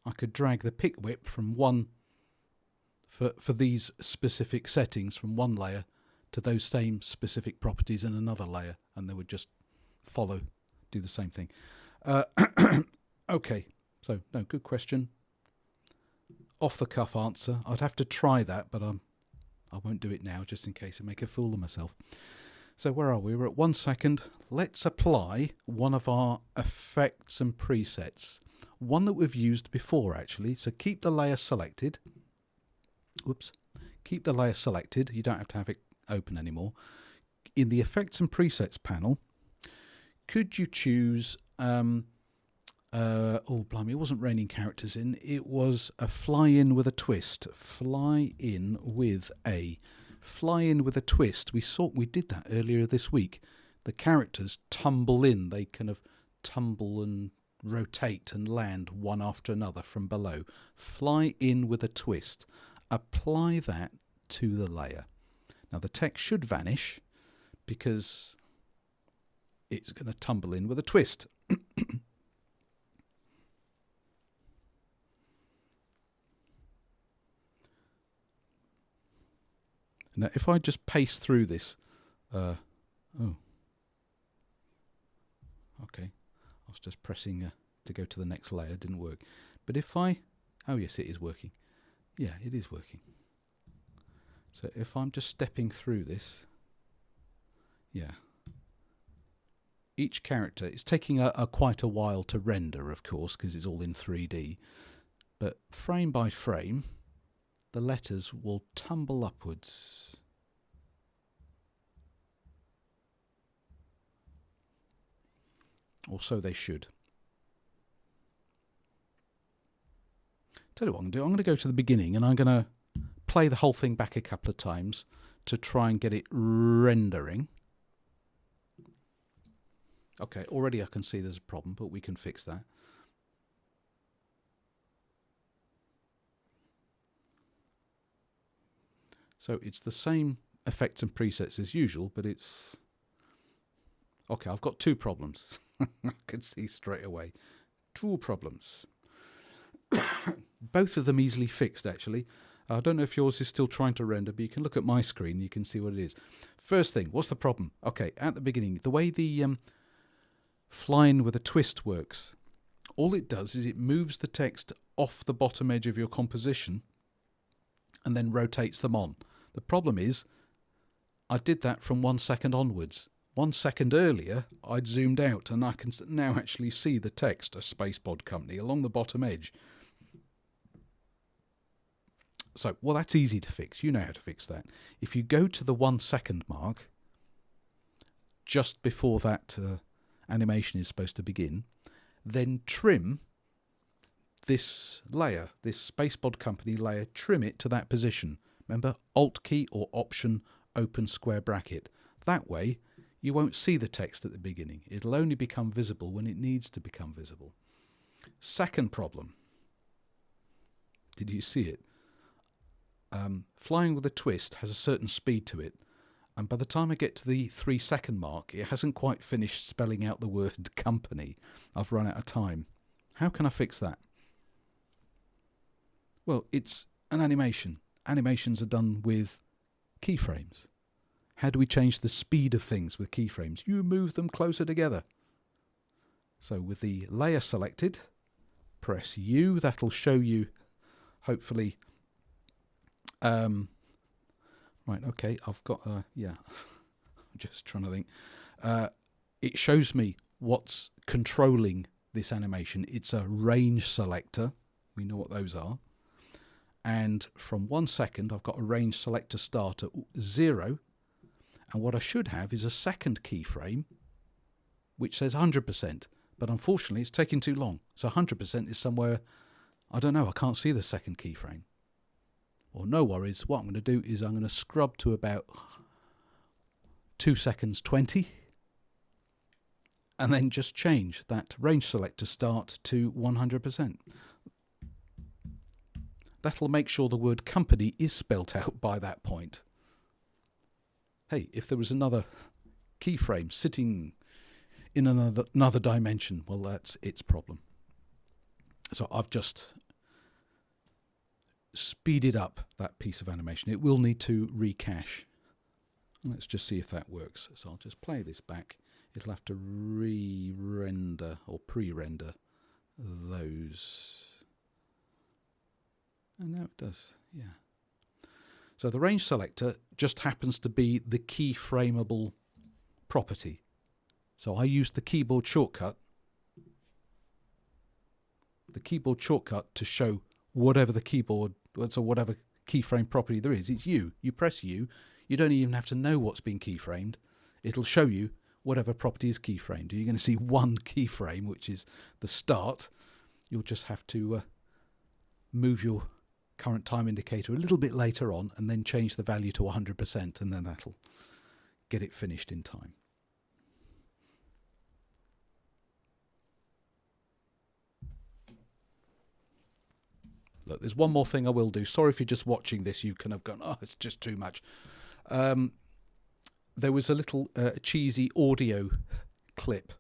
I could drag the pick whip from one for these specific settings from one layer to those same specific properties in another layer, and they would just do the same thing. Okay, so no, good question. Off the cuff answer. I'd have to try that, but I won't do it now just in case I make a fool of myself. So where are we? We're at 1 second. Let's apply one of our effects and presets. One that we've used before actually. So keep the layer selected. Whoops. Keep the layer selected. You don't have to have it open anymore. In the effects and presets panel, could you choose oh blimey, it wasn't raining characters in, it was a fly in with a twist. Fly in with a twist. We did that earlier this week. The characters tumble in, they kind of tumble and rotate and land one after another from below. Fly in with a twist. Apply that to the layer. Now the text should vanish because it's going to tumble in with a twist. Now, if I just paste through this, okay, I was just pressing to go to the next layer, it didn't work. But if oh yes, it is working. Yeah, it is working. So if I'm just stepping through this, yeah, each character, it's taking quite a while to render, of course, because it's all in 3D. But frame by frame, the letters will tumble upwards. Or so they should. Tell you what I'm going to do. I'm going to go to the beginning and I'm going to play the whole thing back a couple of times to try and get it rendering. Okay, already I can see there's a problem, but we can fix that. So it's the same effects and presets as usual, but it's... Okay, I've got two problems. I can see straight away. Two problems. Both of them easily fixed, actually. I don't know if yours is still trying to render, but you can look at my screen. You can see what it is. First thing, what's the problem? Okay, at the beginning, the way the flying with a twist works, all it does is it moves the text off the bottom edge of your composition and then rotates them on. The problem is I did that from 1 second onwards. 1 second earlier, I'd zoomed out and I can now actually see the text, a Spacebod Company, along the bottom edge. So, well, that's easy to fix. You know how to fix that. If you go to the 1 second mark, just before that animation is supposed to begin, then trim this layer, this Spacebod Company layer, trim it to that position. Remember, Alt key or Option, open square bracket. That way, you won't see the text at the beginning. It'll only become visible when it needs to become visible. Second problem. Did you see it? Flying with a twist has a certain speed to it, and by the time I get to the 3 second mark, it hasn't quite finished spelling out the word company. I've run out of time. How can I fix that? Well, it's an animation. Animations are done with keyframes. How do we change the speed of things with keyframes? You move them closer together. So with the layer selected, press U. That'll show you, hopefully, right, okay, I've got, yeah, I'm just trying to think. It shows me what's controlling this animation. It's a range selector. We know what those are. And from 1 second, I've got a range selector start at 0. And what I should have is a second keyframe, which says 100%. But unfortunately, it's taking too long. So 100% is somewhere, I don't know, I can't see the second keyframe. Well, no worries. What I'm going to do is I'm going to scrub to about 2 seconds 20 and then just change that range selector start to 100%. That'll make sure the word company is spelt out by that point. Hey, if there was another keyframe sitting in another dimension, well, that's its problem. So I've just speeded up that piece of animation. It will need to recache. Let's just see if that works. So I'll just play this back. It'll have to re-render or pre-render those. And now it does, yeah. So the range selector just happens to be the keyframeable property. So I use the keyboard shortcut to show whatever the keyboard, so whatever keyframe property there is. It's U. You press U. You don't even have to know what's been keyframed. It'll show you whatever property is keyframed. You're going to see one keyframe, which is the start. You'll just have to move your current time indicator a little bit later on and then change the value to 100%, and then that'll get it finished in time. Look, there's one more thing I will do. Sorry if you're just watching this, you can have gone, oh, it's just too much. There was a little cheesy audio clip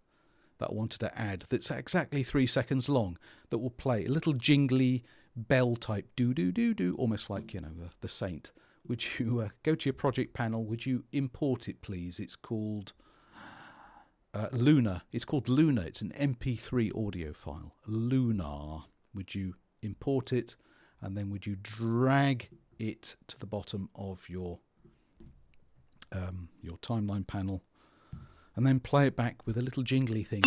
that I wanted to add that's exactly 3 seconds long that will play a little jingly bell type do-do-do-do, almost like, you know, the Saint. Would you go to your project panel? Would you import it, please? It's called Luna. It's called Luna. It's an MP3 audio file. Lunar. Would you import it, and then would you drag it to the bottom of your timeline panel, and then play it back with a little jingly thing.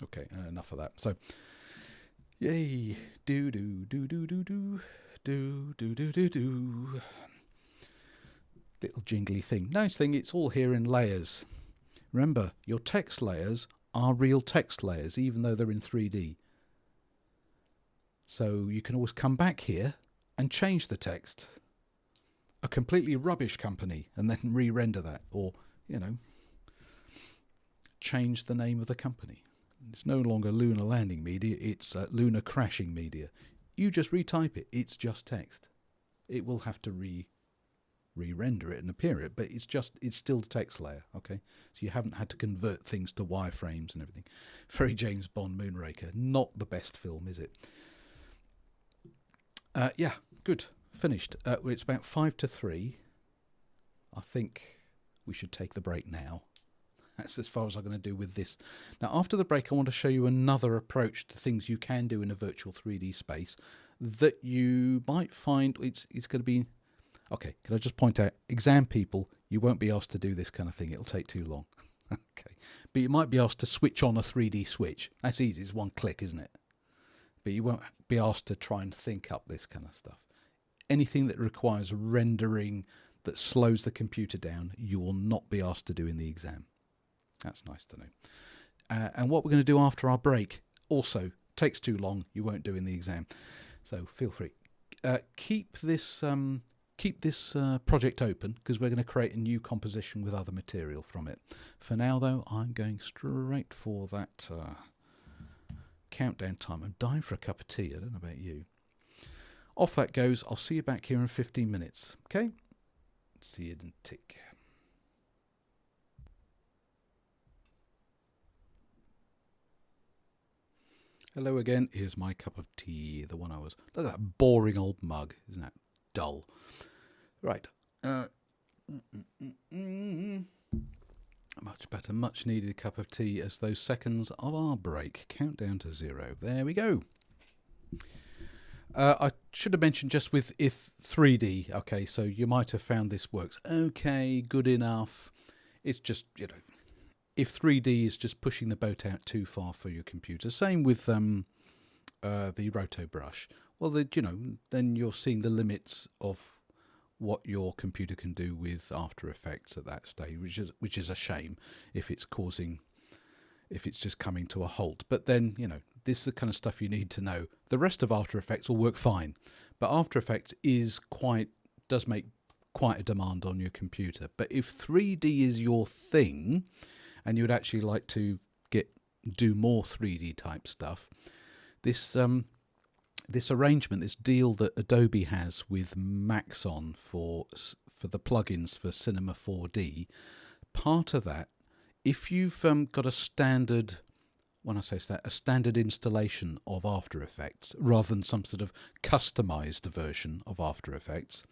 Okay, enough of that. So, yay, do do do do do do do do do do do. Little jingly thing. Nice thing, it's all here in layers. Remember, your text layers are real text layers, even though they're in 3D. So you can always come back here and change the text. A completely rubbish company, and then re-render that, or, you know, change the name of the company. It's no longer Lunar Landing Media, it's Lunar Crashing Media. You just retype it, it's just text. it will have to re-render it and appear it, but it's still the text layer. Okay, so you haven't had to convert things to wireframes and everything. Very James Bond Moonraker, not the best film, is it? Yeah, good, finished. It's about 5 to 3. I think we should take the break now. That's as far as I'm going to do with this. Now, after the break, I want to show you another approach to things you can do in a virtual 3D space that you might find it's going to be... Okay, can I just point out, exam people, you won't be asked to do this kind of thing. It'll take too long. Okay, but you might be asked to switch on a 3D switch. That's easy. It's one click, isn't it? But you won't be asked to try and think up this kind of stuff. Anything that requires rendering that slows the computer down, you will not be asked to do in the exam. That's nice to know. And what we're going to do after our break also takes too long. You won't do in the exam. So feel free. Keep this project open because we're going to create a new composition with other material from it. For now, though, I'm going straight for that countdown time. I'm dying for a cup of tea. I don't know about you. Off that goes. I'll see you back here in 15 minutes. Okay? See you in a tick. Hello again. Here's my cup of tea. The one I was... Look at that boring old mug. Isn't that dull? Right. Much better. Much needed cup of tea as those seconds of our break count down to 0. There we go. I should have mentioned just with if 3D. Okay, so you might have found this works. Okay, good enough. It's just, if 3D is just pushing the boat out too far for your computer. Same with the Roto Brush. Well, then you're seeing the limits of what your computer can do with After Effects at that stage, which is a shame if it's just coming to a halt. But then, this is the kind of stuff you need to know. The rest of After Effects will work fine, but After Effects does make quite a demand on your computer. But if 3D is your thing, and you would actually like to do more 3D type stuff, this arrangement, this deal that Adobe has with Maxon for the plugins for Cinema 4D, part of that, if you've got a standard, when I say a standard installation of After Effects, rather than some sort of customized version of After Effects,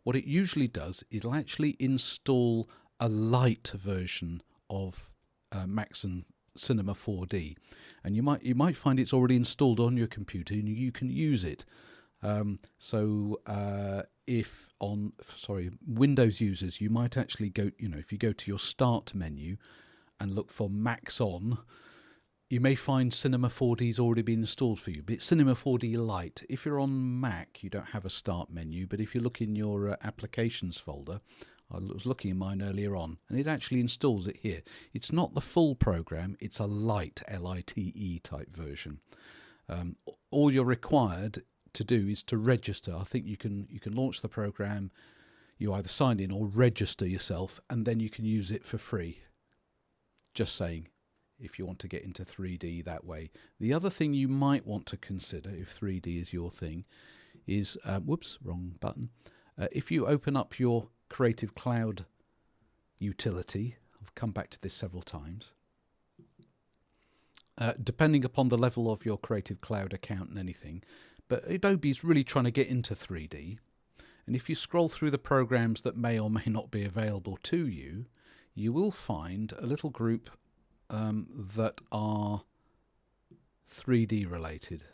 what it usually does, it'll actually install a light version of Maxon Cinema 4D, and you might find it's already installed on your computer and you can use it. If on Windows users, you might actually go, if you go to your Start menu and look for Maxon, you may find Cinema 4D's already been installed for you. But it's Cinema 4D Lite. If you're on Mac, you don't have a Start menu, but if you look in your Applications folder, I was looking in mine earlier on, and it actually installs it here. It's not the full program, it's a light, L-I-T-E type version. All you're required to do is to register. I think you can launch the program, you either sign in or register yourself, and then you can use it for free. Just saying, if you want to get into 3D that way. The other thing you might want to consider, if 3D is your thing, is, whoops, wrong button. If you open up your Creative Cloud utility, I've come back to this several times, depending upon the level of your Creative Cloud account and anything, but Adobe's really trying to get into 3D, and if you scroll through the programs that may or may not be available to you, you will find a little group that are 3D related.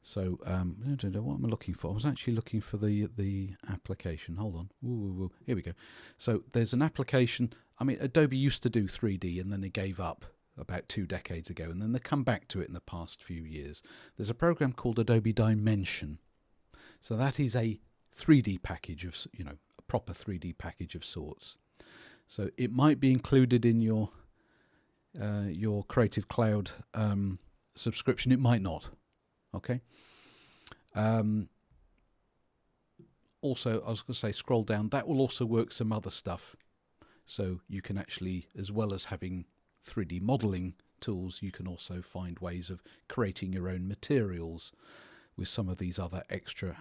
So I don't know what I'm looking for. I was actually looking for the application. Hold on. Ooh, here we go. So there's an application. I mean, Adobe used to do 3D and then they gave up about 2 decades ago, and then they come back to it in the past few years. There's a program called Adobe Dimension. So that is a 3D package of, a proper 3D package of sorts. So it might be included in your Creative Cloud subscription. It might not. Okay. Also, I was going to say, scroll down. That will also work some other stuff. So you can actually, as well as having 3D modeling tools, you can also find ways of creating your own materials with some of these other extra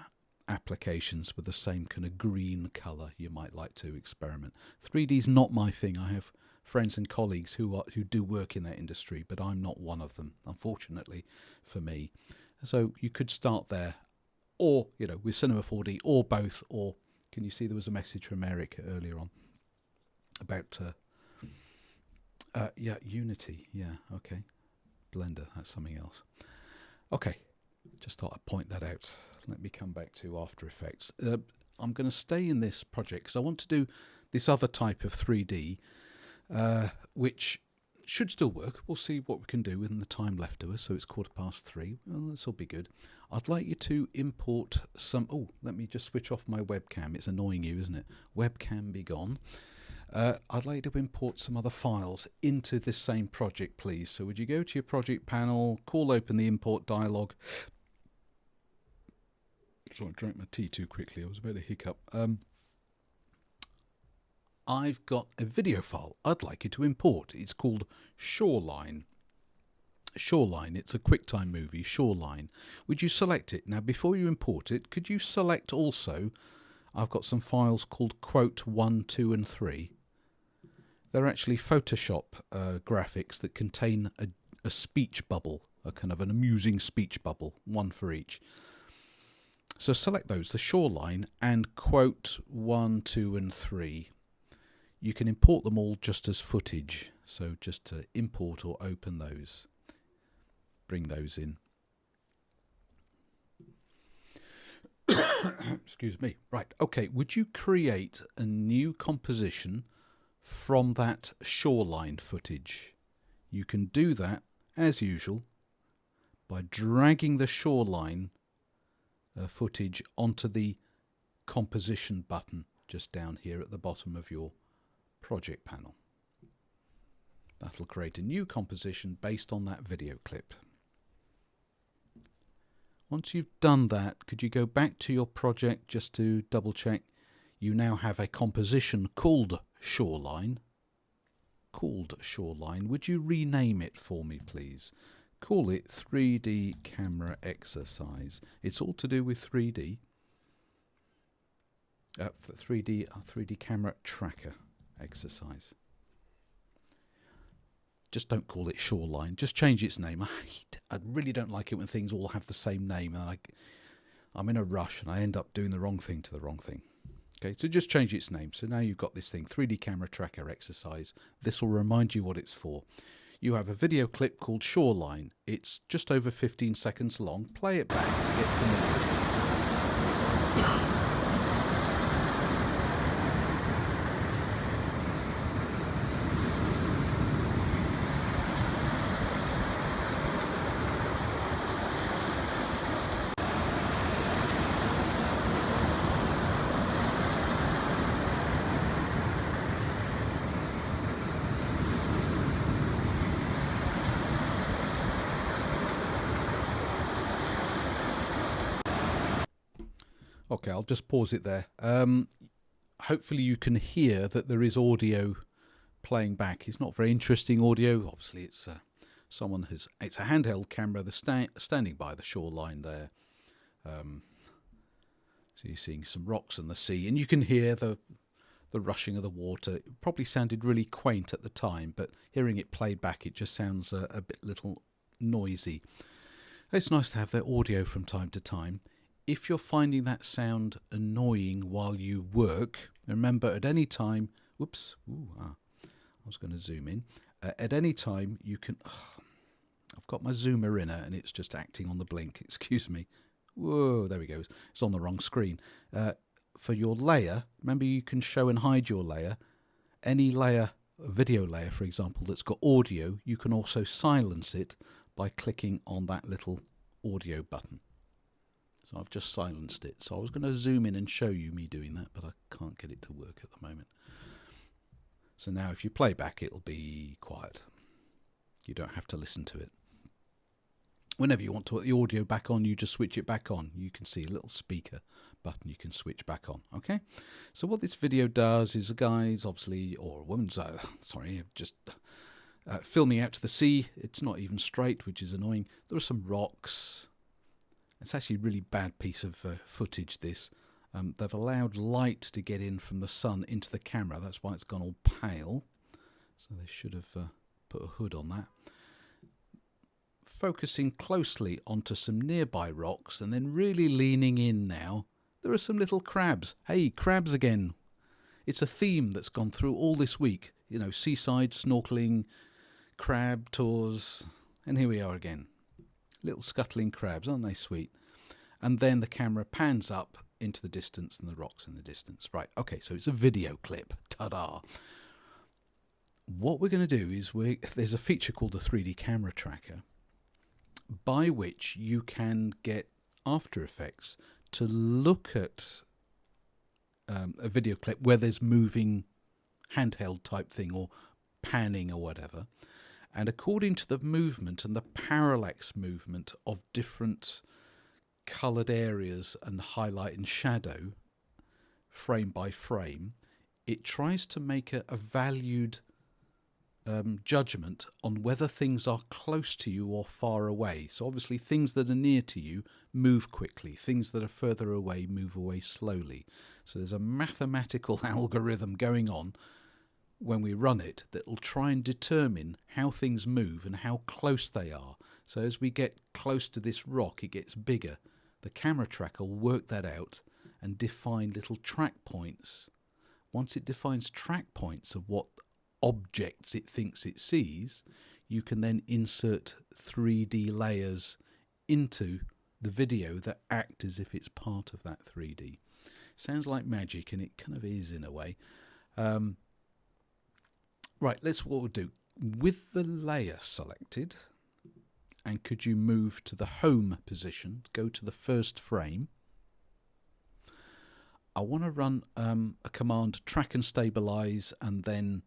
applications with the same kind of green colour, you might like to experiment. 3D is not my thing. I have friends and colleagues who do work in that industry, but I'm not one of them, unfortunately for me. So you could start there, or with Cinema 4D, or both. Or can you see there was a message from Eric earlier on about Unity? Yeah, okay. Blender, that's something else. Okay, just thought I'd point that out. Let me come back to After Effects. I'm going to stay in this project because I want to do this other type of 3D, which should still work. We'll see what we can do within the time left to us. So it's 3:15. Well, this will be good. I'd like you to import some... Oh, let me just switch off my webcam. It's annoying you, isn't it? Webcam be gone. I'd like you to import some other files into this same project, please. So would you go to your project panel, call open the import dialog. Sorry, I drank my tea too quickly. I was about to hiccup. I've got a video file I'd like you to import. It's called Shoreline. Shoreline, it's a QuickTime movie, Shoreline. Would you select it? Now, before you import it, could you select also, I've got some files called Quote 1, 2 and 3. They're actually Photoshop graphics that contain a speech bubble, a kind of an amusing speech bubble, one for each. So select those, the Shoreline and Quote 1, 2 and 3. You can import them all just as footage. So just to import or open those. Bring those in. Excuse me. Right, okay, would you create a new composition from that Shoreline footage? You can do that, as usual, by dragging the Shoreline footage onto the composition button just down here at the bottom of your project panel. That'll create a new composition based on that video clip. Once you've done that, could you go back to your project just to double check? You now have a composition called Shoreline. Would you rename it for me, please? Call it 3D Camera Exercise. It's all to do with 3D. 3D Camera Tracker Exercise. Just don't call it Shoreline. Just change its name. I really don't like it when things all have the same name, and I'm in a rush and I end up doing the wrong thing to the wrong thing. Okay, so just change its name. So now you've got this thing, 3D Camera Tracker Exercise. This will remind you what it's for. You have a video clip called Shoreline. It's just over 15 seconds long. Play it back to get familiar. Okay, I'll just pause it there. Hopefully you can hear that there is audio playing back. It's not very interesting audio. Obviously, it's it's a handheld camera. They're standing by the shoreline there. So you're seeing some rocks and the sea, and you can hear the rushing of the water. It probably sounded really quaint at the time, but hearing it played back, it just sounds a bit little noisy. It's nice to have that audio from time to time. If you're finding that sound annoying while you work, remember at any time, whoops, I was going to zoom in. At any time you can, I've got my zoomer in and it's just acting on the blink, excuse me. Whoa, there we go, it's on the wrong screen. For your layer, remember you can show and hide your layer. Any layer, a video layer for example, that's got audio, you can also silence it by clicking on that little audio button. So I've just silenced it. So I was going to zoom in and show you me doing that, but I can't get it to work at the moment. So now if you play back, it'll be quiet. You don't have to listen to it. Whenever you want to put the audio back on, you just switch it back on. You can see a little speaker button you can switch back on. Okay? So what this video does is a guy's obviously, or a woman's, just filming out to the sea. It's not even straight, which is annoying. There are some rocks. It's actually a really bad piece of footage, this. They've allowed light to get in from the sun into the camera. That's why it's gone all pale. So they should have put a hood on that. Focusing closely onto some nearby rocks and then really leaning in now. There are some little crabs. Hey, crabs again. It's a theme that's gone through all this week. You know, seaside snorkeling, crab tours, and here we are again. Little scuttling crabs, aren't they sweet? And then the camera pans up into the distance and the rocks in the distance. Right, okay, so it's a video clip. Ta-da! What we're going to do is there's a feature called the 3D camera tracker by which you can get After Effects to look at a video clip where there's moving handheld type thing or panning or whatever, and according to the movement and the parallax movement of different coloured areas and highlight and shadow frame by frame, it tries to make a valued judgment on whether things are close to you or far away. So obviously things that are near to you move quickly, things that are further away move away slowly. So there's a mathematical algorithm going on when we run it that will try and determine how things move and how close they are. So as we get close to this rock, it gets bigger. The camera tracker will work that out and define little track points. Once it defines track points of what objects it thinks it sees, you can then insert 3D layers into the video that act as if it's part of that 3D. Sounds like magic, and it kind of is in a way. Right, let's what we'll do. With the layer selected, and could you move to the home position, go to the first frame. I want to run a command, track and stabilize, and then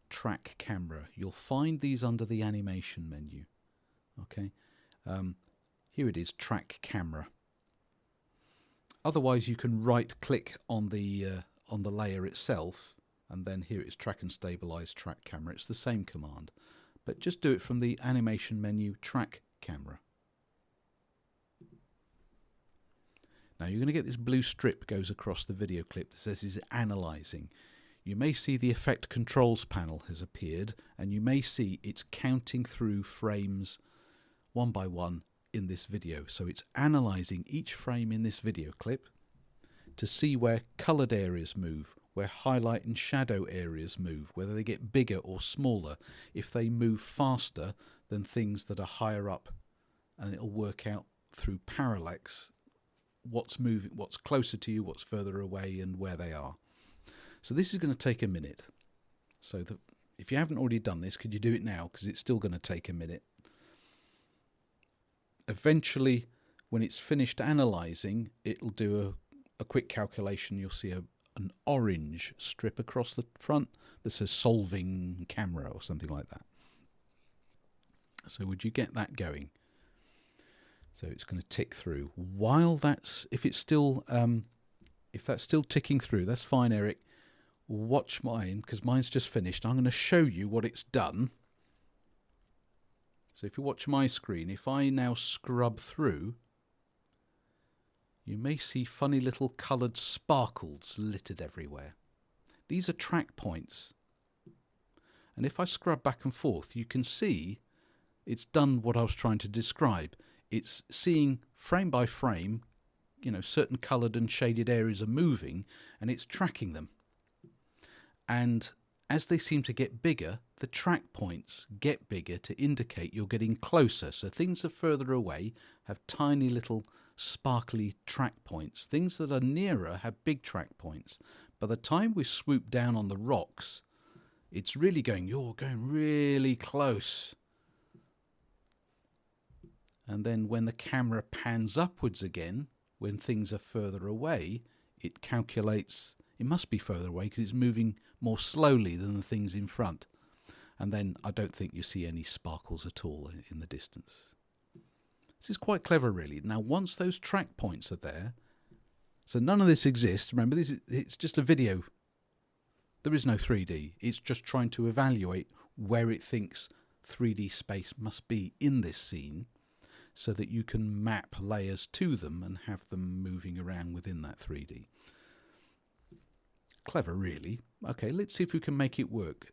track camera. You'll find these under the animation menu. Okay, here it is, track camera. Otherwise, you can right click on the layer itself, and then here it is, track and stabilize, track camera. It's the same command, but just do it from the animation menu, track camera. Now you're going to get this blue strip goes across the video clip that says is analyzing. You may see the effect controls panel has appeared, and you may see it's counting through frames one by one in this video. So it's analyzing each frame in this video clip to see where colored areas move, where highlight and shadow areas move, whether they get bigger or smaller, if they move faster than things that are higher up, and it'll work out through parallax what's moving, what's closer to you, what's further away, and where they are. So this is going to take a minute. So if you haven't already done this, could you do it now? Because it's still going to take a minute. Eventually, when it's finished analysing, it'll do a quick calculation. You'll see an orange strip across the front that says solving camera or something like that. So would you get that going? So it's going to tick through. While that's, if that's still ticking through, that's fine, Eric. Watch mine, because mine's just finished. I'm going to show you what it's done. So if you watch my screen, if I now scrub through, you may see funny little coloured sparkles littered everywhere. These are track points. And if I scrub back and forth, you can see it's done what I was trying to describe. It's seeing frame by frame, you know, certain coloured and shaded areas are moving, and it's tracking them. And as they seem to get bigger, the track points get bigger to indicate you're getting closer. So things that are further away have tiny little sparkly track points. Things that are nearer have big track points. By the time we swoop down on the rocks, it's really going, you're going really close. And then when the camera pans upwards again, when things are further away, it calculates it must be further away because it's moving more slowly than the things in front. And then I don't think you see any sparkles at all in the distance. This is quite clever, really. Now, once those track points are there, so none of this exists. Remember, it's just a video. There is no 3D. It's just trying to evaluate where it thinks 3D space must be in this scene. so that you can map layers to them and have them moving around within that 3D. Clever, really. Okay, let's see if we can make it work.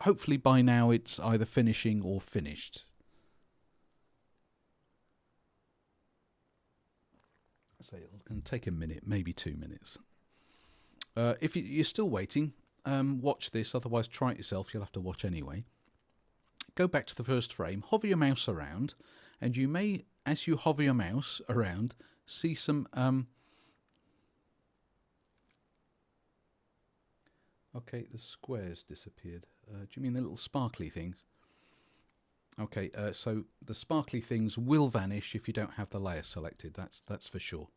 Hopefully by now it's either finishing or finished. So it's going to take a minute, maybe 2 minutes. If you're still waiting, watch this, otherwise try it yourself. You'll have to watch anyway. Go back to the first frame, hover your mouse around, and you may, as you hover your mouse around, see some... Okay, the squares disappeared. Do you mean the little sparkly things? Okay, so the sparkly things will vanish if you don't have the layer selected. That's for sure.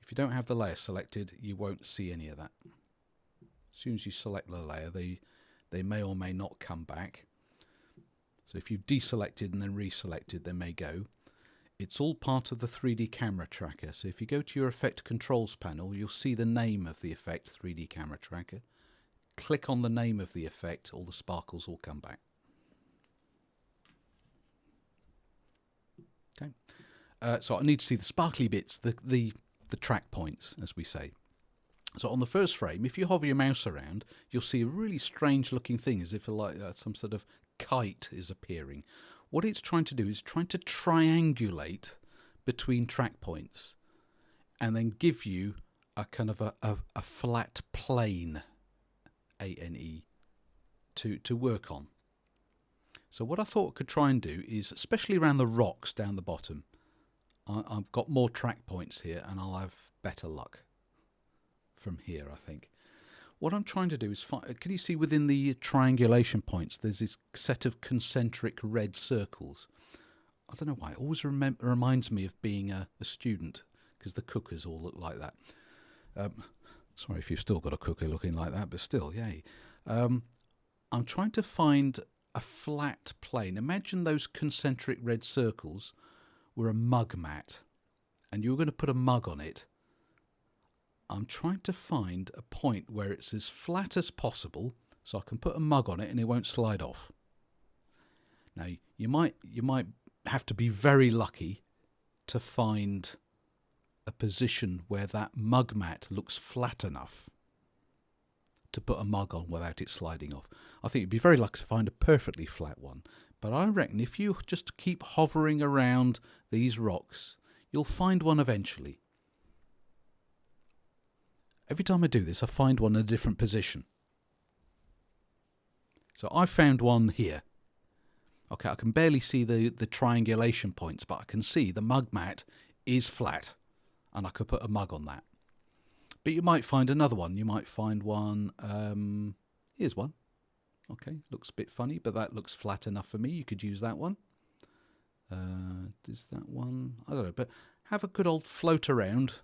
If you don't have the layer selected, you won't see any of that. As soon as you select the layer, they may or may not come back. So if you've deselected and then reselected, they may go. It's all part of the 3D camera tracker. So if you go to your effect controls panel, you'll see the name of the effect, 3D camera tracker. Click on the name of the effect, all the sparkles will come back. Okay. So I need to see the sparkly bits, the track points, as we say. So on the first frame, if you hover your mouse around, you'll see a really strange looking thing, as if like some sort of kite is appearing. What it's trying to do is trying to triangulate between track points and then give you a kind of a flat plane, A-N-E, to work on. So what I thought I could try and do is, especially around the rocks down the bottom, I've got more track points here and I'll have better luck from here, I think. What I'm trying to do is find, can you see within the triangulation points there's this set of concentric red circles? I don't know why, it always reminds me of being a student, because the cookers all look like that. Sorry if you've still got a cooker looking like that, but still, yay. I'm trying to find a flat plane. Imagine those concentric red circles were a mug mat, and you were going to put a mug on it. I'm trying to find a point where it's as flat as possible so I can put a mug on it and it won't slide off. Now you might have to be very lucky to find a position where that mug mat looks flat enough to put a mug on without it sliding off. I think you'd be very lucky to find a perfectly flat one, but I reckon if you just keep hovering around these rocks, you'll find one eventually. Every time I do this, I find one in a different position. So I found one here. Okay, I can barely see the triangulation points, but I can see the mug mat is flat, and I could put a mug on that. But you might find another one. You might find one. Here's one. Okay, looks a bit funny, but that looks flat enough for me. You could use that one. Is that one? I don't know, but have a good old float around.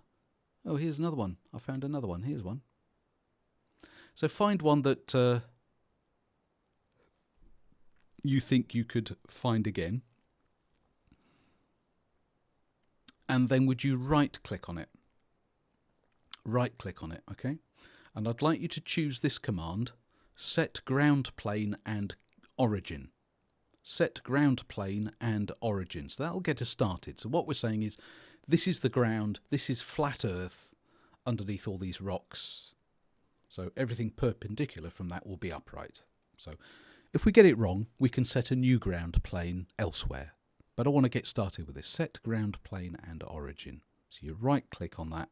Oh, here's another one. I found another one. Here's one. So find one that you think you could find again. And then would you right-click on it? Right-click on it, okay? And I'd like you to choose this command, set ground plane and origin. Set ground plane and origin. So that'll get us started. So what we're saying is, this is the ground, this is flat earth underneath all these rocks. So everything perpendicular from that will be upright. So if we get it wrong, we can set a new ground plane elsewhere. But I want to get started with this. Set ground plane and origin. So you right click on that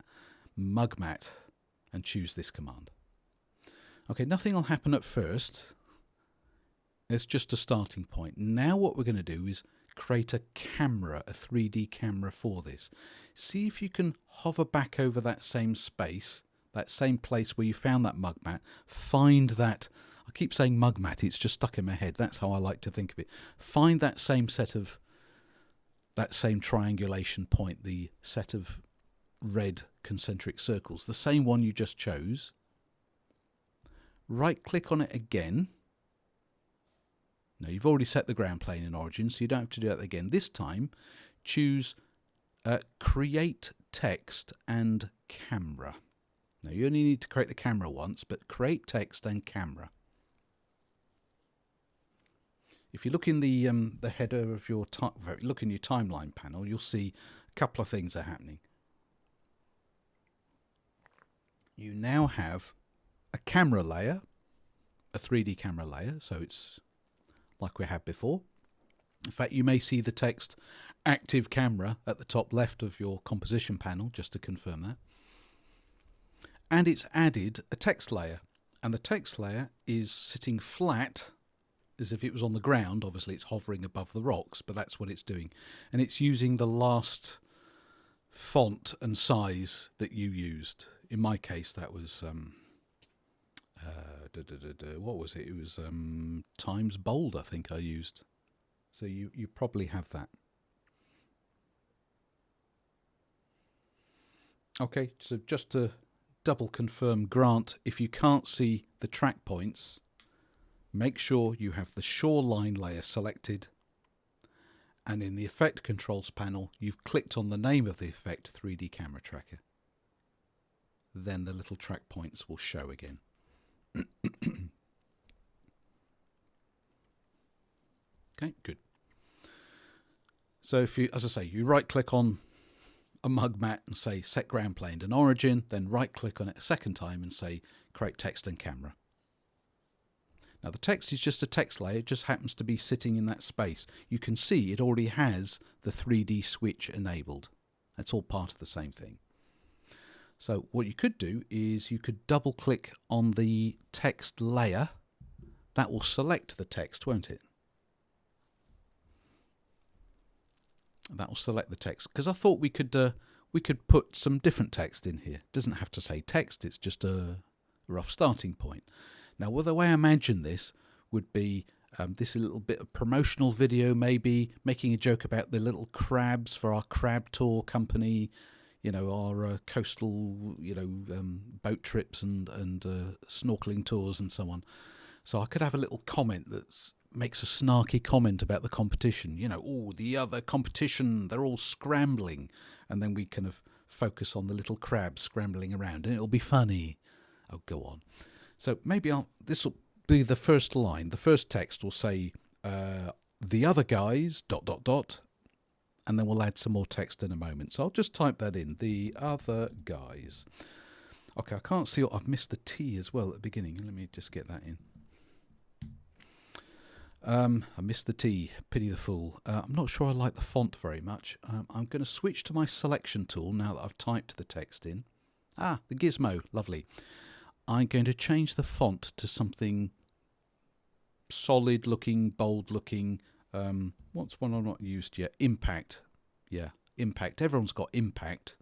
mug mat and choose this command. Okay, nothing will happen at first. It's just a starting point. Now what we're going to do is create a camera, a 3D camera for this. See if you can hover back over that same space, that same place where you found that mug mat. Find that, I keep saying mug mat, it's just stuck in my head. That's how I like to think of it. Find that same set of, that same triangulation point, the set of red concentric circles, the same one you just chose. Right click on it again. Now you've already set the ground plane in origin, so you don't have to do that again. This time, choose create text and camera. Now you only need to create the camera once, but create text and camera. if you look in the header of your look in your timeline panel, you'll see a couple of things are happening. You now have a camera layer, a 3D camera layer, so it's like we had before. In fact, you may see the text active camera at the top left of your composition panel, just to confirm that. And it's added a text layer, and the text layer is sitting flat as if it was on the ground. Obviously it's hovering above the rocks, but that's what it's doing. And it's using the last font and size that you used. In my case, that was what was it? It was Times Bold, I think I used. So you probably have that. Okay, so just to double confirm, Grant, if you can't see the track points, make sure you have the shoreline layer selected, and in the effect controls panel you've clicked on the name of the effect, 3D camera tracker. Then the little track points will show again. Okay, good. So if you, as I say, you right click on a mug mat and say set ground plane and origin, then right click on it a second time and say create text and camera. Now the text is just a text layer, it just happens to be sitting in that space. You can see it already has the 3D switch enabled. That's all part of the same thing. So what you could do is you could double click on the text layer. That will select the text, won't it? That will select the text, because I thought we could put some different text in here. It doesn't have to say text, it's just a rough starting point. Now, well, the way I imagine this would be this a little bit of promotional video, maybe making a joke about the little crabs for our crab tour company, you know, our coastal, you know, boat trips and snorkeling tours and so on. So I could have a little comment that makes a snarky comment about the competition. You know, oh, the other competition, they're all scrambling. And then we kind of focus on the little crabs scrambling around and it'll be funny. Oh, go on. So maybe this will be the first line. The first text will say, the other guys, ... And then we'll add some more text in a moment. So I'll just type that in, the other guys. Okay, I can't see, I've missed the T as well at the beginning. Let me just get that in. I missed the T, pity the fool. I'm not sure I like the font very much. I'm going to switch to my selection tool now that I've typed the text in. Ah, the gizmo, lovely. I'm going to change the font to something solid looking, bold looking. What's one I've not used yet? Impact. Yeah, Impact. Everyone's got Impact.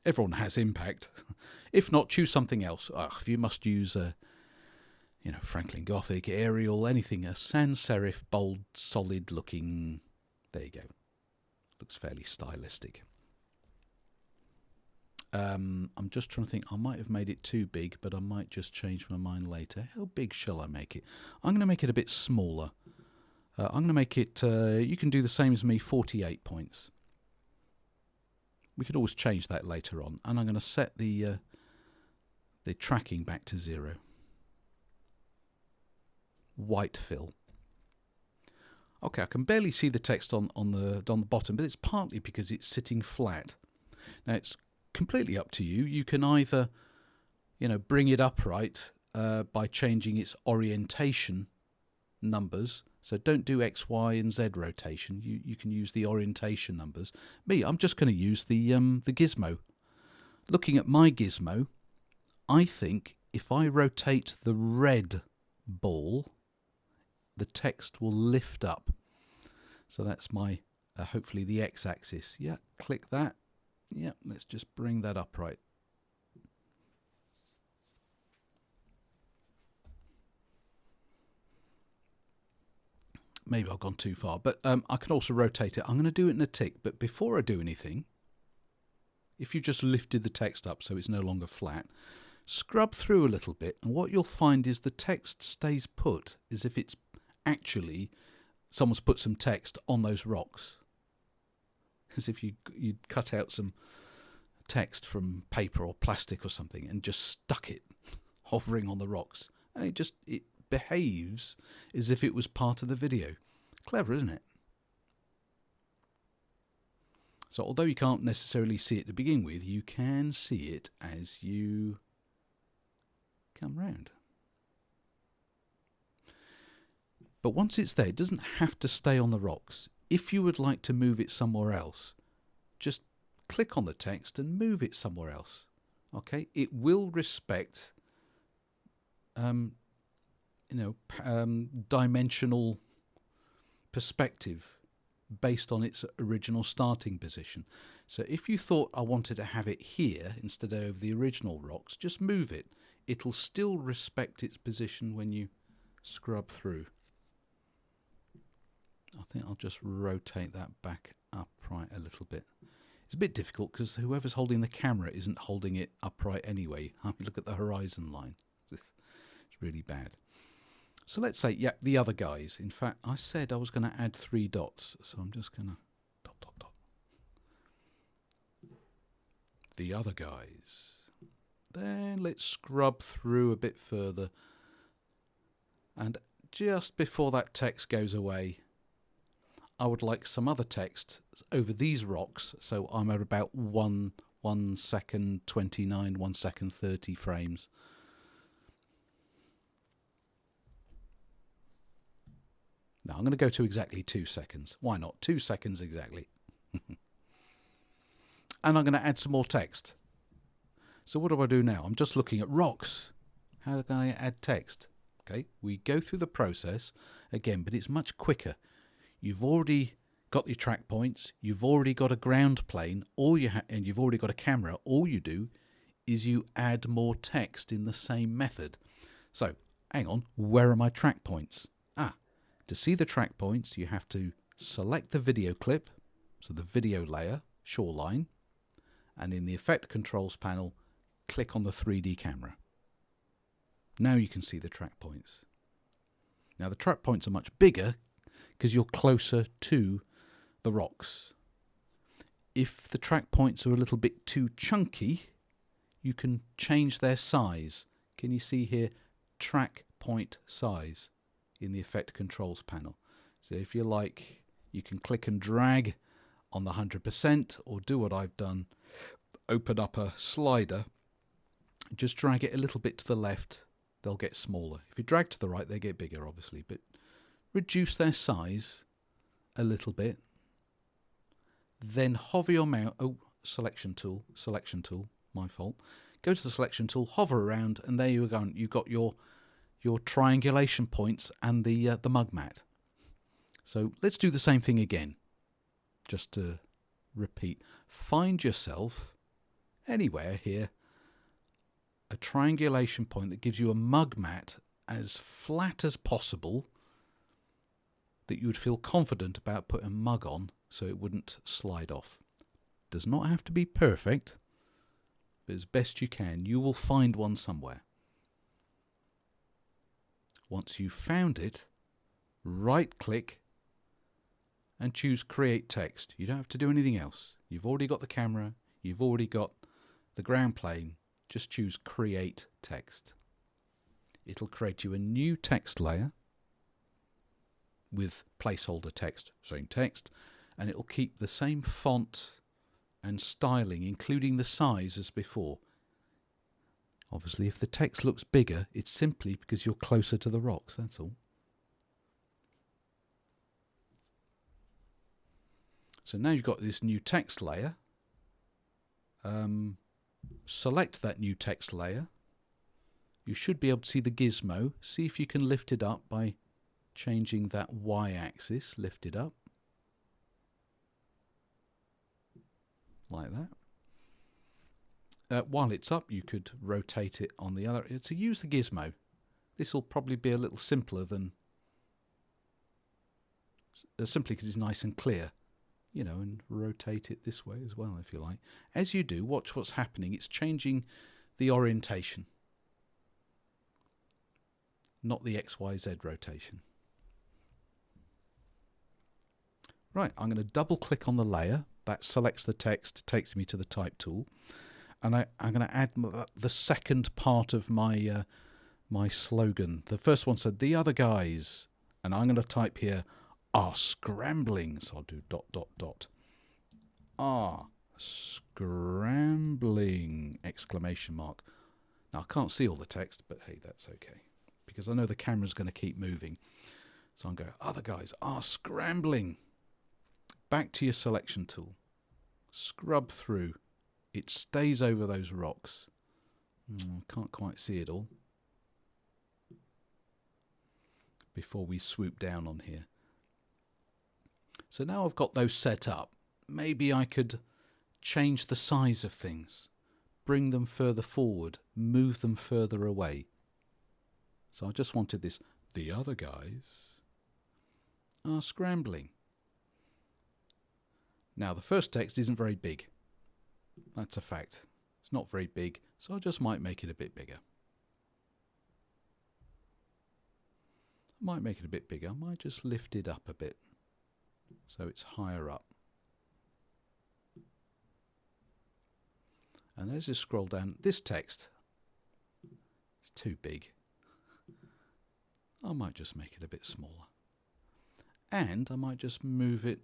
Everyone has Impact. If not, choose something else. If you must use you know, Franklin Gothic, Arial, anything, a sans serif, bold, solid looking. There you go. Looks fairly stylistic. I'm just trying to think. I might have made it too big, but I might just change my mind later. How big shall I make it? I'm going to make it a bit smaller. I'm going to make it, you can do the same as me, 48 points. We could always change that later on. And I'm going to set the tracking back to 0. White fill. Okay, I can barely see the text on the bottom, but it's partly because it's sitting flat. Now it's completely up to you. You can either, you know, bring it upright by changing its orientation numbers. So don't do X, Y, and Z rotation. You can use the orientation numbers. I'm just going to use the gizmo. Looking at my gizmo, I think if I rotate the red ball, the text will lift up. So that's my, hopefully the X-axis. Yeah, click that. Yeah, let's just bring that upright. Maybe I've gone too far, but I can also rotate it. I'm going to do it in a tick, but before I do anything, if you just lifted the text up so it's no longer flat, scrub through a little bit, and what you'll find is the text stays put as if it's actually someone's put some text on those rocks. As if you'd cut out some text from paper or plastic or something and just stuck it hovering on the rocks. And it behaves as if it was part of the video. Clever, isn't it? So although you can't necessarily see it to begin with, you can see it as you come round. But once it's there, it doesn't have to stay on the rocks. If you would like to move it somewhere else, just click on the text and move it somewhere else. Okay, it will respect dimensional perspective based on its original starting position. So if you thought I wanted to have it here instead of the original rocks, just move it. It'll still respect its position when you scrub through. I think I'll just rotate that back upright a little bit. It's a bit difficult because whoever's holding the camera isn't holding it upright anyway. I mean, look at the horizon line. It's really bad. So let's say, yeah, the other guys. In fact, I said I was going to add 3 dots. So I'm just going to dot, dot, dot. The other guys. Then let's scrub through a bit further. And just before that text goes away, I would like some other text over these rocks. So I'm at about 1 second 29, 1 second 30 frames. Now I'm going to go to exactly 2 seconds. Why not? 2 seconds exactly. And I'm going to add some more text. So what do I do now? I'm just looking at rocks. How can I add text? Okay, we go through the process again, but it's much quicker. You've already got your track points. You've already got a ground plane. And you've already got a camera. All you do is you add more text in the same method. So, hang on. Where are my track points? To see the track points, you have to select the video clip, so the video layer, shoreline, and in the Effect Controls panel, click on the 3D camera. Now you can see the track points. Now the track points are much bigger because you're closer to the rocks. If the track points are a little bit too chunky, you can change their size. Can you see here, track point size? In the Effect Controls panel. So if you like, you can click and drag on the 100% or do what I've done, open up a slider, just drag it a little bit to the left, they'll get smaller. If you drag to the right, they get bigger obviously, but reduce their size a little bit. Then hover your mouse, selection tool, my fault. Go to the selection tool, hover around, and there you go. You've got your triangulation points and the mug mat. So let's do the same thing again. Just to repeat, find yourself anywhere here a triangulation point that gives you a mug mat as flat as possible that you would feel confident about putting a mug on so it wouldn't slide off. Does not have to be perfect, but as best you can, you will find one somewhere. Once you've found it, right click and choose Create Text. You don't have to do anything else. You've already got the camera, you've already got the ground plane. Just choose Create Text. It'll create you a new text layer with placeholder text, same text, and it'll keep the same font and styling, including the size as before. Obviously, if the text looks bigger, it's simply because you're closer to the rocks, that's all. So now you've got this new text layer. Select that new text layer. You should be able to see the gizmo. See if you can lift it up by changing that y-axis. Lift it up. Like that. While it's up, you could rotate it on the other. To use the gizmo, this will probably be a little simpler than simply because it's nice and clear, you know, and rotate it this way as well if you like. As you do, watch what's happening. It's changing the orientation, not the XYZ rotation. Right, I'm going to double click on the layer. That selects the text, takes me to the type tool. And I'm going to add the second part of my my slogan. The first one said, the other guys, and I'm going to type here, are scrambling. So I'll do ... Are scrambling! ! Now I can't see all the text, but hey, that's okay, because I know the camera's going to keep moving. So I'm going, other guys are scrambling. Back to your selection tool. Scrub through. It stays over those rocks. Can't quite see it all before we swoop down on here. So now I've got those set up. Maybe I could change the size of things, bring them further forward, move them further away. So I just wanted this. The other guys are scrambling. Now the first text isn't very big. That's a fact. It's not very big, so I just might make it a bit bigger. I might make it a bit bigger. I might just lift it up a bit so it's higher up. And as you scroll down, this text is too big. I might just make it a bit smaller. And I might just move it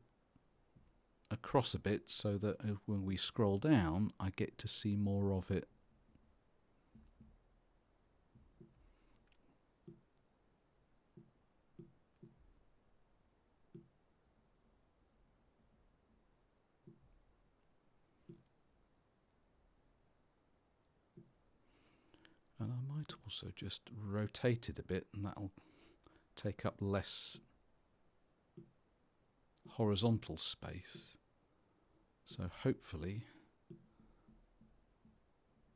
across a bit so that when we scroll down, I get to see more of it. And I might also just rotate it a bit, and that'll take up less horizontal space. So hopefully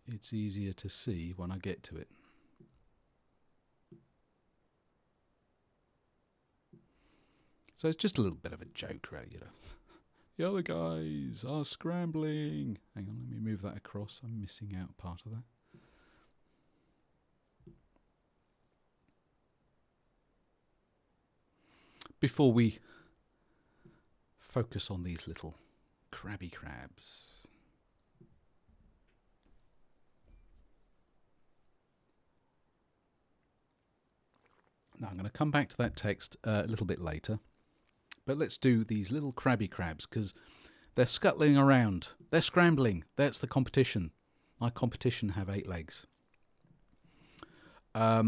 it's easier to see when I get to it. So it's just a little bit of a joke, really, you know. The other guys are scrambling. Hang on, let me move that across. I'm missing out part of that. Before we focus on these little crabby crabs. Now I'm going to come back to that text a little bit later, but let's do these little crabby crabs because they're scuttling around. They're scrambling. That's the competition. My competition have 8 legs. I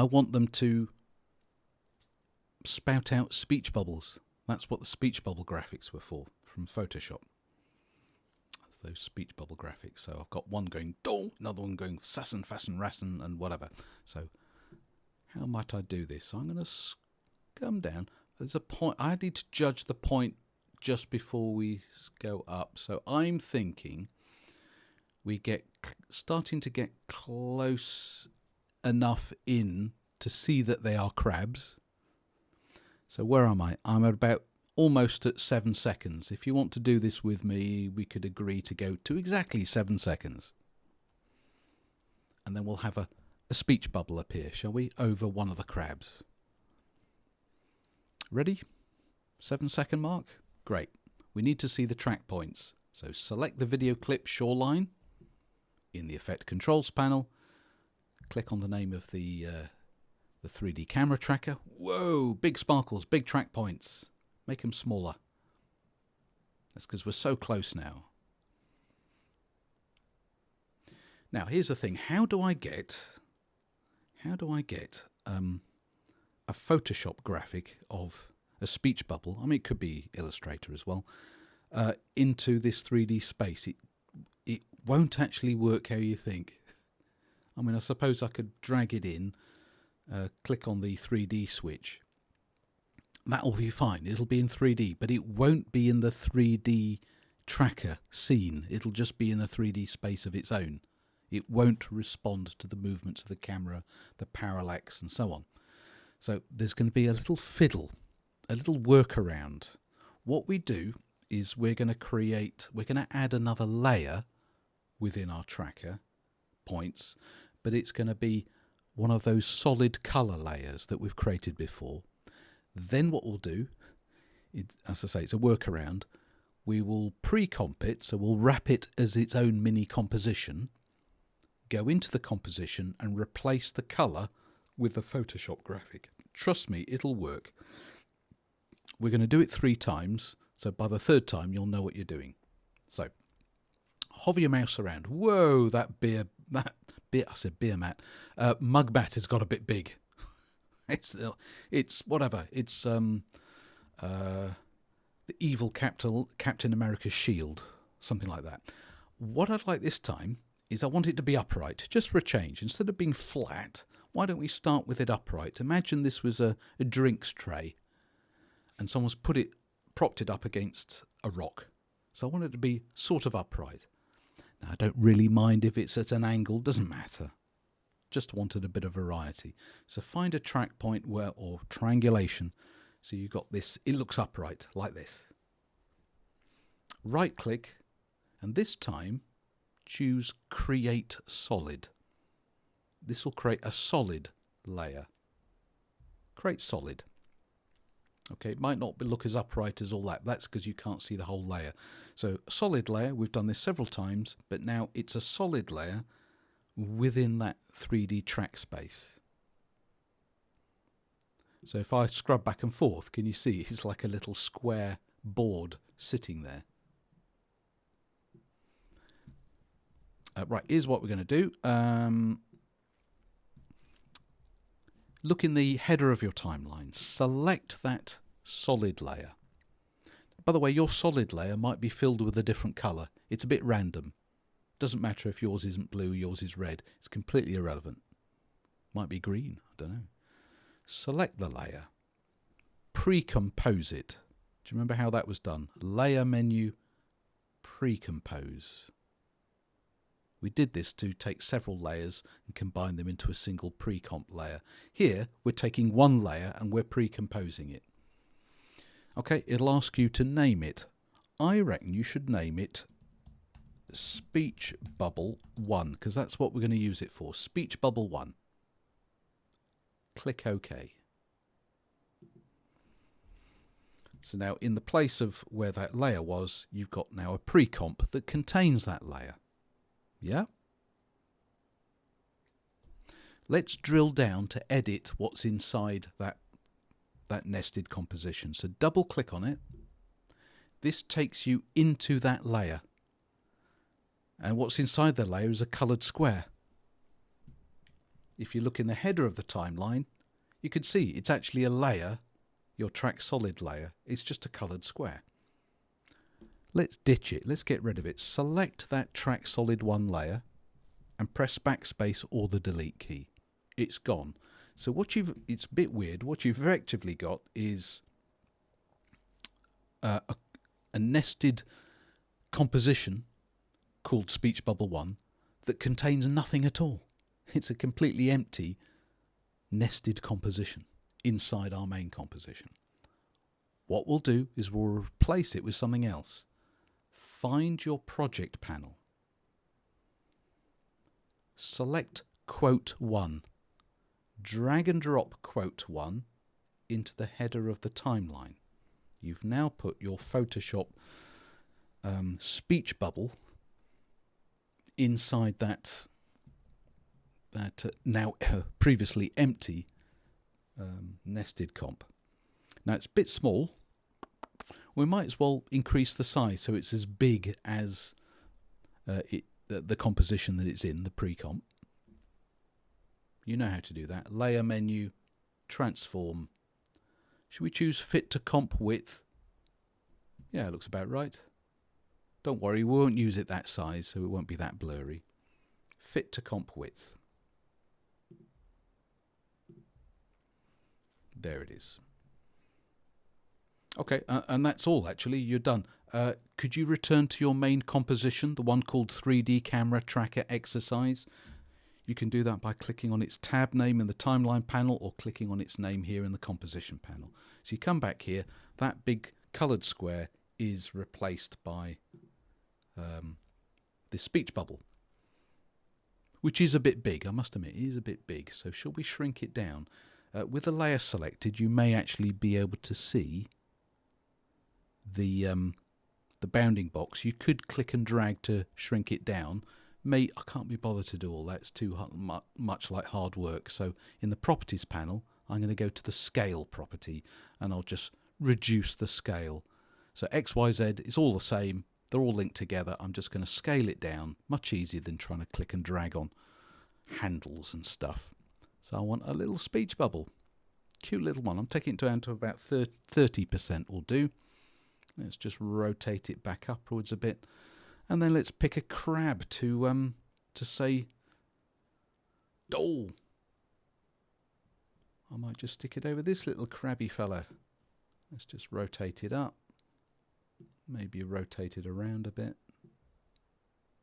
want them to spout out speech bubbles. That's what the speech bubble graphics were for from Photoshop. That's those speech bubble graphics. So I've got one going do, another one going sassen, fassen, rassen, and whatever. So how might I do this? So I'm going to come down. There's a point. I need to judge the point just before we go up. So I'm thinking we starting to get close enough in to see that they are crabs. So where am I? I'm at about almost at 7 seconds. If you want to do this with me, we could agree to go to exactly 7 seconds. And then we'll have a speech bubble appear, shall we, over one of the crabs. Ready? 7-second mark? Great. We need to see the track points. So select the video clip shoreline in the Effect Controls panel. Click on the name of the 3D camera tracker. Whoa, big sparkles, big track points. Make them smaller. That's because we're so close now. Now, here's the thing. How do I get a Photoshop graphic of a speech bubble? I mean, it could be Illustrator as well. Into this 3D space. It won't actually work how you think. I mean, I suppose I could drag it in, click on the 3D switch. That'll be fine. It'll be in 3D, but it won't be in the 3D tracker scene. It'll just be in a 3D space of its own. It won't respond to the movements of the camera, the parallax, and so on. So there's going to be a little fiddle, a little workaround. What we do is we're going to add another layer within our tracker points, but it's going to be one of those solid color layers that we've created before. Then what we'll do, as I say, it's a workaround. We will pre-comp it, so we'll wrap it as its own mini composition. go into the composition and replace the colour with the Photoshop graphic. Trust me, it'll work. We're going to do it 3 times, so by the 3rd time you'll know what you're doing. So hover your mouse around. Whoa, I said beer mat. Mug mat has got a bit big. It's whatever. It's the evil Captain America's shield, something like that. What I'd like this time is I want it to be upright, just for a change. Instead of being flat, why don't we start with it upright? Imagine this was a drinks tray and someone's propped it up against a rock. So I want it to be sort of upright. Now, I don't really mind if it's at an angle, doesn't matter. Just wanted a bit of variety. So find a track point or triangulation. So you've got this, it looks upright, like this. Right click, and this time choose Create Solid. This will create a solid layer. Create solid. Okay, it might not look as upright as all that. That's because you can't see the whole layer. So solid layer, we've done this several times, but now it's a solid layer within that 3D track space. So if I scrub back and forth, can you see it's like a little square board sitting there? Right, here's what we're going to do. Look in the header of your timeline. Select that solid layer. By the way, your solid layer might be filled with a different colour. It's a bit random. Doesn't matter if yours isn't blue, yours is red. It's completely irrelevant. Might be green, I don't know. Select the layer. Pre-compose it. Do you remember how that was done? Layer menu, pre-compose. We did this to take several layers and combine them into a single pre-comp layer. Here, we're taking one layer and we're pre-composing it. Okay, it'll ask you to name it. I reckon you should name it Speech Bubble 1, because that's what we're going to use it for. Speech Bubble 1. Click OK. So now in the place of where that layer was, you've got now a pre-comp that contains that layer. Yeah? Let's drill down to edit what's inside that nested composition. So double click on it. This takes you into that layer. And what's inside the layer is a coloured square. If you look in the header of the timeline, you can see it's actually a layer, your track solid layer. It's just a coloured square. Let's ditch it. Let's get rid of it. Select that track solid 1 layer and press backspace or the delete key. It's gone. So it's a bit weird. What you've effectively got is a nested composition called Speech Bubble 1 that contains nothing at all. It's a completely empty nested composition inside our main composition. What we'll do is we'll replace it with something else. Find your project panel. Select Quote 1. Drag and drop Quote 1 into the header of the timeline. You've now put your Photoshop speech bubble inside that now previously empty nested comp. Now it's a bit small. We might as well increase the size so it's as big as the composition that it's in, the pre-comp. You know how to do that. Layer menu, transform. Should we choose fit to comp width? Yeah, it looks about right. Don't worry, we won't use it that size, so it won't be that blurry. Fit to comp width. There it is. Okay, and that's all actually. You're done. Could you return to your main composition, the one called 3D Camera Tracker Exercise? You can do that by clicking on its tab name in the timeline panel or clicking on its name here in the composition panel. So you come back here, that big coloured square is replaced by this speech bubble, which is a bit big, I must admit, it is a bit big. So shall we shrink it down? With the layer selected, you may actually be able to see the bounding box. You could click and drag to shrink it down, Me, I can't be bothered to do all that. It's too much like hard work. So in the properties panel, I'm going to go to the scale property and I'll just reduce the scale. So X, Y, Z is all the same. They're all linked together. I'm just going to scale it down. Much easier than trying to click and drag on handles and stuff. So I want a little speech bubble. Cute little one. I'm taking it down to about 30% will do. Let's just rotate it back upwards a bit. And then let's pick a crab to say, oh. I might just stick it over this little crabby fella. Let's just rotate it up. Maybe rotate it around a bit.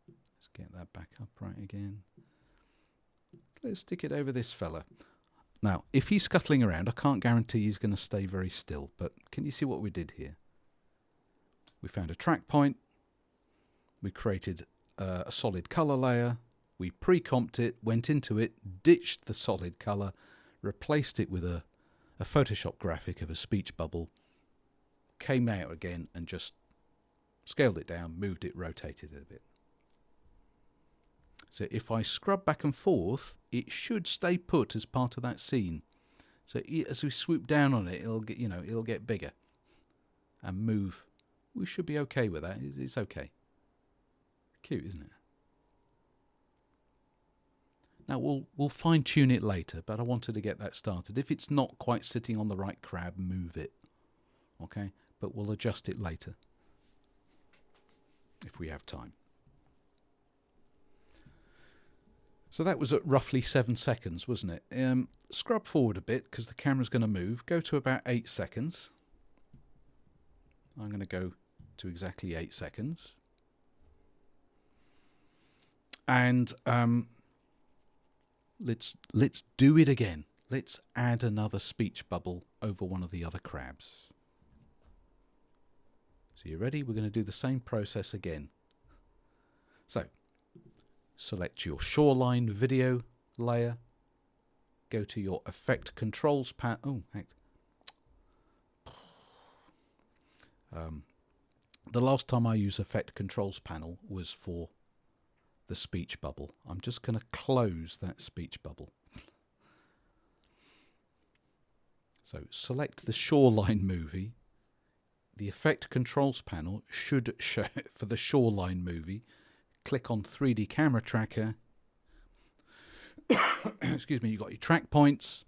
Let's get that back upright again. Let's stick it over this fella. Now, if he's scuttling around, I can't guarantee he's going to stay very still. But can you see what we did here? We found a track point. We created a solid color layer. We pre-comped it, went into it, ditched the solid color, replaced it with a Photoshop graphic of a speech bubble, came out again and just scaled it down, moved it, rotated it a bit. So if I scrub back and forth, it should stay put as part of that scene. So as we swoop down on it, it'll get, it'll get bigger and move. We should be okay with that. It's okay. Cute, isn't it? Now we'll fine tune it later, but I wanted to get that started. If it's not quite sitting on the right crab, move it. Okay, but we'll adjust it later if we have time. So that was at roughly 7 seconds, wasn't it? Scrub forward a bit because the camera's going to move. Go to about 8 seconds. I'm going to go to exactly 8 seconds. And let's do it again. Let's add another speech bubble over one of the other crabs. So you ready? We're going to do the same process again. So select your shoreline video layer. Go to your effect controls panel. The last time I used effect controls panel was for the speech bubble. I'm just going to close that speech bubble. So select the shoreline movie. The effect controls panel should show for the shoreline movie. Click on 3D camera tracker. Excuse me, you've got your track points.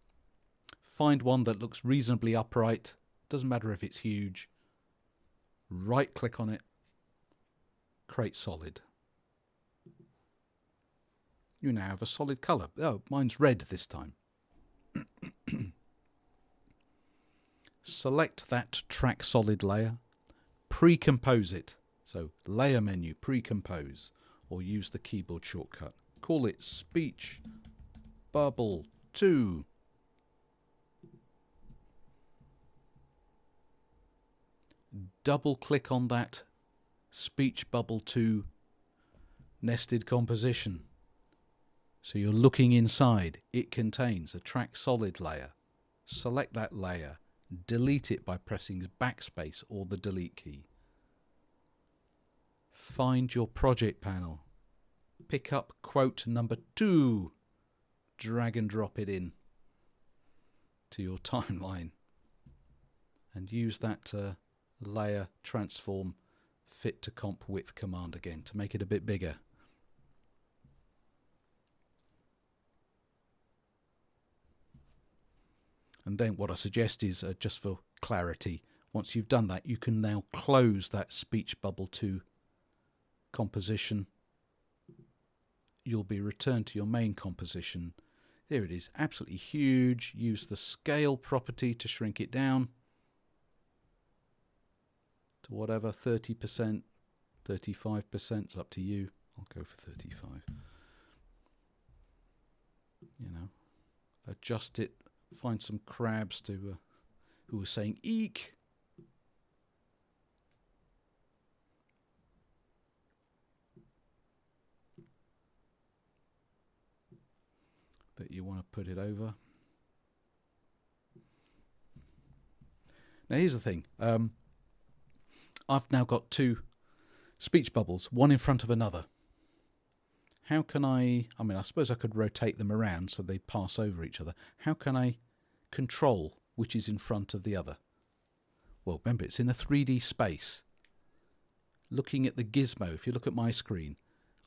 Find one that looks reasonably upright. Doesn't matter if it's huge. Right click on it. Create solid. You now have a solid color. Oh, mine's red this time. Select that track solid layer. Pre-compose it. So layer menu, pre-compose, or use the keyboard shortcut. Call it Speech Bubble 2. Double click on that Speech Bubble 2 nested composition. So you're looking inside. It contains a track solid layer. Select that layer. Delete it by pressing backspace or the delete key. Find your project panel. Pick up quote number 2. Drag and drop it in to your timeline. And use that layer transform fit to comp width command again to make it a bit bigger. And then what I suggest is, just for clarity, once you've done that, you can now close that speech bubble 2 composition. You'll be returned to your main composition. There it is, absolutely huge. Use the scale property to shrink it down to whatever, 30%, 35%, it's up to you. I'll go for 35. Adjust it. Find some crabs to who are saying eek. That you want to put it over. Now here's the thing. I've now got 2 speech bubbles, one in front of another. how can I mean, I suppose I could rotate them around so they pass over each other. How can I control which is in front of the other? Well, remember, it's in a 3D space. Looking at the gizmo, if you look at my screen,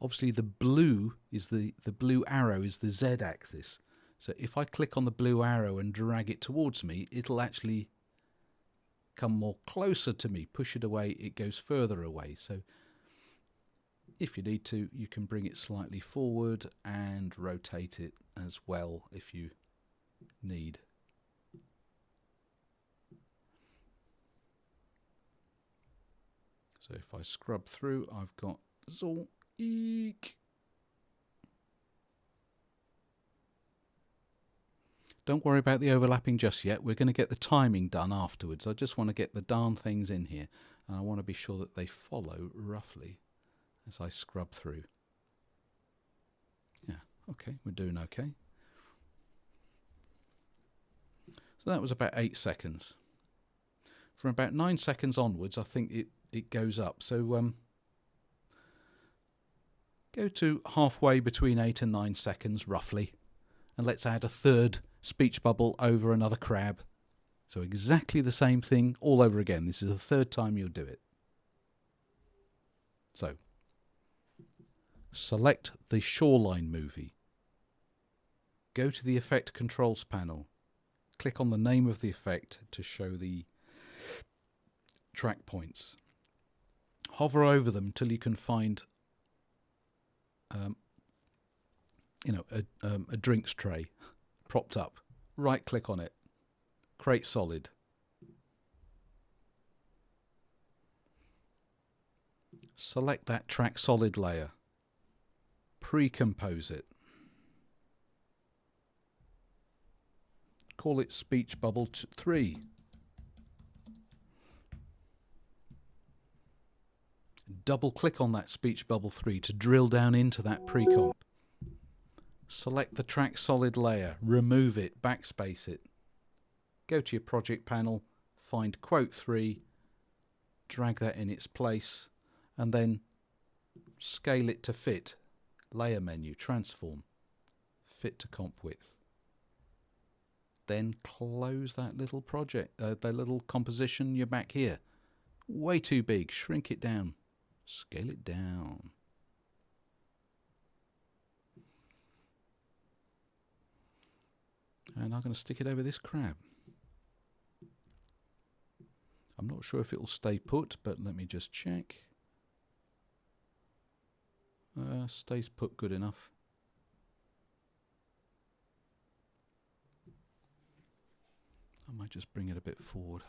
obviously the blue is the blue arrow is the Z axis. So if I click on the blue arrow and drag it towards me, it'll actually come more closer to me. Push it away, it goes further away. So if you need to, you can bring it slightly forward and rotate it as well if you need. So if I scrub through, I've got Zol Eek. Don't worry about the overlapping just yet. We're going to get the timing done afterwards. I just want to get the darn things in here, and I want to be sure that they follow roughly as I scrub through. Yeah, okay, we're doing okay. So that was about 8 seconds. From about 9 seconds onwards, I think it goes up. So go to halfway between 8 and 9 seconds, roughly, and let's add a third speech bubble over another crab. So exactly the same thing all over again. This is the third time you'll do it. So select the shoreline movie. Go to the effect controls panel. Click on the name of the effect to show the track points. Hover over them until you can find a drinks tray propped up. Right click on it. Create solid. Select that track solid layer. Pre-compose it. Call it speech bubble 3. Double click on that speech bubble 3 to drill down into that pre-comp. Select the track solid layer, remove it, backspace it. Go to your project panel, find quote 3, drag that in its place, and then scale it to fit. Layer menu, transform, fit to comp width. Then close that little project, that little composition. You're back here. Way too big, shrink it down, scale it down. And I'm going to stick it over this crab. I'm not sure if it will stay put, but let me just check. Stays put good enough. I might just bring it a bit forward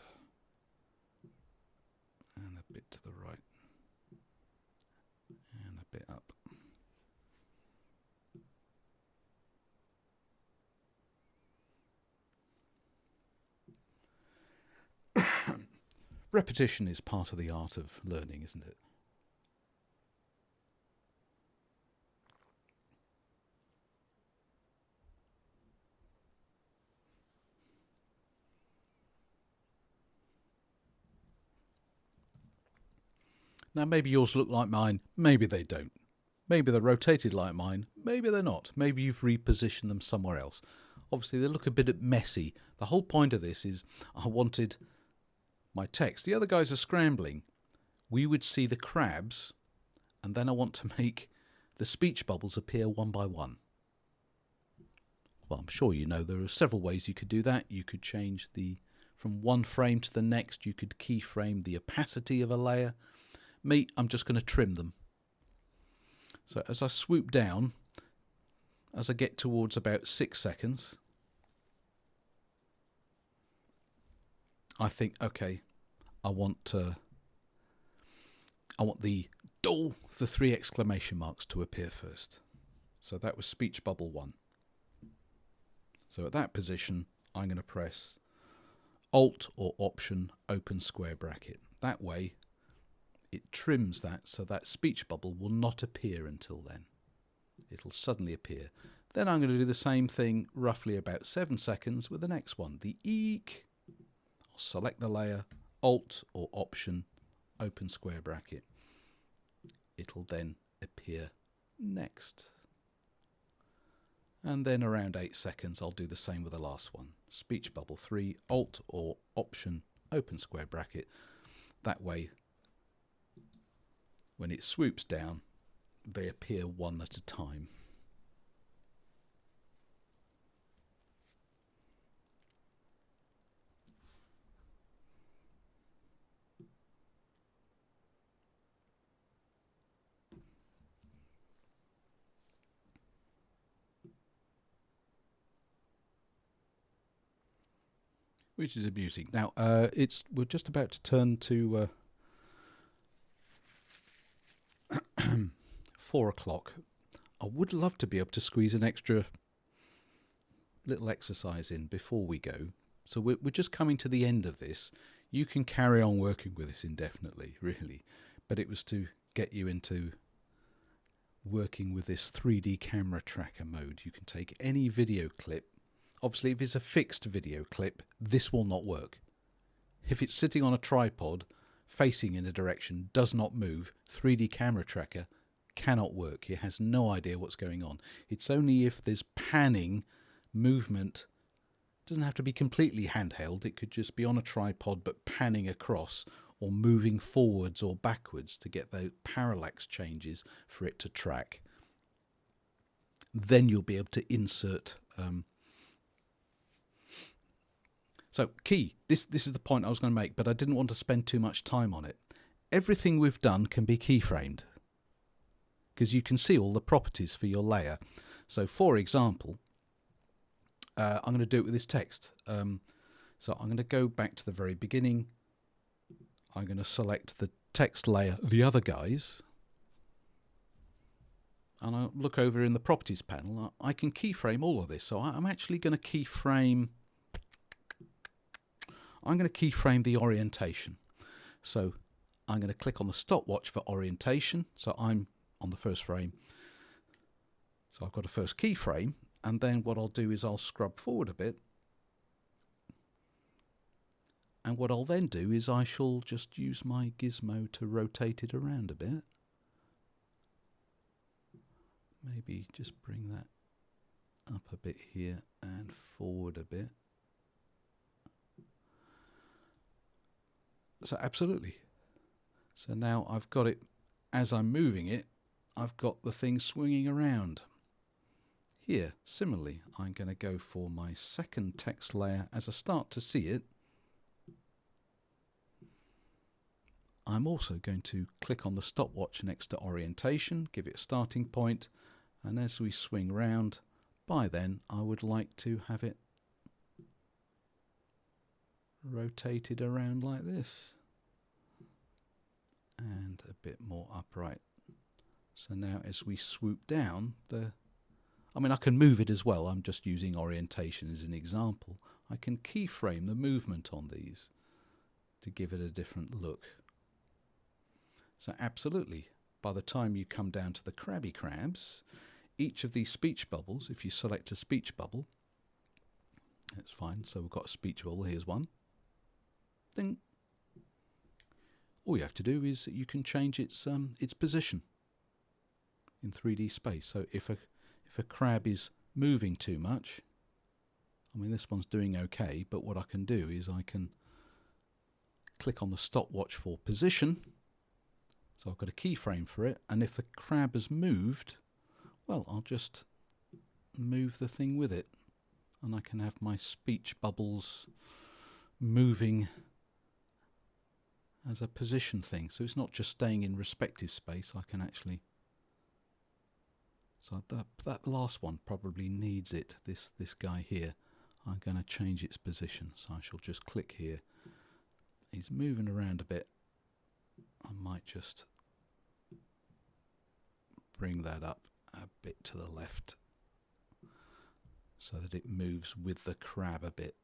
and a bit to the right and a bit up. Repetition is part of the art of learning, isn't it? Now maybe yours look like mine, maybe they don't. Maybe they're rotated like mine, maybe they're not. Maybe you've repositioned them somewhere else. Obviously they look a bit messy. The whole point of this is I wanted my text. The other guys are scrambling. We would see the crabs, and then I want to make the speech bubbles appear one by one. Well, I'm sure you know there are several ways you could do that. You could change from one frame to the next. You could keyframe the opacity of a layer. Me, I'm just going to trim them. So as I swoop down, as I get towards about 6 seconds, I think, okay, I want the 3 exclamation marks to appear first. So that was speech bubble 1. So at that position, I'm going to press Alt or Option, open square bracket. That way, it trims that so that speech bubble will not appear until then. It'll suddenly appear. Then I'm going to do the same thing roughly about 7 seconds with the next one, the eek. I'll select the layer, Alt or Option, open square bracket. It'll then appear next. And then around 8 seconds, I'll do the same with the last one. Speech bubble 3, Alt or Option, open square bracket. That way, when it swoops down, they appear one at a time. Which is a beauty. Now, we're just about to turn to 4 o'clock. I would love to be able to squeeze an extra little exercise in before we go. So we're just coming to the end of this. You can carry on working with this indefinitely, really. But it was to get you into working with this 3D camera tracker mode. You can take any video clip. Obviously, if it's a fixed video clip, this will not work. If it's sitting on a tripod, facing in a direction, does not move, 3D camera tracker cannot work. It has no idea what's going on. It's only if there's panning, movement. It doesn't have to be completely handheld. It could just be on a tripod but panning across or moving forwards or backwards to get those parallax changes for it to track. Then you'll be able to insert... So key, this is the point I was going to make, but I didn't want to spend too much time on it. Everything we've done can be keyframed because you can see all the properties for your layer. So for example, I'm going to do it with this text. So I'm going to go back to the very beginning. I'm going to select the text layer, the other guys, and I'll look over in the properties panel. I can keyframe all of this. So I'm actually going to keyframe... I'm going to keyframe the orientation. So I'm going to click on the stopwatch for orientation. So I'm on the first frame. So I've got a first keyframe. And then what I'll do is I'll scrub forward a bit. And what I'll then do is I shall just use my gizmo to rotate it around a bit. Maybe just bring that up a bit here and forward a bit. So absolutely. So now I've got it, as I'm moving it, I've got the thing swinging around. Here, similarly, I'm going to go for my second text layer. As I start to see it, I'm also going to click on the stopwatch next to orientation, give it a starting point, and as we swing round, by then I would like to have it rotated around like this and a bit more upright. So now as we swoop down, I mean I can move it as well. I'm just using orientation as an example. I can keyframe the movement on these to give it a different look. So absolutely, by the time you come down to the Krabby Crabs, each of these speech bubbles, if you select a speech bubble, that's fine. So we've got a speech bubble. Here's one. Ding. All you have to do is you can change its position in 3D space. So if a crab is moving too much, I mean this one's doing okay, but what I can do is I can click on the stopwatch for position. So I've got a keyframe for it, and if the crab has moved, well, I'll just move the thing with it, and I can have my speech bubbles moving as a position thing. So it's not just staying in respective space. I can actually... So that last one probably needs it, this guy here. I'm going to change its position. So I shall just click here. He's moving around a bit. I might just bring that up a bit to the left so that it moves with the crab a bit.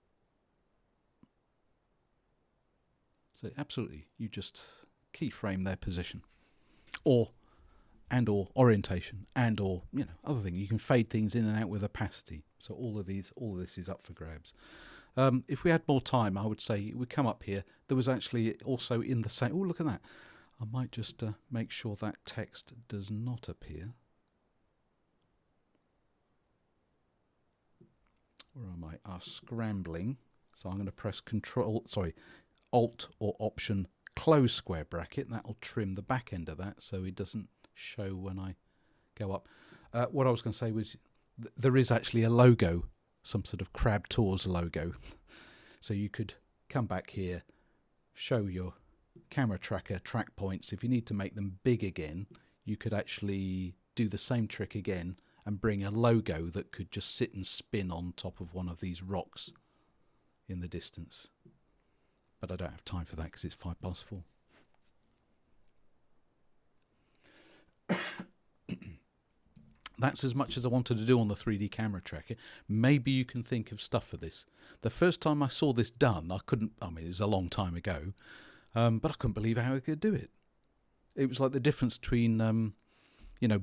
So absolutely, you just keyframe their position, or orientation, or other thing. You can fade things in and out with opacity. So all of this is up for grabs. If we had more time, I would say we come up here. There was actually also in the same. Oh, look at that! I might just make sure that text does not appear. where am I? Are scrambling. So I'm going to press Alt or Option close square bracket. That'll trim the back end of that so it doesn't show when I go up. What I was going to say was there is actually a logo, some sort of Crab Tours logo. So you could come back here, show your camera tracker track points. If you need to make them big again, you could actually do the same trick again and bring a logo that could just sit and spin on top of one of these rocks in the distance. But I don't have time for that because it's 4:05. That's as much as I wanted to do on the 3D camera tracker. Maybe you can think of stuff for this. The first time I saw this done, it was a long time ago, but I couldn't believe how I could do it. It was like the difference between,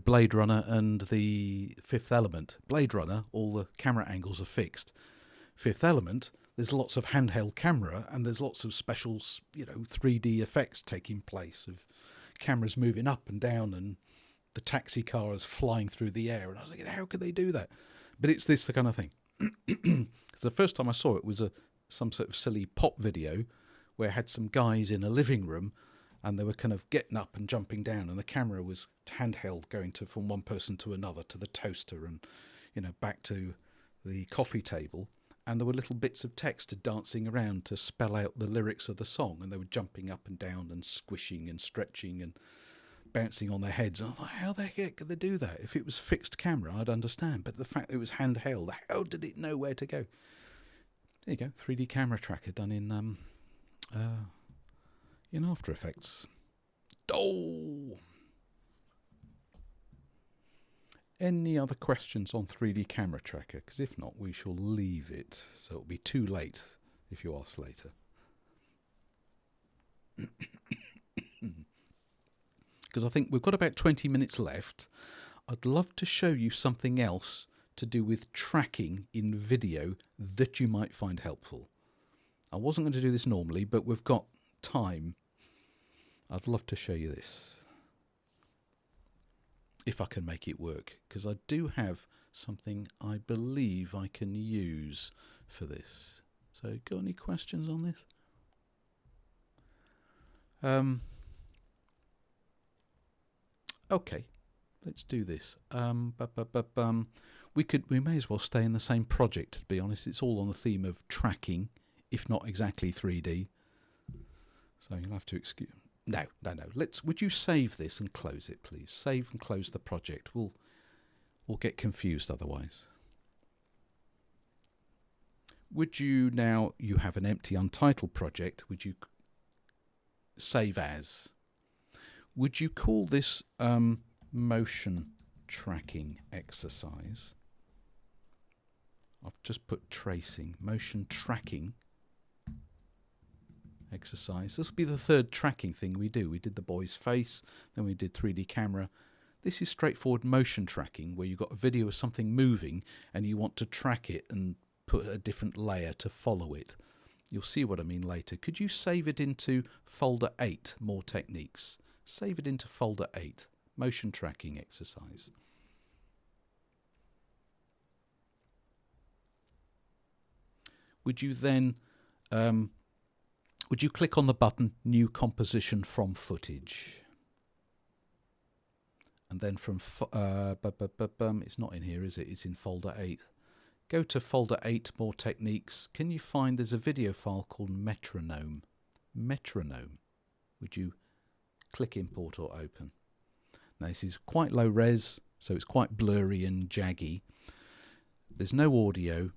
Blade Runner and the Fifth Element. Blade Runner, all the camera angles are fixed. Fifth Element, there's lots of handheld camera and there's lots of special, 3D effects taking place of cameras moving up and down and the taxi car is flying through the air. And I was thinking, how could they do that? But it's the kind of thing. The first time I saw it was some sort of silly pop video where it had some guys in a living room and they were kind of getting up and jumping down and the camera was handheld going from one person to another, to the toaster and, back to the coffee table. And there were little bits of text dancing around to spell out the lyrics of the song. And they were jumping up and down and squishing and stretching and bouncing on their heads. And I thought, how the heck could they do that? If it was fixed camera, I'd understand. But the fact that it was handheld, how did it know where to go? There you go, 3D camera tracker done in After Effects. Oh! Any other questions on 3D camera tracker? Because if not, we shall leave it. So it'll be too late if you ask later. Because I think we've got about 20 minutes left. I'd love to show you something else to do with tracking in video that you might find helpful. I wasn't going to do this normally, but we've got time. I'd love to show you this. If I can make it work, because I do have something I believe I can use for this. So, got any questions on this? Okay, let's do this. We may as well stay in the same project, to be honest. It's all on the theme of tracking, if not exactly 3D. So you'll have to excuse. No. Would you save this and close it, please? Save and close the project. We'll get confused otherwise. Would you, now you have an empty untitled project, would you save as? Would you call this motion tracking exercise? I've just put tracing, motion tracking exercise. This will be the third tracking thing we do. We did the boy's face, then we did 3D camera. This is straightforward motion tracking where you've got a video of something moving and you want to track it and put a different layer to follow it. You'll see what I mean later. Could you save it into folder 8, more techniques? Save it into folder 8, motion tracking exercise. Would you then would you click on the button New Composition from Footage? And then from it's not in here, is it? It's in folder 8. Go to folder 8, more techniques. Can you find there's a video file called Metronome? Metronome. Would you click import or open? Now this is quite low res, so it's quite blurry and jaggy. There's no audio,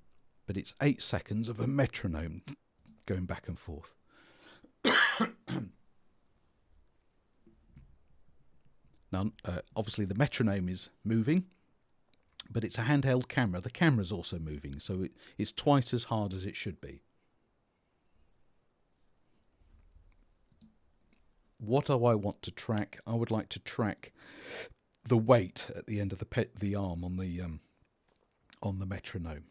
but it's 8 seconds of a metronome going back and forth. Now, obviously the metronome is moving, but it's a handheld camera. The camera's also moving, so it's twice as hard as it should be. What do I want to track? I would like to track the weight at the end of the arm on the metronome,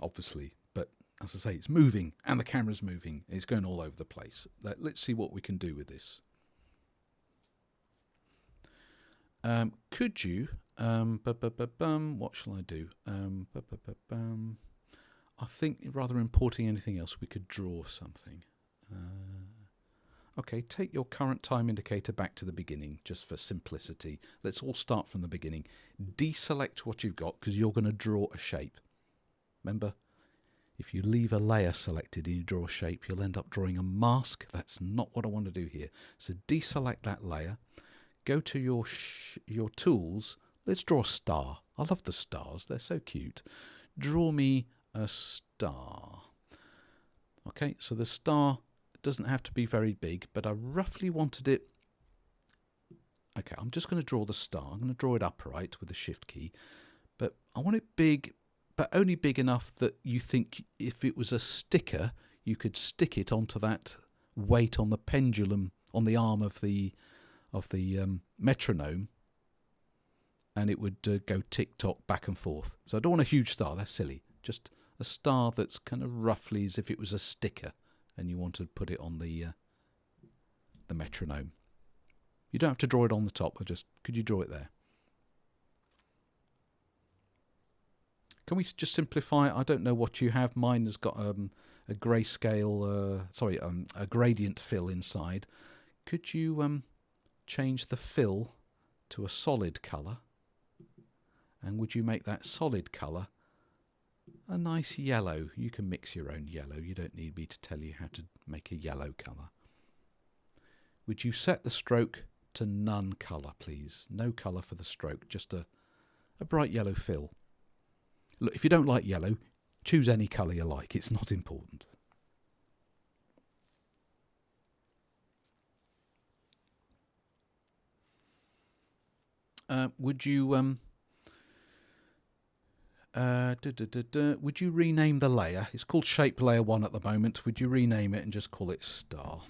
obviously. But as I say, it's moving and the camera's moving. It's going all over the place. Let's see what we can do with this. Could you? What shall I do? I think rather than importing anything else, we could draw something. Okay, take your current time indicator back to the beginning, just for simplicity. Let's all start from the beginning. Deselect what you've got, because you're going to draw a shape. Remember, if you leave a layer selected and you draw a shape, you'll end up drawing a mask. That's not what I want to do here. So deselect that layer. Go to your tools. Let's draw a star. I love the stars. They're so cute. Draw me a star. Okay, so the star doesn't have to be very big, but I roughly wanted it. Okay, I'm just going to draw the star. I'm going to draw it upright with the shift key, but I want it big, but only big enough that you think if it was a sticker, you could stick it onto that weight on the pendulum on the arm of the metronome, and it would go tick-tock back and forth. So I don't want a huge star. That's silly. Just a star that's kind of roughly as if it was a sticker and you want to put it on the metronome. You don't have to draw it on the top. Could you draw it there? Can we just simplify it? I don't know what you have. Mine has got a grayscale, a gradient fill inside. Could you change the fill to a solid colour? And would you make that solid colour a nice yellow? You can mix your own yellow. You don't need me to tell you how to make a yellow colour. Would you set the stroke to none colour, please? No colour for the stroke, just a bright yellow fill. Look, if you don't like yellow, choose any colour you like. It's not important. Would you would you rename the layer? It's called Shape Layer 1 at the moment. Would you rename it and just call it Star?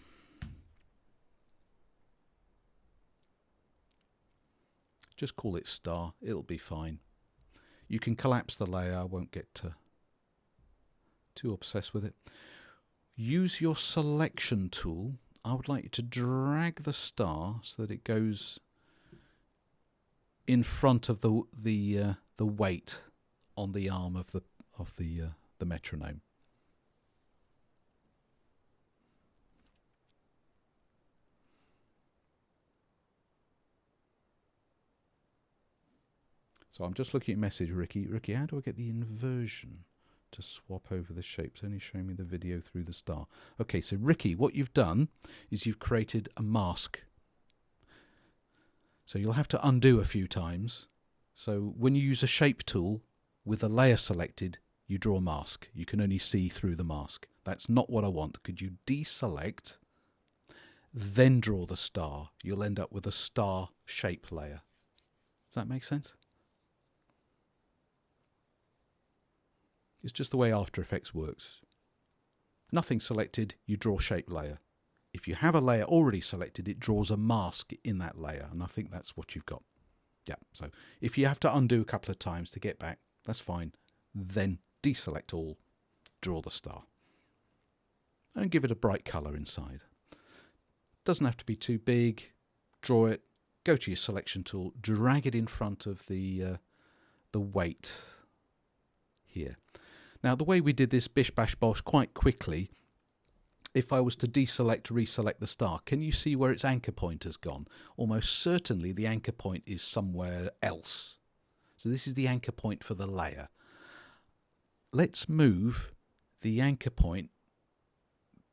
Just call it Star. It'll be fine. You can collapse the layer. I won't get too obsessed with it. Use your selection tool. I would like you to drag the star so that it goes in front of the weight on the arm of the metronome. So I'm just looking at message, Ricky. Ricky, how do I get the inversion to swap over the shapes? Only showing me the video through the star. Okay, so Ricky, what you've done is you've created a mask. So you'll have to undo a few times. So when you use a shape tool with a layer selected, you draw a mask. You can only see through the mask. That's not what I want. Could you deselect, then draw the star? You'll end up with a star shape layer. Does that make sense? It's just the way After Effects works. Nothing selected, you draw shape layer. If you have a layer already selected, it draws a mask in that layer, and I think that's what you've got. Yeah, so if you have to undo a couple of times to get back, that's fine. Then deselect all, draw the star, and give it a bright colour inside. Doesn't have to be too big. Draw it, go to your selection tool, drag it in front of the weight here. Now, the way we did this bish bash bosh quite quickly, if I was to deselect, reselect the star, can you see where its anchor point has gone? Almost certainly the anchor point is somewhere else. So this is the anchor point for the layer. Let's move the anchor point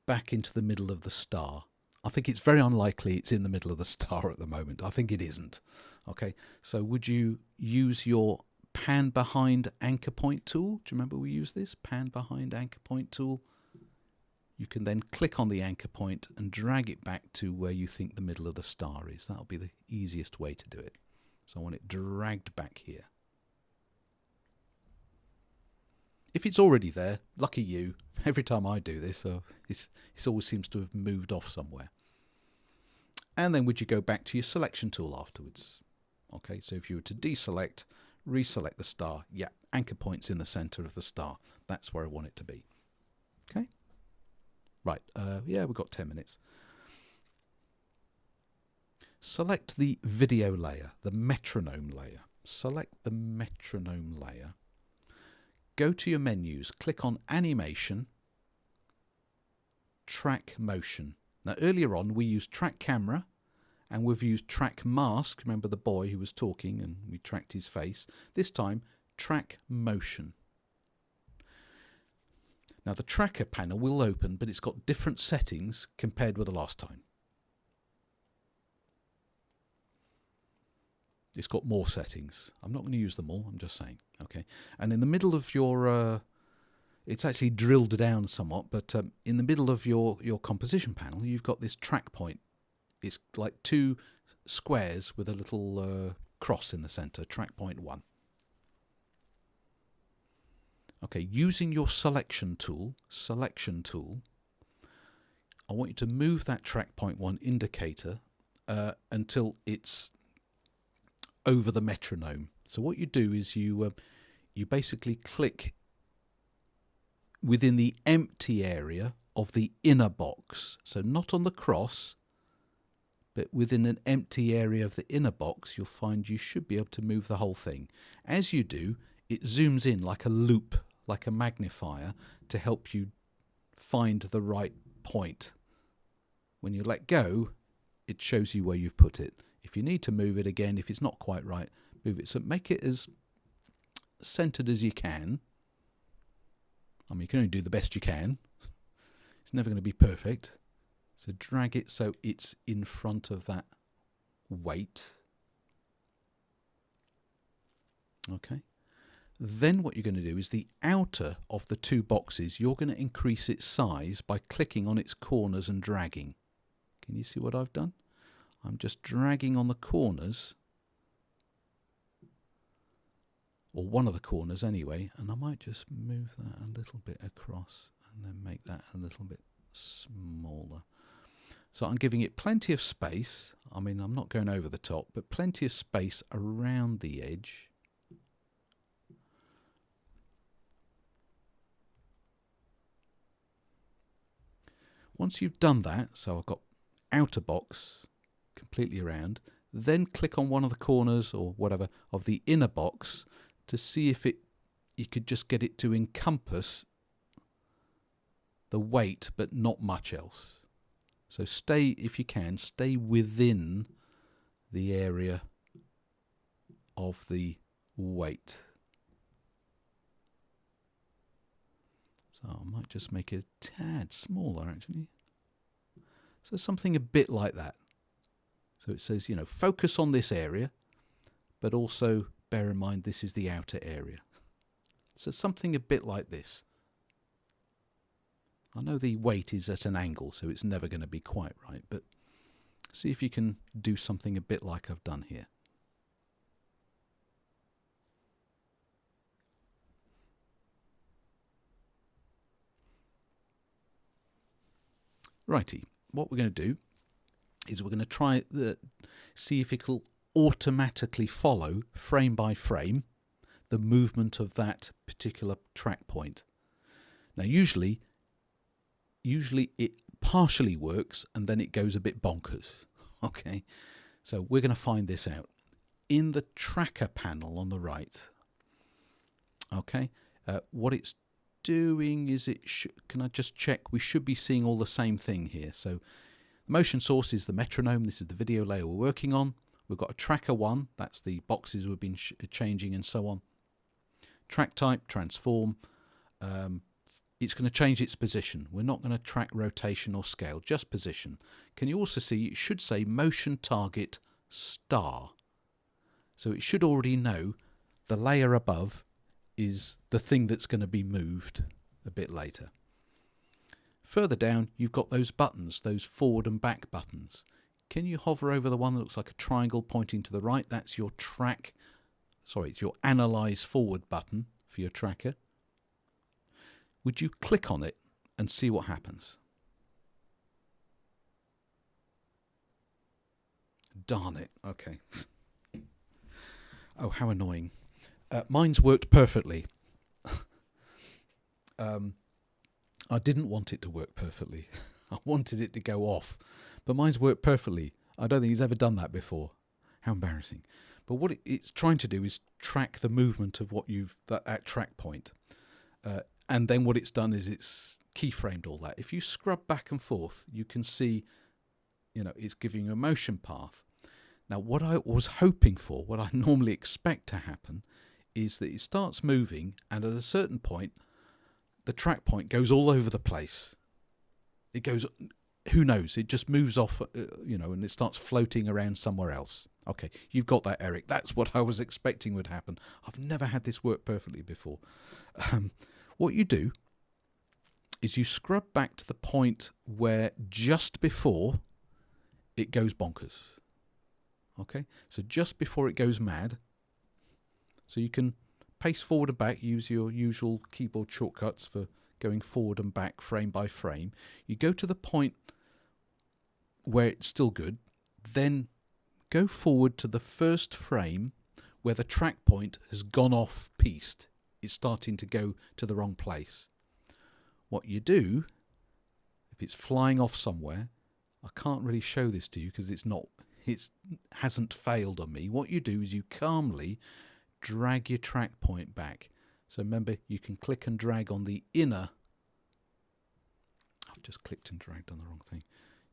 back into the middle of the star. I think it's very unlikely it's in the middle of the star at the moment. I think it isn't. Okay, so would you use your pan behind anchor point tool? Do you remember we used this? Pan behind anchor point tool. You can then click on the anchor point and drag it back to where you think the middle of the star is. That'll be the easiest way to do it. So I want it dragged back here. If it's already there, lucky you. Every time I do this, it always seems to have moved off somewhere. And then would you go back to your selection tool afterwards? Okay, so if you were to deselect, reselect the star, yeah, anchor point's in the center of the star. That's where I want it to be. Okay? Right, yeah, we've got 10 minutes. Select the video layer, the metronome layer. Select the metronome layer. go to your menus, click on Animation, Track Motion. Now earlier on we used Track Camera and we've used Track Mask. Remember the boy who was talking and we tracked his face. This time, Track Motion. Now the tracker panel will open, but it's got different settings compared with the last time. It's got more settings. I'm not going to use them all, I'm just saying. Okay. And in the middle of your, it's actually drilled down somewhat, but in the middle of your composition panel, you've got this track point. It's like two squares with a little cross in the center, track point 1. Okay, using your selection tool, I want you to move that track point 1 indicator until it's over the metronome. So what you do is you basically click within the empty area of the inner box. So not on the cross, but within an empty area of the inner box, you'll find you should be able to move the whole thing. As you do, it zooms in like a loop, like a magnifier, to help you find the right point. When you let go, it shows you where you've put it. If you need to move it again, if it's not quite right, move it. So make it as centered as you can. I mean, you can only do the best you can. It's never going to be perfect. So drag it so it's in front of that weight. Okay. Then what you're going to do is the outer of the two boxes, you're going to increase its size by clicking on its corners and dragging. Can you see what I've done? I'm just dragging on the corners, or one of the corners anyway, and I might just move that a little bit across and then make that a little bit smaller. So I'm giving it plenty of space. I mean, I'm not going over the top, but plenty of space around the edge. Once you've done that, so I've got outer box completely around, then click on one of the corners or whatever of the inner box to see if you could just get it to encompass the weight but not much else. So stay, if you can, stay within the area of the weight. So I might just make it a tad smaller actually. So something a bit like that. So it says, you know, focus on this area, but also bear in mind this is the outer area. So something a bit like this. I know the weight is at an angle, so it's never going to be quite right, but see if you can do something a bit like I've done here. Righty, what we're going to do is we're going to try see if it'll automatically follow frame by frame the movement of that particular track point. Now usually it partially works and then it goes a bit bonkers. Okay, so we're going to find this out in the tracker panel on the right. Okay, what it's doing is can I just check, we should be seeing all the same thing here. So the motion source is the metronome. This is the video layer we're working on. We've got a tracker 1, that's the boxes we've been changing and so on. Track type, transform. It's going to change its position. We're not going to track rotation or scale, just position. Can you also see it should say motion target star. So it should already know the layer above is the thing that's going to be moved a bit later. Further down, you've got those buttons, those forward and back buttons. Can you hover over the one that looks like a triangle pointing to the right? That's your it's your analyze forward button for your tracker. Would you click on it and see what happens? Darn it. Okay. Oh, how annoying. Mine's worked perfectly. I didn't want it to work perfectly. I wanted it to go off. But mine's worked perfectly. I don't think he's ever done that before. How embarrassing. But what it's trying to do is track the movement of what that track point. And then what it's done is it's keyframed all that. If you scrub back and forth, you can see, it's giving you a motion path. Now, what I was hoping for, what I normally expect to happen, is that it starts moving, and at a certain point, the track point goes all over the place. It goes, who knows? It just moves off, and it starts floating around somewhere else. Okay, you've got that, Eric. That's what I was expecting would happen. I've never had this work perfectly before. What you do is you scrub back to the point where just before it goes bonkers. Okay, so just before it goes mad. So you can pace forward and back, use your usual keyboard shortcuts for going forward and back frame by frame. You go to the point where it's still good, then go forward to the first frame where the track point has gone off piste. It's starting to go to the wrong place. What you do, if it's flying off somewhere, I can't really show this to you because it hasn't failed on me. What you do is you calmly drag your track point back. So remember, you can click and drag on the inner. I've just clicked and dragged on the wrong thing.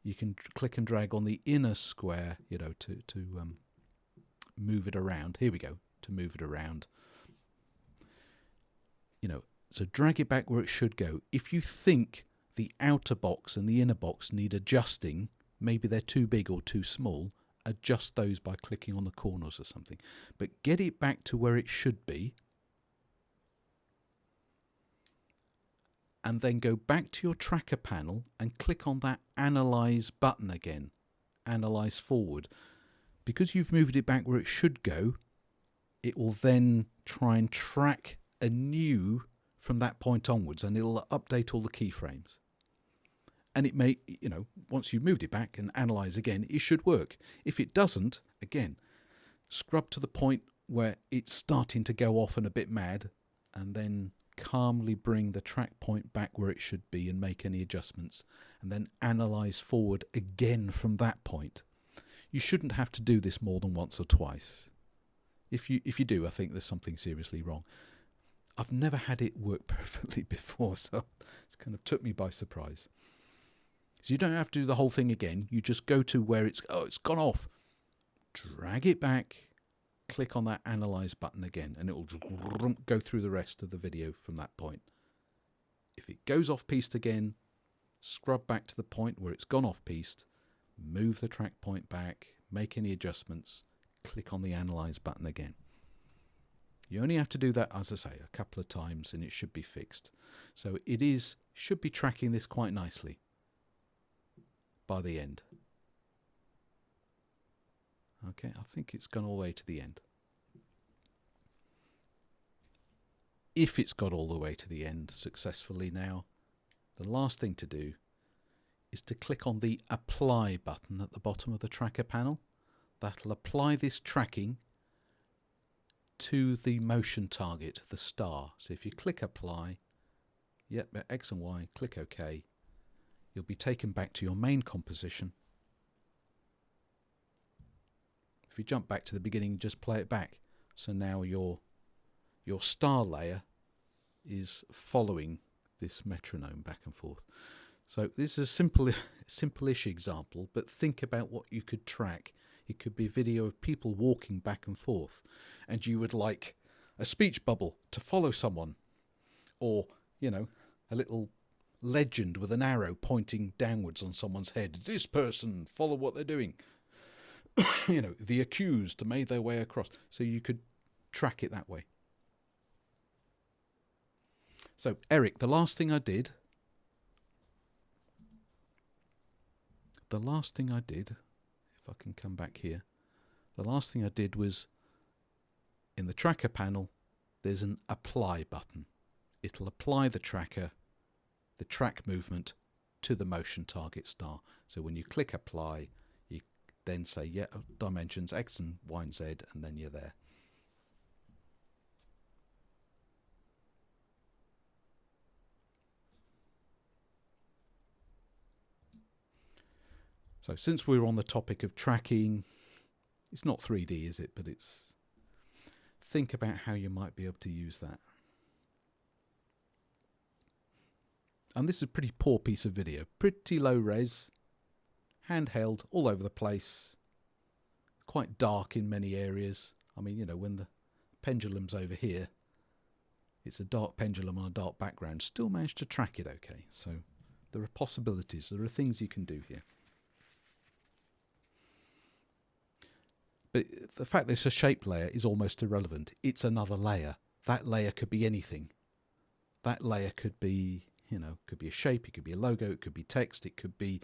You can click and drag on the inner square, to move it around. Here we go, to move it around. So drag it back where it should go. If you think the outer box and the inner box need adjusting, maybe they're too big or too small, adjust those by clicking on the corners or something. But get it back to where it should be. And then go back to your tracker panel and click on that Analyze button again. Analyze forward. Because you've moved it back where it should go, it will then try and track anew from that point onwards, and it'll update all the keyframes. And it may, once you've moved it back and analyze again, it should work. If it doesn't, again, scrub to the point where it's starting to go off and a bit mad, and then calmly bring the track point back where it should be and make any adjustments, and then analyze forward again from that point. You shouldn't have to do this more than once or twice. If you do, I think there's something seriously wrong. I've never had it work perfectly before, so it's kind of took me by surprise. So you don't have to do the whole thing again. You just go to where it's gone off. Drag it back, click on that Analyze button again, and it will go through the rest of the video from that point. If it goes off piste again, scrub back to the point where it's gone off piste, move the track point back, make any adjustments, click on the Analyze button again. You only have to do that, as I say, a couple of times and it should be fixed. So it should be tracking this quite nicely by the end. Okay, I think it's gone all the way to the end. If it's got all the way to the end successfully now, the last thing to do is to click on the Apply button at the bottom of the tracker panel. That'll apply this tracking to the motion target, the star. So if you click Apply, X and Y, click OK, you'll be taken back to your main composition. If you jump back to the beginning, just play it back. So now your star layer is following this metronome back and forth. So this is a simple-ish example, but think about what you could track. It could be a video of people walking back and forth, and you would like a speech bubble to follow someone, or, a little legend with an arrow pointing downwards on someone's head. This person, follow what they're doing. The accused made their way across. So you could track it that way. So, Eric, the last thing I did, if I can come back here, the last thing I did was, in the tracker panel, there's an Apply button. It'll apply the track movement to the motion target star. So when you click Apply, you then say, dimensions X and Y and Z, and then you're there. So since we're on the topic of tracking, it's not 3D, is it? But think about how you might be able to use that. And this is a pretty poor piece of video. Pretty low res, handheld, all over the place. Quite dark in many areas. I mean, you know, when the pendulum's over here, it's a dark pendulum on a dark background. Still managed to track it okay. So there are possibilities. There are things you can do here. But the fact that it's a shape layer is almost irrelevant. It's another layer. That layer could be anything. That layer could be, you know, could be a shape, it could be a logo, it could be text, it could be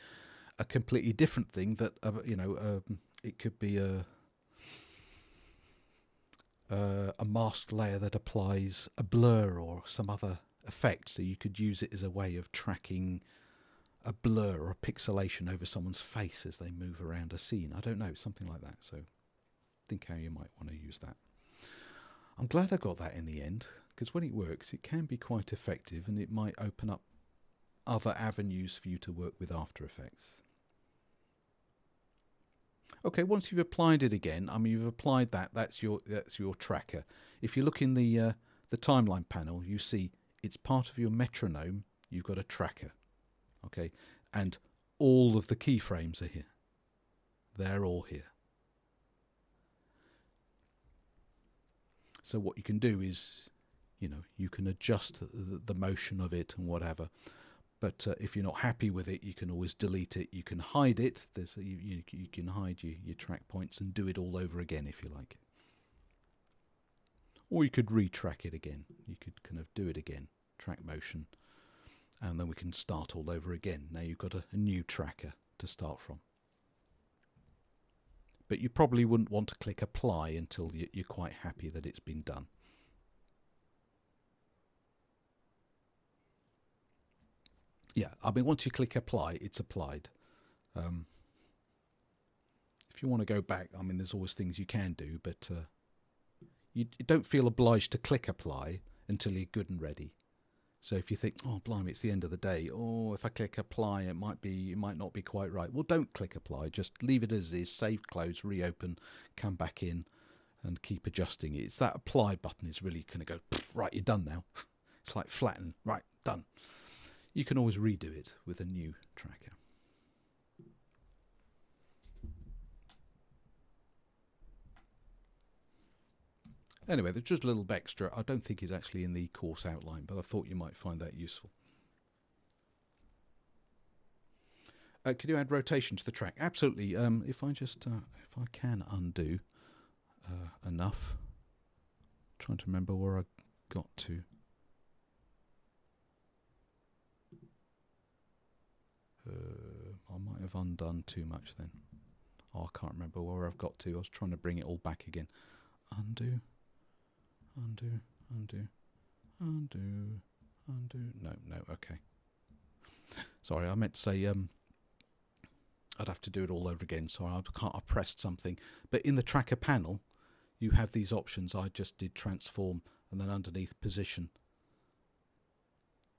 a completely different thing that, you know, it could be a masked layer that applies a blur or some other effect. So you could use it as a way of tracking a blur or a pixelation over someone's face as they move around a scene. I don't know, something like that. So think how you might want to use that. I'm glad I got that in the end, because when it works, it can be quite effective, and it might open up other avenues for you to work with After Effects. Okay, once you've applied it again, I mean, you've applied that. That's your tracker. If you look in the timeline panel, you see it's part of your metronome. You've got a tracker, okay, and all of the keyframes are here. They're all here. So what you can do is, you know, you can adjust the motion of it and whatever. But if you're not happy with it, you can always delete it. You can hide it. You can hide your track points and do it all over again if you like. Or you could retrack it again. You could kind of do it again, track motion, and then we can start all over again. Now you've got a new tracker to start from. But you probably wouldn't want to click apply until you're quite happy that it's been done. Yeah, I mean, once you click apply, it's applied. If you want to go back, I mean, there's always things you can do, but you don't feel obliged to click apply until you're good and ready. So if you think, oh, blimey, it's the end of the day, or if I click apply, it might not be quite right. Well, don't click apply. Just leave it as is, save, close, reopen, come back in, and keep adjusting it. It's that apply button is really going to go, right, you're done now. It's like flatten, right, done. You can always redo it with a new tracker. Anyway, there's just a little extra. I don't think it's actually in the course outline, but I thought you might find that useful. Can you add rotation to the track? Absolutely. If I can undo enough. Trying to remember where I got to. I might have undone too much then. Oh, I can't remember where I've got to. I was trying to bring it all back again. Undo. Undo, undo, undo, undo. No, okay. Sorry, I meant to say I'd have to do it all over again. Sorry, I pressed something. But in the tracker panel, you have these options. I just did transform and then underneath position.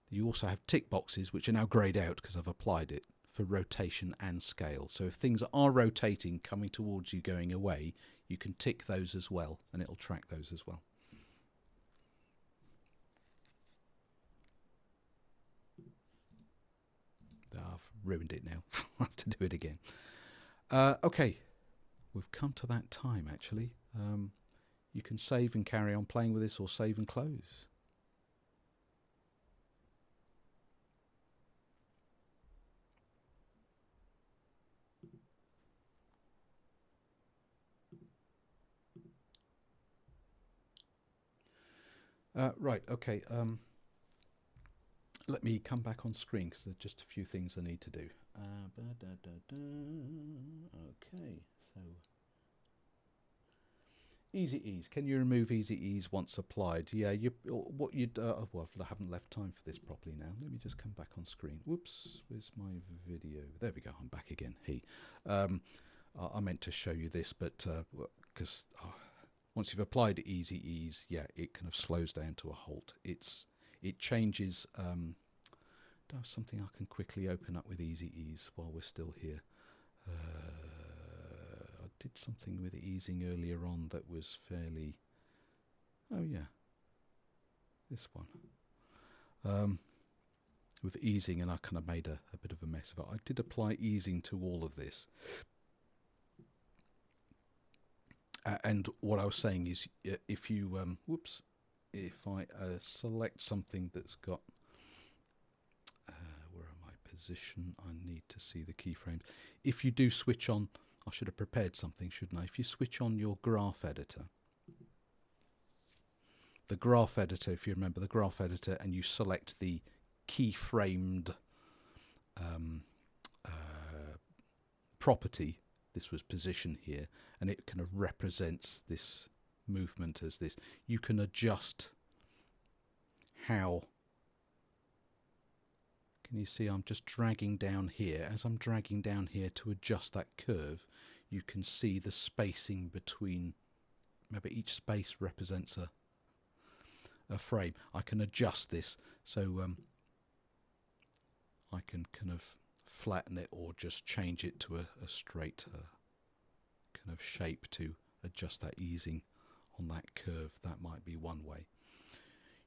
You also have tick boxes, which are now greyed out because I've applied it, for rotation and scale. So if things are rotating, coming towards you, going away, you can tick those as well, and it'll track those as well. I've ruined it now. I have to do it again. Okay, we've come to that time actually. You can save and carry on playing with this, or save and close. Right, okay. Let me come back on screen because there's just a few things I need to do. Okay, so Easy Ease. Can you remove Easy Ease once applied? Yeah, well, I haven't left time for this properly now. Let me just come back on screen. Whoops, where's my video? There we go. I'm back again. I meant to show you this, but because once you've applied Easy Ease, yeah, it kind of slows down to a halt. It changes. Do I have something I can quickly open up with Easy Ease while we're still here? I did something with easing earlier on that was fairly... Oh yeah, this one. with easing, and I kind of made a bit of a mess of it. I did apply easing to all of this. And what I was saying is, if you, if I select something that's got, where am I? Position, I need to see the keyframes. If you do switch on, I should have prepared something, shouldn't I? If you switch on your graph editor, if you remember the graph editor, and you select the keyframed property, this was position here, and it kind of represents this movement as this. You can adjust how, can you see I'm just dragging down here. As I'm dragging down here to adjust that curve, you can see the spacing between, maybe each space represents a frame. I can adjust this, so I can kind of flatten it or just change it to a straight kind of shape to adjust that easing on that curve. That might be one way.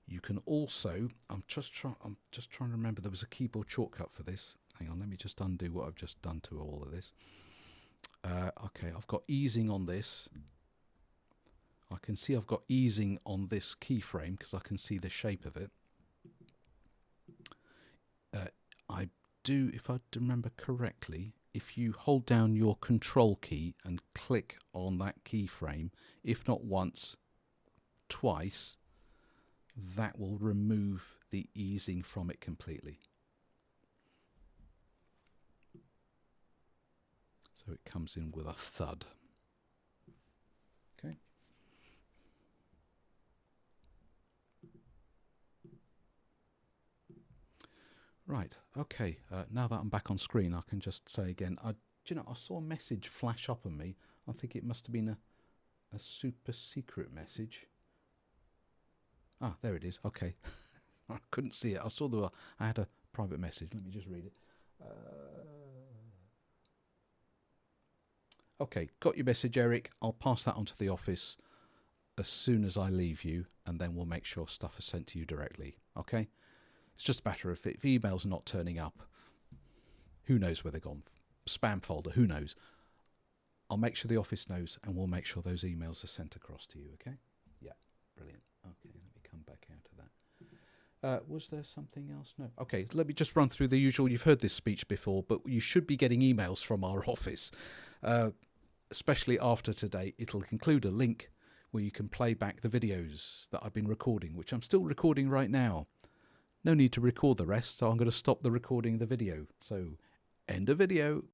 You can also, I'm just trying to remember, there was a keyboard shortcut for this. Hang on, let me just undo what I've just done to all of this. Okay, I've got easing on this. I can see I've got easing on this keyframe because I can see the shape of it. I do, if I remember correctly, if you hold down your control key and click on that keyframe, if not once, twice, that will remove the easing from it completely. So it comes in with a thud. Okay. Right, okay, now that I'm back on screen, I can just say again, do you know, I saw a message flash up on me. I think it must have been a super secret message. Ah, there it is, okay. I couldn't see it. I saw I had a private message. Let me just read it. Okay, got your message, Eric. I'll pass that on to the office as soon as I leave you, and then we'll make sure stuff is sent to you directly, okay? It's just a matter of if emails are not turning up, who knows where they've gone. Spam folder, who knows. I'll make sure the office knows, and we'll make sure those emails are sent across to you, okay? Yeah, brilliant. Okay, let me come back out of that. Was there something else? No. Okay, let me just run through the usual. You've heard this speech before, but you should be getting emails from our office, especially after today. It'll include a link where you can play back the videos that I've been recording, which I'm still recording right now. No need to record the rest, so I'm going to stop the recording of the video. So, end of video.